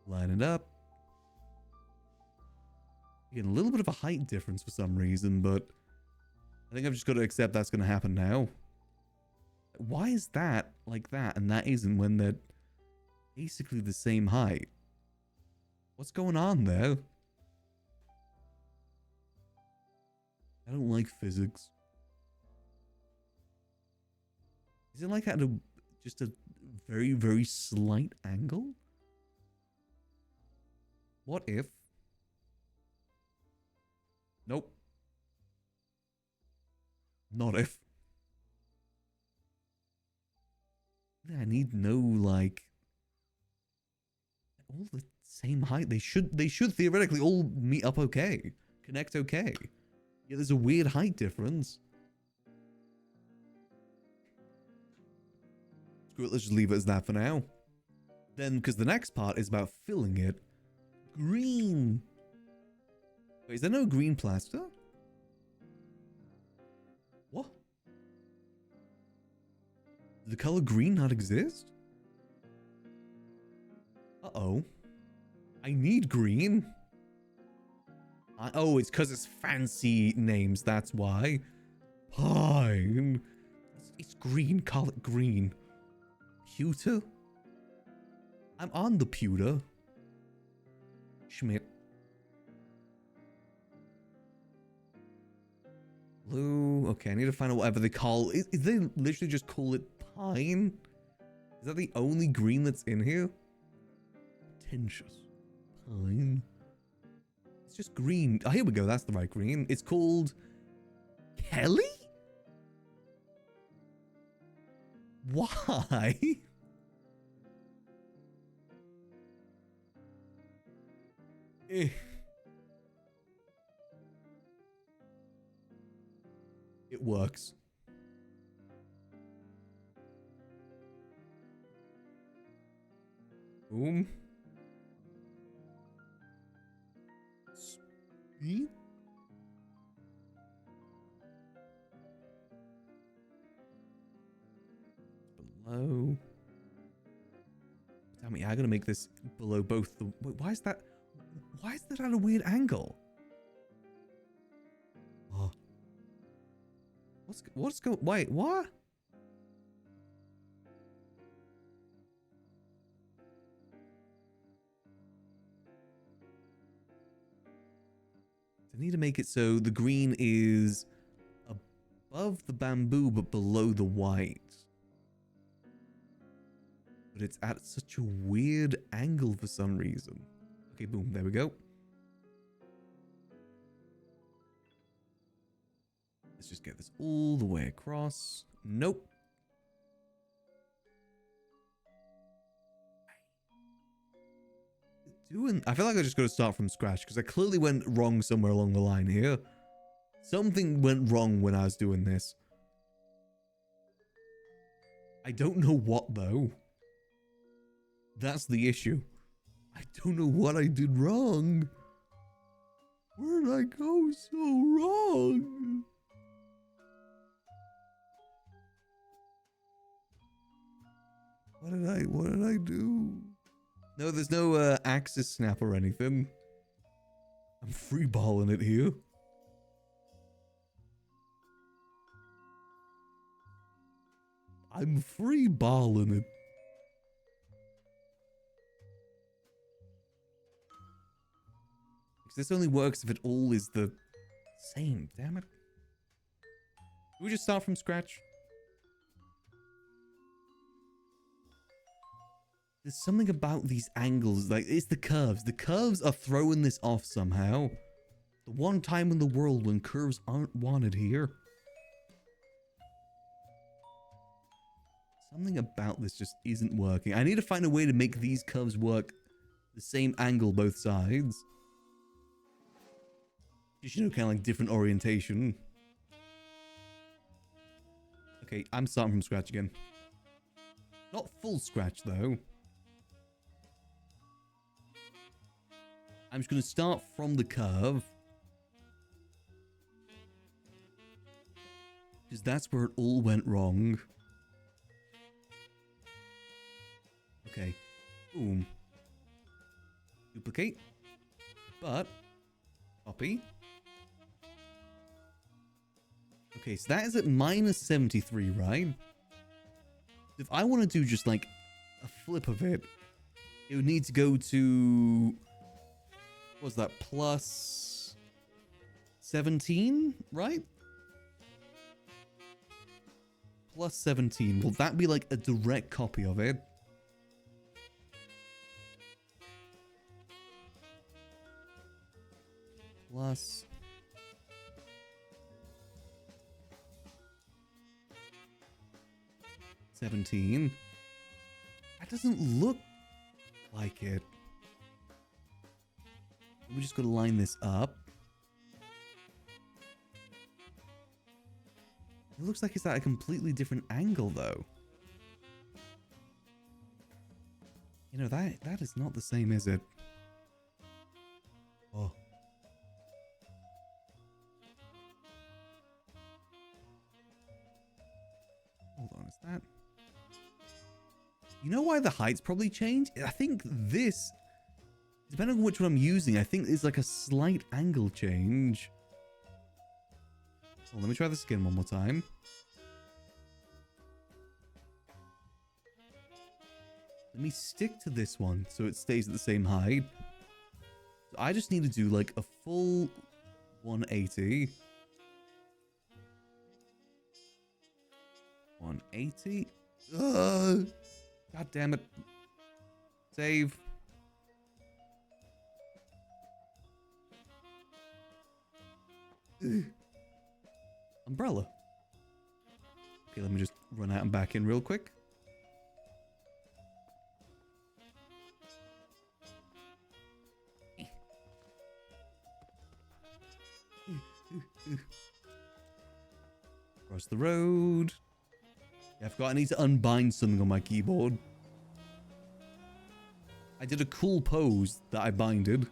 Line it up. Again, a little bit of a height difference for some reason, but I think I've just got to accept that's going to happen now. Why is that like that and that isn't when they're basically the same height? What's going on there? I don't like physics. Is it like at just a very, very slight angle? What if? Nope. Not if. I need no, like, all the same height. They should theoretically all meet up okay. Connect okay. Yeah, there's a weird height difference. Screw it, let's just leave it as that for now. Then, because the next part is about filling it green. Wait, is there no green plaster? What? Does the color green not exist? Uh-oh. I need green. Oh, it's because it's fancy names, that's why. Fine. It's green, call it green. Pewter? I'm on the pewter. Schmidt. Blue. Okay, I need to find out whatever they call. Is they literally just call it pine? Is that the only green that's in here? Pretentious. Pine. It's just green. Oh, here we go. That's the right green. It's called Kelly? Why? Eh. It works. Boom. Speed? Below. Tell me, I'm gonna make this below both the. Wait, why is that? Why is that at a weird angle? Oh. What's going? Wait, what? I need to make it so the green is above the bamboo but below the white. But it's at such a weird angle for some reason. Okay, boom, there we go. Let's just get this all the way across. Nope. I feel like I just got to start from scratch because I clearly went wrong somewhere along the line here. Something went wrong when I was doing this. I don't know what though. That's the issue. I don't know what I did wrong. Where did I go so wrong? What did I do? No, there's no axis snap or anything. I'm freeballing it here. I'm freeballing it. Because this only works if it all is the same. Damn it. Can we just start from scratch? There's something about these angles, like, it's the curves. The curves are throwing this off somehow. The one time in the world when curves aren't wanted here. Something about this just isn't working. I need to find a way to make these curves work the same angle both sides. Just, you know, kind of like different orientation. Okay, I'm starting from scratch again. Not full scratch, though. I'm just going to start from the curve. Because that's where it all went wrong. Okay. Boom. Duplicate. But. Copy. Okay, so that is at minus 73, right? If I want to do just like a flip of it, it would need to go to, what's that, plus 17, right? Plus 17. Will that be like a direct copy of it? Plus 17. That doesn't look like it. We just got to line this up. It looks like it's at a completely different angle, though. You know, that is not the same, is it? Oh. Hold on, is that... You know why the heights probably change? I think this, depending on which one I'm using, I think there's like a slight angle change. Well, let me try the skin one more time. Let me stick to this one so it stays at the same height. So I just need to do like a full 180. 180. God damn it. Save. Umbrella. Okay, let me just run out and back in real quick. Across the road. Yeah, I forgot I need to unbind something on my keyboard. I did a cool pose that I binded.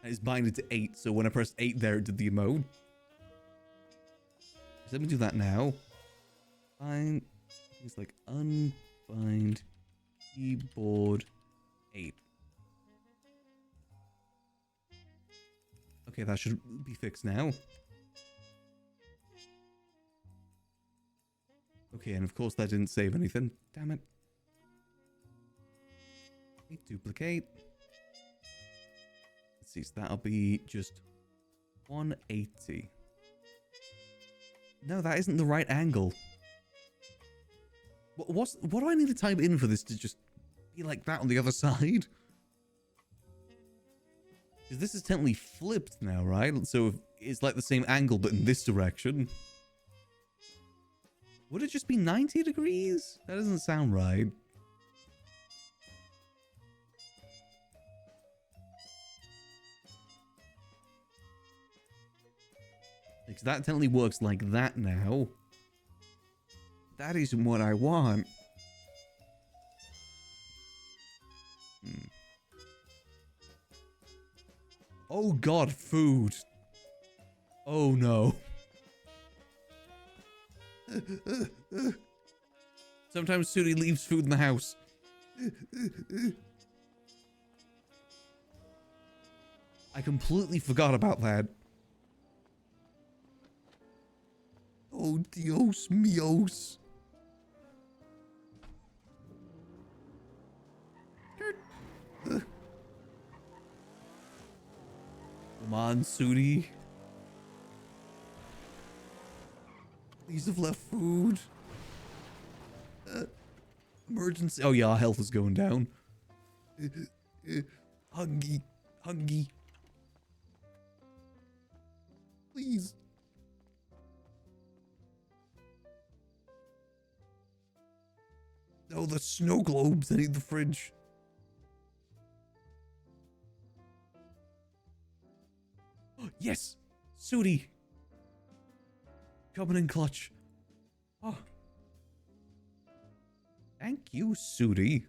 And it's binded to 8, so when I pressed 8 there, it did the emote. So let me do that now. Bind. It's like unbind keyboard 8. Okay, that should be fixed now. Okay, and of course that didn't save anything. Damn it. Okay, duplicate. Let's see, so that'll be just 180. No, that isn't the right angle. What do I need to type in for this to just be like that on the other side? Because this is technically flipped now, right? So it's like the same angle, but in this direction. Would it just be 90 degrees? That doesn't sound right. Because that technically works like that now. That isn't what I want. Oh god, food. Oh no. Sometimes Suri leaves food in the house. I completely forgot about that. Oh, Dios míos. Come on, Suri. Please have left food. Emergency. Oh yeah, our health is going down. Hungry. Hungry. Please. No, the snow globes. I need the fridge. Yes! Sudi! Coming in clutch. Oh. Thank you, Sudi.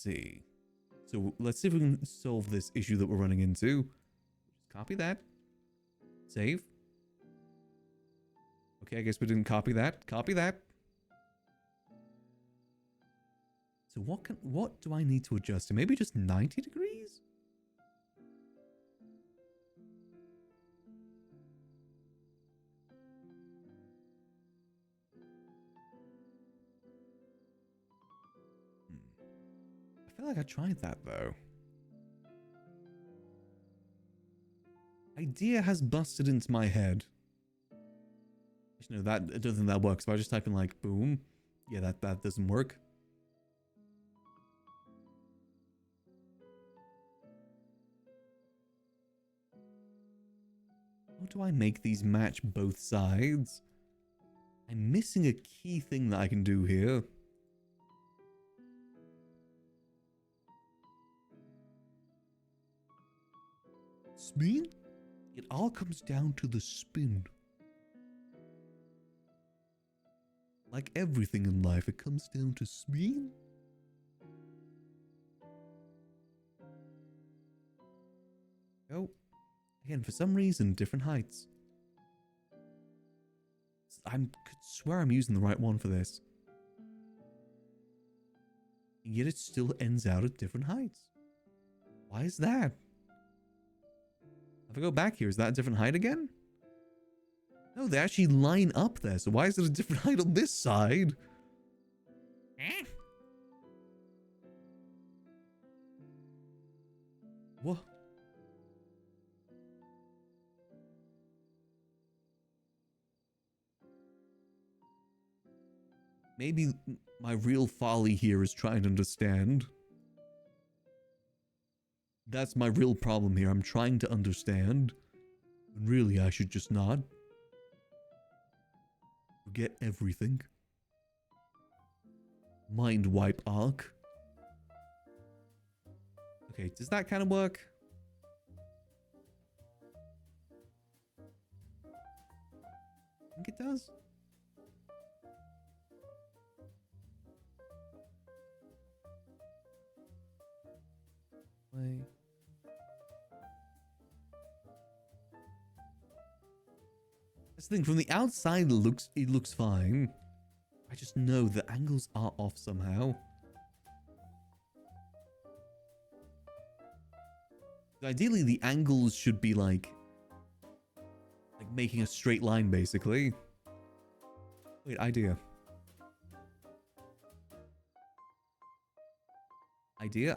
see. So let's see if we can solve this issue that we're running into. Just copy that. Save. Okay, I guess we didn't copy that. Copy that. So what do I need to adjust to? Maybe just 90 degrees? I feel like I tried that though. Idea has busted into my head. Actually, no, I don't think that works. If I just type in like boom, yeah, that doesn't work. How do I make these match both sides? I'm missing a key thing that I can do here. Spin? It all comes down to the spin. Like everything in life, it comes down to spin. Oh. Again, for some reason, different heights. I could swear I'm using the right one for this. And yet it still ends out at different heights. Why is that? If I go back here, is that a different height again? No, they actually line up there. So why is it a different height on this side? What? Maybe my real folly here is trying to understand. That's my real problem here. I'm trying to understand. And really, I should just not. Forget everything. Mind wipe arc. Okay, does that kind of work? I think it does. Play. That's the thing, from the outside it looks fine. I just know the angles are off somehow. Ideally the angles should be like making a straight line basically. Wait, idea. Idea.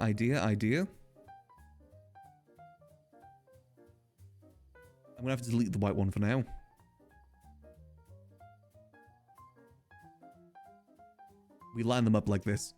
I'm gonna have to delete the white one for now. We line them up like this.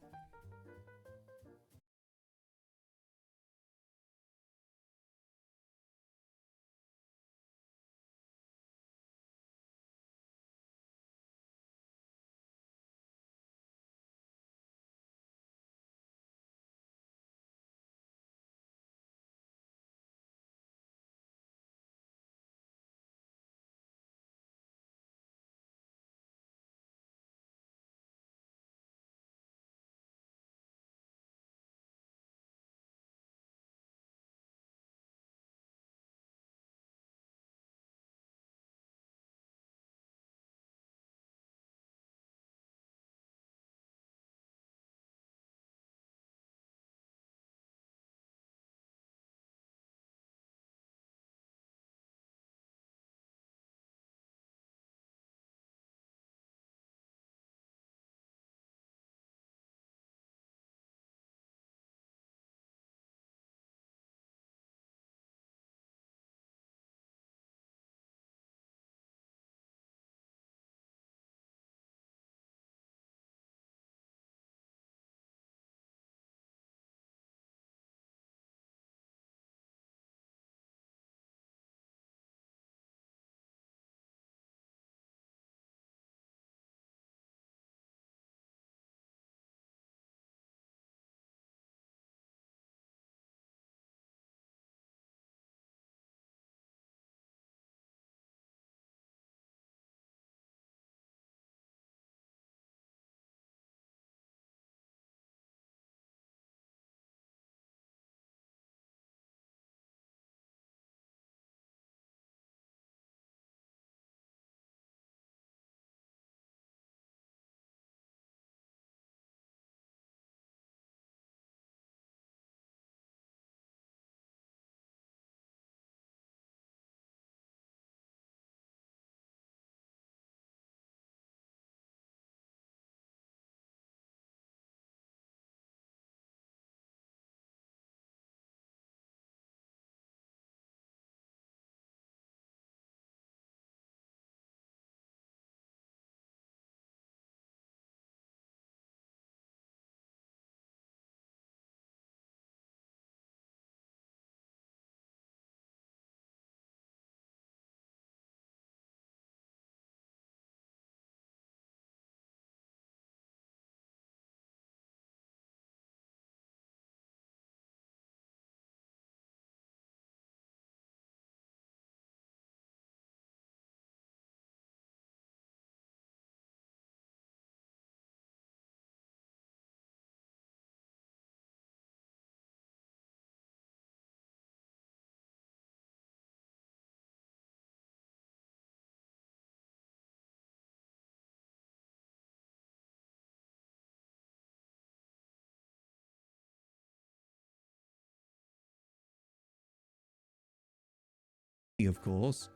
money, of course.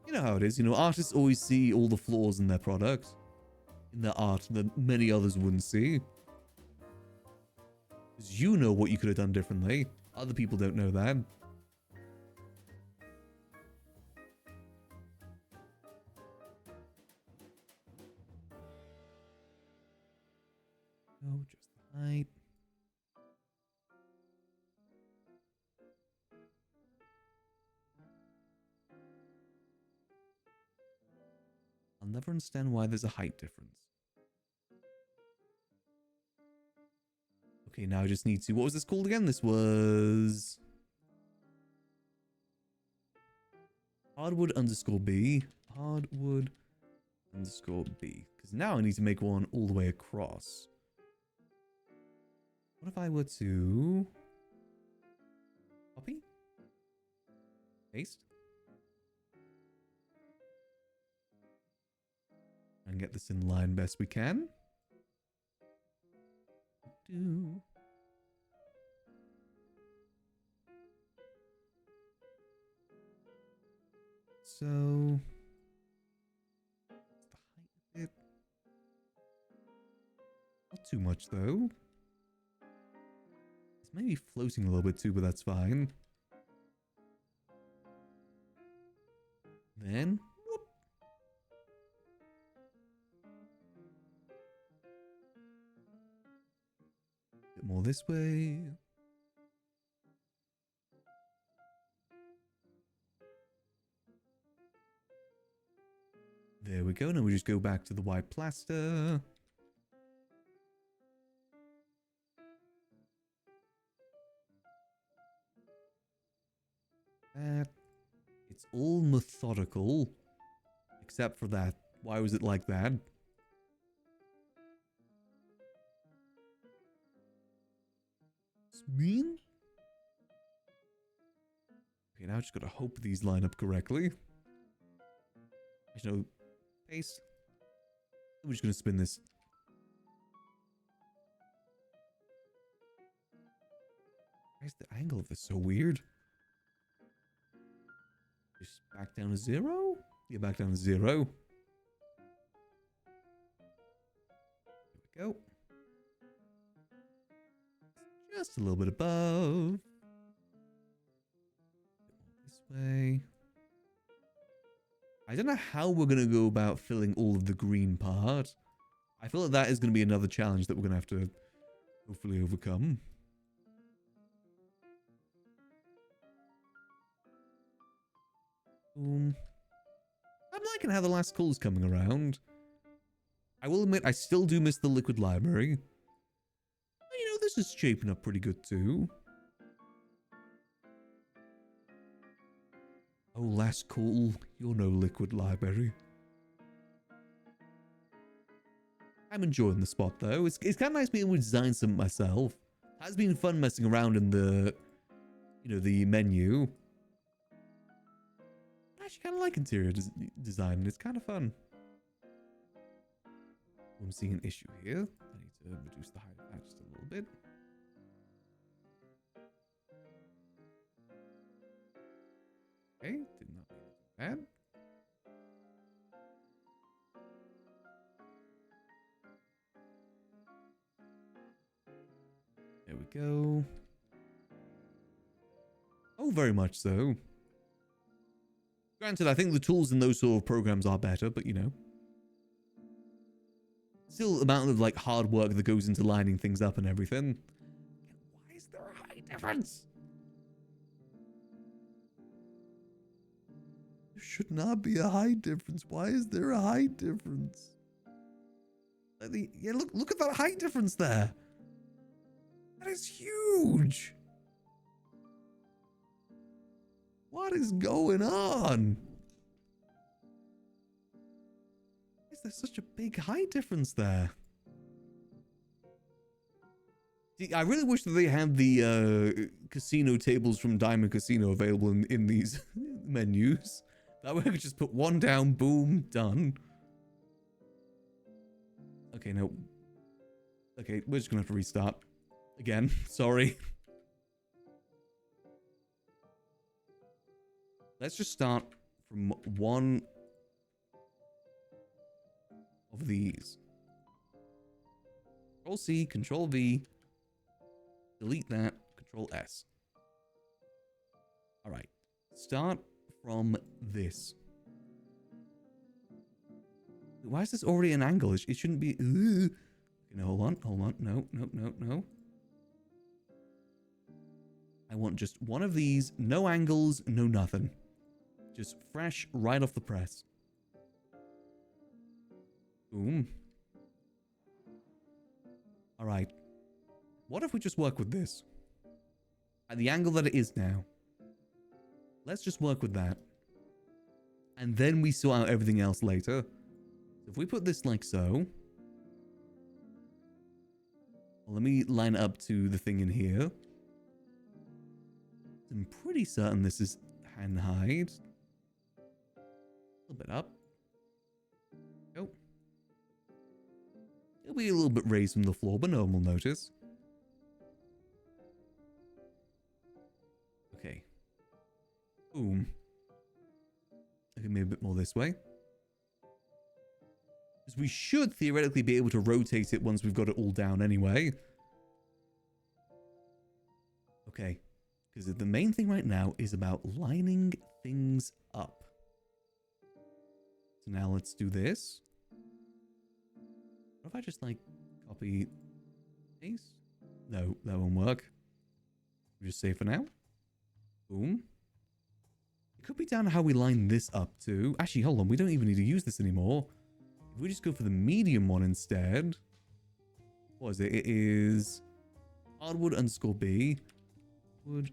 You know how it is. You know, artists always see all the flaws in their product, in their art, that many others wouldn't see. Because you know what you could have done differently. Other people don't know that. Oh, just the height. I'll never understand why there's a height difference. Okay, now I just need to... What was this called again? This was... Hardwood_B. Hardwood_B. Because now I need to make one all the way across. What if I were to... Copy? Paste? And get this in line best we can. So... the height a bit. Not too much though. It's maybe floating a little bit too, but that's fine. Then, whoop. Bit more this way. There we go. Now we just go back to the white plaster. That. It's all methodical. Except for that. Why was it like that? It's mean? Okay, now I just gotta hope these line up correctly. Actually, no. Paste. We're just gonna spin this. Why is the angle of this so weird? Just back down to 0? Yeah, back down to 0. There we go. Just a little bit above. This way. I don't know how we're going to go about filling all of the green part. I feel like that is going to be another challenge that we're going to have to hopefully overcome. I'm liking how the last call's coming around. I will admit, I still do miss the liquid library. You know, this is shaping up pretty good too. Oh, last call, you're no liquid library. I'm enjoying the spot though. It's kind of nice being able to design some myself. It has been fun messing around in the, you know, the menu. I actually kind of like interior design. It's kind of fun. I'm seeing an issue here. I need to reduce the height of that just a little bit. Okay, did not mean to do that. There we go. Oh, very much so. Granted, I think the tools in those sort of programs are better, but you know. Still the amount of like hard work that goes into lining things up and everything. Why is there a height difference? There should not be a height difference. Why is there a height difference? Yeah, look at that height difference there. That is huge. What is going on? Why is there such a big height difference there? See, I really wish that they had the casino tables from Diamond Casino available in these menus. That way I could just put one down, boom, done. Okay, no. Okay, we're just gonna have to restart. Again, sorry. Let's just start from one of these. Control C, Control V, delete that, Control S. All right, start from this. Why is this already an angle? It shouldn't be. Okay, no, hold on. No. I want just one of these, no angles, no nothing. Just fresh right off the press. Boom. All right. What if we just work with this? At the angle that it is now. Let's just work with that. And then we sort out everything else later. If we put this like so. Well, let me line up to the thing in here. I'm pretty certain this is hand hide. A little bit up. Oh. It'll be a little bit raised from the floor, but no one will notice. Okay. Boom. Okay, maybe a bit more this way. Because we should theoretically be able to rotate it once we've got it all down anyway. Okay. Because the main thing right now is about lining things up. So now let's do this. What if I just like copy paste? No, that won't work. We'll just save for now. Boom. It could be down to how we line this up too. Actually, hold on. We don't even need to use this anymore. If we just go for the medium one instead. What is it? It is hardwood underscore B. Wood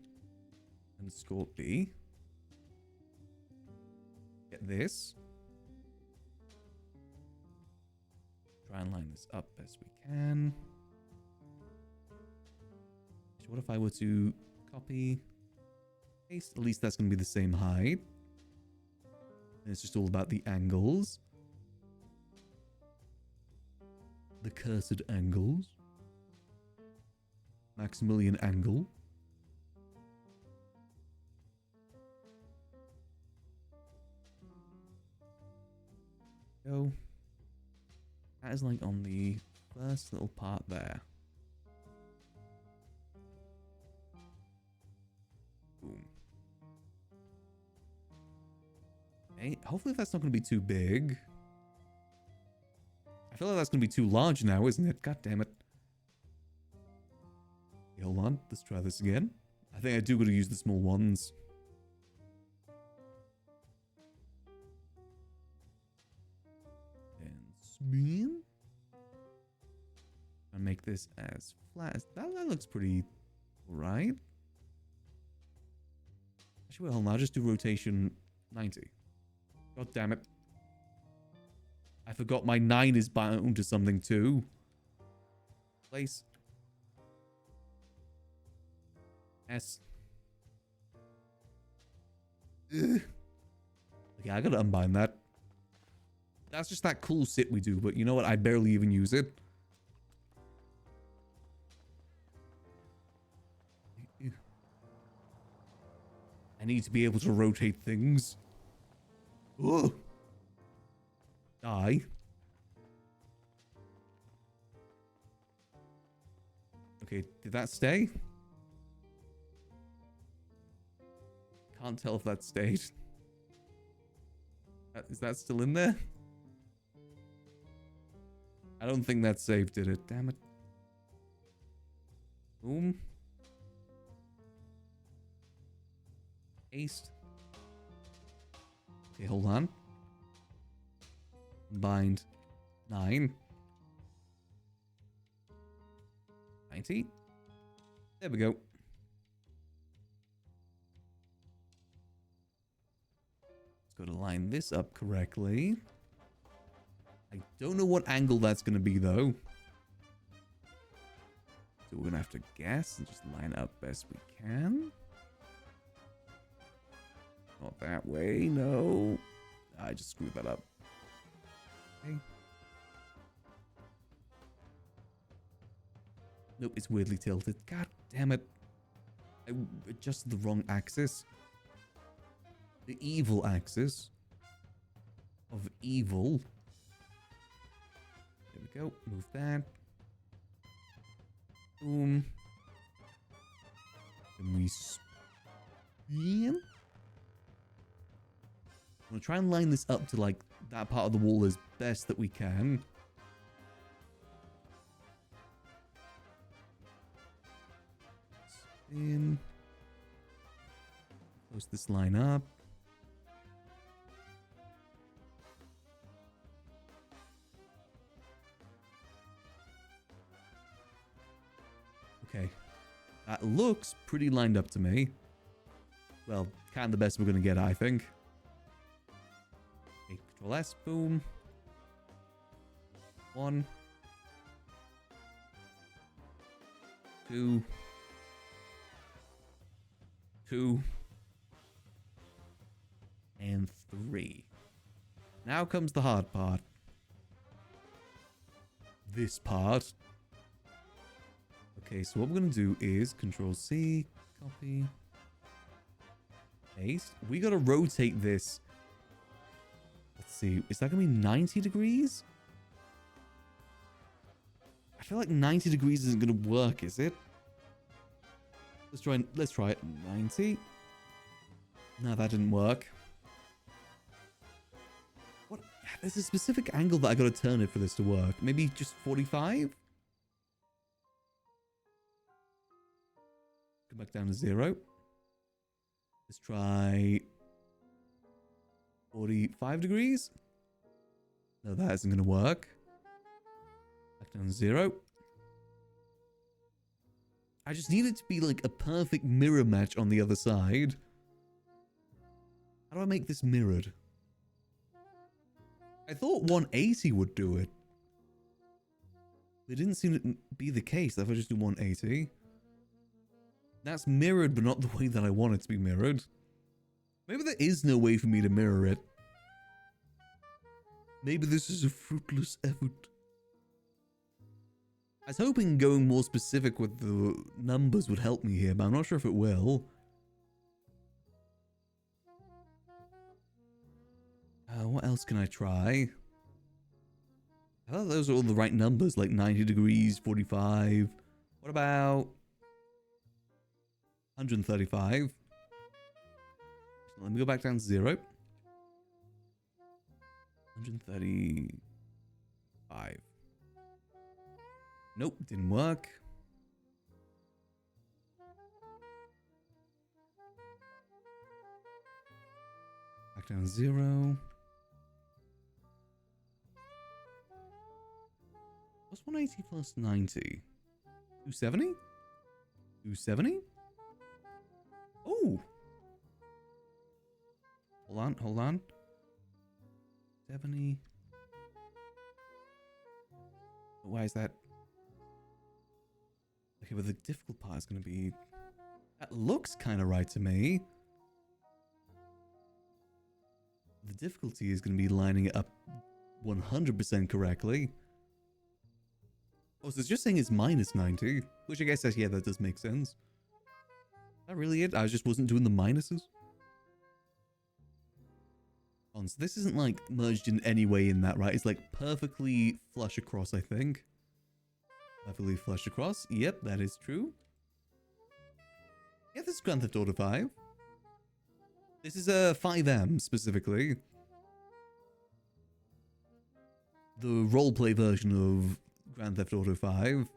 underscore B. Get this. Try and line this up best we can. So what if I were to copy, paste? At least that's going to be the same height. And it's just all about the angles. The cursed angles. Maximillian Angel. Go. That is like on the first little part there. Boom. Okay, hopefully that's not going to be too big. I feel like that's going to be too large now, isn't it? God damn it. Okay, hold on. Let's try this again. I think I do got to use the small ones. And spin. And make this as flat as... That looks pretty right. Actually, wait, hold on. I'll just do rotation 90. God damn it. I forgot my 9 is bound to something too. Place. S. Ugh. Okay, I gotta unbind that. That's just that cool sit we do, but you know what? I barely even use it. I need to be able to rotate things. Oh. Die. Okay, did that stay? Can't tell if that stayed. Is that still in there? I don't think that saved, did it? Damn it. Boom. Paste. Okay, hold on. Combined 9. 90. There we go. Let's go to line this up correctly. I don't know what angle that's going to be though. So we're going to have to guess and just line up best we can. Not that way, no. I just screwed that up. Okay. Nope, it's weirdly tilted. God damn it. I adjusted the wrong axis. the evil axis of evil. There we go. Move that. Boom. Then we spin. I'm gonna try and line this up to like that part of the wall as best that we can. Spin. Close this line up. Okay. That looks pretty lined up to me. Well, kind of the best we're going to get, I think. Okay, Control S, boom. 1. 2. 2. And 3. Now comes the hard part. This part. Okay, so what we're going to do is Control C, copy, paste. We got to rotate this. Let's see. Is that going to be 90 degrees? I feel like 90 degrees isn't going to work, is it? Let's try it. 90. No, that didn't work. What? There's a specific angle that I got to turn it for this to work. Maybe just 45? Go back down to 0. Let's try 45 degrees. No, that isn't going to work. Back down to 0. I just need it to be like a perfect mirror match on the other side. How do I make this mirrored? I thought 180 would do it. It didn't seem to be the case. If I just do 180. That's mirrored, but not the way that I want it to be mirrored. Maybe there is no way for me to mirror it. Maybe this is a fruitless effort. I was hoping going more specific with the numbers would help me here, but I'm not sure if it will. What else can I try? I thought those are all the right numbers, like 90 degrees, 45. What about 135? So let me go back down to 0. 135. Nope, didn't work. Back down to 0. What's 180 plus 90? 270? 270? Oh! Hold on. 70. Why is that? Okay, but the difficult part is going to be... That looks kind of right to me. The difficulty is going to be lining it up 100% correctly. Oh, so it's just saying it's minus 90. Which I guess, yeah, that does make sense. Is that really it? I just wasn't doing the minuses. So this isn't like merged in any way in that, right? It's like perfectly flush across, I think. Perfectly flush across. Yep, that is true. Yeah, this is Grand Theft Auto 5. This is a 5M specifically. The roleplay version of Grand Theft Auto 5.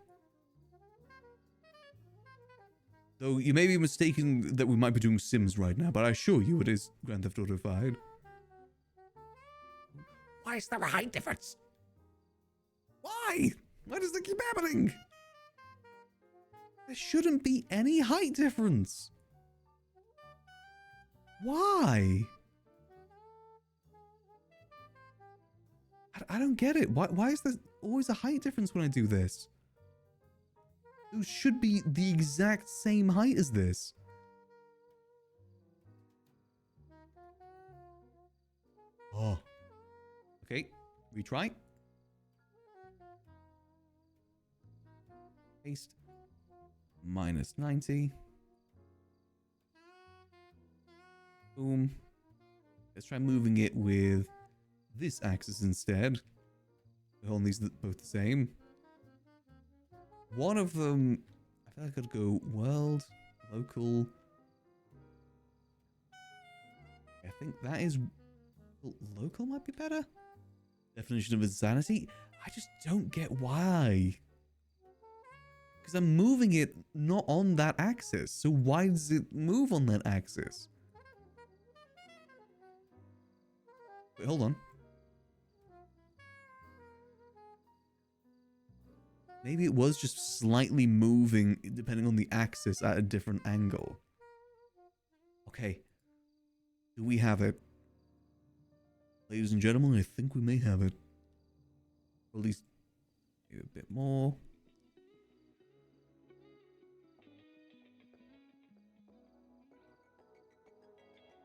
Though you may be mistaken that we might be doing Sims right now, but I assure you it is Grand Theft Auto 5. Why is there a height difference? Why? Why does that keep happening? There shouldn't be any height difference. Why? I don't get it. Why is there always a height difference when I do this? Those should be the exact same height as this. Oh. Okay, retry. Paste. Minus 90. Boom. Let's try moving it with this axis instead. Hold these both the same. One of them, I feel like I could go world, local. I think that is local might be better. Definition of insanity. I just don't get why. Because I'm moving it not on that axis. So why does it move on that axis? Wait, hold on. Maybe it was just slightly moving depending on the axis at a different angle. Okay. Do we have it? Ladies and gentlemen, I think we may have it. Or at least maybe a bit more.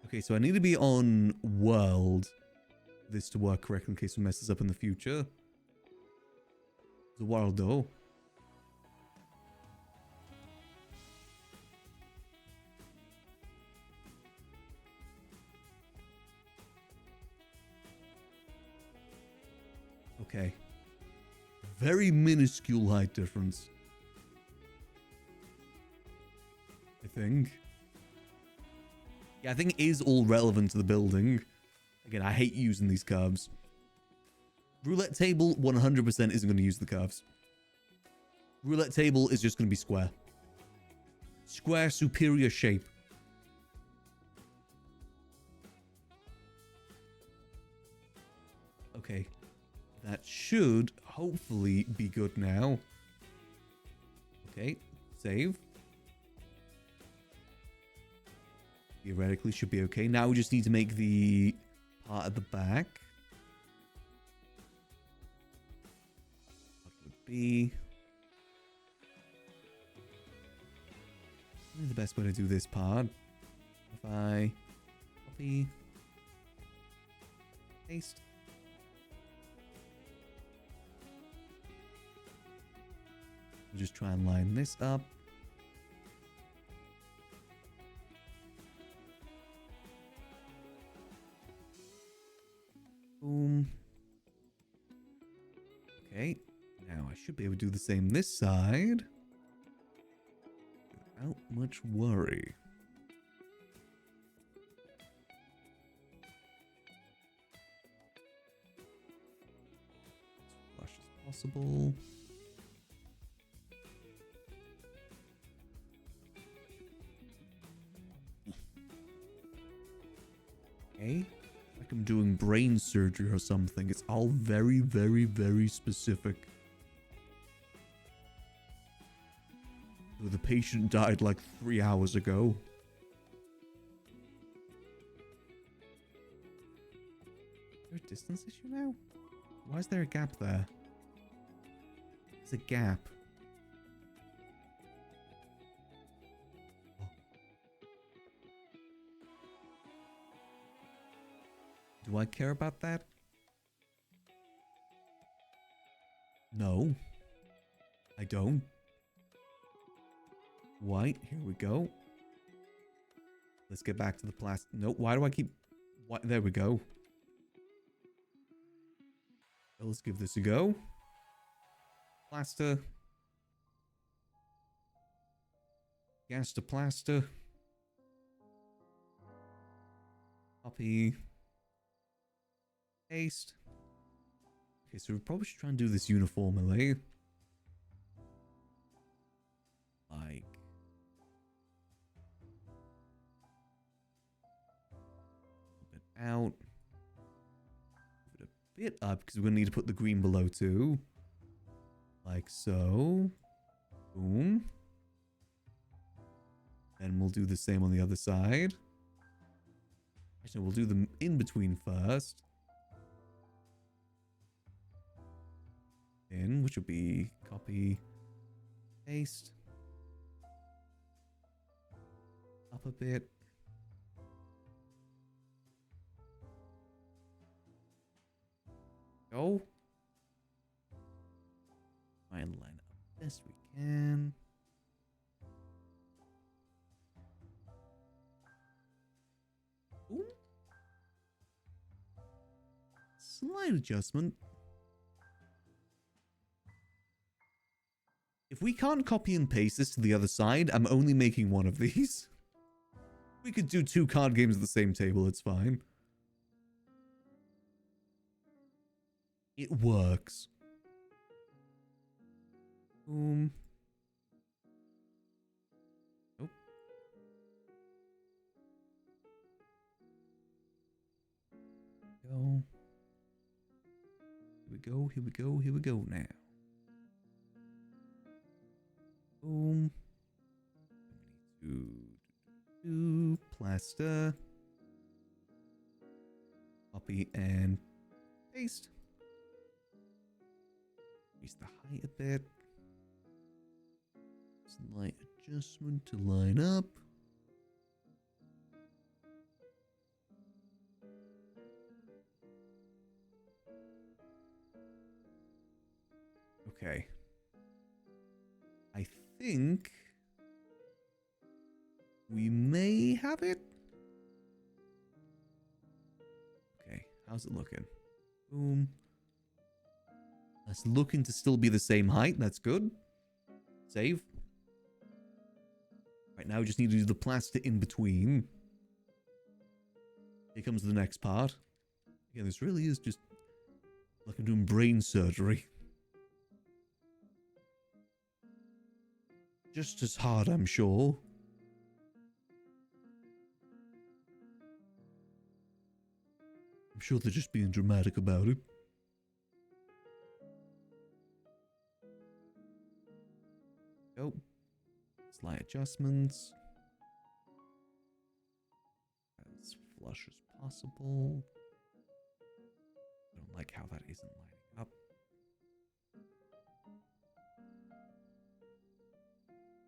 Okay, so I need to be on world for this to work correctly in case we mess this up in the future. The world though. Okay. Very minuscule height difference. I think. Yeah, I think it is all relevant to the building. Again, I hate using these curves. Roulette table 100% isn't going to use the curves. Roulette table is just going to be square. Square superior shape. Okay. That should hopefully be good now. Okay. Save. Theoretically should be okay. Now we just need to make the part at the back. What would be the best way to do this part? If I copy, paste. We'll just try and line this up. Boom. Okay. Now I should be able to do the same this side. Without much worry. As flush as possible. Okay. Like I'm doing brain surgery or something. It's all very, very, very specific. The patient died like 3 hours ago. Is there a distance issue now? Why is there a gap there? There's a gap. Do I care about that? No. I don't. White, here we go. Let's get back to the plastic. No, why do I keep... What? There we go. Let's give this a go. Plaster. Gas to plaster. Copy. Paste. Okay, so we probably should try and do this uniformly. Like... a bit out. Put a bit up, because we're going to need to put the green below too. Like so. Boom. Then we'll do the same on the other side. Actually, we'll do them in between first. In, which will be copy, paste, up a bit. Go. Try and line up best we can. Boom. slight adjustment. If we can't copy and paste this to the other side, I'm only making one of these. We could do 2 card games at the same table, it's fine. It works. Boom. Nope. Go. Here we go, here we go, here we go now. Boom. We need to do plaster. Copy and paste. Increase the height a bit. Slight adjustment to line up. Okay. I think we may have it. Okay, how's it looking? Boom. That's looking to still be the same height. That's good. Save. Right now, we just need to do the plaster in between. Here comes the next part. Yeah, this really is just like I'm doing brain surgery. Just as hard, I'm sure. I'm sure they're just being dramatic about it. Go. Slight adjustments. As flush as possible. I don't like how that isn't lining up.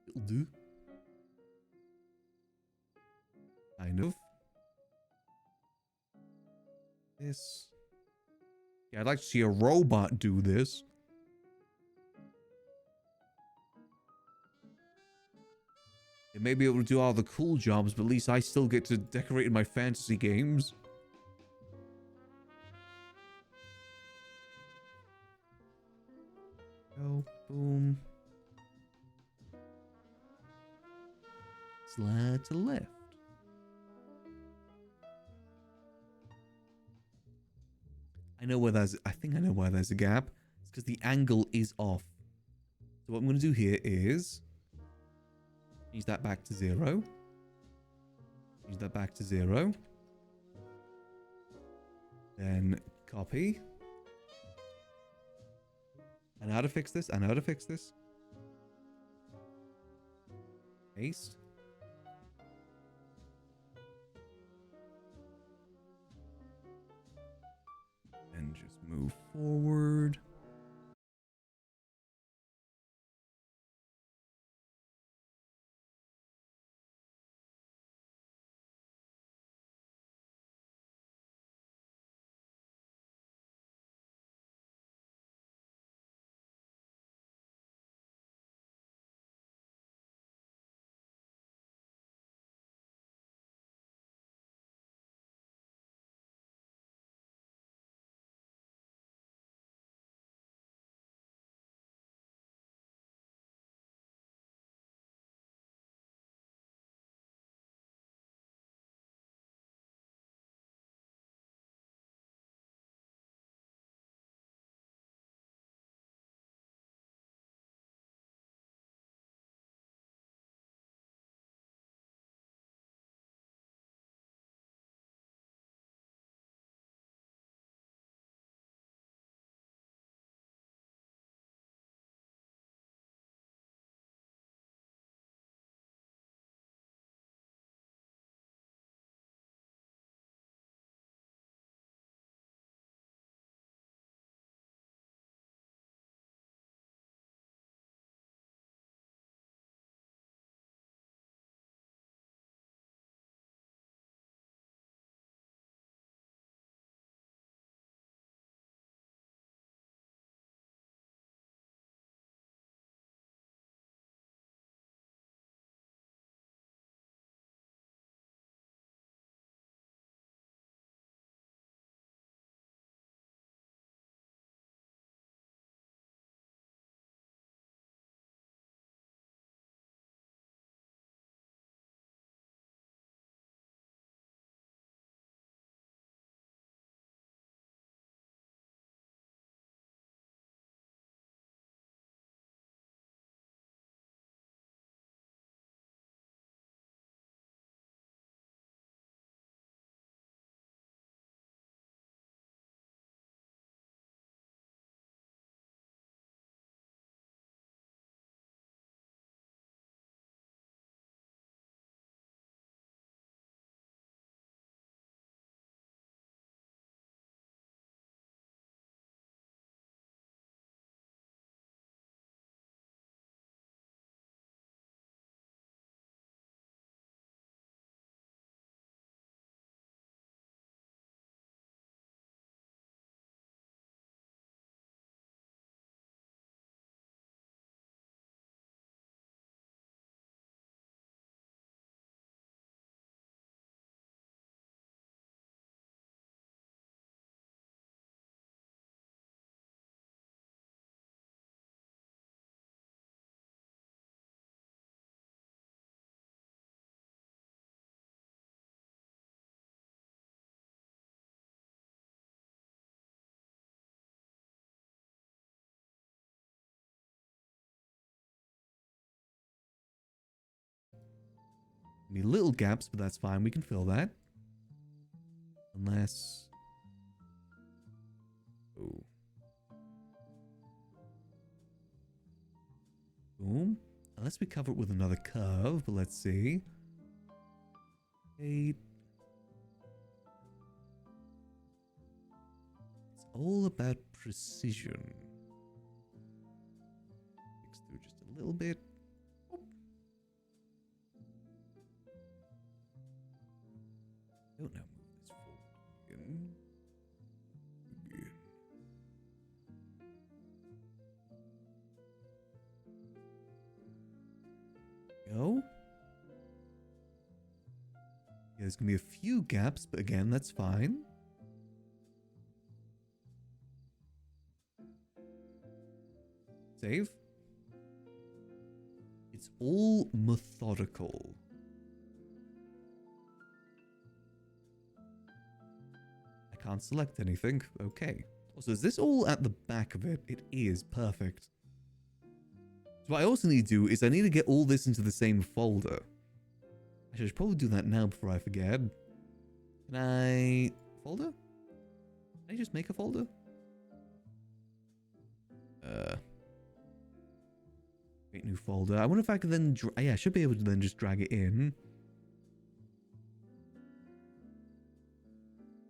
It'll do. Kind of. This. Yeah, I'd like to see a robot do this. It may be able to do all the cool jobs, but at least I still get to decorate in my fantasy games. Go, boom. Slide to left. I know where there's, I think I know why there's a gap. It's because the angle is off. So what I'm going to do here is change that back to 0. Change that back to 0. Then copy. I know how to fix this. I know how to fix this. Paste. And just move forward. Be little gaps, but that's fine. We can fill that. Unless... Oh. Boom. Unless we cover it with another curve, but let's see. 8. It's all about precision. Mix through just a little bit. Oop. Don't now move this forward again. Go. Yeah, there's gonna be a few gaps, but again, that's fine. Save. It's all methodical. I can't select anything. Okay. Also, is this all at the back of it? It is. Perfect. So what I also need to do is I need to get all this into the same folder. I should probably do that now before I forget. Can I... Folder? Can I just make a folder? Create new folder. I wonder if I can then... Yeah, I should be able to then just drag it in.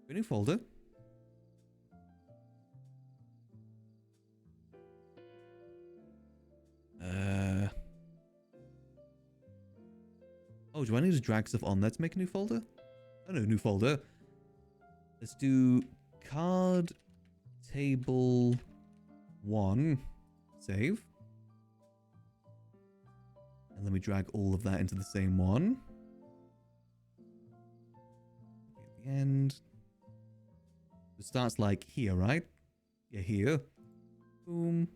Create new folder. Oh, do I need to drag stuff on there to make a new folder? Oh no, new folder. Let's do card table 1. Save. And then we drag all of that into the same one. At the end. It starts like here, right? Yeah, here. Boom.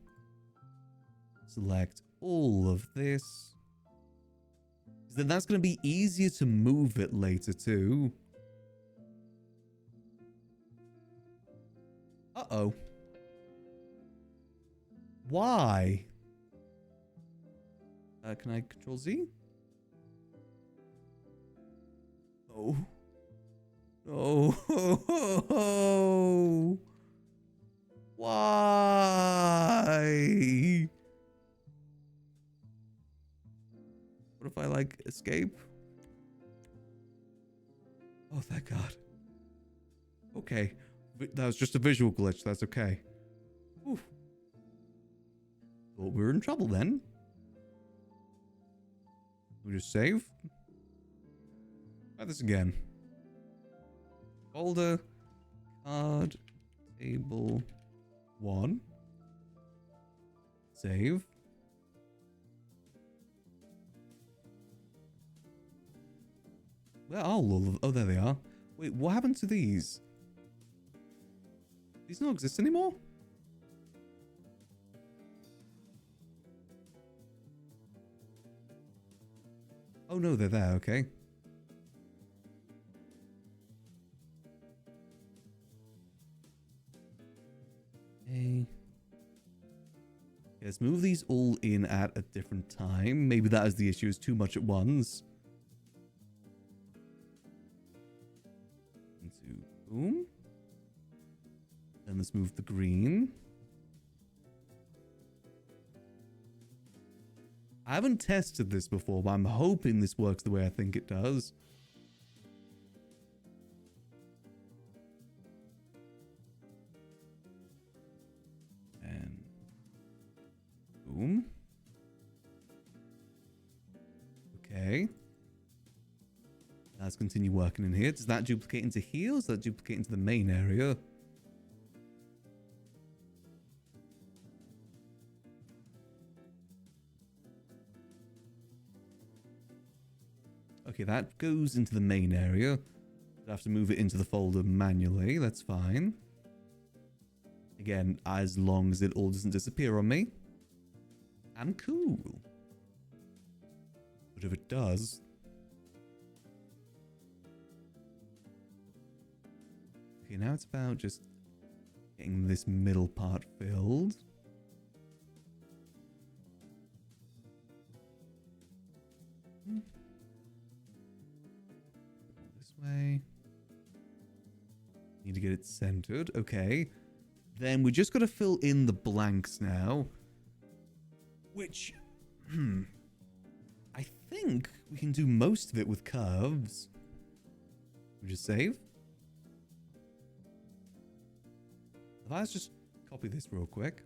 Select all of this. Then that's going to be easier to move it later too. Uh-oh. Why? Can I control Z? Oh. Oh. Why? What if I, like, escape? Oh, thank God. Okay. That was just a visual glitch. That's okay. Whew. Thought we were in trouble then. We just save. Try this again. Folder. Card. Table. 1. Save. Where are all of... Oh, there they are. Wait, what happened to these? These don't exist anymore? Oh, no, they're there. Okay. Okay. Let's move these all in at a different time. Maybe that is the issue. It's too much at once. Boom. Then let's move the green. I haven't tested this before, but I'm hoping this works the way I think it does. And boom. Okay. Let's continue working in here. Does that duplicate into here? Or does that duplicate into the main area? Okay, that goes into the main area. I have to move it into the folder manually. That's fine. Again, as long as it all doesn't disappear on me. I'm cool. But if it does... Okay, now it's about just getting this middle part filled. Need to get it centered. Okay. Then we just got to fill in the blanks now. Which, I think we can do most of it with curves. We just save. Let's just copy this real quick.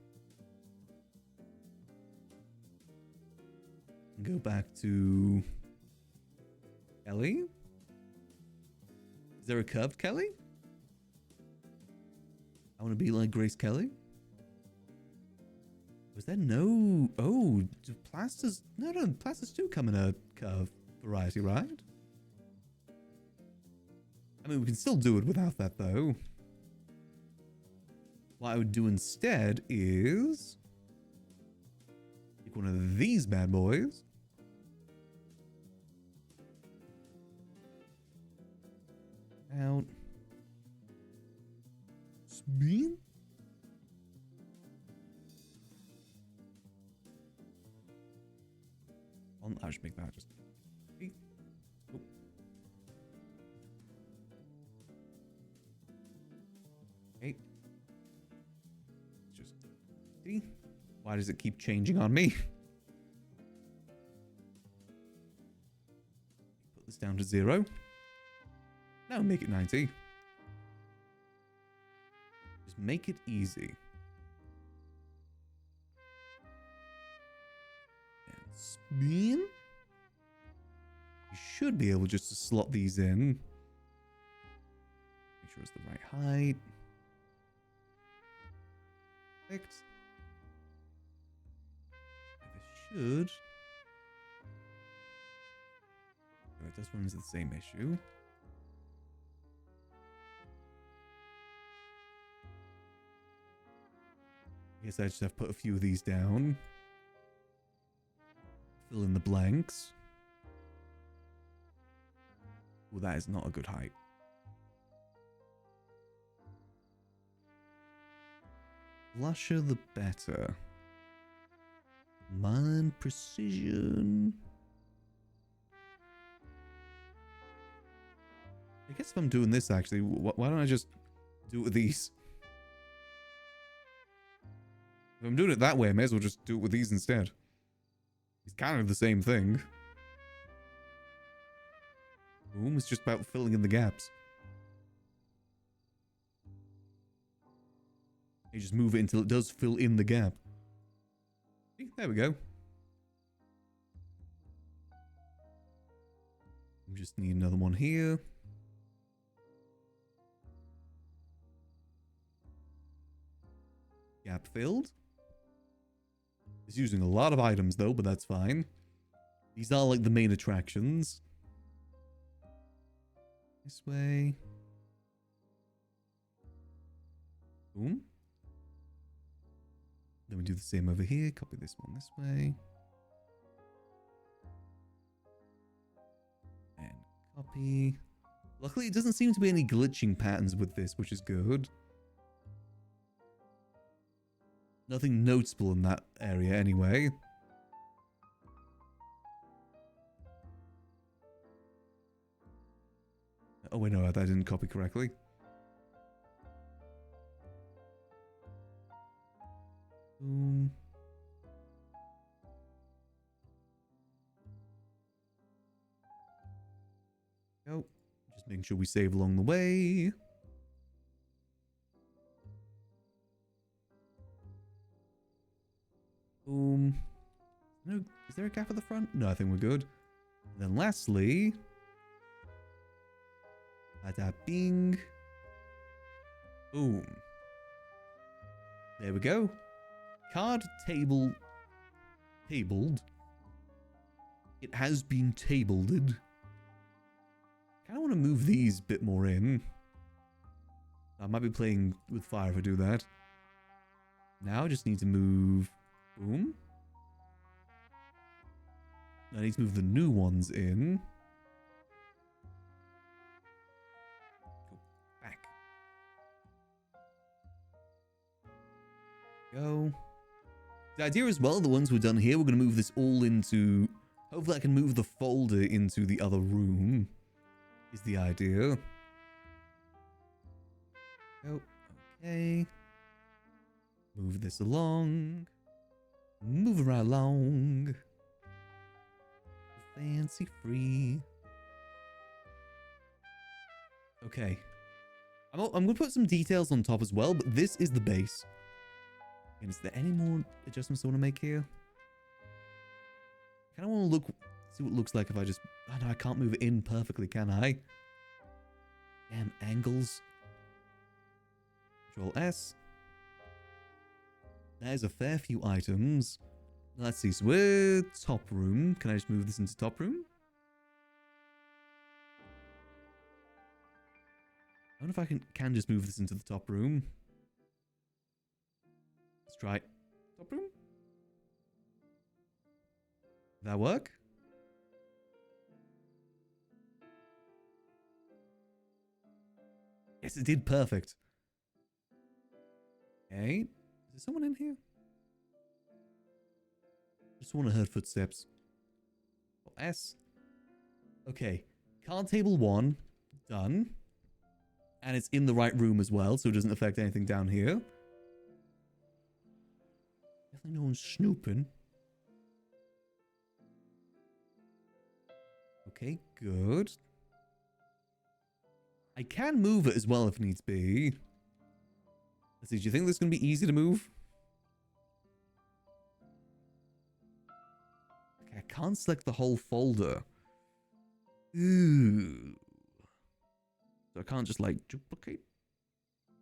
And go back to Kelly. Is there a curved Kelly? I want to be like Grace Kelly. Was there no... Oh, do plasters... No, plasters do come in a curve variety, right? I mean, we can still do it without that, though. What I would do instead is... take one of these bad boys. Out. Spin. I should make that just. Oh. Okay. Just. See? Why does it keep changing on me? Put this down to 0. Now make it 90. Just make it easy. And spin. You should be able just to slot these in. Make sure it's the right height. Perfect. This should. Oh, it does run into the same issue. I guess I just have to put a few of these down. Fill in the blanks. Well, that is not a good height. Flusher the better. Mine precision. I guess if I'm doing this actually, why don't I just do it with these? If I'm doing it that way, I may as well just do it with these instead. It's kind of the same thing. Boom, it's just about filling in the gaps. You just move it until it does fill in the gap. See, there we go. We just need another one here. Gap filled. It's using a lot of items though, but that's fine. These are like the main attractions. This way. Boom. Then we do the same over here. Copy this one this way. And copy. Luckily, it doesn't seem to be any glitching patterns with this, which is good. Nothing noticeable in that area anyway. Oh wait, no, I didn't copy correctly. Boom. Go. Just making sure we save along the way. Boom. No, is there a gap at the front? No, I think we're good. And then lastly, bada bing. Boom. There we go. Card table tabled. It has been tableded. Kind of want to move these a bit more in. I might be playing with fire if I do that. Now I just need to move. Boom. I need to move the new ones in. Go back. Go. The idea as well, the ones we've done here, we're going to move this all into... Hopefully I can move the folder into the other room. Is the idea. Oh, okay. Move this along. Move right along. Fancy free. Okay. I'm going to put some details on top as well, but this is the base. And is there any more adjustments I want to make here? I kind of want to see what it looks like if I just... Oh no, I can't move it in perfectly, can I? Damn angles. Control S. There's a fair few items. Let's see, so we're top room. Can I just move this into top room? I wonder if I can just move this into the top room. Let's try it. Top room? Did that work? Yes, it did. Perfect. Okay. Is there someone in here? Just want to hear footsteps. S. Okay. Card table 1. Done. And it's in the right room as well, so it doesn't affect anything down here. Definitely no one's snooping. Okay, good. I can move it as well if needs be. Let's see, do you think this is going to be easy to move? Okay, I can't select the whole folder. Ooh. So I can't just like duplicate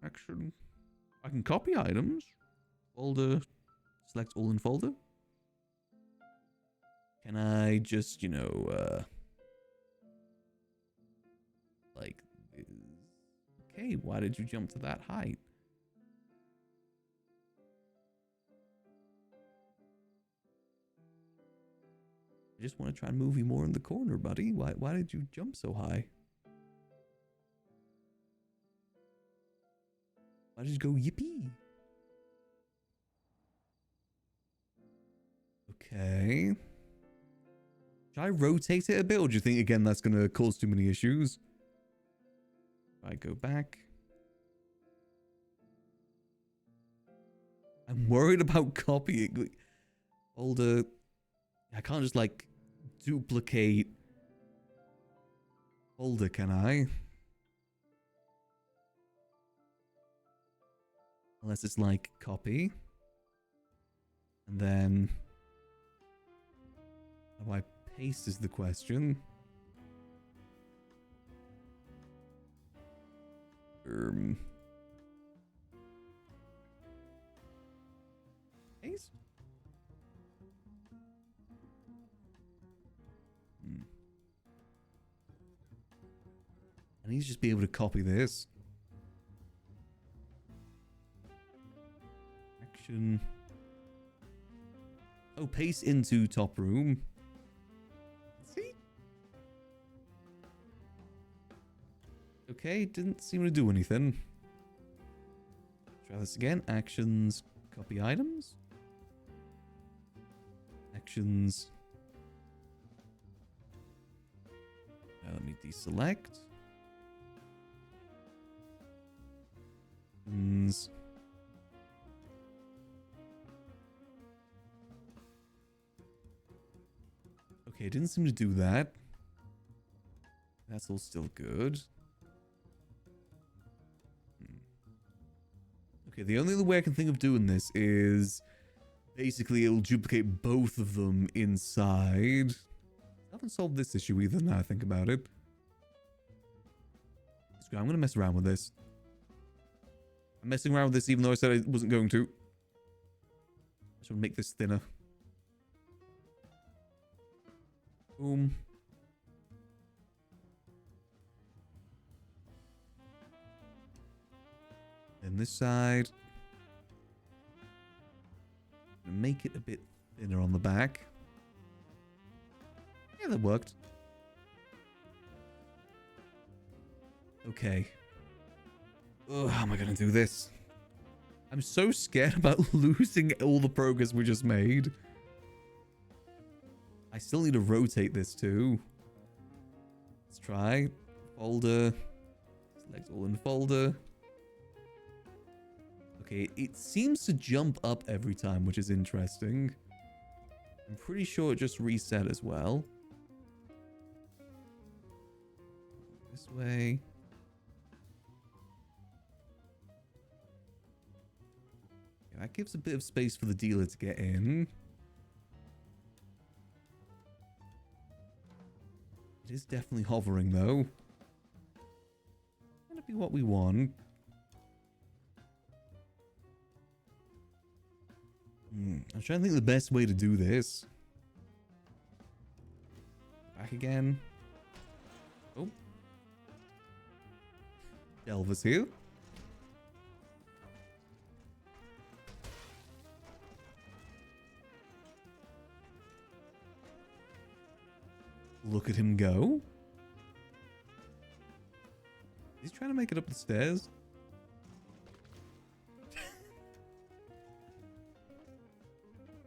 action. I can copy items. Folder. Select all in folder. Can I just, you know, like, okay, why did you jump to that height? I just want to try and move you more in the corner, buddy. Why did you jump so high? Why did you go yippee? Okay. Should I rotate it a bit, or do you think, again, that's going to cause too many issues? If I go back. I'm worried about copying. Folder. I can't just, like, duplicate folder, can I? Unless it's, like, copy. And then... how do I paste is the question. Paste? I need to just be able to copy this. Action. Oh, paste into top room. See? Okay, didn't seem to do anything. Try this again. Actions, copy items. Actions. Now let me deselect. Actions. Okay, it didn't seem to do that. That's all still good. Okay, the only other way I can think of doing this is basically it'll duplicate both of them inside. I haven't solved this issue either now I think about it. I'm going to mess around with this. I'm messing around with this even though I said I wasn't going to. I just want to make this thinner. Boom. Then this side. Make it a bit thinner on the back. Yeah, that worked. Okay. Oh, how am I going to do this? I'm so scared about losing all the progress we just made. I still need to rotate this too. Let's try. Folder. Select all in folder. Okay, it seems to jump up every time, which is interesting. I'm pretty sure it just reset as well. This way. Yeah, that gives a bit of space for the dealer to get in. It is definitely hovering, though. Gonna be what we want. I'm trying to think of the best way to do this. Back again. Oh. Delver's here. Look at him go. He's trying to make it up the stairs.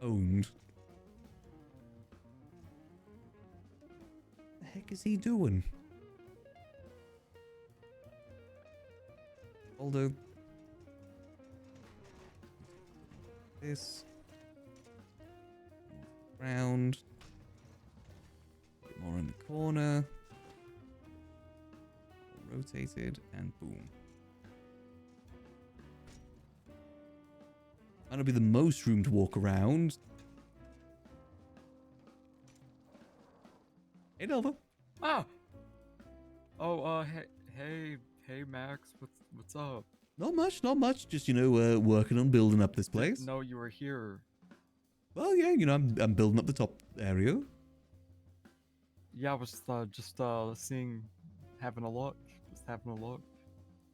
Owned. The heck is he doing? Although this round, more in the corner, rotated, and boom. That'll be the most room to walk around. Hey, Delva. Ah. Oh, hey, Max. What's up? Not much, not much. Just, you know, working on building up this place. Didn't know you were here. Well, yeah, you know, I'm building up the top area. Yeah, I was just seeing, having a look. Just having a look.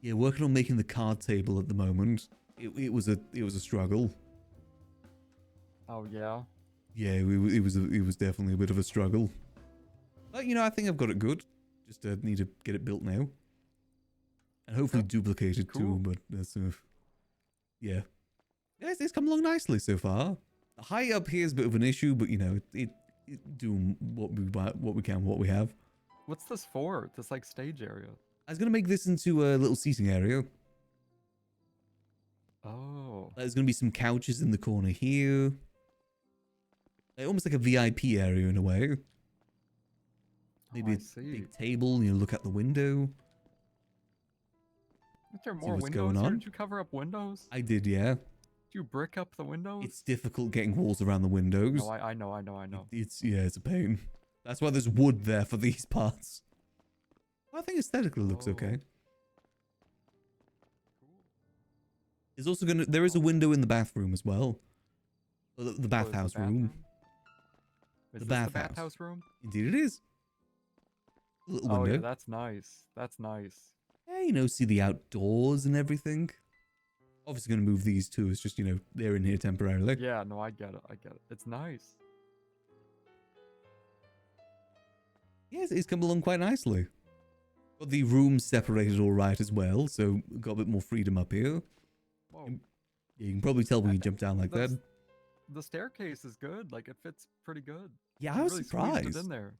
Yeah, working on making the card table at the moment. It was a struggle. Oh yeah. Yeah, it was definitely a bit of a struggle. But you know, I think I've got it good. Just need to get it built now, and hopefully duplicate it too. But that's yeah, it's come along nicely so far. The height up here is a bit of an issue, but you know, it doing what we can, what we have. What's this for? This like stage area? I was gonna make this into a little seating area. Oh. There's gonna be some couches in the corner here. Almost like a VIP area in a way. Maybe a big table, you know, look out the window. Aren't there See more what's windows going here? on. Did you cover up windows? I did, yeah. Did you brick up the windows? It's difficult getting walls around the windows. No, I know. It's a pain. That's why there's wood there for these parts. I think aesthetically it looks okay. There's also there is a window in the bathroom as well. The bathhouse room. Is The this bathhouse. the bathhouse room? Indeed it is. A little window. Oh yeah, that's nice. That's nice. Yeah, you know, see the outdoors and everything. Obviously going to move these two. It's just, you know, they're in here temporarily. Yeah, no, I get it. It's nice. Yes, it's come along quite nicely. Got the rooms separated all right as well, so got a bit more freedom up here. Whoa. You can probably tell when you jump down like that. The staircase is good. Like it fits pretty good. Yeah, You I was really squeezed surprised. it in there.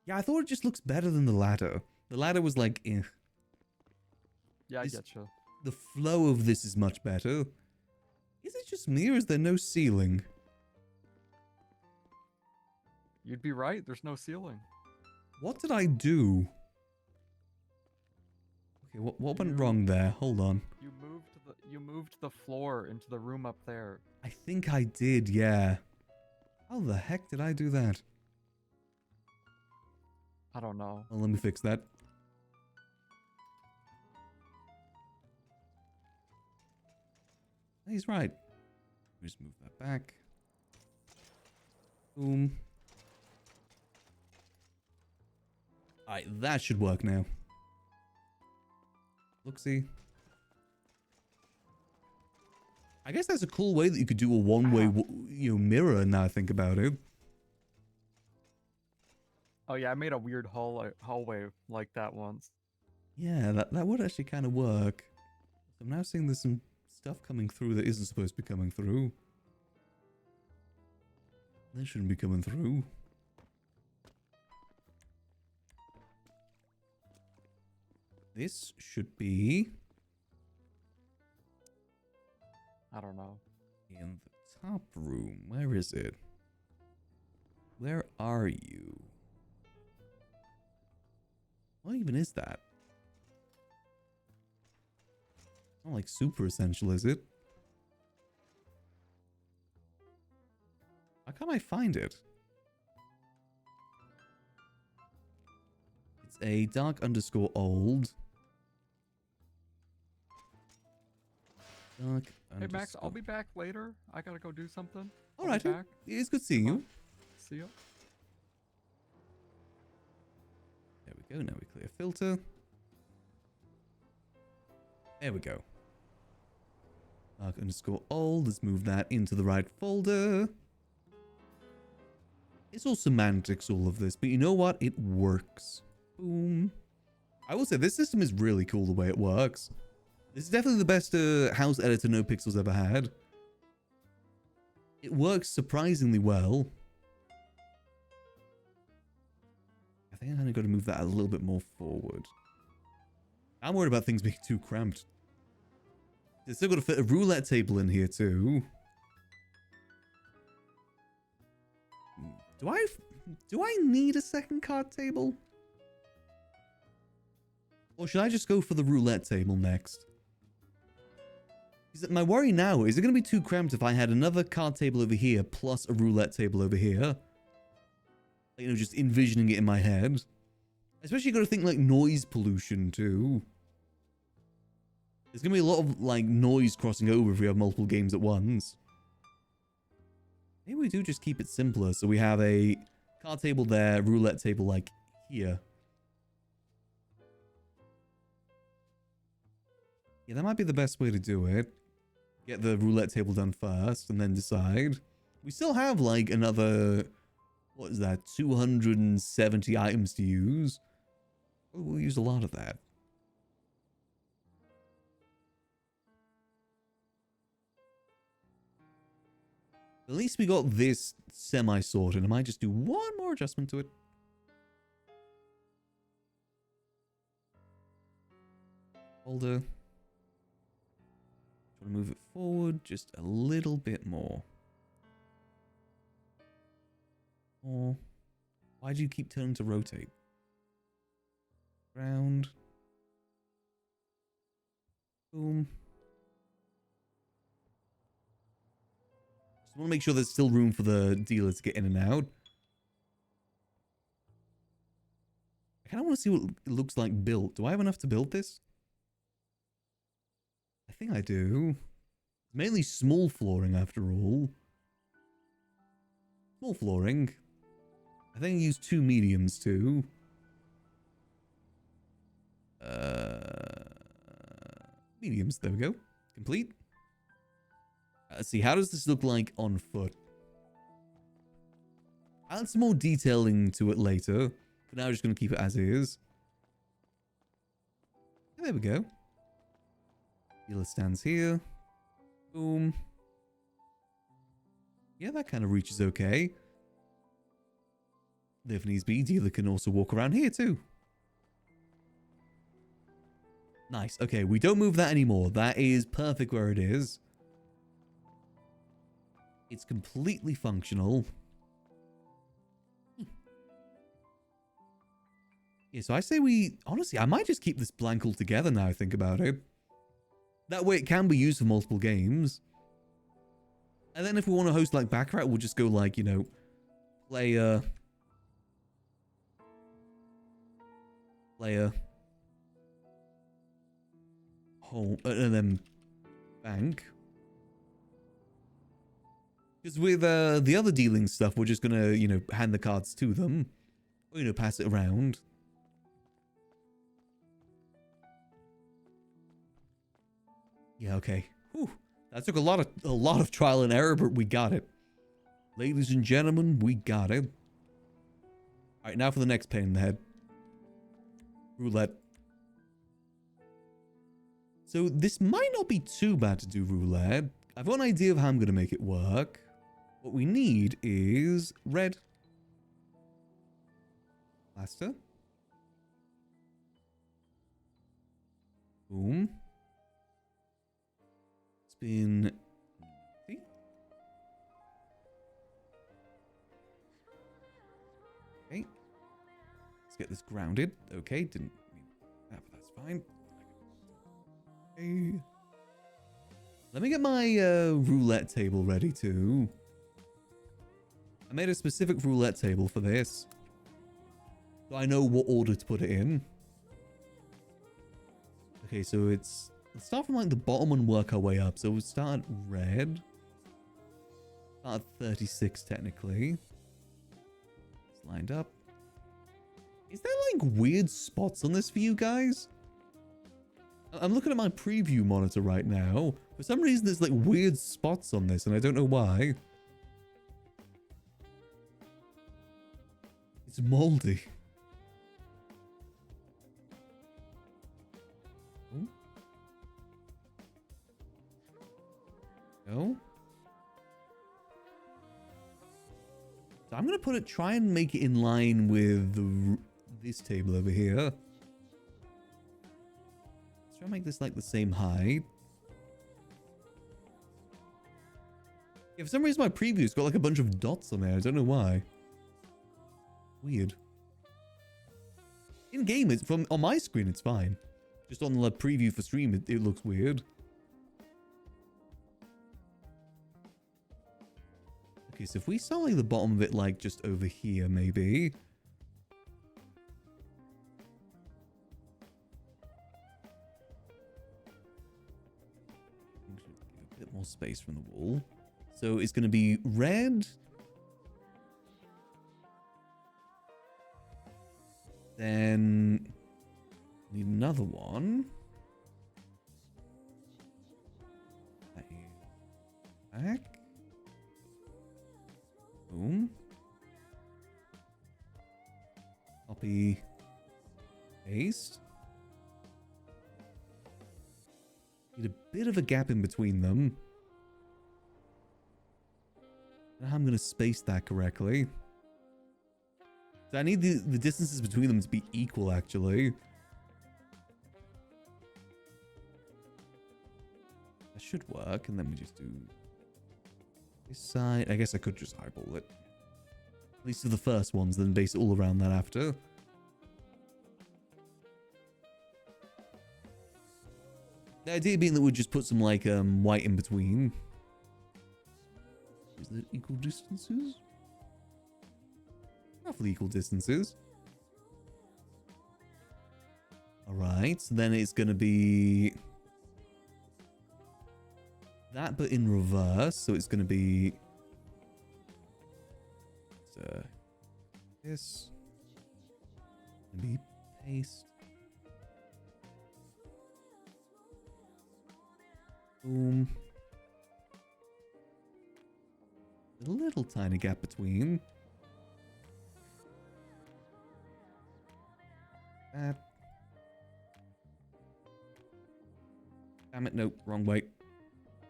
Yeah, I thought it just looks better than the ladder. The ladder was like, eh. Yeah, I This- get you. The flow of this is much better. Is it just me or is there no ceiling? You'd be right. There's no ceiling. What did I do? Okay, what went wrong there? Hold on. You moved the floor into the room up there. I think I did, yeah. How the heck did I do that? I don't know. Well, let me fix that. He's right. Just move that back. Boom. Alright, that should work now. Look-see. I guess that's a cool way that you could do a one-way, you know, mirror now I think about it. Oh yeah, I made a weird hallway like that once. Yeah, that would actually kind of work. I'm now seeing there's some stuff coming through that isn't supposed to be coming through. That shouldn't be coming through. This should be I don't know. In the top room. Where is it? Where are you? What even is that? Not like super essential, is it? How can I find it? It's a dark_old. Dark Hey Max, I'll underscore- be back later. I gotta go do something. I'll Alright, be back. it's good seeing you. See ya. There we go. Now we clear filter. There we go. Dark_old. Let's move that into the right folder. It's all semantics, all of this, but you know what? It works. Boom. I will say this system is really cool the way it works. This is definitely the best house editor NoPixel's ever had. It works surprisingly well. I think I'm kind of got to move that a little bit more forward. I'm worried about things being too cramped. It's still got to fit a roulette table in here too. Do I need a second card table? Or should I just go for the roulette table next? Because my worry now, is it going to be too cramped if I had another card table over here plus a roulette table over here? You know, just envisioning it in my head. Especially got to think like noise pollution too. There's going to be a lot of like noise crossing over if we have multiple games at once. Maybe we do just keep it simpler. So we have a card table there, roulette table like here. Yeah, that might be the best way to do it. Get the roulette table done first and then decide. We still have like another, what is that, 270 items to use. We'll use a lot of that. At least we got this semi-sorted. I might just do one more adjustment to it. Folder. Try to move it forward just a little bit more. Or why do you keep turning to rotate? Ground. Boom. Just want to make sure there's still room for the dealer to get in and out. I kind of want to see what it looks like built. Do I have enough to build this? I think I do. Mainly small flooring after all. Small flooring. I think I used 2 mediums too. Mediums, there we go. Complete. Let's see, how does this look like on foot? I'll add some more detailing to it later. For now, I'm just going to keep it as is. There we go. Dealer stands here. Boom. Yeah, that kind of reaches okay. If needs be, dealer can also walk around here too. Nice. Okay, we don't move that anymore. That is perfect where it is. It's completely functional. Yeah, so I say we... Honestly, I might just keep this blank altogether now I think about it. That way it can be used for multiple games. And then if we want to host like Baccarat, we'll just go like, you know, player, home, and then bank. Because with the other dealing stuff, we're just gonna, you know, hand the cards to them. Or, you know, pass it around. Yeah, okay. Whew. That took a lot of trial and error, but we got it. Ladies and gentlemen, we got it. Alright, now for the next pain in the head. Roulette. So this might not be too bad to do roulette. I've got an idea of how I'm going to make it work. What we need is red. Plaster. Boom. Spin get this grounded. Okay, didn't mean that, but that's fine. Okay. Let me get my roulette table ready too. I made a specific roulette table for this. So I know what order to put it in. Okay, so let's start from like the bottom and work our way up. So we'll start at red. Start at 36 technically. It's lined up. Is there like weird spots on this for you guys? I'm looking at my preview monitor right now. For some reason there's like weird spots on this and I don't know why. It's moldy. No. So I'm gonna try and make it in line with this table over here. Let's try and make this like the same height. Yeah, for some reason my preview's got like a bunch of dots on there. I don't know why. Weird. In game, it's on my screen, it's fine. Just on the preview for stream, it looks weird. Okay, so if we saw like the bottom of it like just over here, maybe. A bit more space from the wall. So it's going to be red. Then need another one. Back. Boom. Copy. Paste. Need a bit of a gap in between them. Now I'm going to space that correctly. So I need the distances between them to be equal, actually. That should work, and then we just do this side. I guess I could just eyeball it. At least for the first ones, then base it all around that after. The idea being that we'd just put some, like, white in between. Is that equal distances? Roughly equal distances. Alright, so then it's going to be that, but in reverse. So it's going to be this. Maybe paste. Boom. A little tiny gap between. That. Damn it, nope, wrong way.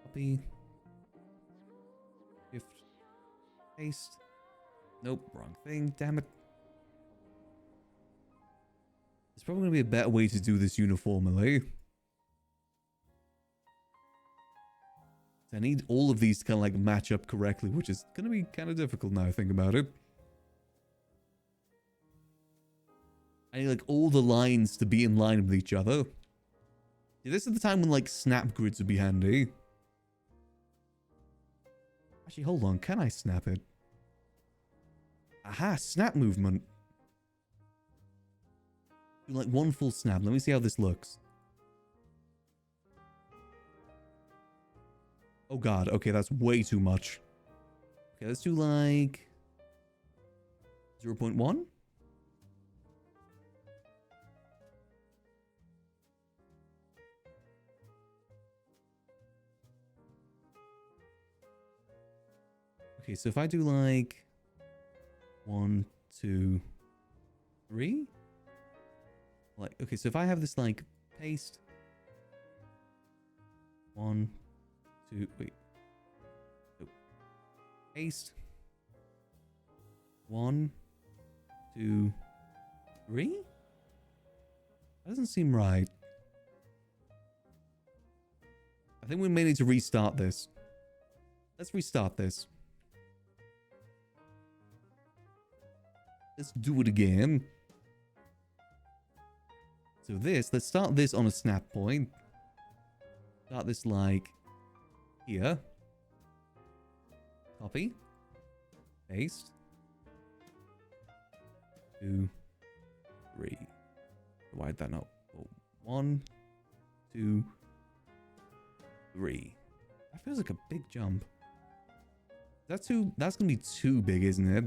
Copy. Shift. Paste. Nope, wrong thing, damn it. There's probably going to be a better way to do this uniformly. I need all of these to kind of like match up correctly, which is going to be kind of difficult now I think about it. I need like all the lines to be in line with each other. Yeah, this is the time when like snap grids would be handy. Actually, hold on. Can I snap it? Aha, snap movement. Do like one full snap. Let me see how this looks. Oh god, okay, that's way too much. Okay, let's do like 0.1. Okay, so if I do like 1, 2, 3. Like, okay, so if I have this like paste 1, 2, wait. Oh. Paste 1, 2, 3. That doesn't seem right. I think we may need to restart this. Let's restart this. Let's do it again. So this, let's start this on a snap point. Start this like here. Copy. Paste. 2, 3. Why did that not? 1, 2, 3. That feels like a big jump. That's gonna be too big, isn't it?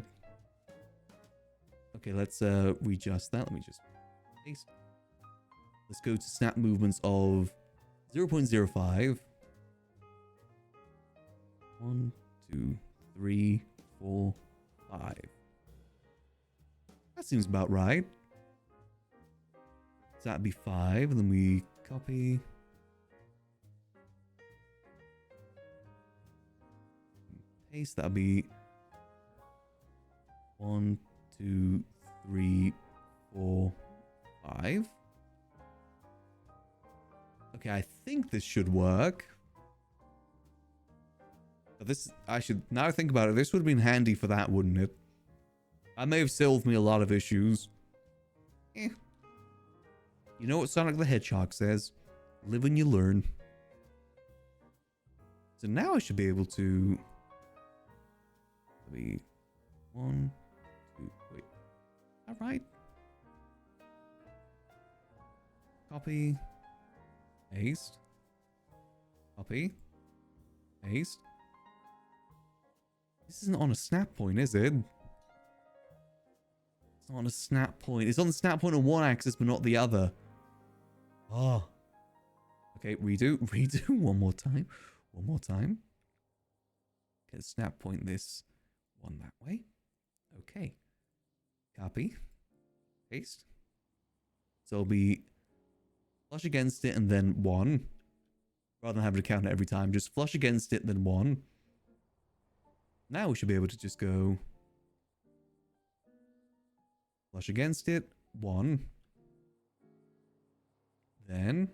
Okay, let's readjust that. Let me just paste. Let's go to snap movements of 0.05. 1, 2, 3, 4, 5. That seems about right. So that'd be 5, and then we copy. Paste, that'd be 1, 2, 3, 4, 5. Okay, I think this should work. But this, now I think about it, this would have been handy for that, wouldn't it? That may have solved me a lot of issues. Eh. You know what Sonic the Hedgehog says? Live and you learn. So now I should be able to... Maybe 1, 2, wait. Alright. Copy. Paste. Copy. Paste. This isn't on a snap point, is it? It's not on a snap point. It's on the snap point on one axis, but not the other. Oh. Okay, redo. Redo. One more time. One more time. Okay, snap point this one that way. Okay. Copy. Paste. So it'll be flush against it and then 1. Rather than having to count it every time. Just flush against it, then 1. Now we should be able to just go flush against it, 1. Then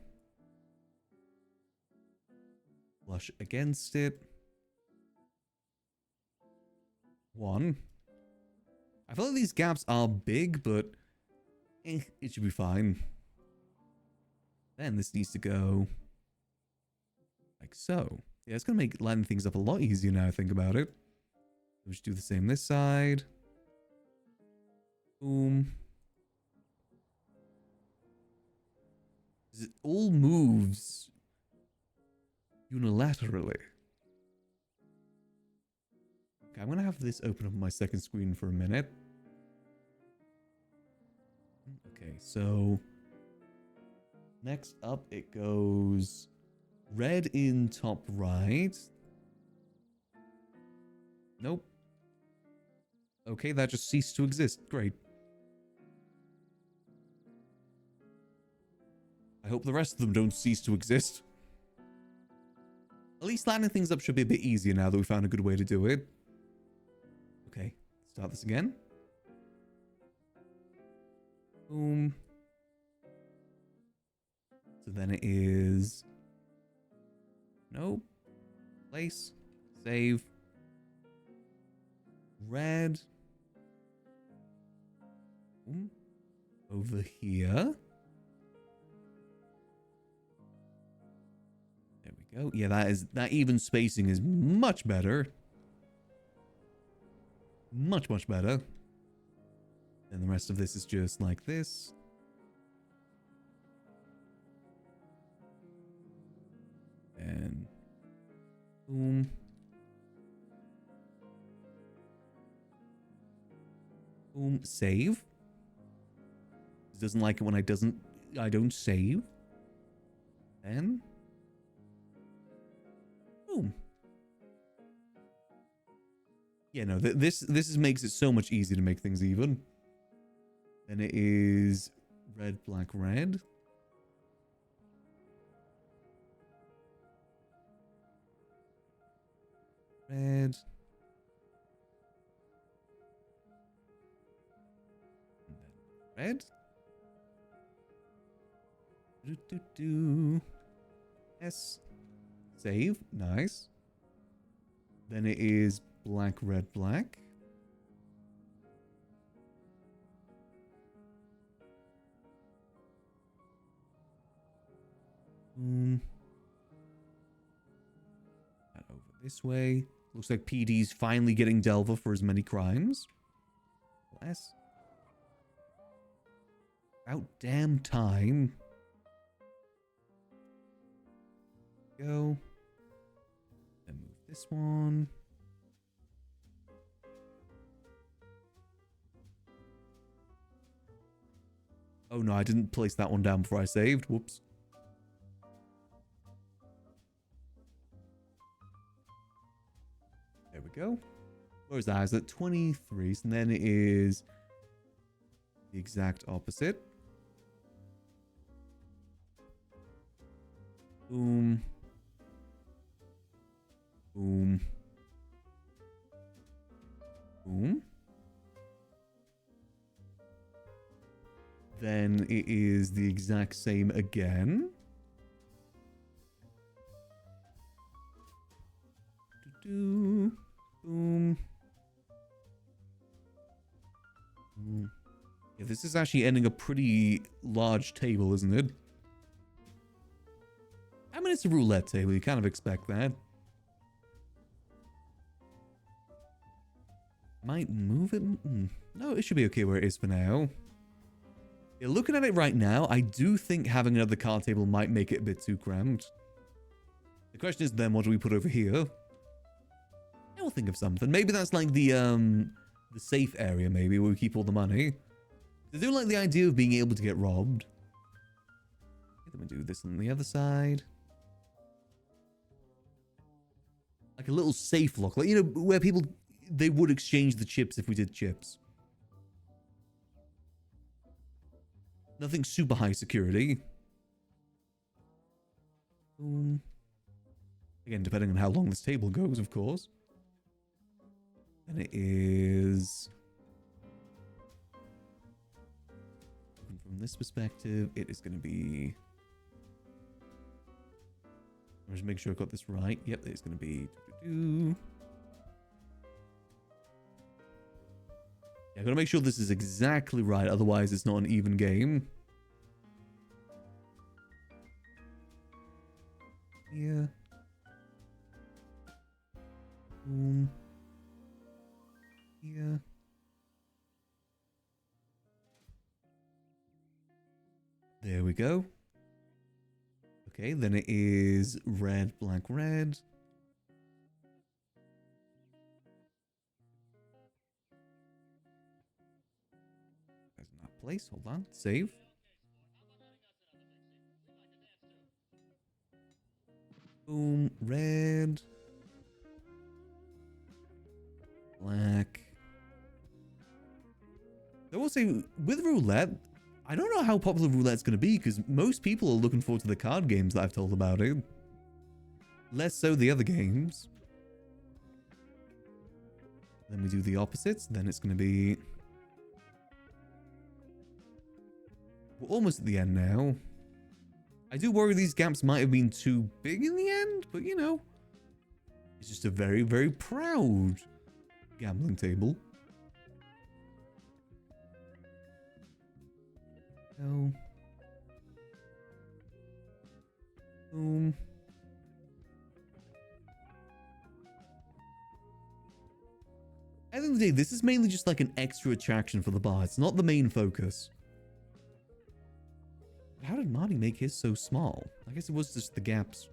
flush against it, 1. I feel like these gaps are big, but it should be fine. Then this needs to go like so. Yeah, it's going to make lining things up a lot easier now I think about it. We'll just do the same this side. Boom. It all moves unilaterally. Okay, I'm going to have this open up on my second screen for a minute. Okay, so next up it goes red in top right. Nope. Okay, that just ceased to exist. Great. I hope the rest of them don't cease to exist. At least lining things up should be a bit easier now that we found a good way to do it. Okay, start this again. Boom. So then it is... Nope. Place. Save. Red. Boom. Over here. There we go. Yeah, that even spacing is much better. Much, much better. And the rest of this is just like this. And boom. Boom. Save. It doesn't like it when I don't save. Then boom. Yeah, no, this makes it so much easier to make things even. Then it is red, black, red. Red. Red. S. Save. Nice. Then it is black, red, black. This way. Looks like PD's finally getting Delver for as many crimes. Less. About damn time. Go. Then move this one. Oh no, I didn't place that one down before I saved. Whoops. There we go. Where is that? Is that 23? And then it is the exact opposite. Boom. Boom. Boom. Then it is the exact same again. Boom. Boom. Yeah, this is actually ending a pretty large table, isn't it? I mean, it's a roulette table. You kind of expect that. Might move it? No, it should be okay where it is for now. Yeah, looking at it right now, I do think having another card table might make it a bit too cramped. The question is then, what do we put over here? I'll think of something. Maybe that's like the safe area, maybe, where we keep all the money. I do like the idea of being able to get robbed. Then we do this on the other side. Like a little safe lock. Like, you know, where people, they would exchange the chips if we did chips. Nothing super high security. Boom. Again, depending on how long this table goes, of course. And it is... From this perspective, it is going to be... I'm just making sure I've got this right. Yep, it's going to be... Yeah, I gotta make sure this is exactly right, otherwise it's not an even game. Yeah. Boom. Yeah. There we go. Okay, then it is red, black, red. Place. Hold on. Save. Boom. Red. Black. I will say, with roulette, I don't know how popular roulette's going to be because most people are looking forward to the card games that I've told about it. Less so the other games. Then we do the opposites. Then it's going to be... We're almost at the end now. I do worry these gaps might have been too big in the end, but you know. It's just a very, very proud gambling table. Oh. Boom. At the end of the day, this is mainly just like an extra attraction for the bar. It's not the main focus. How did Marty make his so small? I guess it was just the gaps.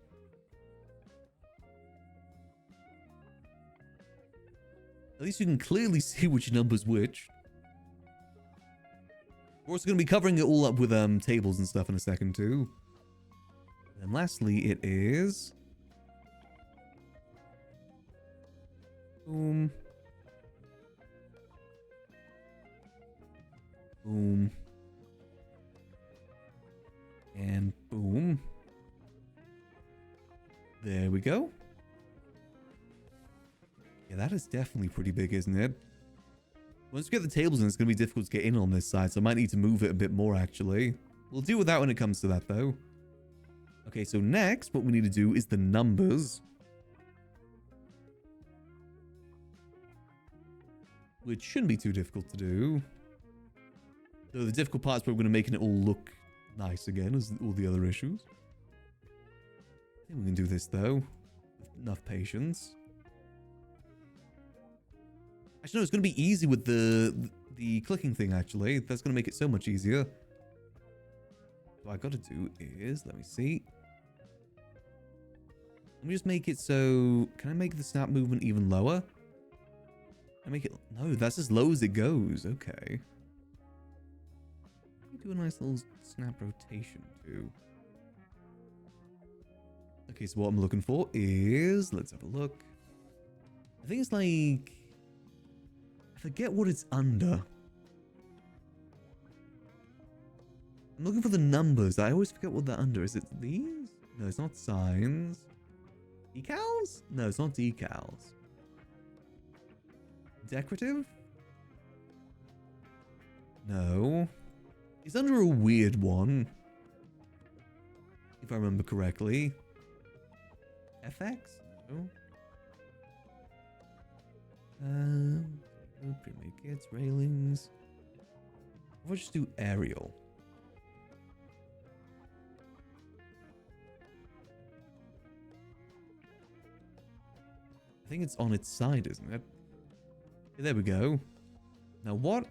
At least you can clearly see which number's which. We're also going to be covering it all up with tables and stuff in a second too. And lastly, it is... Boom. Boom. And boom. There we go. Yeah, that is definitely pretty big, isn't it? Once we get the tables in, it's going to be difficult to get in on this side, so I might need to move it a bit more, actually. We'll deal with that when it comes to that, though. Okay, so next, what we need to do is the numbers. Which shouldn't be too difficult to do. Though the difficult part is probably going to making it all look nice again, as all the other issues. I think we can do this, though. With enough patience. Actually, no, it's going to be easy with the clicking thing, actually. That's going to make it so much easier. What I got to do is, let me see. Let me just make it so... Can I make the snap movement even lower? Can I make it... No, that's as low as it goes. Okay. Let me do a nice little snap rotation, too. Okay, so what I'm looking for is... Let's have a look. I think it's like... I forget what it's under. I'm looking for the numbers. I always forget what they're under. Is it these? No, it's not signs. Decals? No, it's not decals. Decorative? No. It's under a weird one. If I remember correctly. FX? No. Pre-made kits, railings. I'll just do aerial. I think it's on its side, isn't it? Okay, there we go. Now, what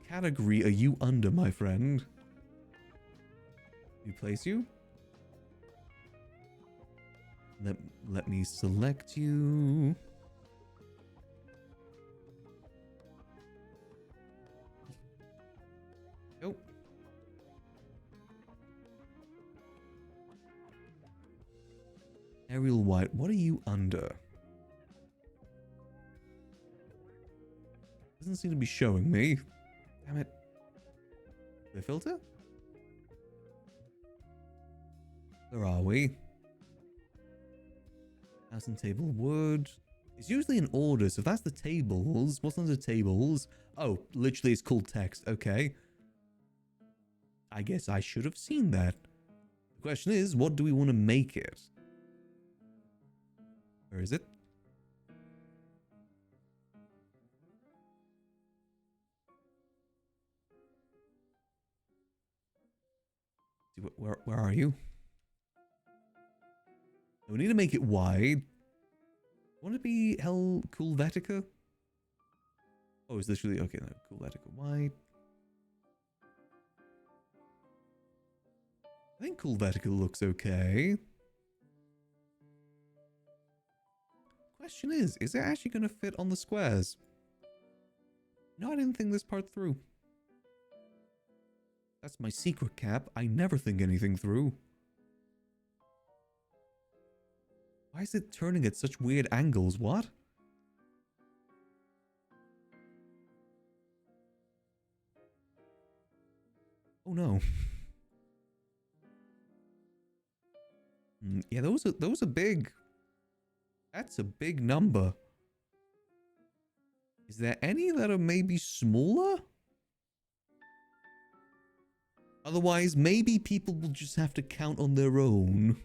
category are you under, my friend? Replace you? Let me select you. Go. Aerial white, what are you under? Doesn't seem to be showing me. Damn it. The filter? Where are we? House and table wood. It's usually in order, so if that's the tables, what's under tables? Oh, literally it's called text. Okay. I guess I should have seen that. The question is, what do we want to make it? Where is it? Where are you? We need to make it wide. Want it to be Cool Vetica? Oh, it's literally okay. No, Cool Vetica wide. I think Cool Vetica looks okay. Question is it actually going to fit on the squares? No, I didn't think this part through. That's my secret cap. I never think anything through. Why is it turning at such weird angles? What? Oh no. Yeah, those are big. That's a big number. Is there any that are maybe smaller? Otherwise, maybe people will just have to count on their own.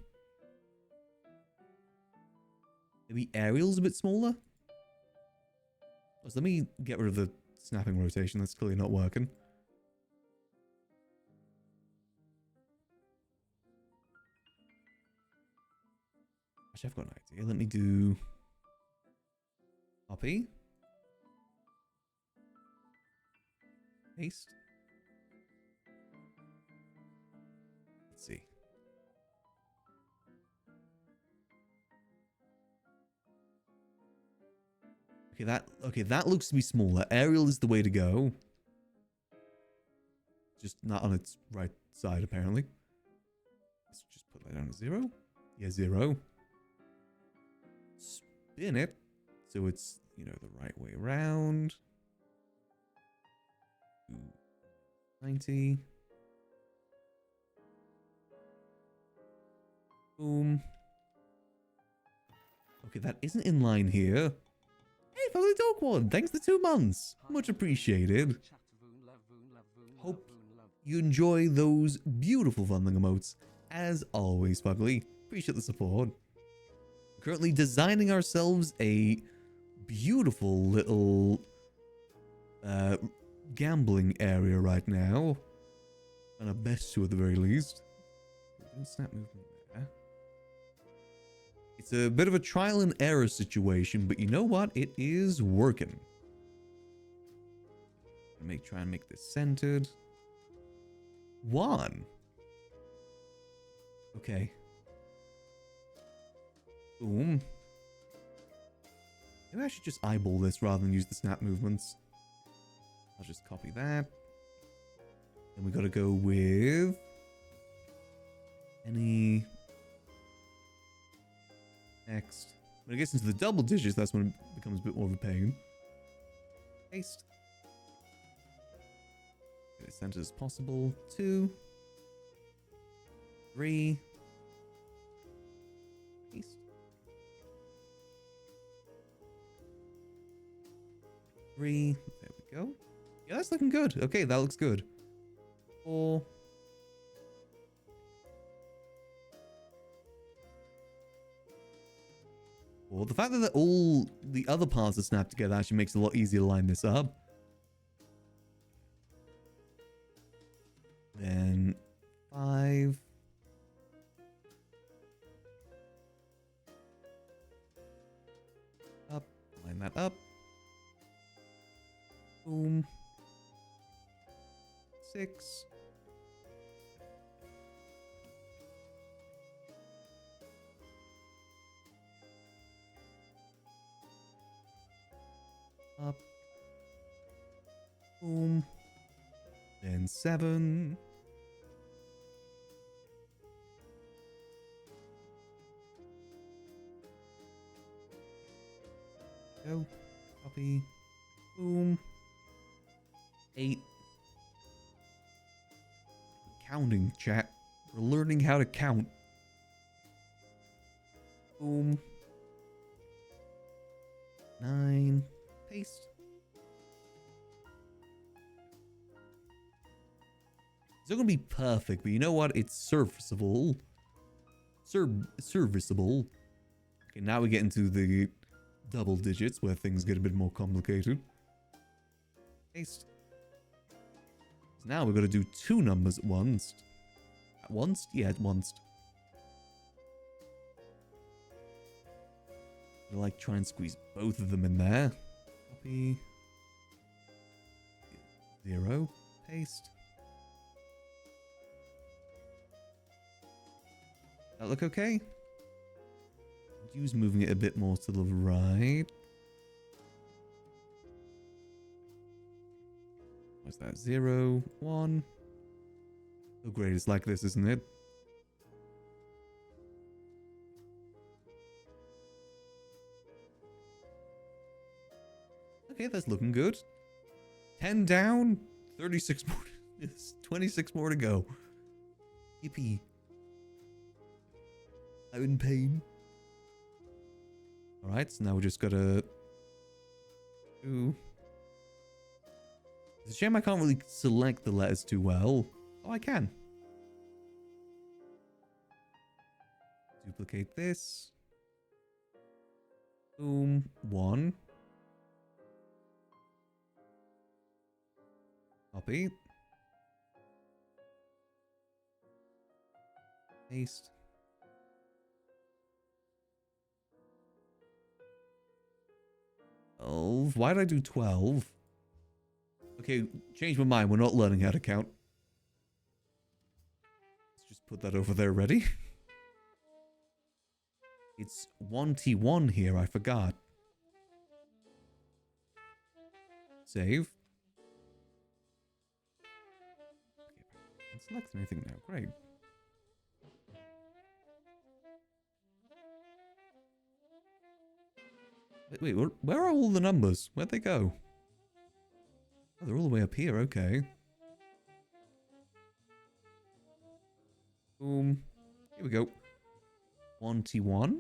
Maybe Ariel's a bit smaller? So let me get rid of the snapping rotation. That's clearly not working. Actually, I've got an idea. Let me do... Copy. Paste. Let's see. Okay, that looks to be smaller. Aerial is the way to go. Just not on its right side, apparently. Let's just put that down to 0. Yeah, 0. Spin it so it's, you know, the right way around. 90. Boom. Okay, that isn't in line here. Hey, Family Dog One, thanks for 2 months. Much appreciated. Hope you enjoy those beautiful funding emotes. As always, Fugly. Appreciate the support. Currently designing ourselves a beautiful little gambling area right now. And a best to at the very least. Snap movement there. It's a bit of a trial and error situation, but you know what? It is working. Try and make this centered. 1. Okay. Boom. Maybe I should just eyeball this rather than use the snap movements. I'll just copy that. Then we gotta go with any next. When it gets into the double digits, that's when it becomes a bit more of a pain. Paste. Get it centered as possible. 2, 3. Paste. 3. There we go. Yeah, that's looking good. Okay, that looks good. 4. Well, the fact that all the other parts are snapped together actually makes it a lot easier to line this up. Then 5. Up. Line that up. Boom. 6. Up. Boom. Then 7. Go. Copy. Boom. 8. Counting, chat. We're learning how to count. Boom. 9. Paste. It's not gonna be perfect, but you know what? It's serviceable. Serviceable. Okay, now we get into the double digits where things get a bit more complicated. Paste. So now we've got to do 2 numbers at once. At once? Yeah, at once. I like try and squeeze both of them in there. Copy. 0. Paste. That look okay? Use moving it a bit more to the right. What's that? 0, 1. Oh great, it's like this, isn't it? Okay, that's looking good. 10 down, 36 more. 26 more to go. Yippee. I'm in pain. Alright, so now we just gotta do... It's a shame I can't really select the letters too well. Oh, I can. Duplicate this. Boom. 1. Copy. Paste. Why did I do 12? Okay, change my mind. We're not learning how to count. Let's just put that over there ready. It's 1T1 here, I forgot. Save. Okay, can't select anything now. Great. Wait, where are all the numbers? Where'd they go? Oh, they're all the way up here, okay. Boom. Here we go. 1T1.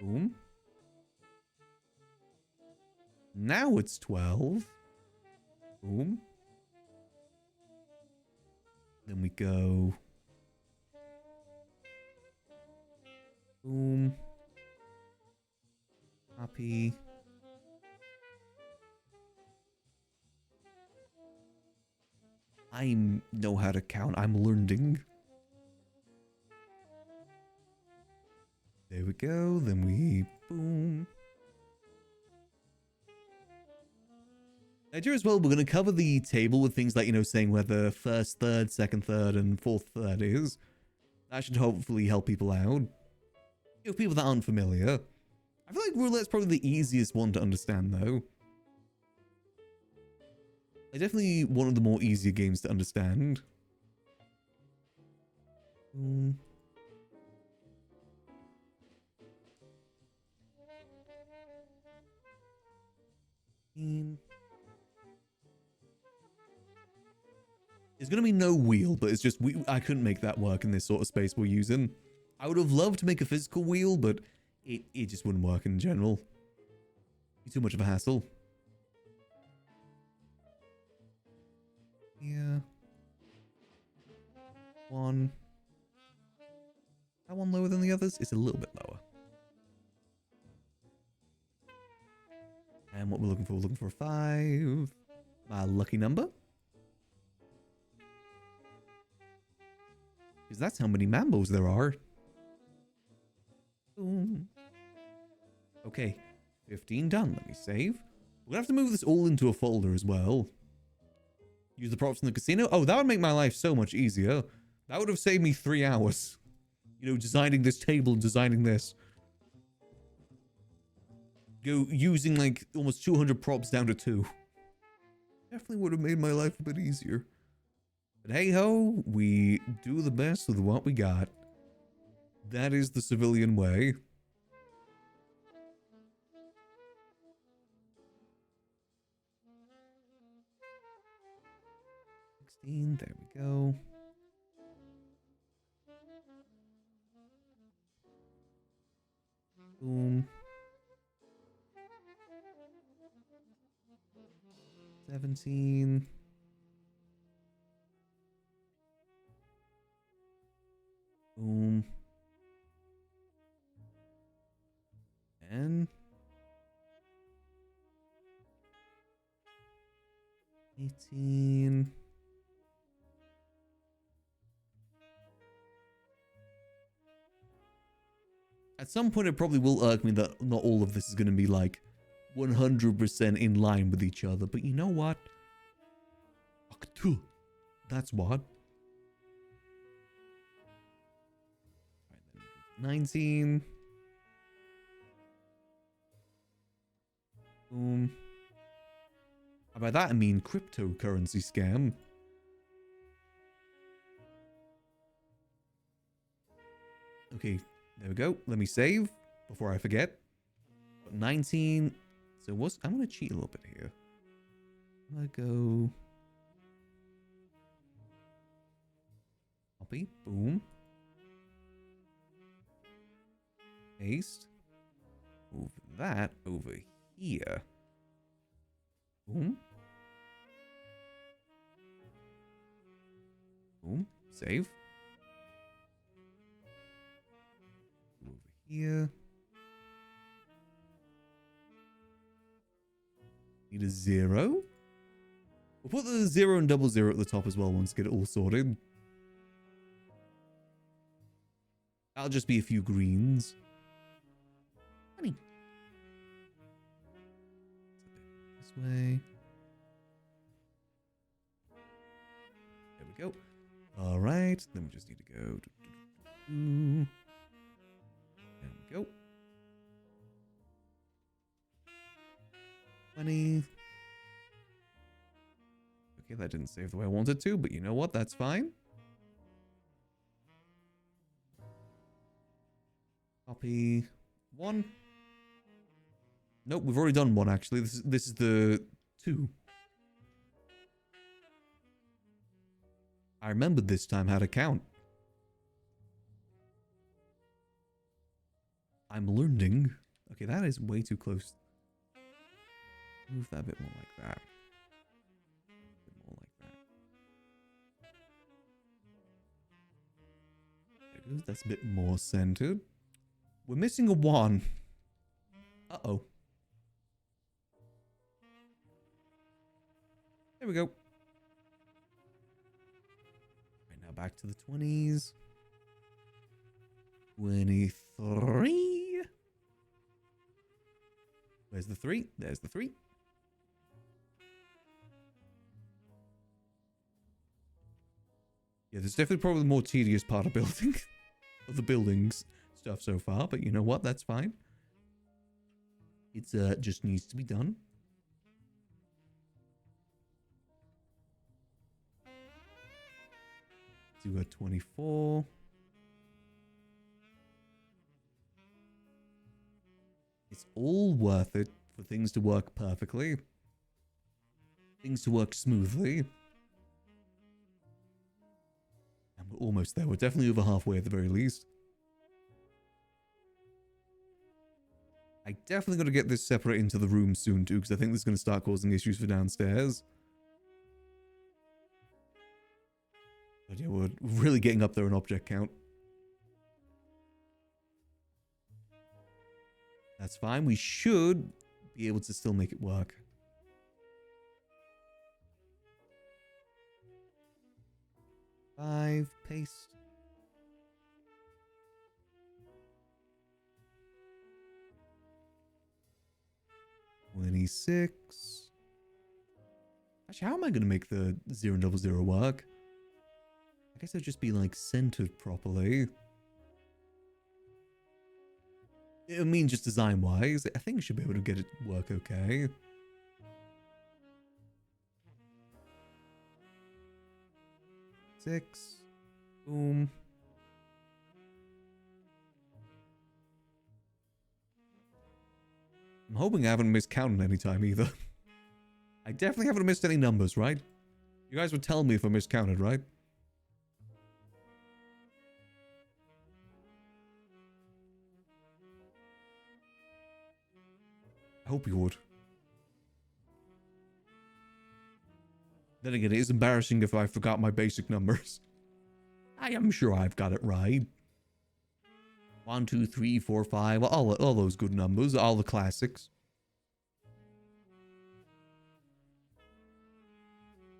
Boom. Now it's 12. Boom. Then we go... Boom. Copy. I know how to count. I'm learning. There we go. Then we boom. Idea as well, we're going to cover the table with things like, you know, saying where the first third, second third, and fourth third is. That should hopefully help people out. You know, people that aren't familiar. I feel like roulette's probably the easiest one to understand, though. It's definitely one of the more easier games to understand. There's going to be no wheel, but it's just I couldn't make that work in this sort of space we're using. I would have loved to make a physical wheel, but it just wouldn't work in general. Be too much of a hassle. Yeah. One. That one lower than the others? It's a little bit lower. And what we're looking for a 5. My lucky number. Because that's how many Mambos there are. Boom. Okay, 15 done. Let me save. We're gonna have to move this all into a folder as well. Use the props in the casino. Oh, that would make my life so much easier. That would have saved me 3 hours. You know, designing this table and designing this. Go using like almost 200 props down to 2. Definitely would have made my life a bit easier. But hey ho, we do the best with what we got. That is the civilian way. There we go. Boom. 17. Boom. And 18. At some point, it probably will irk me that not all of this is going to be like 100% in line with each other. But you know what? That's what. 19. Boom. And by that I mean cryptocurrency scam. Okay, there we go. Let me save before I forget. 19. So what's... I'm going to cheat a little bit here. I'm going to go... Copy. Boom. Paste. Move that over here. Boom. Boom. Save. Over here. Need a 0. We'll put the 0 and 00 at the top as well once we get it all sorted. That'll just be a few greens. Honey. This way. There we go. All right. Then we just need to go. There we go. 20. Okay, that didn't save the way I wanted to, but you know what? That's fine. Copy 1. Nope, we've already done 1 actually. This is the 2. I remembered this time how to count. I'm learning. Okay, that is way too close. Move that a bit more like that. A bit more like that. There it goes. That's a bit more centered. We're missing a 1. Uh-oh. There we go. Right, now back to the 20s. 23. Where's the 3? There's the 3. Yeah, there's definitely probably the more tedious part of building. Of the buildings stuff so far. But you know what? That's fine. It's just needs to be done. So we got 24. It's all worth it for things to work perfectly. Things to work smoothly. And we're almost there. We're definitely over halfway at the very least. I definitely got to get this separate into the room soon too, because I think this is going to start causing issues for downstairs. But yeah, we're really getting up there in object count. That's fine. We should be able to still make it work. Five, paste. $26. Actually, how am I going to make the 000 work? I guess it'd just be like centered properly. I mean, just design wise, I think I should be able to get it work okay. Six. Boom. I'm hoping I haven't miscounted any time either. I definitely haven't missed any numbers, right? You guys would tell me if I miscounted, right? I hope you would. Then again, it is embarrassing if I forgot my basic numbers. I am sure I've got it right. 1, 2, 3, 4, 5. All those good numbers. All the classics.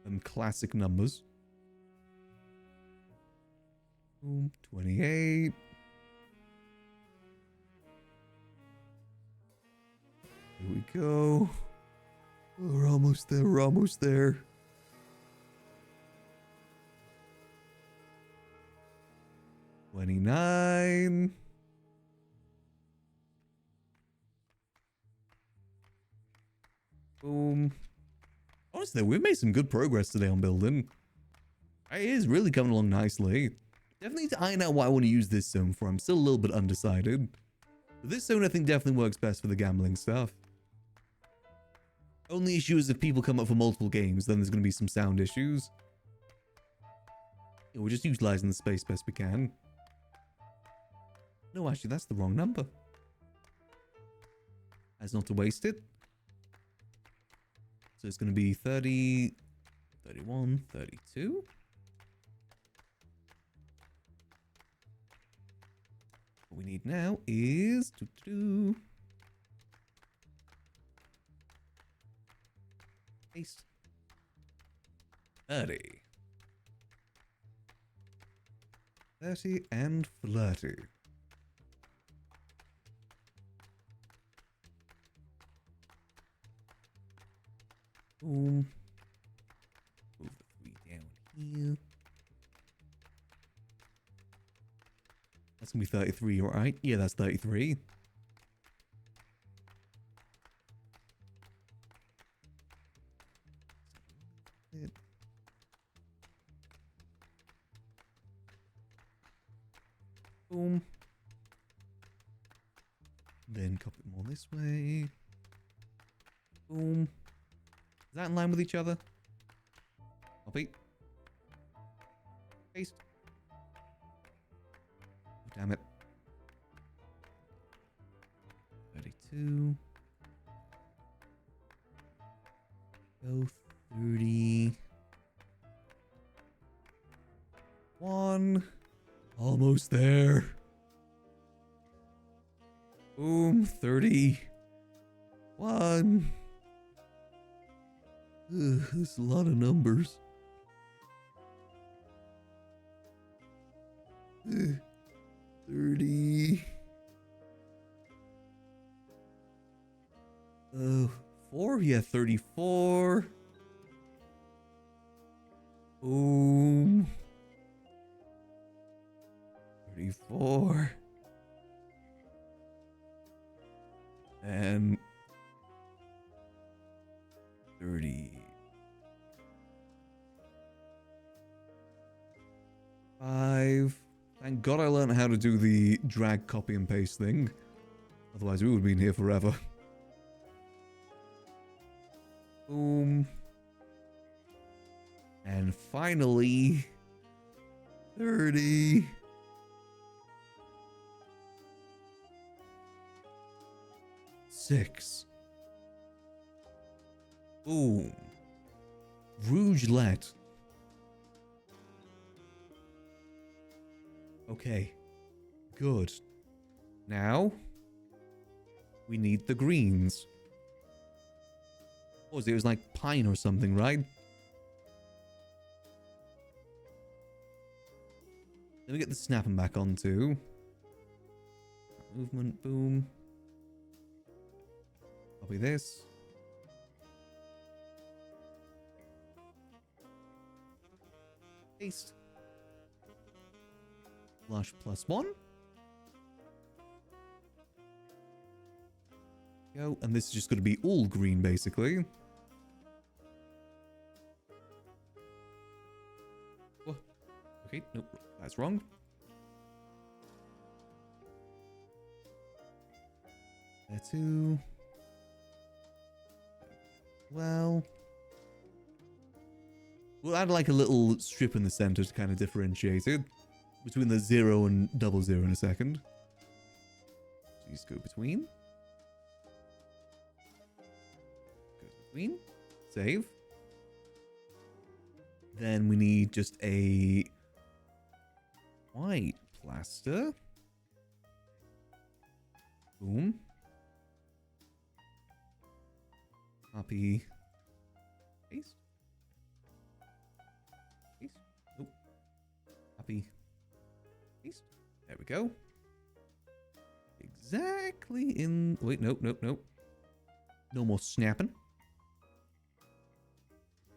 And classic numbers. Boom. 28. Here we go. Oh, we're almost there. We're almost there. $29. Boom. Honestly, we've made some good progress today on building. It is really coming along nicely. Definitely need to iron out what I want to use this zone for. I'm still a little bit undecided. But this zone, I think, definitely works best for the gambling stuff. Only issue is if people come up for multiple games, then there's going to be some sound issues. Yeah, we're just utilizing the space best we can. No, actually, that's the wrong number. As not to waste it. So it's going to be 30, 31, 32. What we need now is... Paste. 30. 30 and flirty. Boom. Move the 3 down here. That's gonna be 33, alright? Yeah, that's 33. Boom. Then copy them all this way. Boom. Is that in line with each other? Copy. Paste. Oh, damn it. 32. Go 30. 1. Almost there. Boom. 30. 1. There's a lot of numbers. 30. 4? Yeah, 34. Boom. 34. And 35. Thank God I learned how to do the drag, copy, and paste thing. Otherwise, we would have been here forever. Boom. And finally, 30. Six. Boom. Rougelet. Okay. Good. Now, we need the greens. What was it? It was like pine or something, right? Let me get the snapping back on too. Movement, boom. Copy this. Paste. Blush +1. Go, and this is just going to be all green basically. Oh, okay, nope, that's wrong. There too. Well, we'll add like a little strip in the center to kind of differentiate it between the 0 and 00 in a second. Please go between. Go between. Save. Then we need just a white plaster. Boom. Copy. Paste. Paste. Nope. Copy. Paste. There we go. Exactly in... Wait, nope, nope, nope. No more snapping.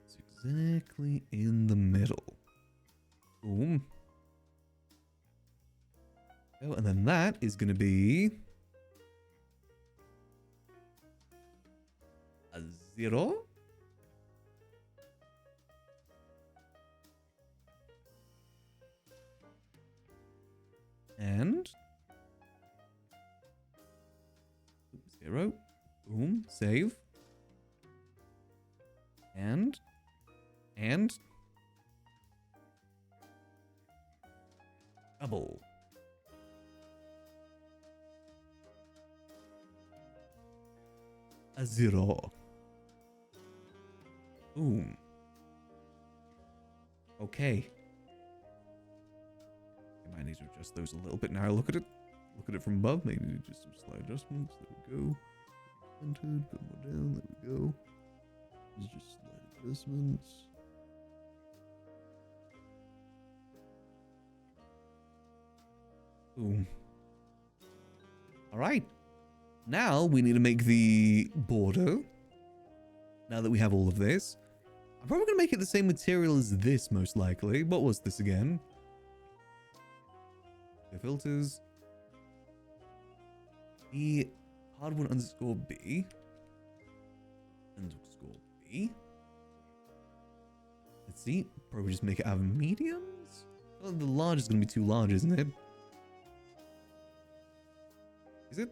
It's exactly in the middle. Boom. Oh, and then that is going to be... a 0. And 0. Boom. Save. And double. A 0. Boom. Okay. I might need to adjust those a little bit now. Look at it. Look at it from above. Maybe just some slight adjustments. There we go. Centered. Put more down. There we go. These are just slight adjustments. Boom. All right. Now we need to make the border. Now that we have all of this. I'm probably going to make it the same material as this, most likely. What was this again? The filters. E hardwood underscore B. Underscore B. Let's see. Probably just make it out of mediums. Well, the large is going to be too large, isn't it? Is it?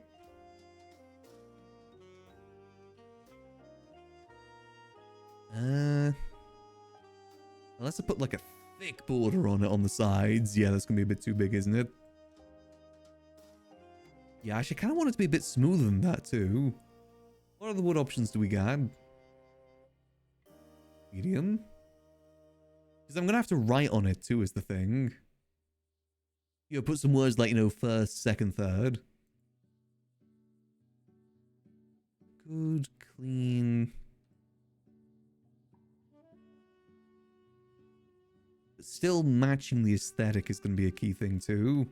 Unless I put like a thick border on it on the sides. Yeah, that's gonna be a bit too big, isn't it? Yeah, actually, I kind of want it to be a bit smoother than that too. What other wood options do we got? Medium. Because I'm gonna have to write on it too, is the thing. You know, put some words like, you know, first, second, third. Good, clean. But still matching the aesthetic is going to be a key thing too.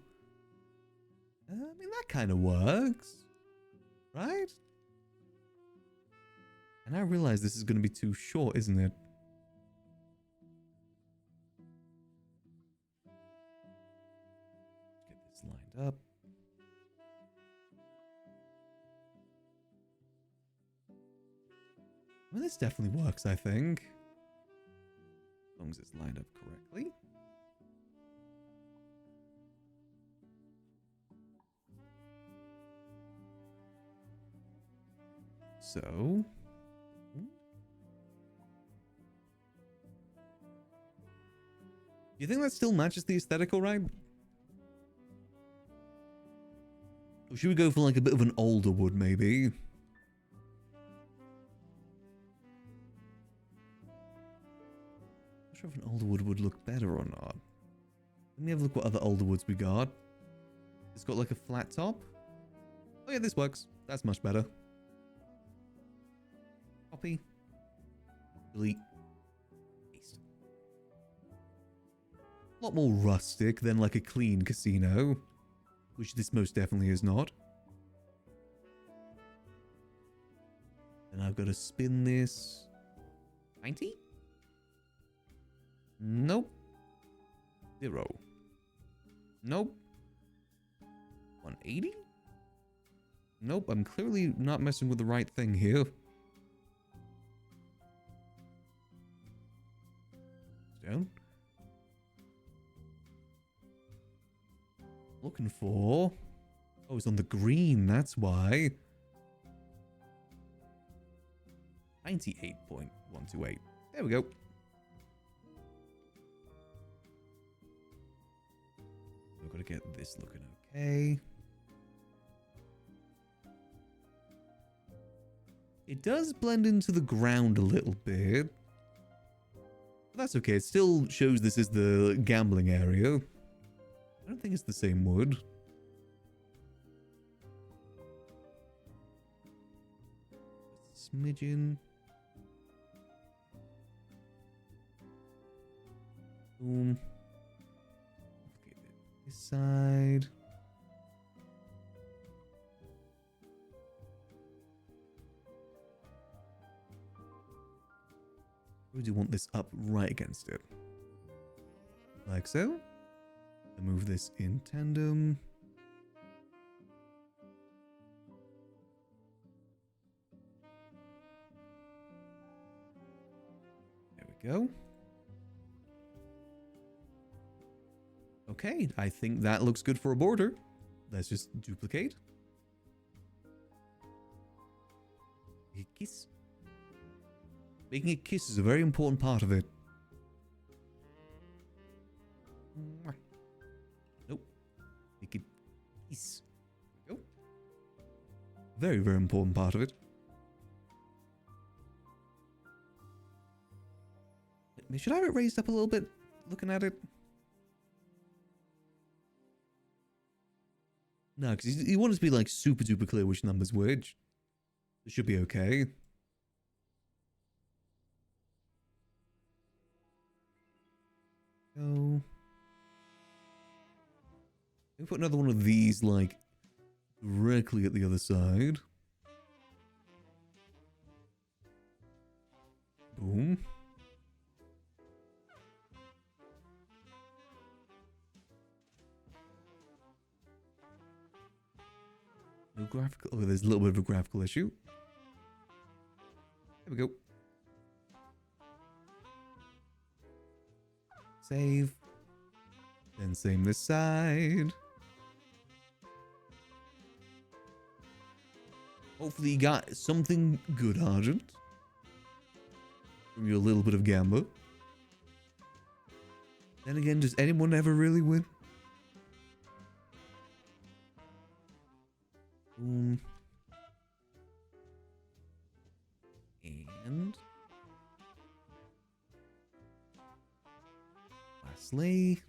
I mean, that kind of works. Right? And I realize this is going to be too short, isn't it? Get It's lined up. Well, this definitely works, I think. As long as it's lined up correctly. So... you think that still matches the aesthetic alright? Or should we go for like a bit of an older wood, maybe? Not sure if an older wood would look better or not. Let me have a look what other older woods we got. It's got like a flat top. Oh yeah, this works. That's much better. Copy. Delete. Paste. A lot more rustic than like a clean casino. Which this most definitely is not. And I've got to spin this. 90? Nope. 0. Nope. 180? Nope, I'm clearly not messing with the right thing here. Down. Looking for... oh, it's on the green, that's why. 98.128. There we go. We've got to get this looking okay. It does blend into the ground a little bit. But that's okay, it still shows this is the gambling area. I don't think it's the same wood. Smidgen. Boom. Okay, this side. We do want this up right against it. Like so. And move this in tandem. There we go. Okay, I think that looks good for a border. Let's just duplicate. A kiss. Making a kiss is a very important part of it. Nope. Make it kiss. There we go. Very, very important part of it. Should I have it raised up a little bit? Looking at it. No, because you want it to be like super duper clear which number's which. It should be okay. Go. Let me put another one of these like directly at the other side. Boom. No graphical. Oh, there's a little bit of a graphical issue. There we go. Save. Then same this side. Hopefully you got something good, Argent. From your little bit of gamba. Then again, does anyone ever really win? Boom. And lastly,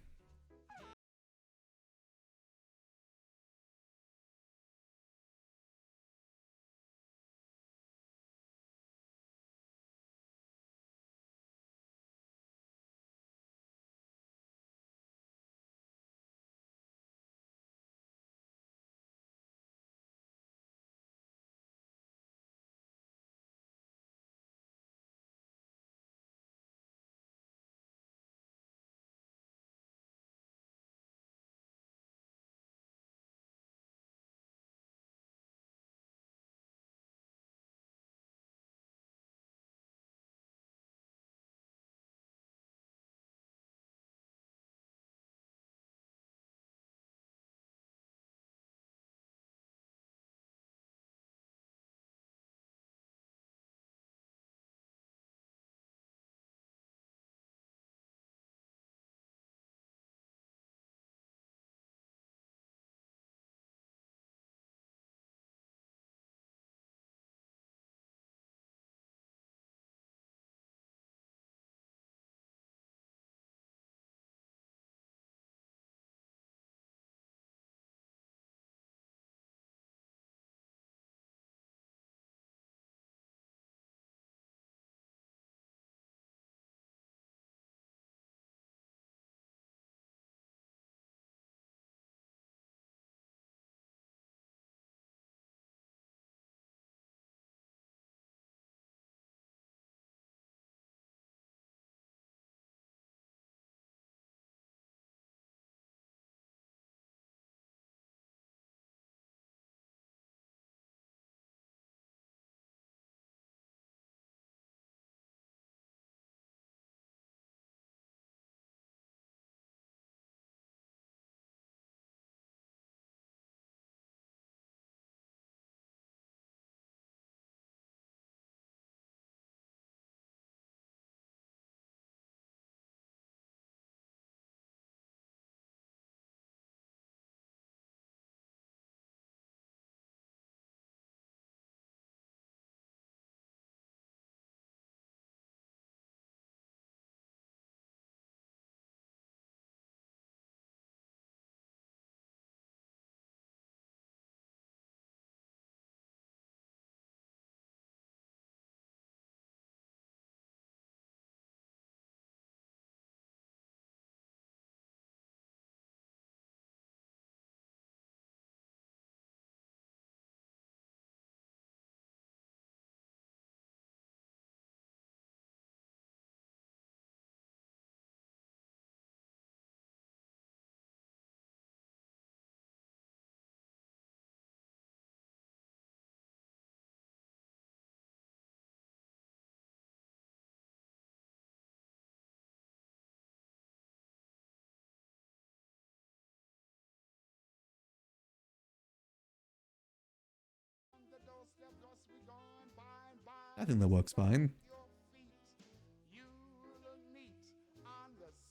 I think that works fine.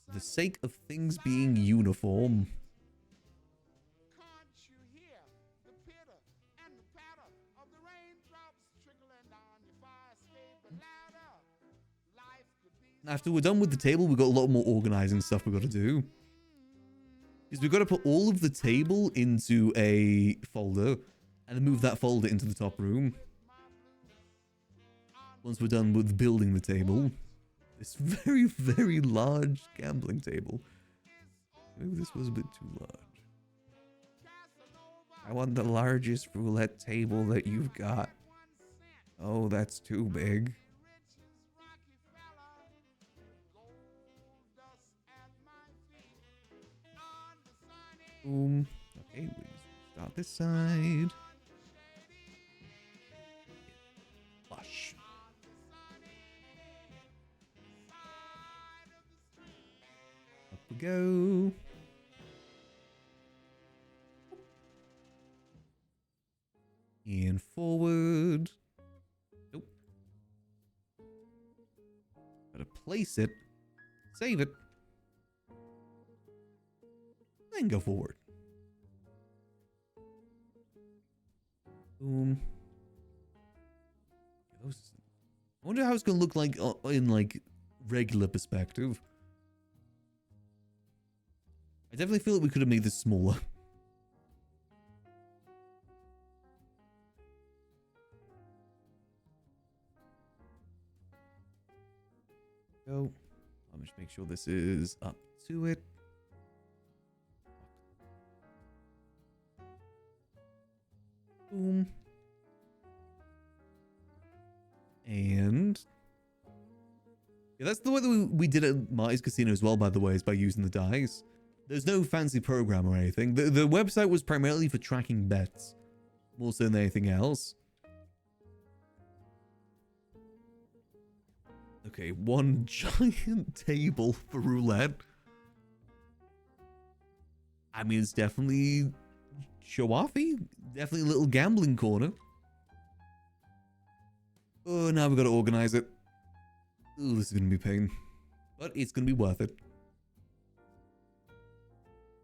For the sake of things being uniform. After we're done with the table, we've got a lot more organizing stuff we've got to do. Because we've got to put all of the table into a folder and then move that folder into the top room. Once we're done with building the table. This very, very large gambling table. Maybe this was a bit too large. I want the largest roulette table that you've got. Oh, that's too big. Boom. Okay, we start this side. Flush. Up we go. And forward. Nope. Gotta place it. Save it. Then go forward. Boom. I wonder how it's gonna look like in like regular perspective. I definitely feel like we could have made this smaller. Go. I'll just make sure this is up to it. Boom. And yeah, that's the way that we did it at Marty's Casino as well, by the way, is by using the dice. There's no fancy program or anything. The website was primarily for tracking bets, more so than anything else. Okay, one giant table for roulette. I mean, it's definitely show-offy. Definitely a little gambling corner. Oh, now we've got to organize it. Ooh, this is going to be a pain. But it's going to be worth it.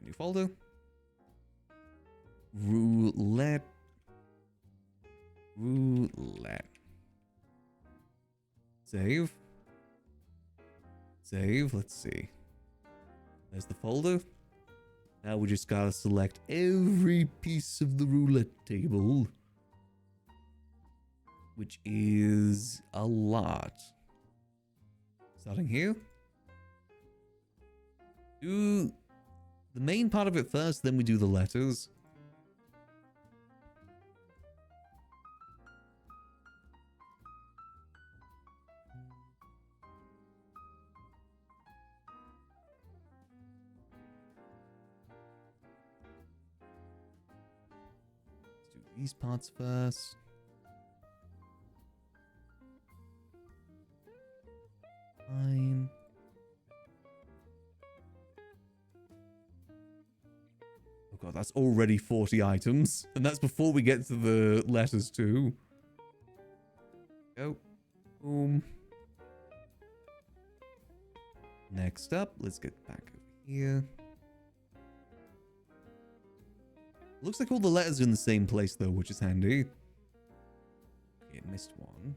New folder. Roulette. Roulette. Save. Save. Let's see. There's the folder. Now we just gotta select every piece of the roulette table. Which is a lot. Starting here. Do the main part of it first, then we do the letters. Let's do these parts first. Fine. Oh god, that's already 40 items. And that's before we get to the letters too. Go. Boom. Next up, let's get back over here. Looks like all the letters are in the same place though, which is handy. Okay, missed one.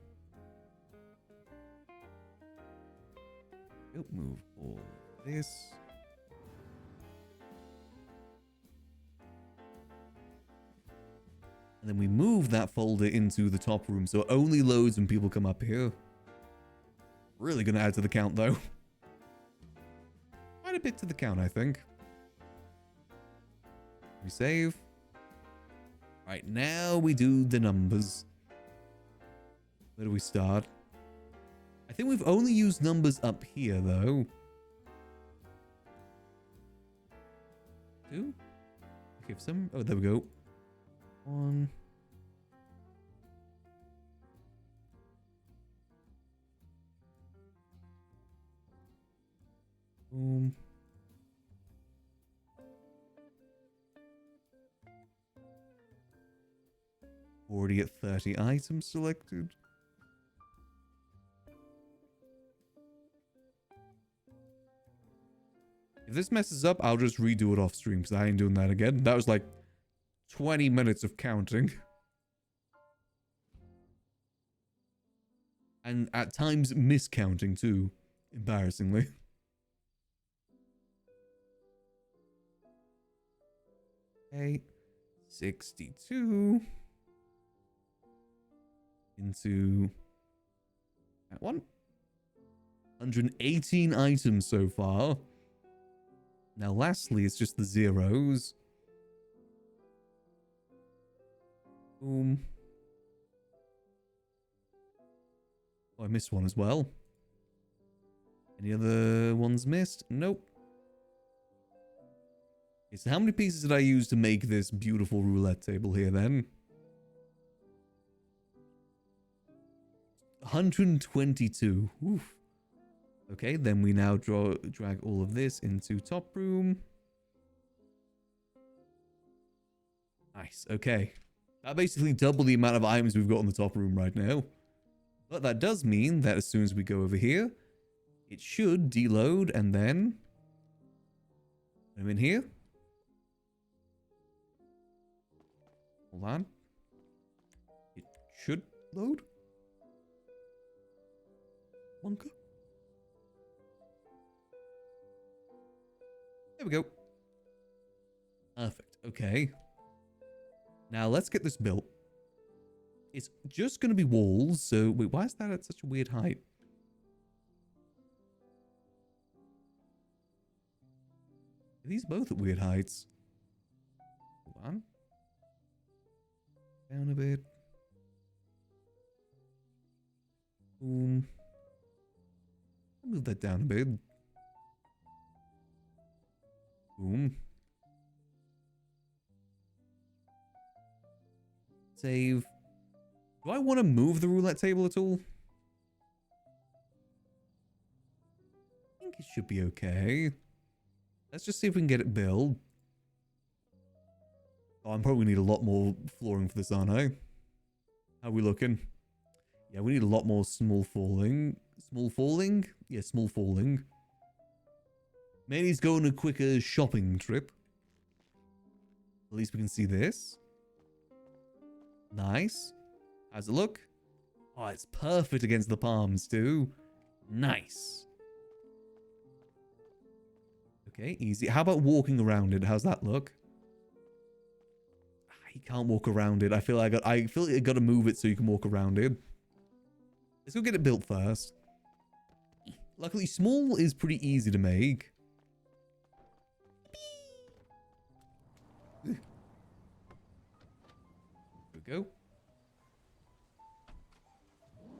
Move all this. And then we move that folder into the top room, so it only loads when people come up here. Really gonna add to the count though. Quite a bit to the count, I think. We save. Right, now we do the numbers. Where do we start? I think we've only used numbers up here, though. 2? Okay, for some... Oh, there we go. 1. Boom. Already at 30 items selected. If this messes up, I'll just redo it off stream because I ain't doing that again. That was like 20 minutes of counting. And at times miscounting too, embarrassingly. Okay, 62 into that one. 118 items so far. Now lastly, it's just the zeros. Boom. Oh, I missed one as well. Any other ones missed? Nope. Okay, so how many pieces did I use to make this beautiful roulette table here then? 122. Oof. Okay, then we now drag all of this into top room. Nice, okay. That basically doubled the amount of items we've got in the top room right now. But that does mean that as soon as we go over here, it should deload and then... I'm in here. Hold on. It should load. Wonka. There we go. Perfect. Okay. Now let's get this built. It's just going to be walls. So wait, why is that at such a weird height? Are these both at weird heights? Hold on. Down a bit. Boom. Move that down a bit. Boom. Save. Do I want to move the roulette table at all? I think it should be okay. Let's just see if we can get it built. Oh, I'm probably need a lot more flooring for this, aren't I? How are we looking? Yeah, we need a lot more small falling. Small falling? Yeah, small falling. Maybe he's going a quicker shopping trip. At least we can see this. Nice. How's it look? Oh, it's perfect against the palms too. Nice. Okay, easy. How about walking around it? How's that look? You can't walk around it. I feel like I got to move it so you can walk around it. Let's go get it built first. Luckily, small is pretty easy to make. There we go.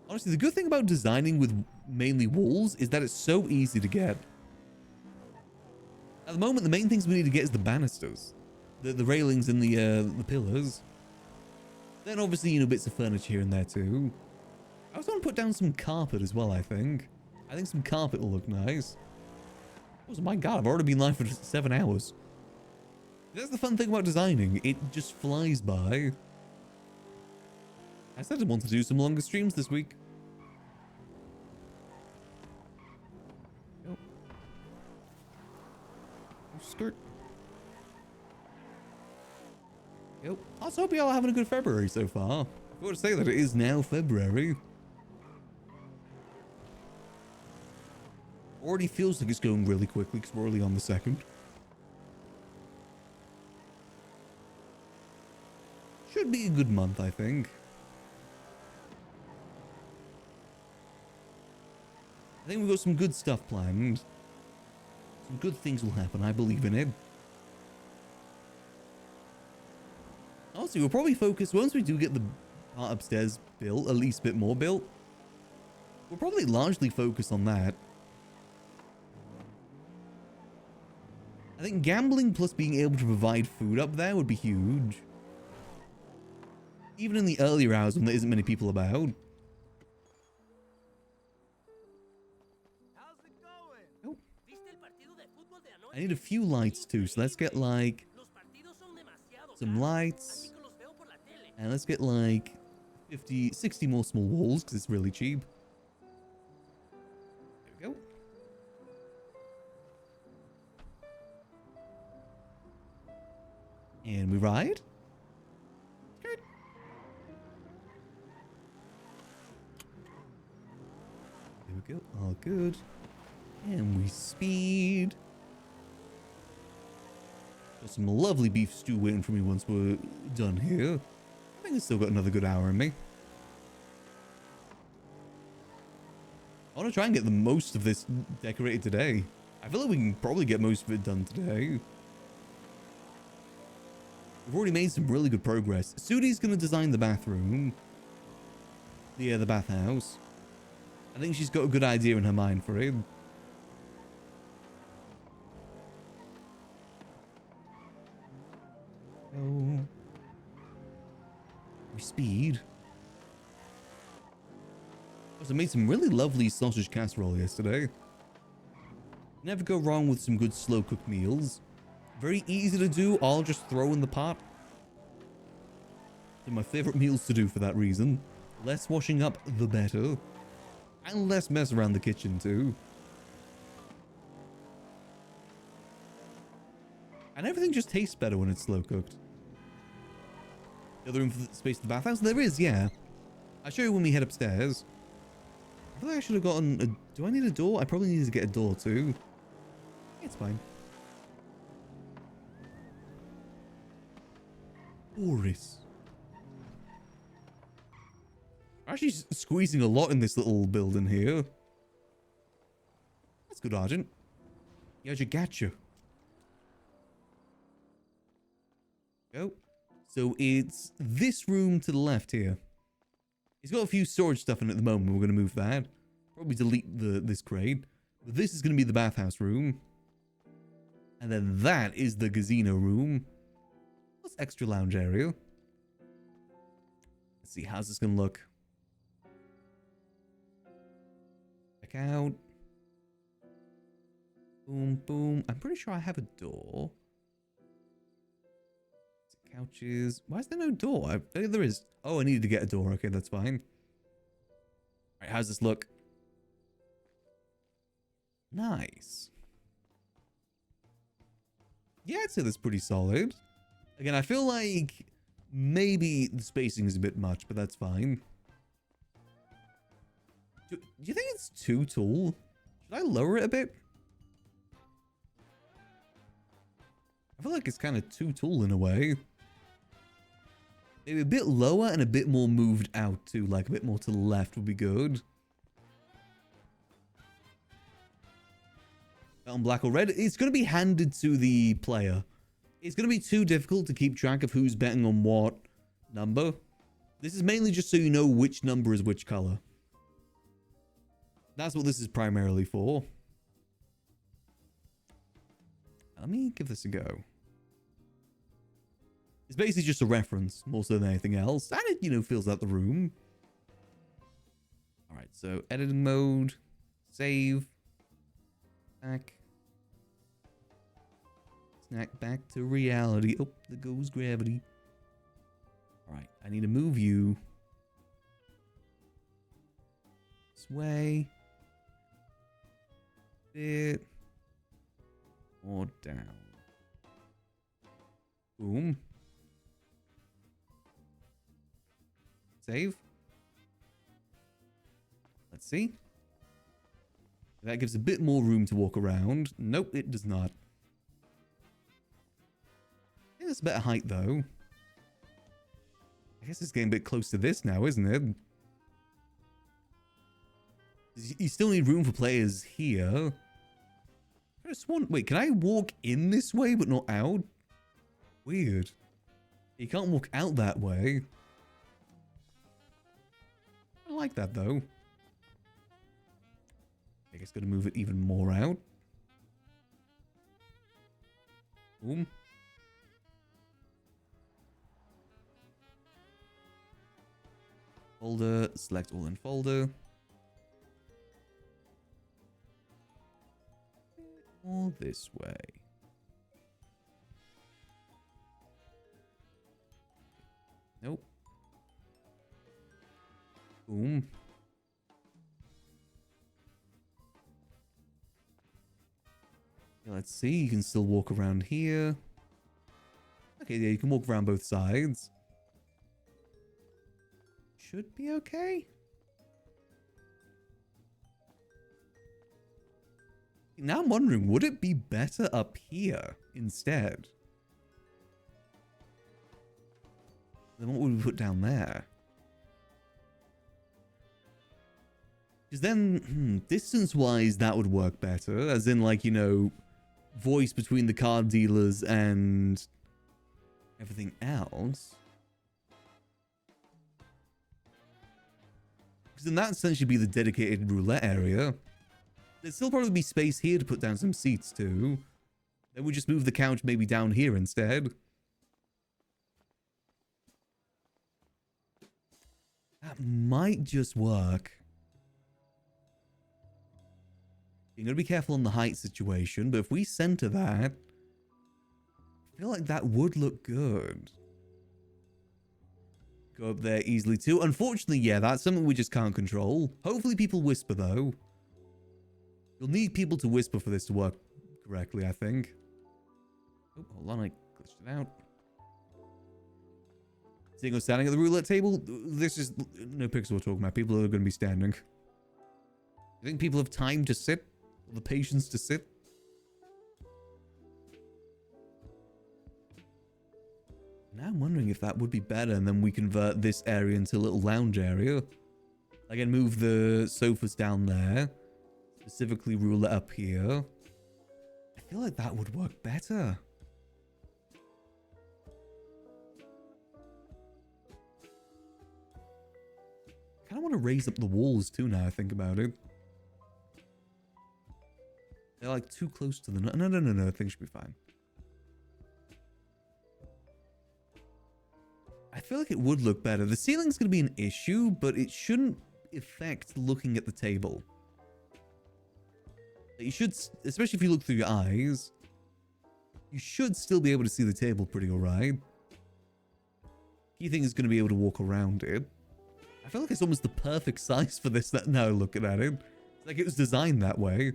Honestly, the good thing about designing with mainly walls is that it's so easy to get. At the moment, the main things we need to get is the banisters. The railings and the pillars. Then obviously, you know, bits of furniture here and there too. I was going to put down some carpet as well, I think. I think some carpet will look nice. Oh my god, I've already been live for 7 hours. That's the fun thing about designing. It just flies by. I said I wanted to do some longer streams this week. Go. Skirt. Yo. I also hope y'all are having a good February so far. I forgot to say that it is now February. Already feels like it's going really quickly because we're already on the 2nd. Should be a good month, I think. I think we've got some good stuff planned. Some good things will happen, I believe in it. Also, we'll probably focus, once we do get the part upstairs built, at least a bit more built, we'll probably largely focus on that. I think gambling plus being able to provide food up there would be huge. Even in the earlier hours when there isn't many people about. How's it going? Oh. ¿Viste el partido de fútbol de anoche? I need a few lights too, so let's get like Los partidos son demasiado some caros. lights. Así que los veo por la tele. And let's get like 50, 60 more small walls because it's really cheap. There we go. And we ride. Good. There we go. All good. And we speed. Got some lovely beef stew waiting for me once we're done here. I think I've still got another good hour in me. I want to try and get the most of this decorated today. I feel like we can probably get most of it done today. We've already made some really good progress. Sudi's going to design the bathroom. The bathhouse. I think she's got a good idea in her mind for it. Oh. We speed. I made some really lovely sausage casserole yesterday. Never go wrong with some good slow cooked meals. Very easy to do, all just throw in the pot. They're my favorite meals to do for that reason. Less washing up, the better. And less mess around the kitchen too. And everything just tastes better when it's slow cooked. Other room for the space in the bathhouse? There is, yeah. I'll show you when we head upstairs. I feel like I should have gotten a... Do I need a door? I probably need to get a door too. It's fine. Boris. We're actually squeezing a lot in this little building here. That's good, Argent. Yeah, you gotcha. Go. So it's this room to the left here. It's got a few storage stuff in it at the moment. We're going to move that. Probably delete this crate. But this is going to be the bathhouse room. And then that is the casino room. What's extra lounge area? Let's see. How's this going to look? Check out. Boom, boom. I'm pretty sure I have a door. Couches. Why is there no door? There is. Oh, I needed to get a door. Okay, that's fine. Alright, how's this look? Nice. Yeah, I'd say that's pretty solid. Again, I feel like maybe the spacing is a bit much, but that's fine. Do you think it's too tall? Should I lower it a bit? I feel like it's kind of too tall in a way. Maybe a bit lower and a bit more moved out too, like a bit more to the left would be good. On black or red, it's going to be handed to the player. It's going to be too difficult to keep track of who's betting on what number. This is mainly just so you know which number is which color. That's what this is primarily for. Let me give this a go. It's basically just a reference more so than anything else. And it, you know, fills out the room. Alright, so editing mode. Save. Back. Snack back to reality. Oh, there goes gravity. Alright, I need to move you this way. Bit. Or down. Boom. Save. Let's see. That gives a bit more room to walk around. Nope, it does not. I think that's a better height, though. I guess it's getting a bit close to this now, isn't it? You still need room for players here. I just want... Wait, can I walk in this way but not out? Weird. You can't walk out that way. I like that, though. I guess gotta move it even more out. Boom. Folder, select all in folder. Or this way. Nope. Boom. Okay, let's see. You can still walk around here. Okay, yeah, you can walk around both sides. Should be okay. Now I'm wondering, would it be better up here instead? Then what would we put down there? Because then, distance-wise, that would work better. As in, like, you know, voice between the car dealers and everything else. Because then that essentially be the dedicated roulette area. There'd still probably be space here to put down some seats too. Then we just move the couch maybe down here instead. That might just work. You're going to be careful on the height situation, but if we center that, I feel like that would look good. Go up there easily too. Unfortunately, yeah, that's something we just can't control. Hopefully people whisper though. You'll need people to whisper for this to work correctly, I think. Oh, hold on, I glitched it out. Seeing us standing at the roulette table, this is NoPixel we're talking about. People are going to be standing. You think people have time to sit? Or the patience to sit? Now I'm wondering if that would be better, and then we convert this area into a little lounge area. Again, move the sofas down there. Specifically roulette up here. I feel like that would work better. I kind of want to raise up the walls too now I think about it. They're like too close to the... No. Things should be fine. I feel like it would look better. The ceiling's going to be an issue, but it shouldn't affect looking at the table. You should, especially if you look through your eyes, you should still be able to see the table pretty alright. Key thing is going to be able to walk around it. I feel like it's almost the perfect size for this now looking at it. It's like it was designed that way.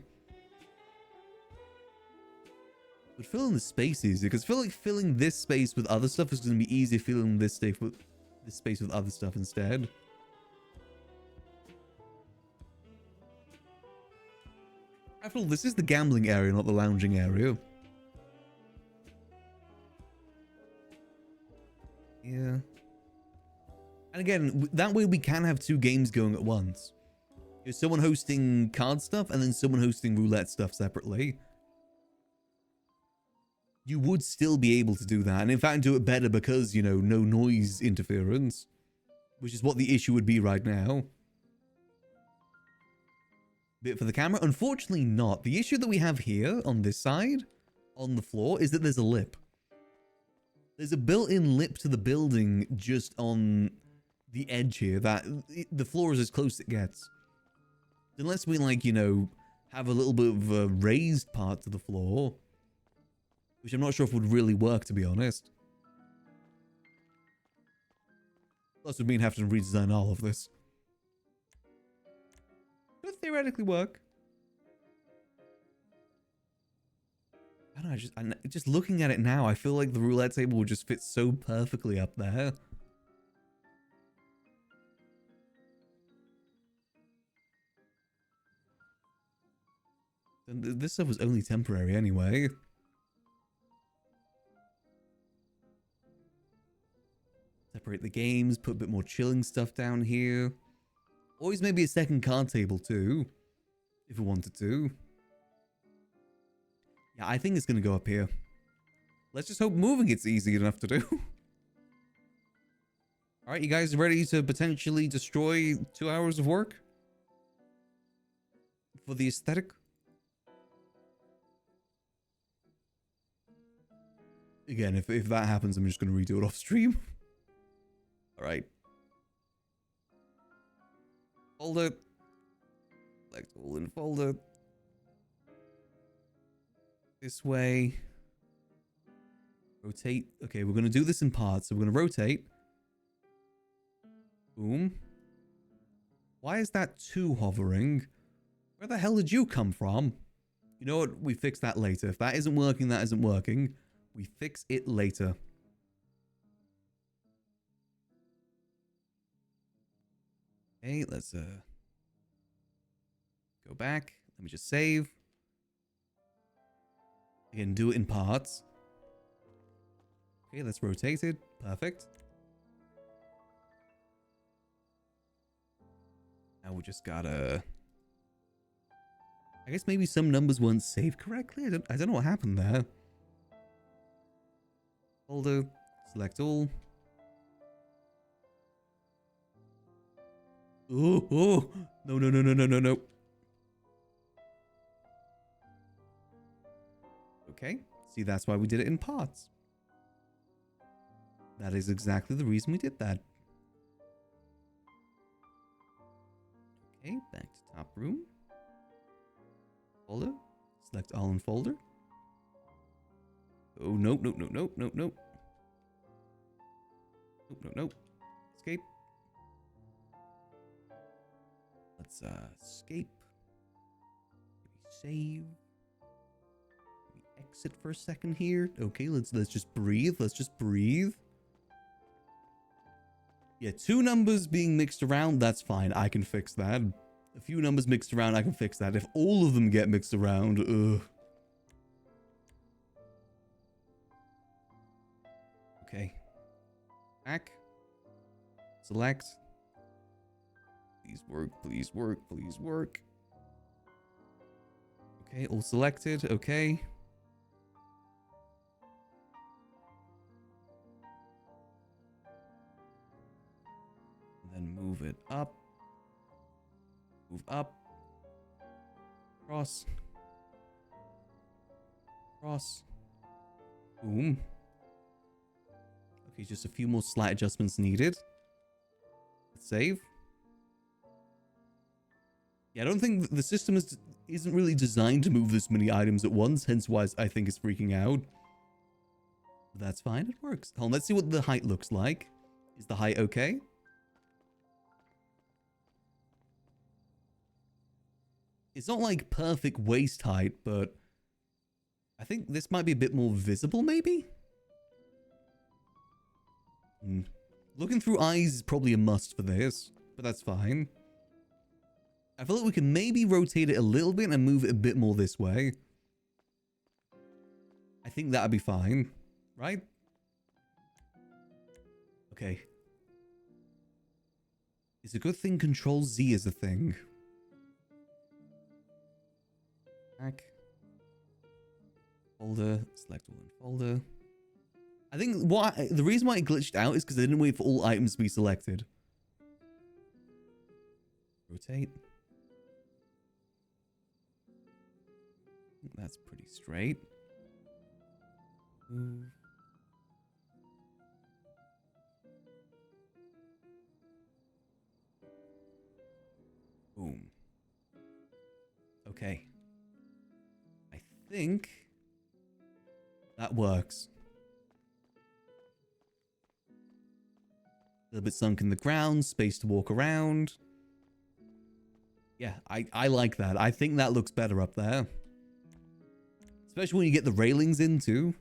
But filling the space easier, because I feel like filling this space with other stuff is going to be easier filling this space with other stuff instead. After all, this is the gambling area, not the lounging area. Yeah. And again, that way we can have two games going at once. There's someone hosting card stuff and then someone hosting roulette stuff separately. You would still be able to do that. And in fact, do it better because, you know, no noise interference. Which is what the issue would be right now. Bit for the camera? Unfortunately not. The issue that we have here on this side, on the floor, is that there's a lip. There's a built-in lip to the building just on the edge here. That the floor is as close as it gets. Unless we, like, you know, have a little bit of a raised part to the floor. Which I'm not sure if would really work, to be honest. Plus would mean having to redesign all of this. Could theoretically work. I don't know, just looking at it now, I feel like the roulette table would just fit so perfectly up there. And this stuff was only temporary anyway. Separate the games, put a bit more chilling stuff down here. Always maybe a second card table too, if we wanted to. Yeah, I think it's going to go up here. Let's just hope moving it's easy enough to do. Alright, you guys ready to potentially destroy 2 hours of work? For the aesthetic? Again, if that happens, I'm just going to redo it off stream. Alright. Fold it. Select all and fold it. This way. Rotate. Okay, we're going to do this in parts. So we're going to rotate. Boom. Why is that 2 hovering? Where the hell did you come from? You know what? We fix that later. If that isn't working, that isn't working. We fix it later. Okay, let's go back. Let me just save. Again, do it in parts. Okay, let's rotate it. Perfect. Now we just gotta... I guess maybe some numbers weren't saved correctly. I don't know what happened there. Folder, select all. Oh, oh, no, no, no, no, no, no, no. Okay, see, that's why we did it in parts. That is exactly the reason we did that. Okay, back to top room. Folder. Select all in folder. Oh, nope, nope, nope, nope, nope, nope. Nope, nope, nope. Escape. Let's escape. Save. Exit for a second here. Okay, let's just breathe. Let's just breathe. Yeah, 2 numbers being mixed around, that's fine. I can fix that. A few numbers mixed around, I can fix that. If all of them get mixed around, ugh. Okay. Back. Select. Please work, please work, please work. Okay, all selected. Okay. Then move it up. Move up. Cross. Cross. Boom. Okay, just a few more slight adjustments needed. Let's save. Yeah, I don't think the system isn't really designed to move this many items at once, hence why I think it's freaking out. But that's fine, it works. Hold on, let's see what the height looks like. Is the height okay? It's not like perfect waist height, but I think this might be a bit more visible, maybe? Looking through eyes is probably a must for this, but that's fine. I feel like we can maybe rotate it a little bit and move it a bit more this way. I think that'd be fine, right? Okay. It's a good thing Control Z is a thing. Back. Folder. Select all in folder. I think the reason why it glitched out is because I didn't wait for all items to be selected. Rotate. That's pretty straight. Move. Boom. Okay. I think that works. A little bit sunk in the ground, space to walk around. Yeah, I like that. I think that looks better up there. Especially when you get the railings in too.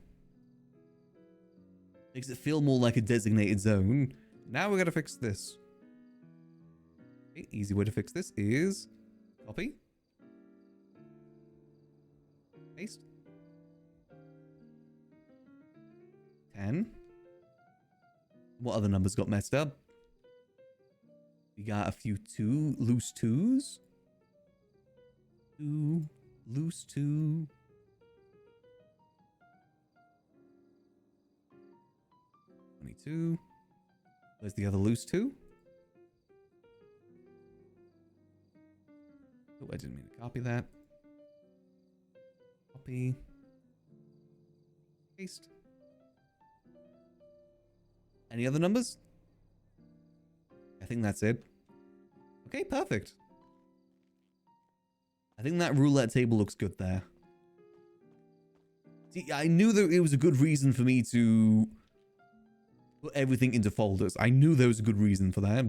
Makes it feel more like a designated zone. Now we gotta fix this. Okay, easy way to fix this is copy. Paste. 10. What other numbers got messed up? We got a few loose 2s. 2, loose 2. 22. Where's the other loose 2? Oh, I didn't mean to copy that. Copy. Paste. Any other numbers? I think that's it. Okay, perfect. I think that roulette table looks good there. See, I knew that it was a good reason for me to put everything into folders. I knew there was a good reason for that.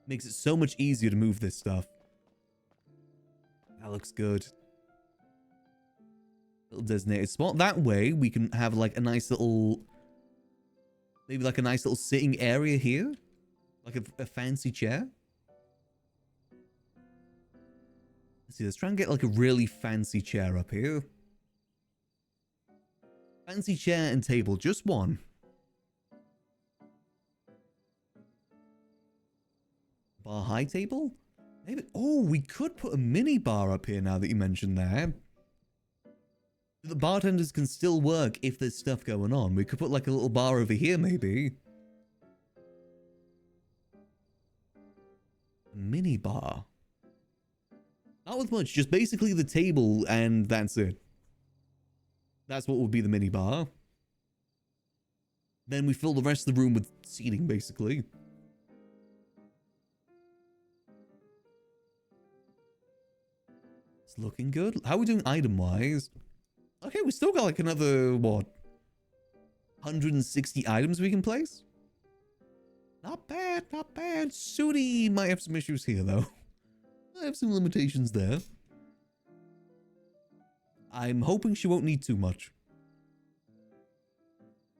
Makes it so much easier to move this stuff. That looks good. Little designated spot. That way we can have like a nice little... Maybe like a nice little sitting area here. Like a fancy chair. Let's see, let's try and get like a really fancy chair up here. Fancy chair and table, just one. Bar high table? Maybe. Oh, we could put a mini bar up here now that you mentioned that. The bartenders can still work if there's stuff going on. We could put like a little bar over here, maybe. A mini bar. Not with much, just basically the table and that's it. That's what would be the mini bar. Then we fill the rest of the room with seating, basically. It's looking good. How are we doing item-wise? Okay, we still got like another, what? 160 items we can place? Not bad, not bad. Sudi might have some issues here, though. I have some limitations there. I'm hoping she won't need too much.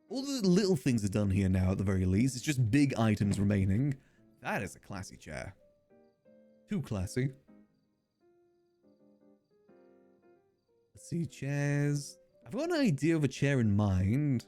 All the little things are done here now, at the very least. It's just big items remaining. That is a classy chair. Too classy. Let's see, chairs. I've got an idea of a chair in mind.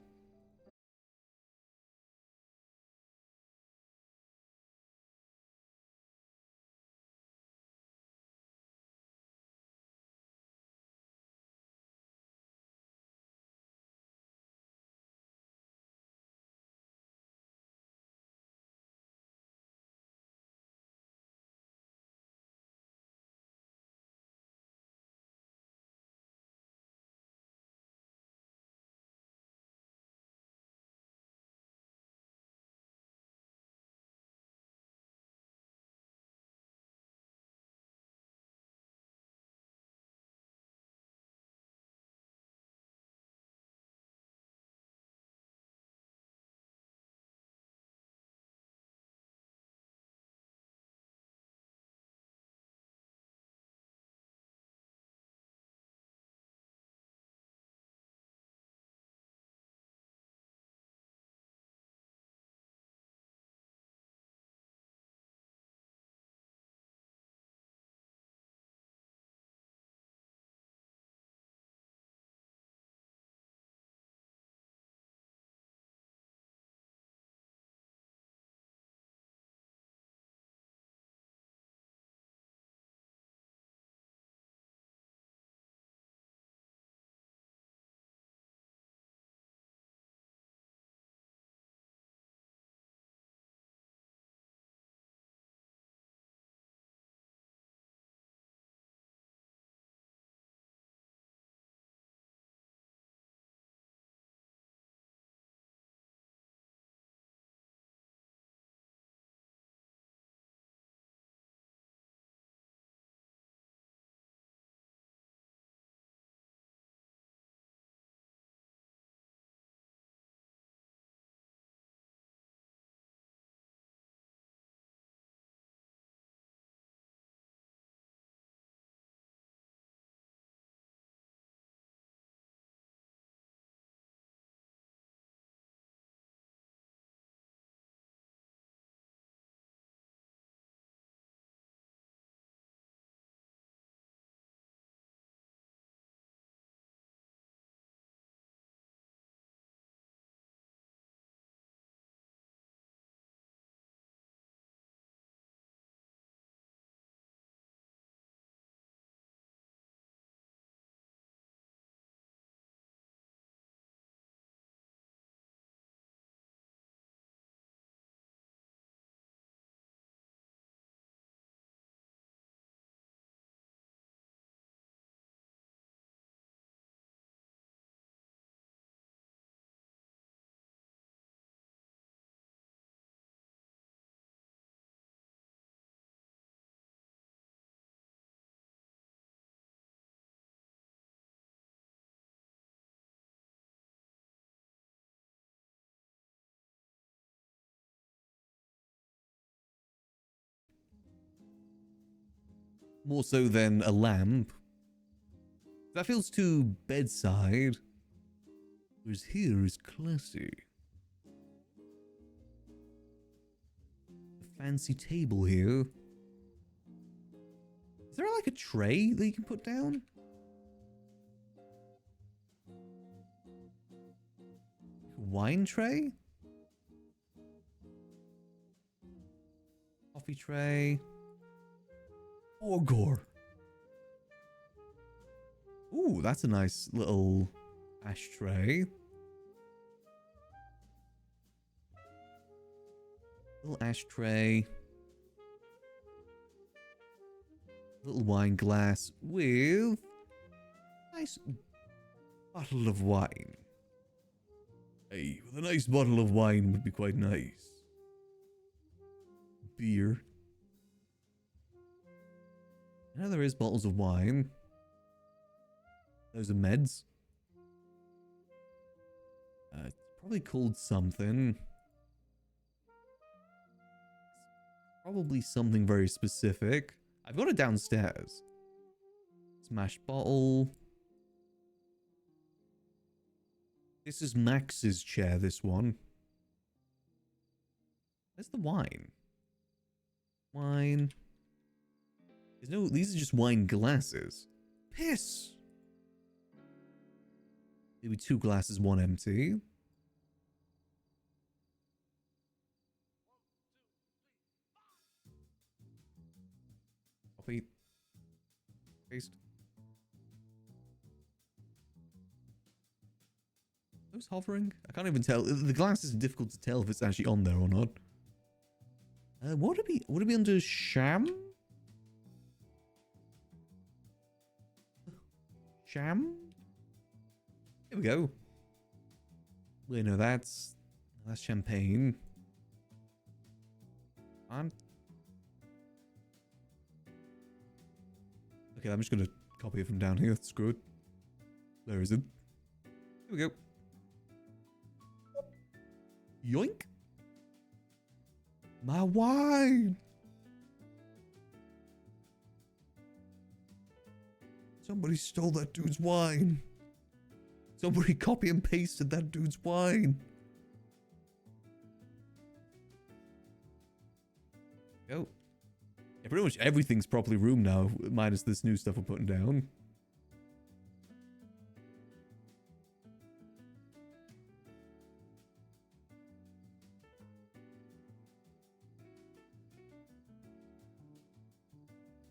More so than a lamp. That feels too bedside. Whereas here is classy. A fancy table here. Is there like a tray that you can put down? Wine tray? Coffee tray. Orgor. Ooh, that's a nice little ashtray. Little ashtray. Little wine glass with a nice bottle of wine. Hey, with a nice bottle of wine would be quite nice. Beer. I know there is bottles of wine. Those are meds. It's probably called something. Probably something very specific. I've got it downstairs. Smashed bottle. This is Max's chair, this one. Where's the wine? Wine. There's no, these are just wine glasses. Piss! Maybe 2 glasses, 1 empty. Copy. Paste. Those hovering? I can't even tell. The glass is difficult to tell if it's actually on there or not. What would it be under sham? Sham? Here we go. Wait, no, that's champagne. On. Okay, I'm just gonna copy it from down here. Screw it. There is it. Here we go. Yoink. My wine. Somebody stole that dude's wine. Somebody copy and pasted that dude's wine. Go. Yeah, pretty much everything's properly roomed now, minus this new stuff we're putting down.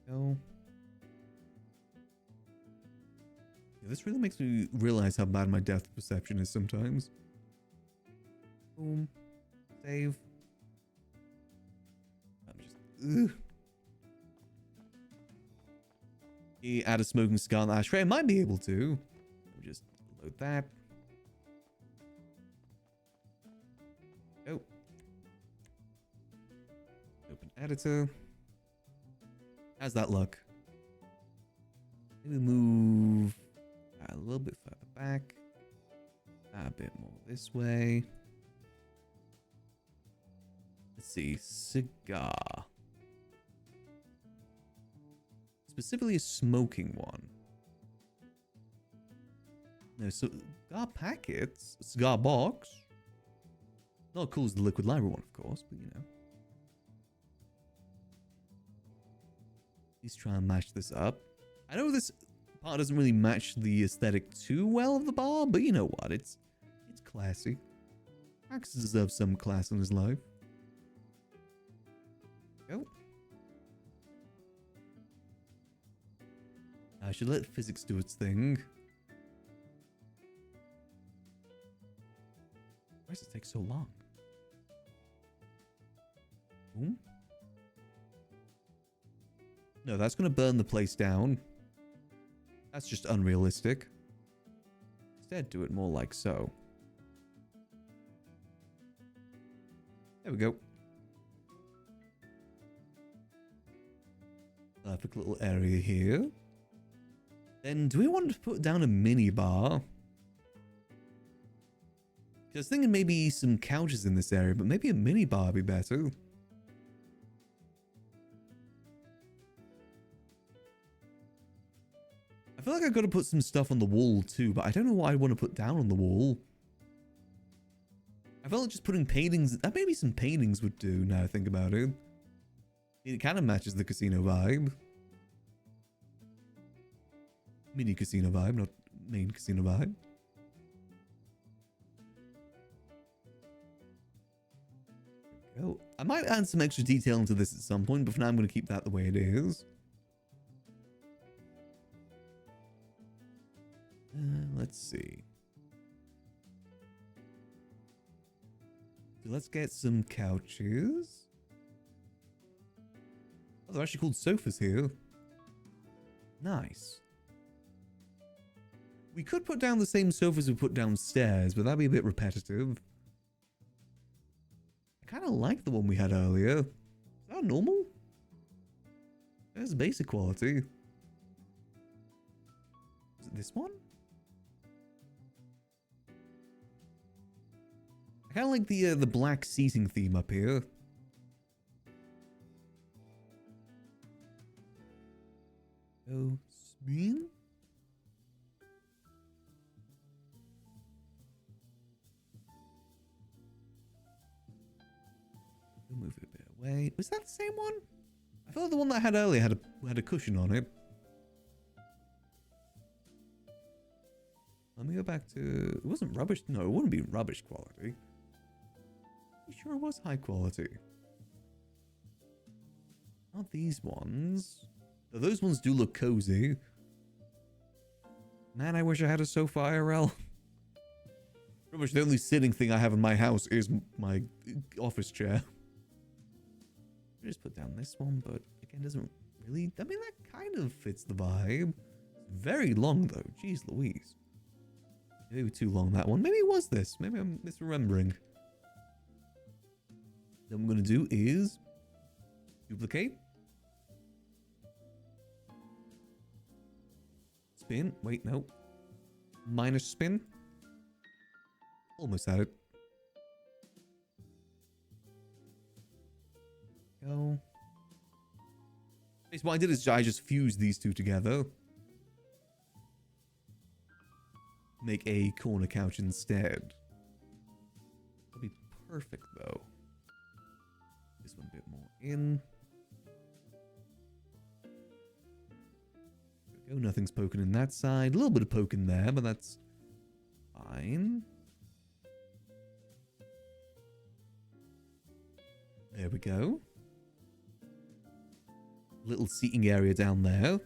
Go. Yeah, this really makes me realize how bad my depth perception is sometimes. Boom. Save. I'm just... Ugh. Add a smoking cigar in the ashtray. I might be able to. Let me just load that. Oh. Open editor. How's that look? Maybe move a little bit further back. A bit more this way. Let's see. Cigar. Specifically a smoking one. No, cigar packets. Cigar box. Not cool as the liquid library one, of course, but you know. Please try and match this up. I know this part doesn't really match the aesthetic too well of the bar, but you know what? It's classy. Max deserves some class in his life. Go. I should let physics do its thing. Why does it take so long? Boom. No, that's going to burn the place down. That's just unrealistic. Instead, do it more like so. There we go. Perfect little area here. Then, do we want to put down a mini bar? I was thinking maybe some couches in this area, but maybe a mini bar would be better. I feel like I've got to put some stuff on the wall too, but I don't know what I want to put down on the wall. I felt like just putting paintings, maybe some paintings would do now I think about it. It kind of matches the casino vibe. Mini casino vibe, not main casino vibe. Go. I might add some extra detail into this at some point, but for now I'm going to keep that the way it is. Let's see. So let's get some couches. Oh, they're actually called sofas here. Nice. We could put down the same sofas we put downstairs, but that'd be a bit repetitive. I kind of like the one we had earlier. Is that normal? There's basic quality. Is it this one? I kind of like the black seating theme up here. Oh, spin. We'll move it a bit away. Was that the same one? I feel like the one that I had earlier had a cushion on it. Let me go back to... It wasn't rubbish. No, it wouldn't be rubbish quality. You sure it was high quality? Not these ones. Though those ones do look cozy. Man, I wish I had a sofa IRL. Pretty much the only sitting thing I have in my house is my office chair. I just put down this one, but again, doesn't really... I mean, that kind of fits the vibe. It's very long, though. Jeez Louise. Maybe too long, that one. Maybe it was this. Maybe I'm misremembering. Then what I'm going to do is... duplicate. Spin. Wait, no. Minus spin. Almost had it. Go. Basically, what I did is I just fused these two together. Make a corner couch instead. That'll be perfect, though. This one a bit more in. There we go. Nothing's poking in that side. A little bit of poking there, but that's fine. There we go. Little seating area down there.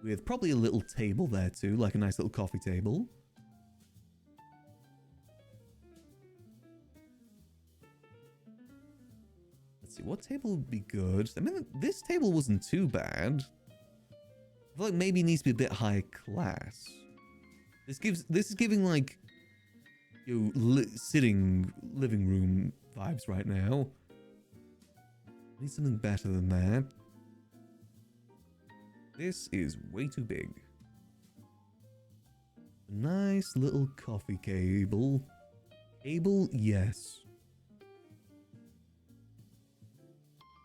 With probably a little table there too, like a nice little coffee table. Let's see, what table would be good? I mean, this table wasn't too bad. I feel like maybe it needs to be a bit high class. This is giving like, you know, sitting living room vibes right now. I need something better than that. This is way too big. Nice little coffee cable. Cable, yes.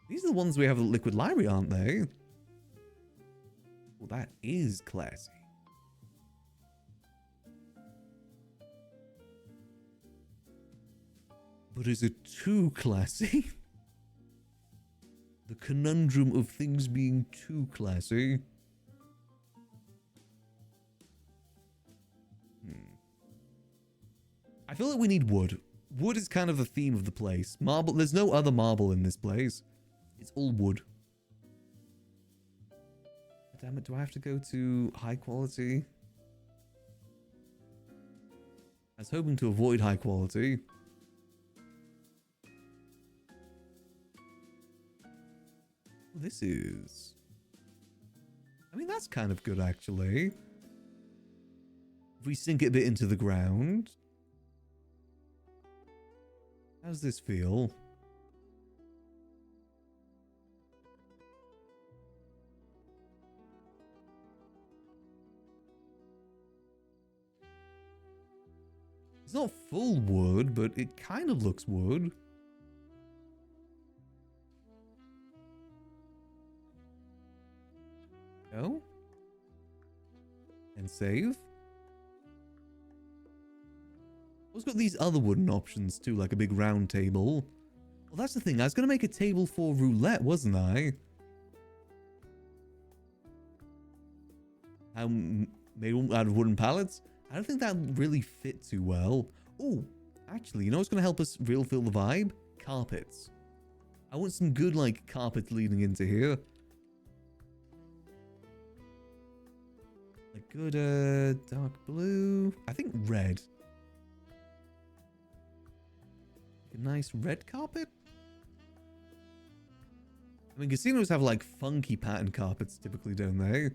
These are the ones we have at Liquid Library, aren't they? Well, that is classy. But is it too classy? The conundrum of things being too classy. I feel like we need wood. Wood is kind of the theme of the place. Marble, there's no other marble in this place. It's all wood. Damn it, do I have to go to high quality? I was hoping to avoid high quality. This is... I mean, that's kind of good, actually. If we sink it a bit into the ground. How's this feel? It's not full wood, but it kind of looks wood. Go. And save. I've got these other wooden options too, like a big round table. Well, that's the thing. I was going to make a table for roulette, wasn't I? made out of wooden pallets. I don't think that really fit too well. Oh, actually, you know what's going to help us real feel the vibe? Carpets. I want some good, like, carpets leading into here. A good, dark blue. I think red. A nice red carpet? I mean, casinos have, like, funky pattern carpets typically, don't they?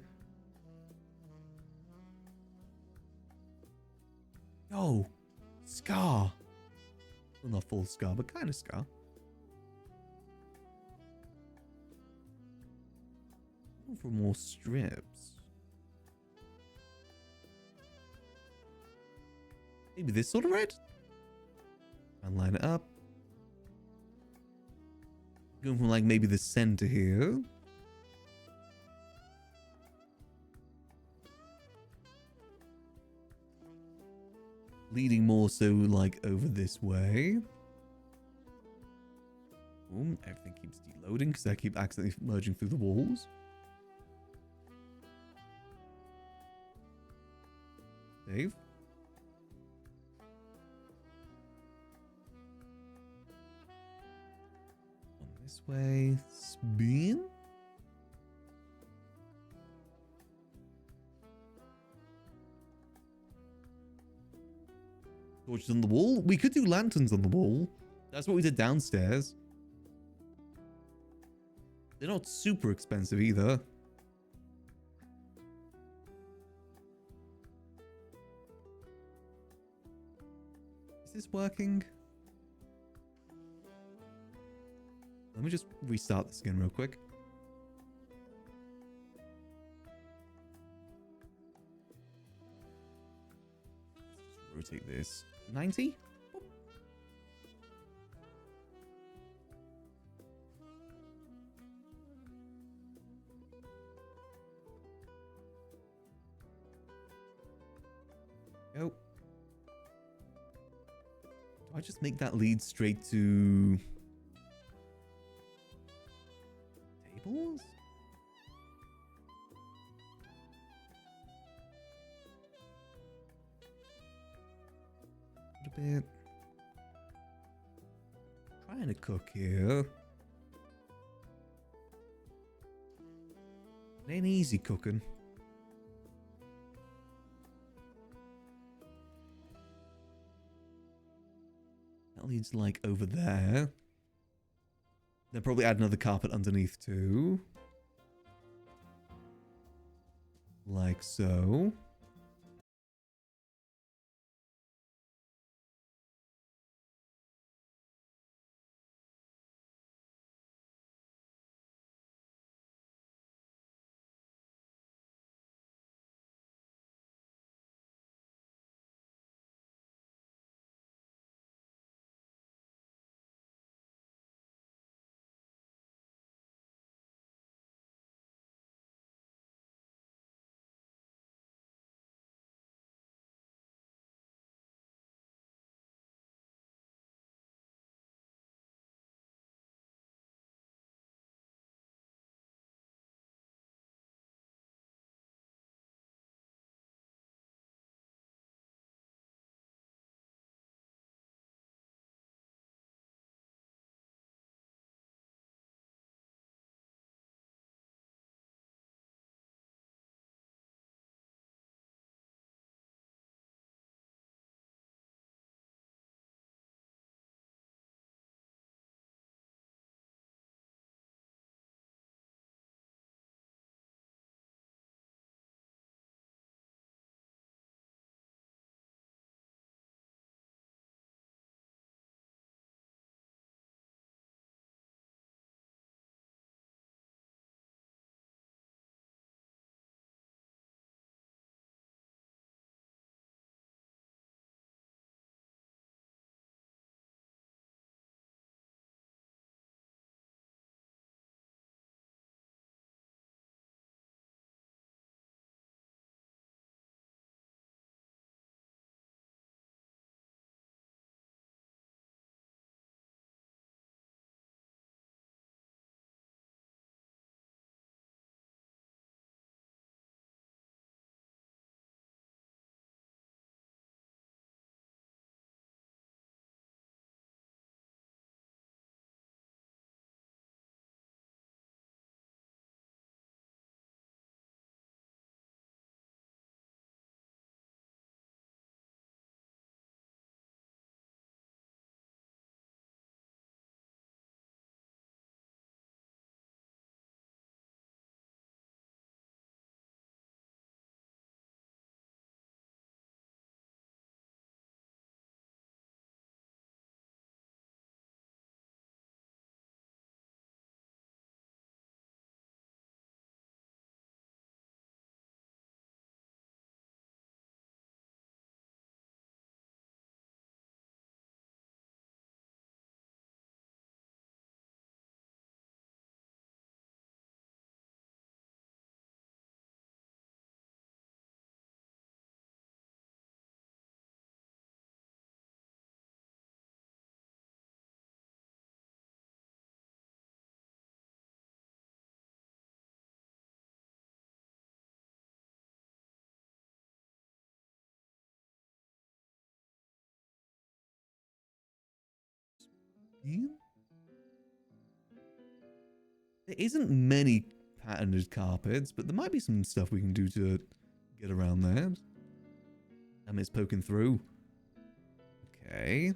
Oh, scar. Well, not full scar, but kind of scar. For more strips. Maybe this sort of red? And line it up. Going from like maybe the center here. Leading more so like over this way. Boom, everything keeps deloading because I keep accidentally merging through the walls. Save. On this way. Spin. Torches on the wall. We could do lanterns on the wall. That's what we did downstairs. They're not super expensive either. Is this working? Let me just restart this again real quick. Let's just rotate this. 90? Go. Do I just make that lead straight to tables? A bit. Trying to cook here. It ain't easy cooking. That leads like over there. Then probably add another carpet underneath too. Like so. There isn't many patterned carpets, but there might be some stuff we can do to get around that. Damn, it's poking through. Okay.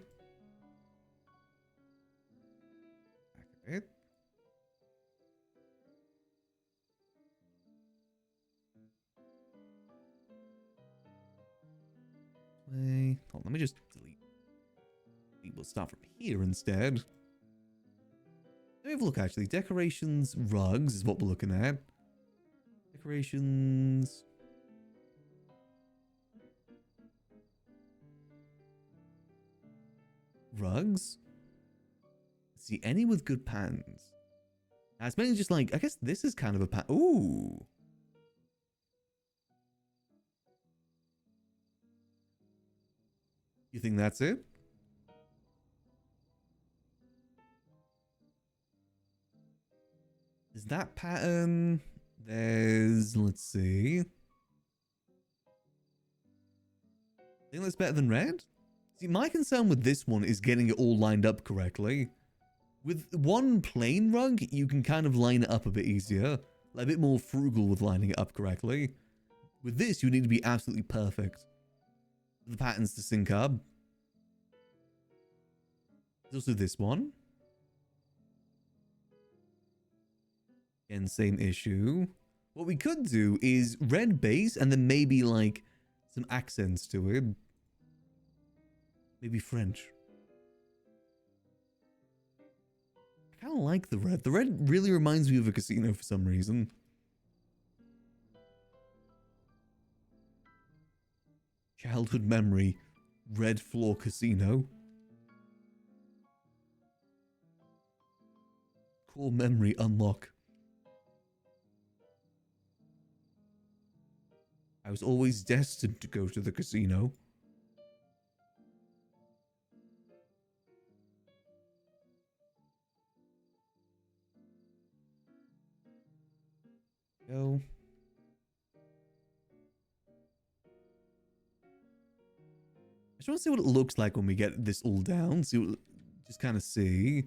Back a bit. Wait, hold on, let me just delete. We'll start from here instead. Let me have a look actually. Decorations, rugs is what we're looking at. Decorations. Rugs. Let's see, any with good patterns. Now, it's mainly just like, I guess this is kind of a pattern. Ooh. You think that's it? Is that pattern? There's, let's see. I think that's better than red. See, my concern with this one is getting it all lined up correctly. With one plain rug, you can kind of line it up a bit easier. Like a bit more frugal with lining it up correctly. With this, you need to be absolutely perfect. The patterns to sync up. There's also this one. Again, same issue. What we could do is red base and then maybe like some accents to it. Maybe French. I kind of like the red. The red really reminds me of a casino for some reason. Childhood memory. Red floor casino. Core memory unlock. I was always destined to go to the casino. Go. I just want to see what it looks like when we get this all down. See what, just kind of see.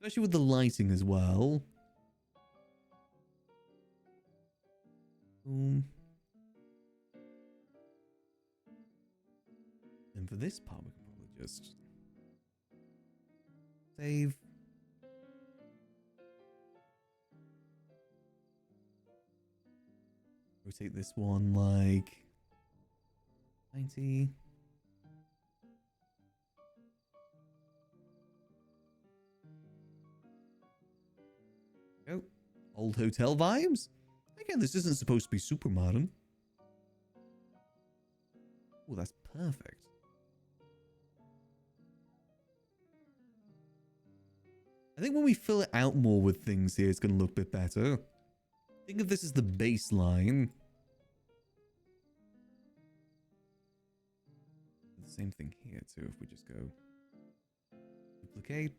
Especially with the lighting as well. Boom. And for this part, we can probably just save. Rotate this one like 90. Go. Old hotel vibes. Again, this isn't supposed to be super modern. Oh, that's perfect. I think when we fill it out more with things here, it's going to look a bit better. Think of this as the baseline. The same thing here too, if we just go duplicate.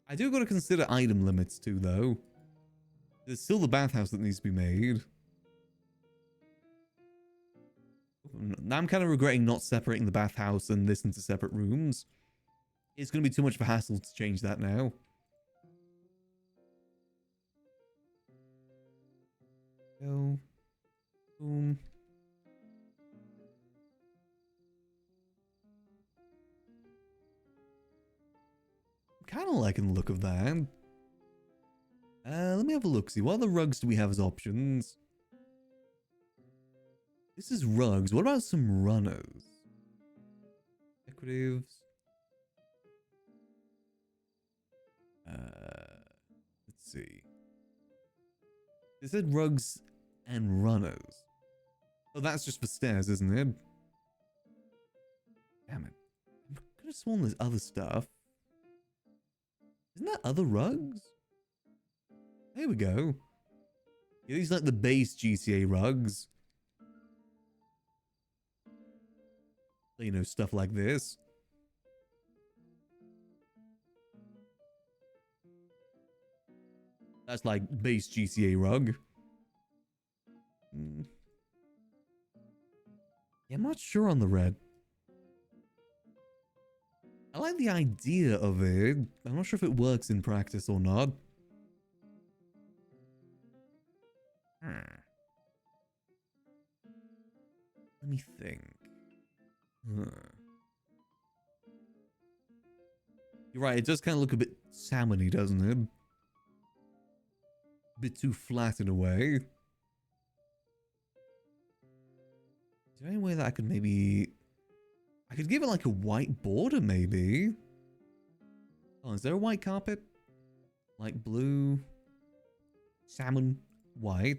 I do got to consider item limits too, though. There's still the bathhouse that needs to be made. Now I'm kind of regretting not separating the bathhouse and this into separate rooms. It's going to be too much of a hassle to change that now. Go. Boom. I'm kind of liking the look of that. Let me have a look. See, what other rugs do we have as options? This is rugs. What about some runners? Decoratives. Let's see. It said rugs and runners. Oh, that's just for stairs, isn't it? Damn it. I could have sworn there's other stuff. Isn't that other rugs? There we go. Yeah, these are like the base GTA rugs. You know, stuff like this. That's like base GTA rug. Yeah, I'm not sure on the red. I like like the idea of it. I'm not sure if it works in practice or not. Let me think. You're right, it does kind of look a bit salmony, doesn't it? A bit too flat in a way. Is there any way that I could maybe... I could give it like a white border, maybe? Oh, is there a white carpet? Like blue, salmon, white.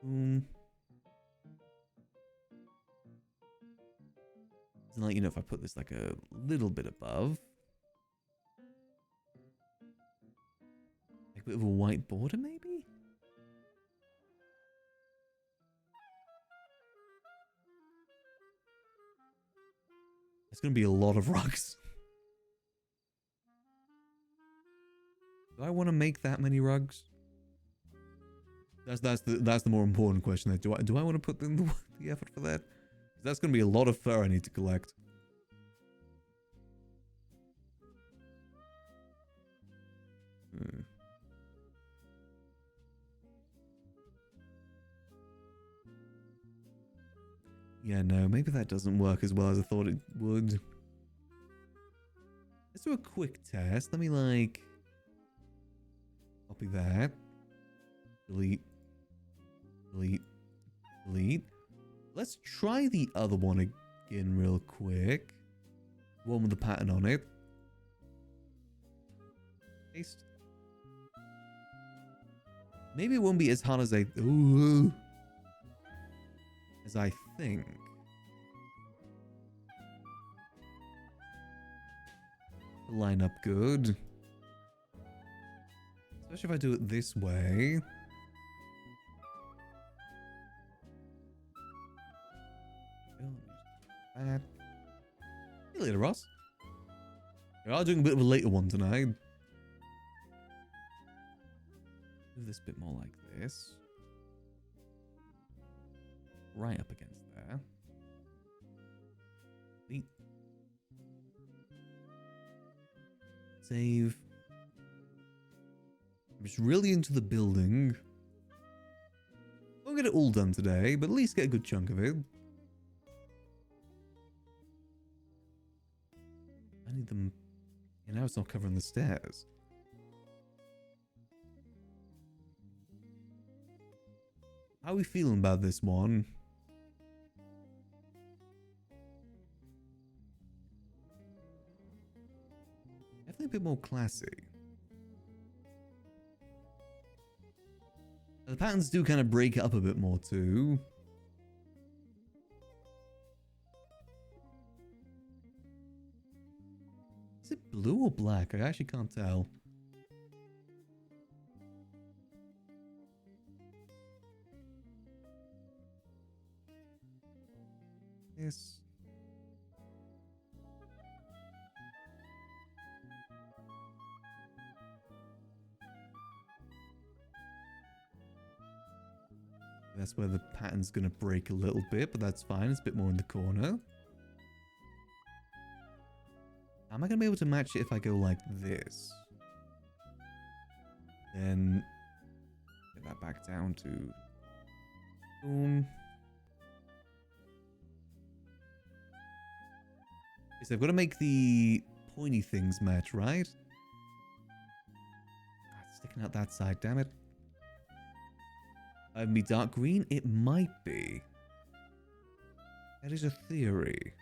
Doesn't let you know if I put this like a little bit above. Like a bit of a white border, maybe? It's gonna be a lot of rugs. Do I want to make that many rugs? That's the more important question there. Do I want to put in the effort for that? That's gonna be a lot of fur I need to collect. Yeah, no, maybe that doesn't work as well as I thought it would. Let's do a quick test. Let me like copy that. Delete. Delete. Delete. Let's try the other one again real quick. One with the pattern on it. Paste. Maybe it won't be as hard as I think. Line up good. Especially if I do it this way. See you later, Ross. We are doing a bit of a later one tonight. Do this bit more like this. Right up against there. Neat. Save. I'm just really into the building. Won't get it all done today, but at least get a good chunk of it. I need them... Yeah, now it's not covering the stairs. How are we feeling about this one? Definitely a bit more classy. The patterns do kind of break it up a bit more too. Is it blue or black? I actually can't tell. Yes. That's where the pattern's going to break a little bit, but that's fine. It's a bit more in the corner. Am I going to be able to match it if I go like this? Then get that back down to... Boom. Okay, so I've got to make the pointy things match, right? Ah, it's sticking out that side, damn it. Me dark green? It might be. That is a theory.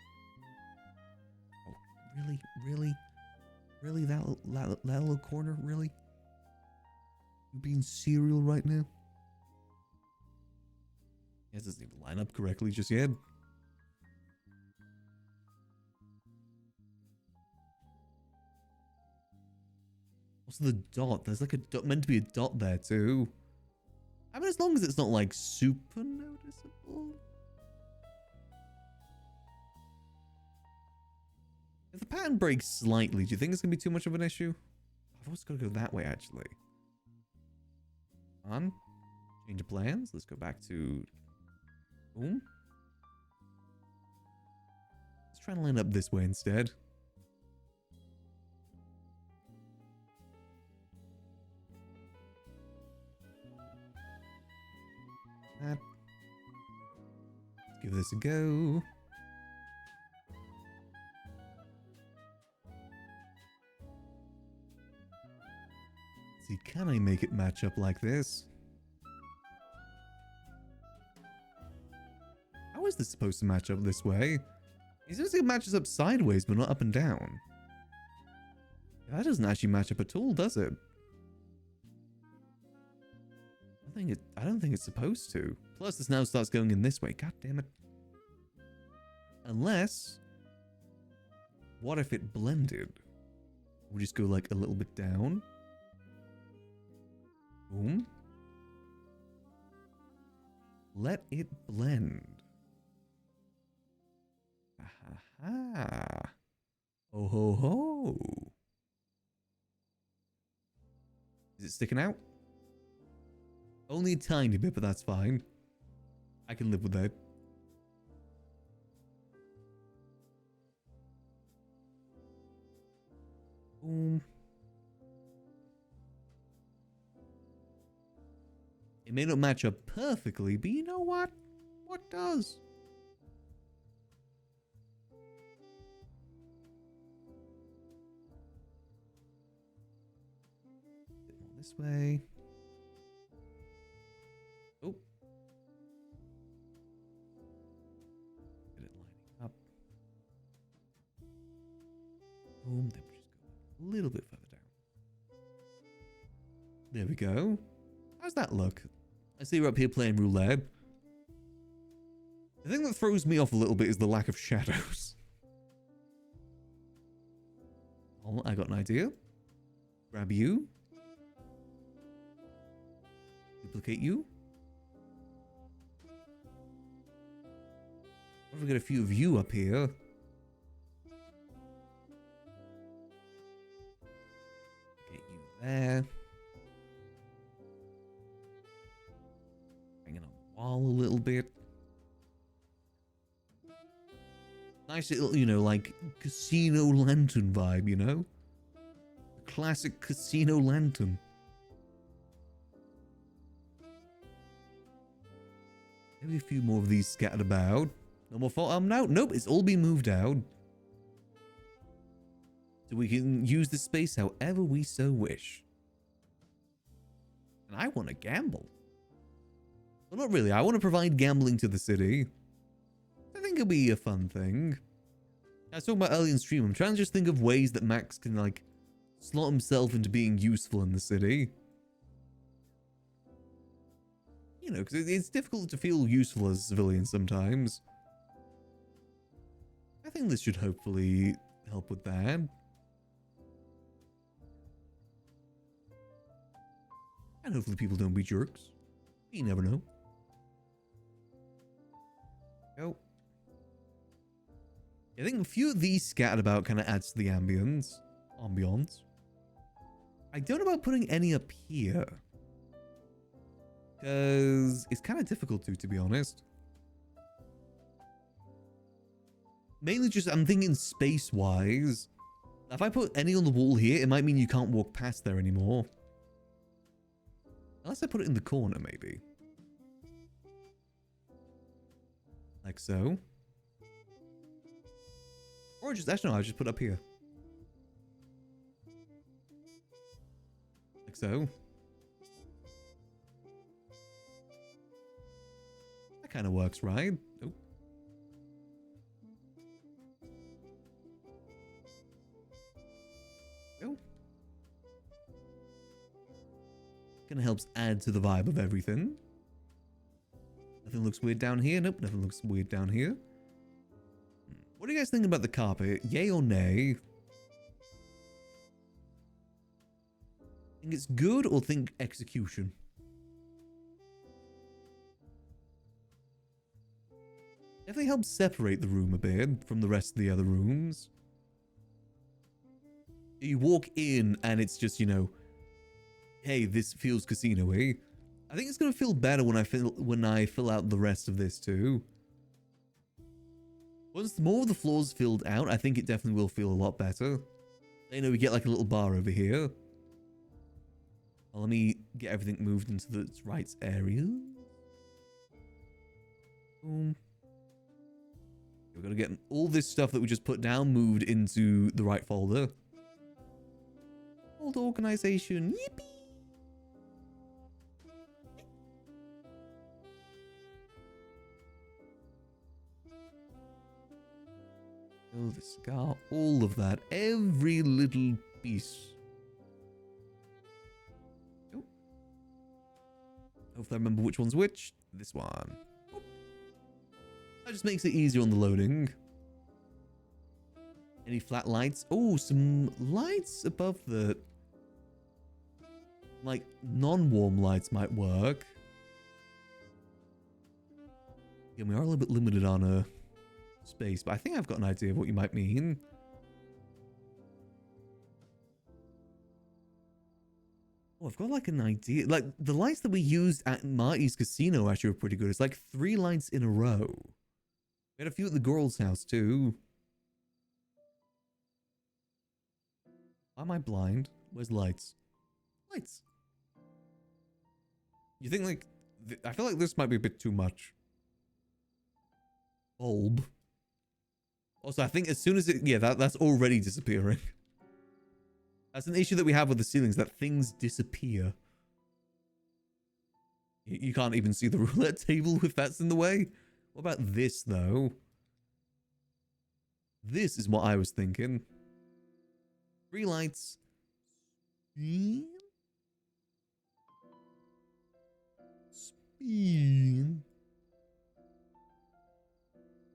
Oh, really? Really? Really? That little corner? Really? You being serial right now? It doesn't even line up correctly just yet. Also the dot. There's like a dot, meant to be a dot there too. I mean, as long as it's not like super noticeable. If the pattern breaks slightly, do you think it's going to be too much of an issue? I've always got to go that way, actually. On. Change of plans. Let's go back to... Boom. Let's try and line up this way instead. Let's give this a go. See, can I make it match up like this? How is this supposed to match up this way? It says it matches up sideways, but not up and down. That doesn't actually match up at all, does it? I don't think it's supposed to. Plus, this now starts going in this way. God damn it. Unless, what if it blended? We just go like a little bit down. Boom. Let it blend. Aha. Oh ho ho. Is it sticking out? Only a tiny bit, but that's fine. I can live with that. Boom. It may not match up perfectly, but you know what? What does? A bit more this way. Oh. Get it lining up. Boom. Then we just go a little bit further down. There we go. How's that look? I see you're up here playing roulette. The thing that throws me off a little bit is the lack of shadows. Oh, I got an idea. Grab you. Duplicate you. What if we get a few of you up here? Get you there. Hanging on the wall a little bit. Nice little, you know, like casino lantern vibe, you know? Classic casino lantern. Maybe a few more of these scattered about. No more fault. No, nope, it's all been moved out. So we can use the space however we so wish. And I want to gamble. Well, not really. I want to provide gambling to the city. I think it'll be a fun thing. I was talking about earlier in stream. I'm trying to just think of ways that Max can, like, slot himself into being useful in the city. You know, because it's difficult to feel useful as a civilian sometimes. I think this should hopefully help with that. And hopefully people don't be jerks. You never know. Go. I think a few of these scattered about kind of adds to the ambience. I don't know about putting any up here. Because it's kind of difficult to be honest. Mainly just, I'm thinking space-wise. If I put any on the wall here, it might mean you can't walk past there anymore. Unless I put it in the corner, maybe. Like so. Or just, actually no, I'll just put it up here. Like so. That kind of works, right? Oh. Oh. Kind of helps add to the vibe of everything. Nothing looks weird down here. Nope, nothing looks weird down here. What do you guys think about the carpet? Yay or nay? Think it's good or think execution? Definitely helps separate the room a bit from the rest of the other rooms. You walk in and it's just, you know, hey, this feels casino-y. I think it's gonna feel better when I fill out the rest of this too. Once more of the floor's filled out, I think it definitely will feel a lot better. You know, we get like a little bar over here. Well, let me get everything moved into the right area. Boom. We're gonna get all this stuff that we just put down moved into the right folder. Old organization. Yippee! Oh, the cigar, all of that, every little piece. Oh. Hope I remember which one's which. This one. Oh. That just makes it easier on the loading. Any flat lights? Oh, some lights above the... like, non-warm lights might work. Yeah, we are a little bit limited on space, but I think I've got an idea of what you might mean. Oh, I've got like an idea. Like, the lights that we used at Marty's Casino actually were pretty good. It's like 3 lights in a row. We had a few at the girl's house too. Why am I blind? Where's lights? Lights. You think like... I feel like this might be a bit too much. Bulb. Also, I think as soon as it... yeah, that's already disappearing. That's an issue that we have with the ceilings, that things disappear. You can't even see the roulette table if that's in the way. What about this, though? This is what I was thinking. 3 lights. Spin. Spin.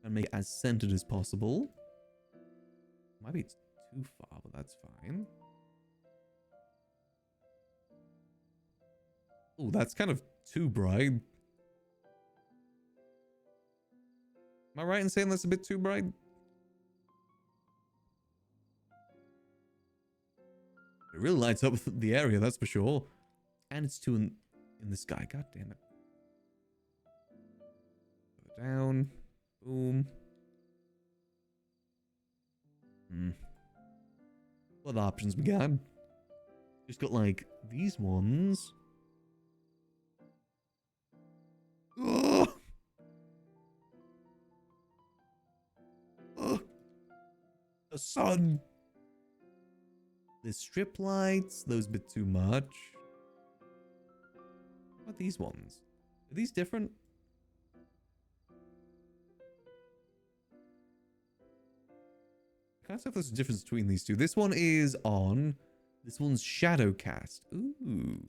And make it as centered as possible. Might be too far, but that's fine. Oh, that's kind of too bright. Am I right in saying that's a bit too bright? It really lights up the area, that's for sure. And it's too in the sky, god damn it. Go down. Boom. What options we got? Just got like these ones. Oh! Oh! The sun. The strip lights, those a bit too much. What about these ones? Are these different? I can't tell if there's a difference between these two. This one is on. This one's shadow cast. Ooh.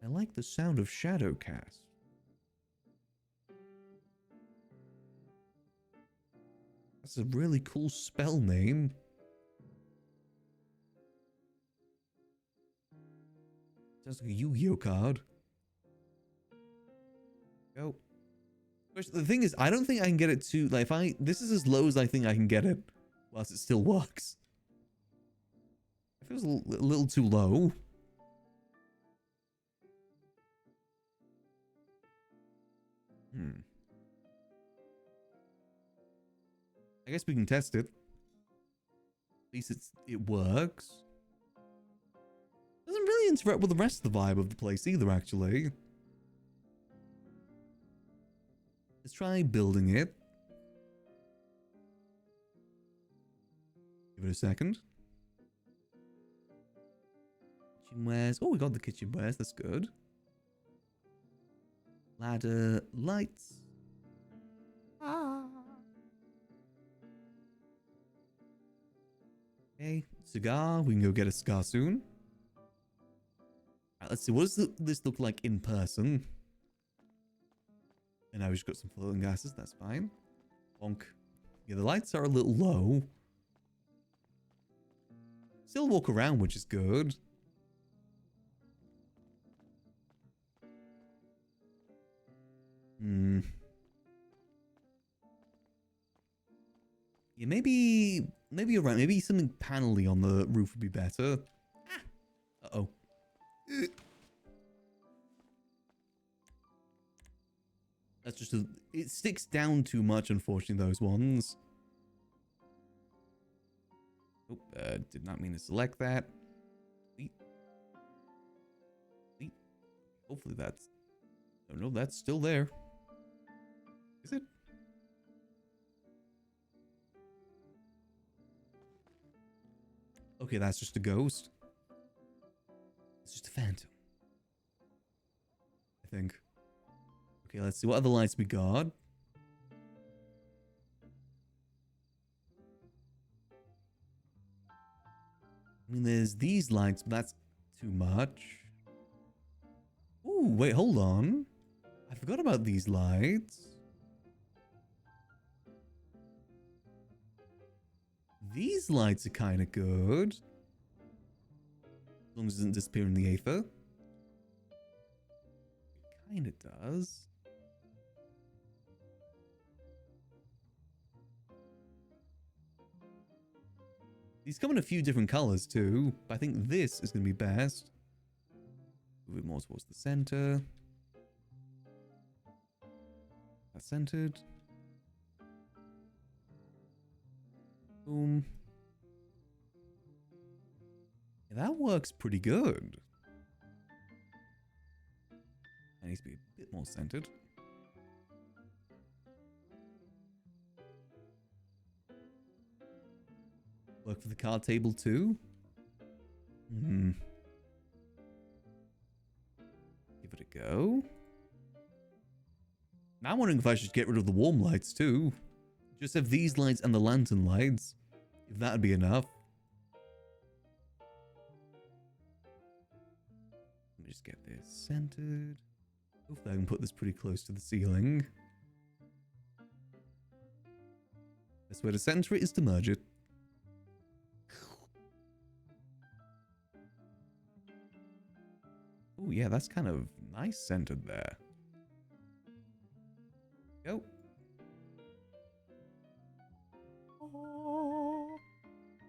I like the sound of shadow cast. That's a really cool spell name. Sounds like a Yu-Gi-Oh card. Go. The thing is, I don't think I can get it too... like, this is as low as I think I can get it, whilst it still works. It feels a little too low. I guess we can test it. At least it works. Doesn't really interact with the rest of the vibe of the place either, actually. Let's try building it. Give it a second. Kitchenwares. Oh, we got the kitchenwares. That's good. Ladder, lights. Okay, cigar. We can go get a cigar soon. Right, let's see. What does this look like in person? And now we've just got some floating gases. That's fine. Bonk. Yeah, the lights are a little low. Still walk around, which is good. Yeah, maybe you're right. Maybe something panel-y on the roof would be better. Uh-oh. That's just it sticks down too much, unfortunately, those ones. Oh, did not mean to select that. Delete. Delete. Hopefully that's... Oh no, that's still there. Is it? Okay, that's just a ghost. It's just a phantom. I think. Okay, let's see what other lights we got. I mean, there's these lights, but that's too much. Ooh, wait, hold on. I forgot about these lights. These lights are kind of good. As long as it doesn't disappear in the aether. It kind of does. These come in a few different colors too, but I think this is going to be best. Move it more towards the center. That's centered. Boom. Yeah, that works pretty good. That needs to be a bit more centered. Work for the card table too? Give it a go. Now I'm wondering if I should get rid of the warm lights too. Just have these lights and the lantern lights. If that'd be enough. Let me just get this centered. Hopefully I can put this pretty close to the ceiling. Best way to center it is to merge it. Oh yeah, that's kind of nice centered there. Go.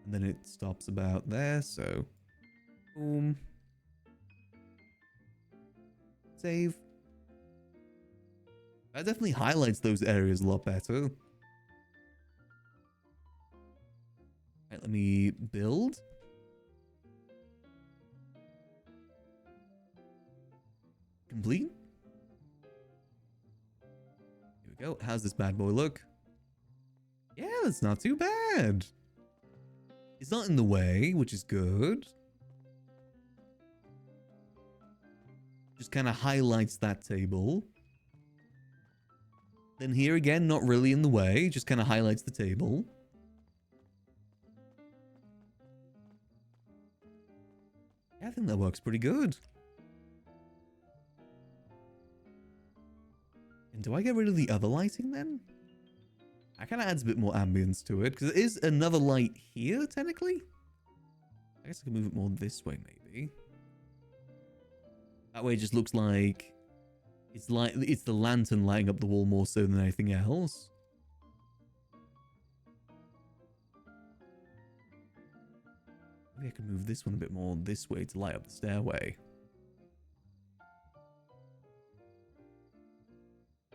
And then it stops about there, so boom. Save. That definitely highlights those areas a lot better. Alright, let me build. Complete. Here we go. How's this bad boy look? Yeah, that's not too bad. It's not in the way, which is good. Just kind of highlights that table. Then here again, not really in the way, just kind of highlights the table. Yeah, I think that works pretty good. And do I get rid of the other lighting then? That kind of adds a bit more ambience to it, because there is another light here, technically. I guess I can move it more this way, maybe. That way it just looks like it's the lantern lighting up the wall more so than anything else. Maybe I can move this one a bit more this way to light up the stairway.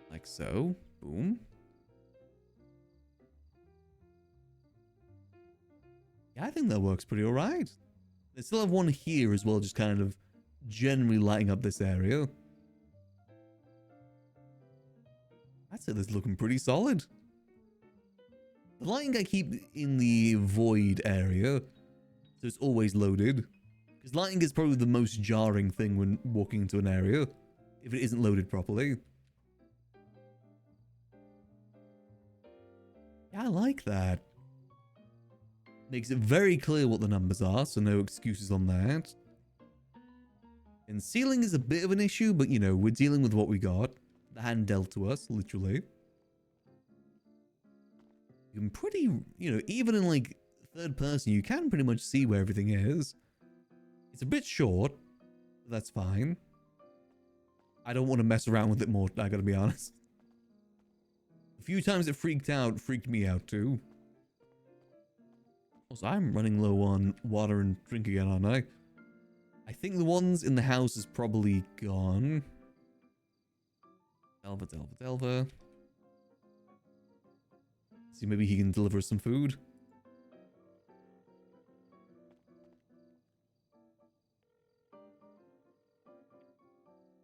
Like so. Boom. Yeah, I think that works pretty alright. They still have one here as well, just kind of generally lighting up this area. I'd say this is looking pretty solid. The lighting I keep in the void area, so it's always loaded. Because lighting is probably the most jarring thing when walking into an area, if it isn't loaded properly. Yeah, I like that. Makes it very clear what the numbers are, so no excuses on that. And ceiling is a bit of an issue, but you know, we're dealing with what we got. The hand dealt to us, literally. You can pretty, you know, even in like third person, you can pretty much see where everything is. It's a bit short, but that's fine. I don't want to mess around with it more, I gotta be honest. A few times it freaked me out too. Also, I'm running low on water and drink again, aren't I? I think the ones in the house is probably gone. Delver, Delver, Delver. See, maybe he can deliver us some food.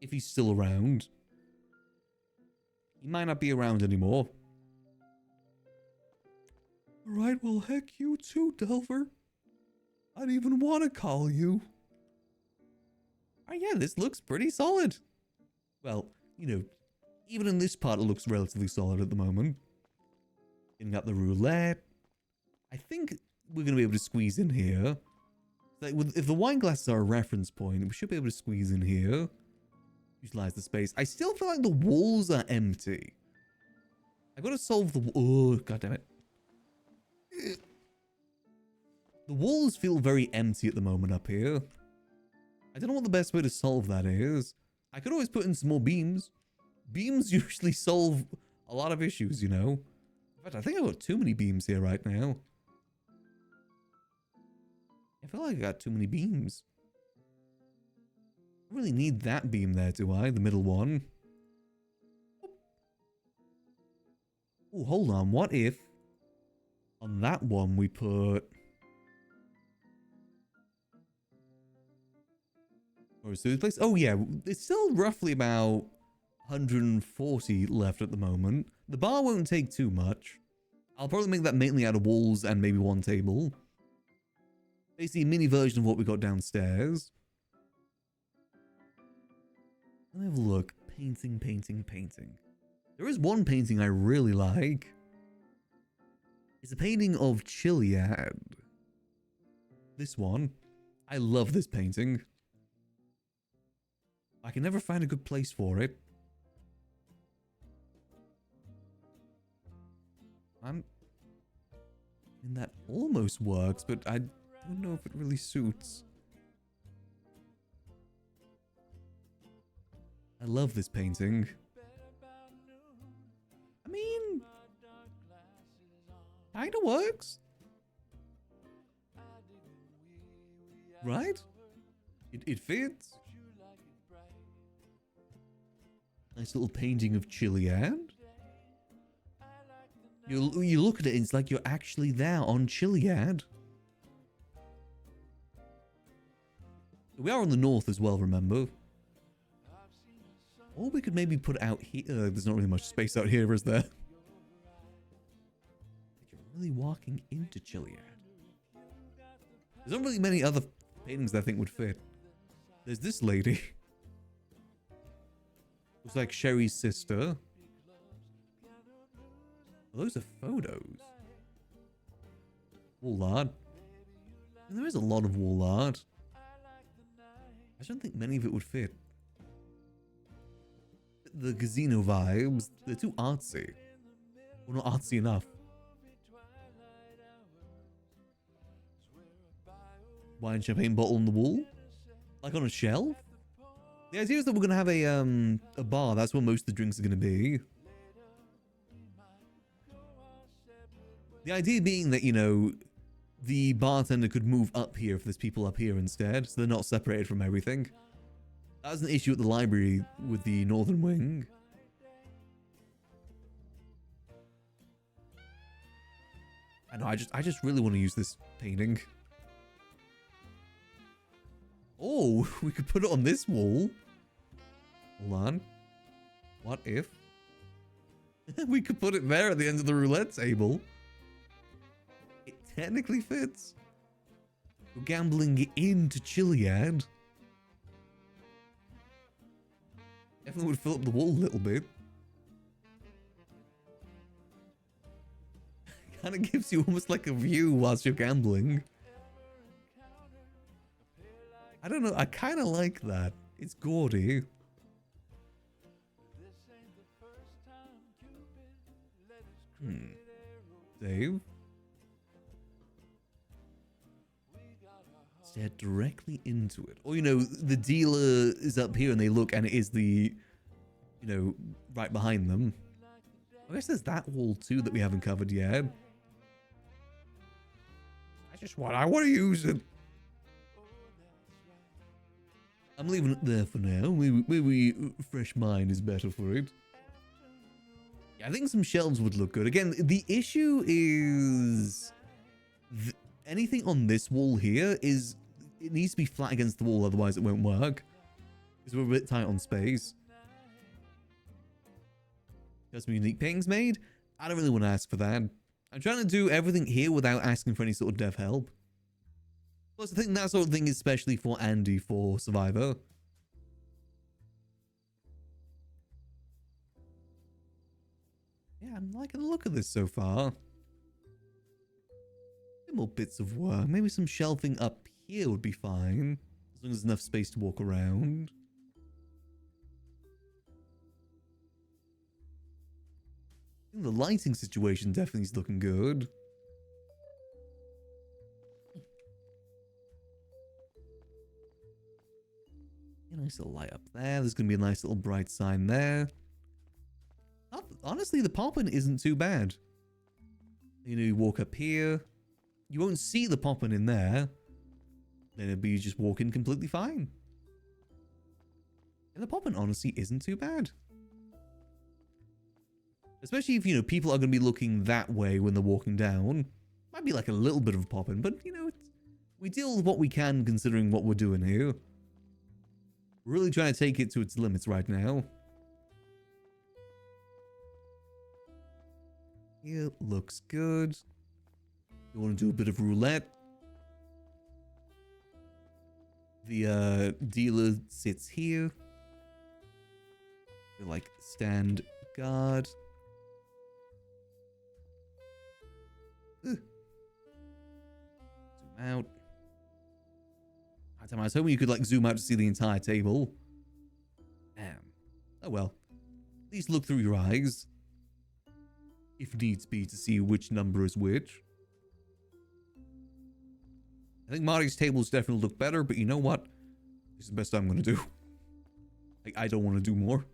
If he's still around. He might not be around anymore. Alright, well, heck you too, Delver. I didn't even want to call you. Oh yeah, this looks pretty solid. Well, you know, even in this part it looks relatively solid at the moment. Getting up the roulette. I think we're going to be able to squeeze in here. Like if the wine glasses are a reference point, we should be able to squeeze in here. Utilize the space. I still feel like the walls are empty. I got to solve the... Oh, god damn it. The walls feel very empty at the moment up here. I don't know what the best way to solve that is. I could always put in some more beams. Beams usually solve a lot of issues, you know. In fact, I think I've got too many beams here right now. I feel like I got too many beams. I don't really need that beam there, do I? The middle one. Oh, hold on. What if on that one we put... Or a sewage place? Oh yeah, it's still roughly about 140 left at the moment. The bar won't take too much. I'll probably make that mainly out of walls and maybe one table. Basically a mini version of what we got downstairs. Let me have a look. Painting, painting, painting. There is one painting I really like. It's a painting of Chiliad. This one. I love this painting. I can never find a good place for it. And that almost works, but I don't know if it really suits. I love this painting. I mean, kinda works. Right? It fits. Nice little painting of Chiliad. You look at it, it's like you're actually there on Chiliad. We are on the north as well, remember? Or we could maybe put it out here. There's not really much space out here, is there? You're really walking into Chiliad. There's not really many other paintings that I think would fit. There's this lady. Looks like Sherry's sister. Well, those are photos. Wall art. And there is a lot of wall art. I don't think many of it would fit. The casino vibes, they're too artsy. Well, not artsy enough. Wine champagne bottle on the wall? Like on a shelf? The idea is that we're going to have a bar. That's where most of the drinks are going to be. The idea being that, you know, the bartender could move up here if there's people up here instead. So they're not separated from everything. That was an issue at the library with the northern wing. I know, I just really want to use this painting. Oh, we could put it on this wall. Hold on. What if we could put it there at the end of the roulette table? It technically fits. We're gambling into Chiliad. Definitely would fill up the wall a little bit. Kind of gives you almost like a view whilst you're gambling. I don't know, I kind of like that. It's gaudy. Dave? Stare directly into it. Or, you know, the dealer is up here and they look and it is the, you know, right behind them. I guess there's that wall too that we haven't covered yet. I want to use it. I'm leaving it there for now. Maybe fresh mind is better for it. I think some shelves would look good. Again, the issue is anything on this wall here is it needs to be flat against the wall, otherwise it won't work. Because we're a bit tight on space. Got some unique paintings made. I don't really want to ask for that. I'm trying to do everything here without asking for any sort of dev help. Plus, I think that sort of thing is especially for Andy for Survivor. Yeah, I'm liking the look of this so far. More bits of work. Maybe some shelving up here would be fine. As long as there's enough space to walk around. I think the lighting situation definitely is looking good. A nice little light up there. There's going to be a nice little bright sign there. Honestly, the poppin' isn't too bad. You know, you walk up here. You won't see the poppin' in there. Then it'll be just walking completely fine. And the poppin' honestly isn't too bad. Especially if, you know, people are going to be looking that way when they're walking down. Might be like a little bit of poppin', but, you know, we deal with what we can considering what we're doing here. We're really trying to take it to its limits right now. Here, looks good. You want to do a bit of roulette. The dealer sits here. You like stand guard. Zoom out. I was hoping you could like zoom out to see the entire table. Damn. Oh well. At least look through your eyes. If needs be to see which number is which. I think Marty's tables definitely look better, but you know what? This is the best I'm going to do. Like, I don't want to do more.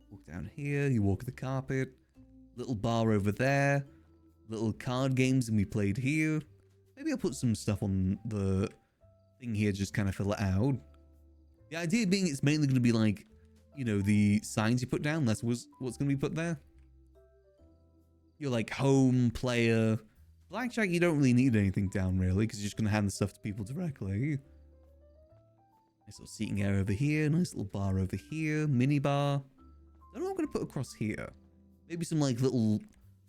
Walk down here, you walk the carpet. Little bar over there. Little card games and we played here. Maybe I'll put some stuff on the thing here, just kind of fill it out. The idea being it's mainly going to be like, you know, the signs you put down. That's what's going to be put there. You're like home, player. Blackjack, you don't really need anything down, really, because you're just going to hand the stuff to people directly. Nice little seating area over here. Nice little bar over here. Mini bar. I don't know what I'm going to put across here. Maybe some, like, little,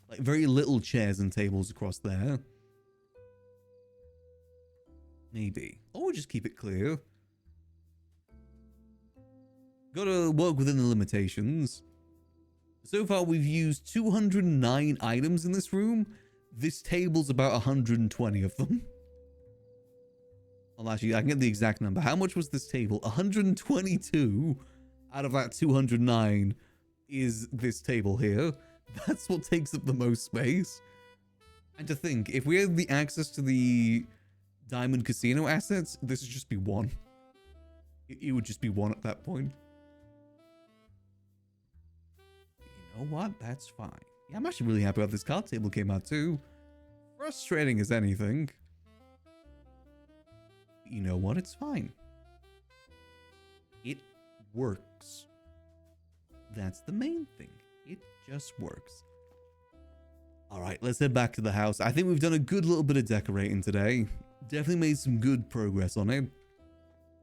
like, very little chairs and tables across there. Maybe. Or just keep it clear. Gotta work within the limitations. So far, we've used 209 items in this room. This table's about 120 of them. Well, actually, I can get the exact number. How much was this table? 122 out of that 209 is this table here. That's what takes up the most space. And to think, if we had the access to the Diamond Casino assets, this would just be one. It would just be one at that point. You know what? That's fine. Yeah, I'm actually really happy how this card table came out too. Frustrating as anything. You know what? It's fine. It works. That's the main thing. It just works. Alright, let's head back to the house. I think we've done a good little bit of decorating today. Definitely made some good progress on it.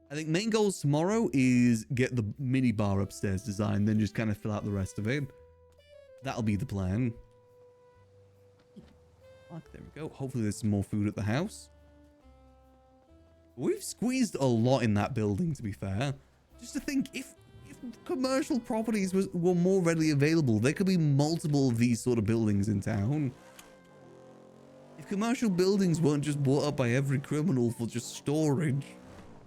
I think main goals tomorrow is get the mini bar upstairs designed, then just kind of fill out the rest of it. That'll be the plan. Fuck, there we go. Hopefully there's some more food at the house. We've squeezed a lot in that building, to be fair. Just to think, if commercial properties were more readily available, there could be multiple of these sort of buildings in town. If commercial buildings weren't just bought up by every criminal for just storage,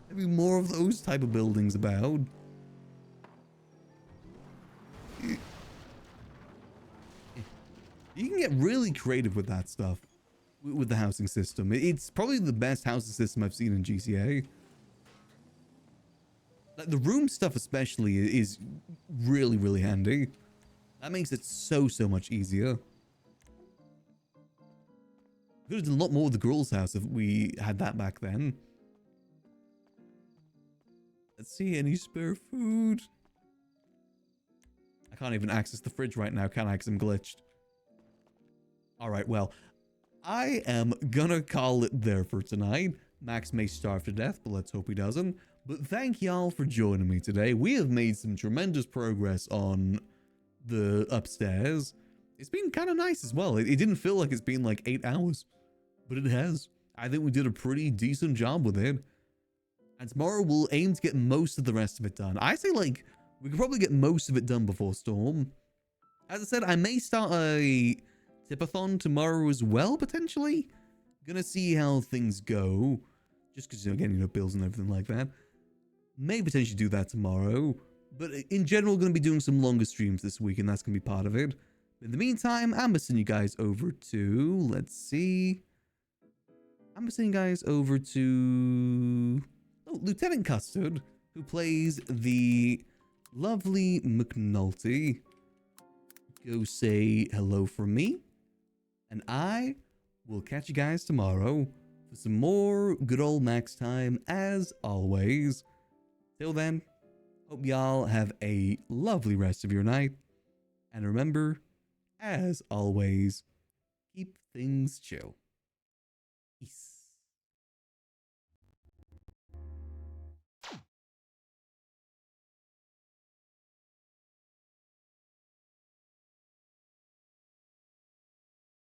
there'd be more of those type of buildings about. You can get really creative with that stuff, with the housing system. It's probably the best housing system I've seen in GTA. Like the room stuff especially is really, really handy. That makes it so much easier. Could have done a lot more with the girl's house if we had that back then. Let's see, any spare food? I I can't even access the fridge right now, can I? Because I'm glitched. Alright, well, I am gonna call it there for tonight. Max may starve to death, but let's hope he doesn't. But thank y'all for joining me today. We have made some tremendous progress on the upstairs. It's been kind of nice as well. It didn't feel like it's been like 8 hours, but it has. I think we did a pretty decent job with it. And tomorrow we'll aim to get most of the rest of it done. I say like, we could probably get most of it done before Storm. As I said, I may start a tipathon tomorrow as well, potentially. Gonna see how things go. Just because, again, bills and everything like that. May potentially do that tomorrow. But in general, going to be doing some longer streams this week, and that's going to be part of it. In the meantime, I'm going to send you guys over to... Let's see. I'm going to send you guys over to... Oh, Lieutenant Custard, who plays the lovely McNulty. Go say hello from me. And I will catch you guys tomorrow for some more good old Max time, as always. Till then, hope y'all have a lovely rest of your night. And remember, as always, keep things chill. Peace.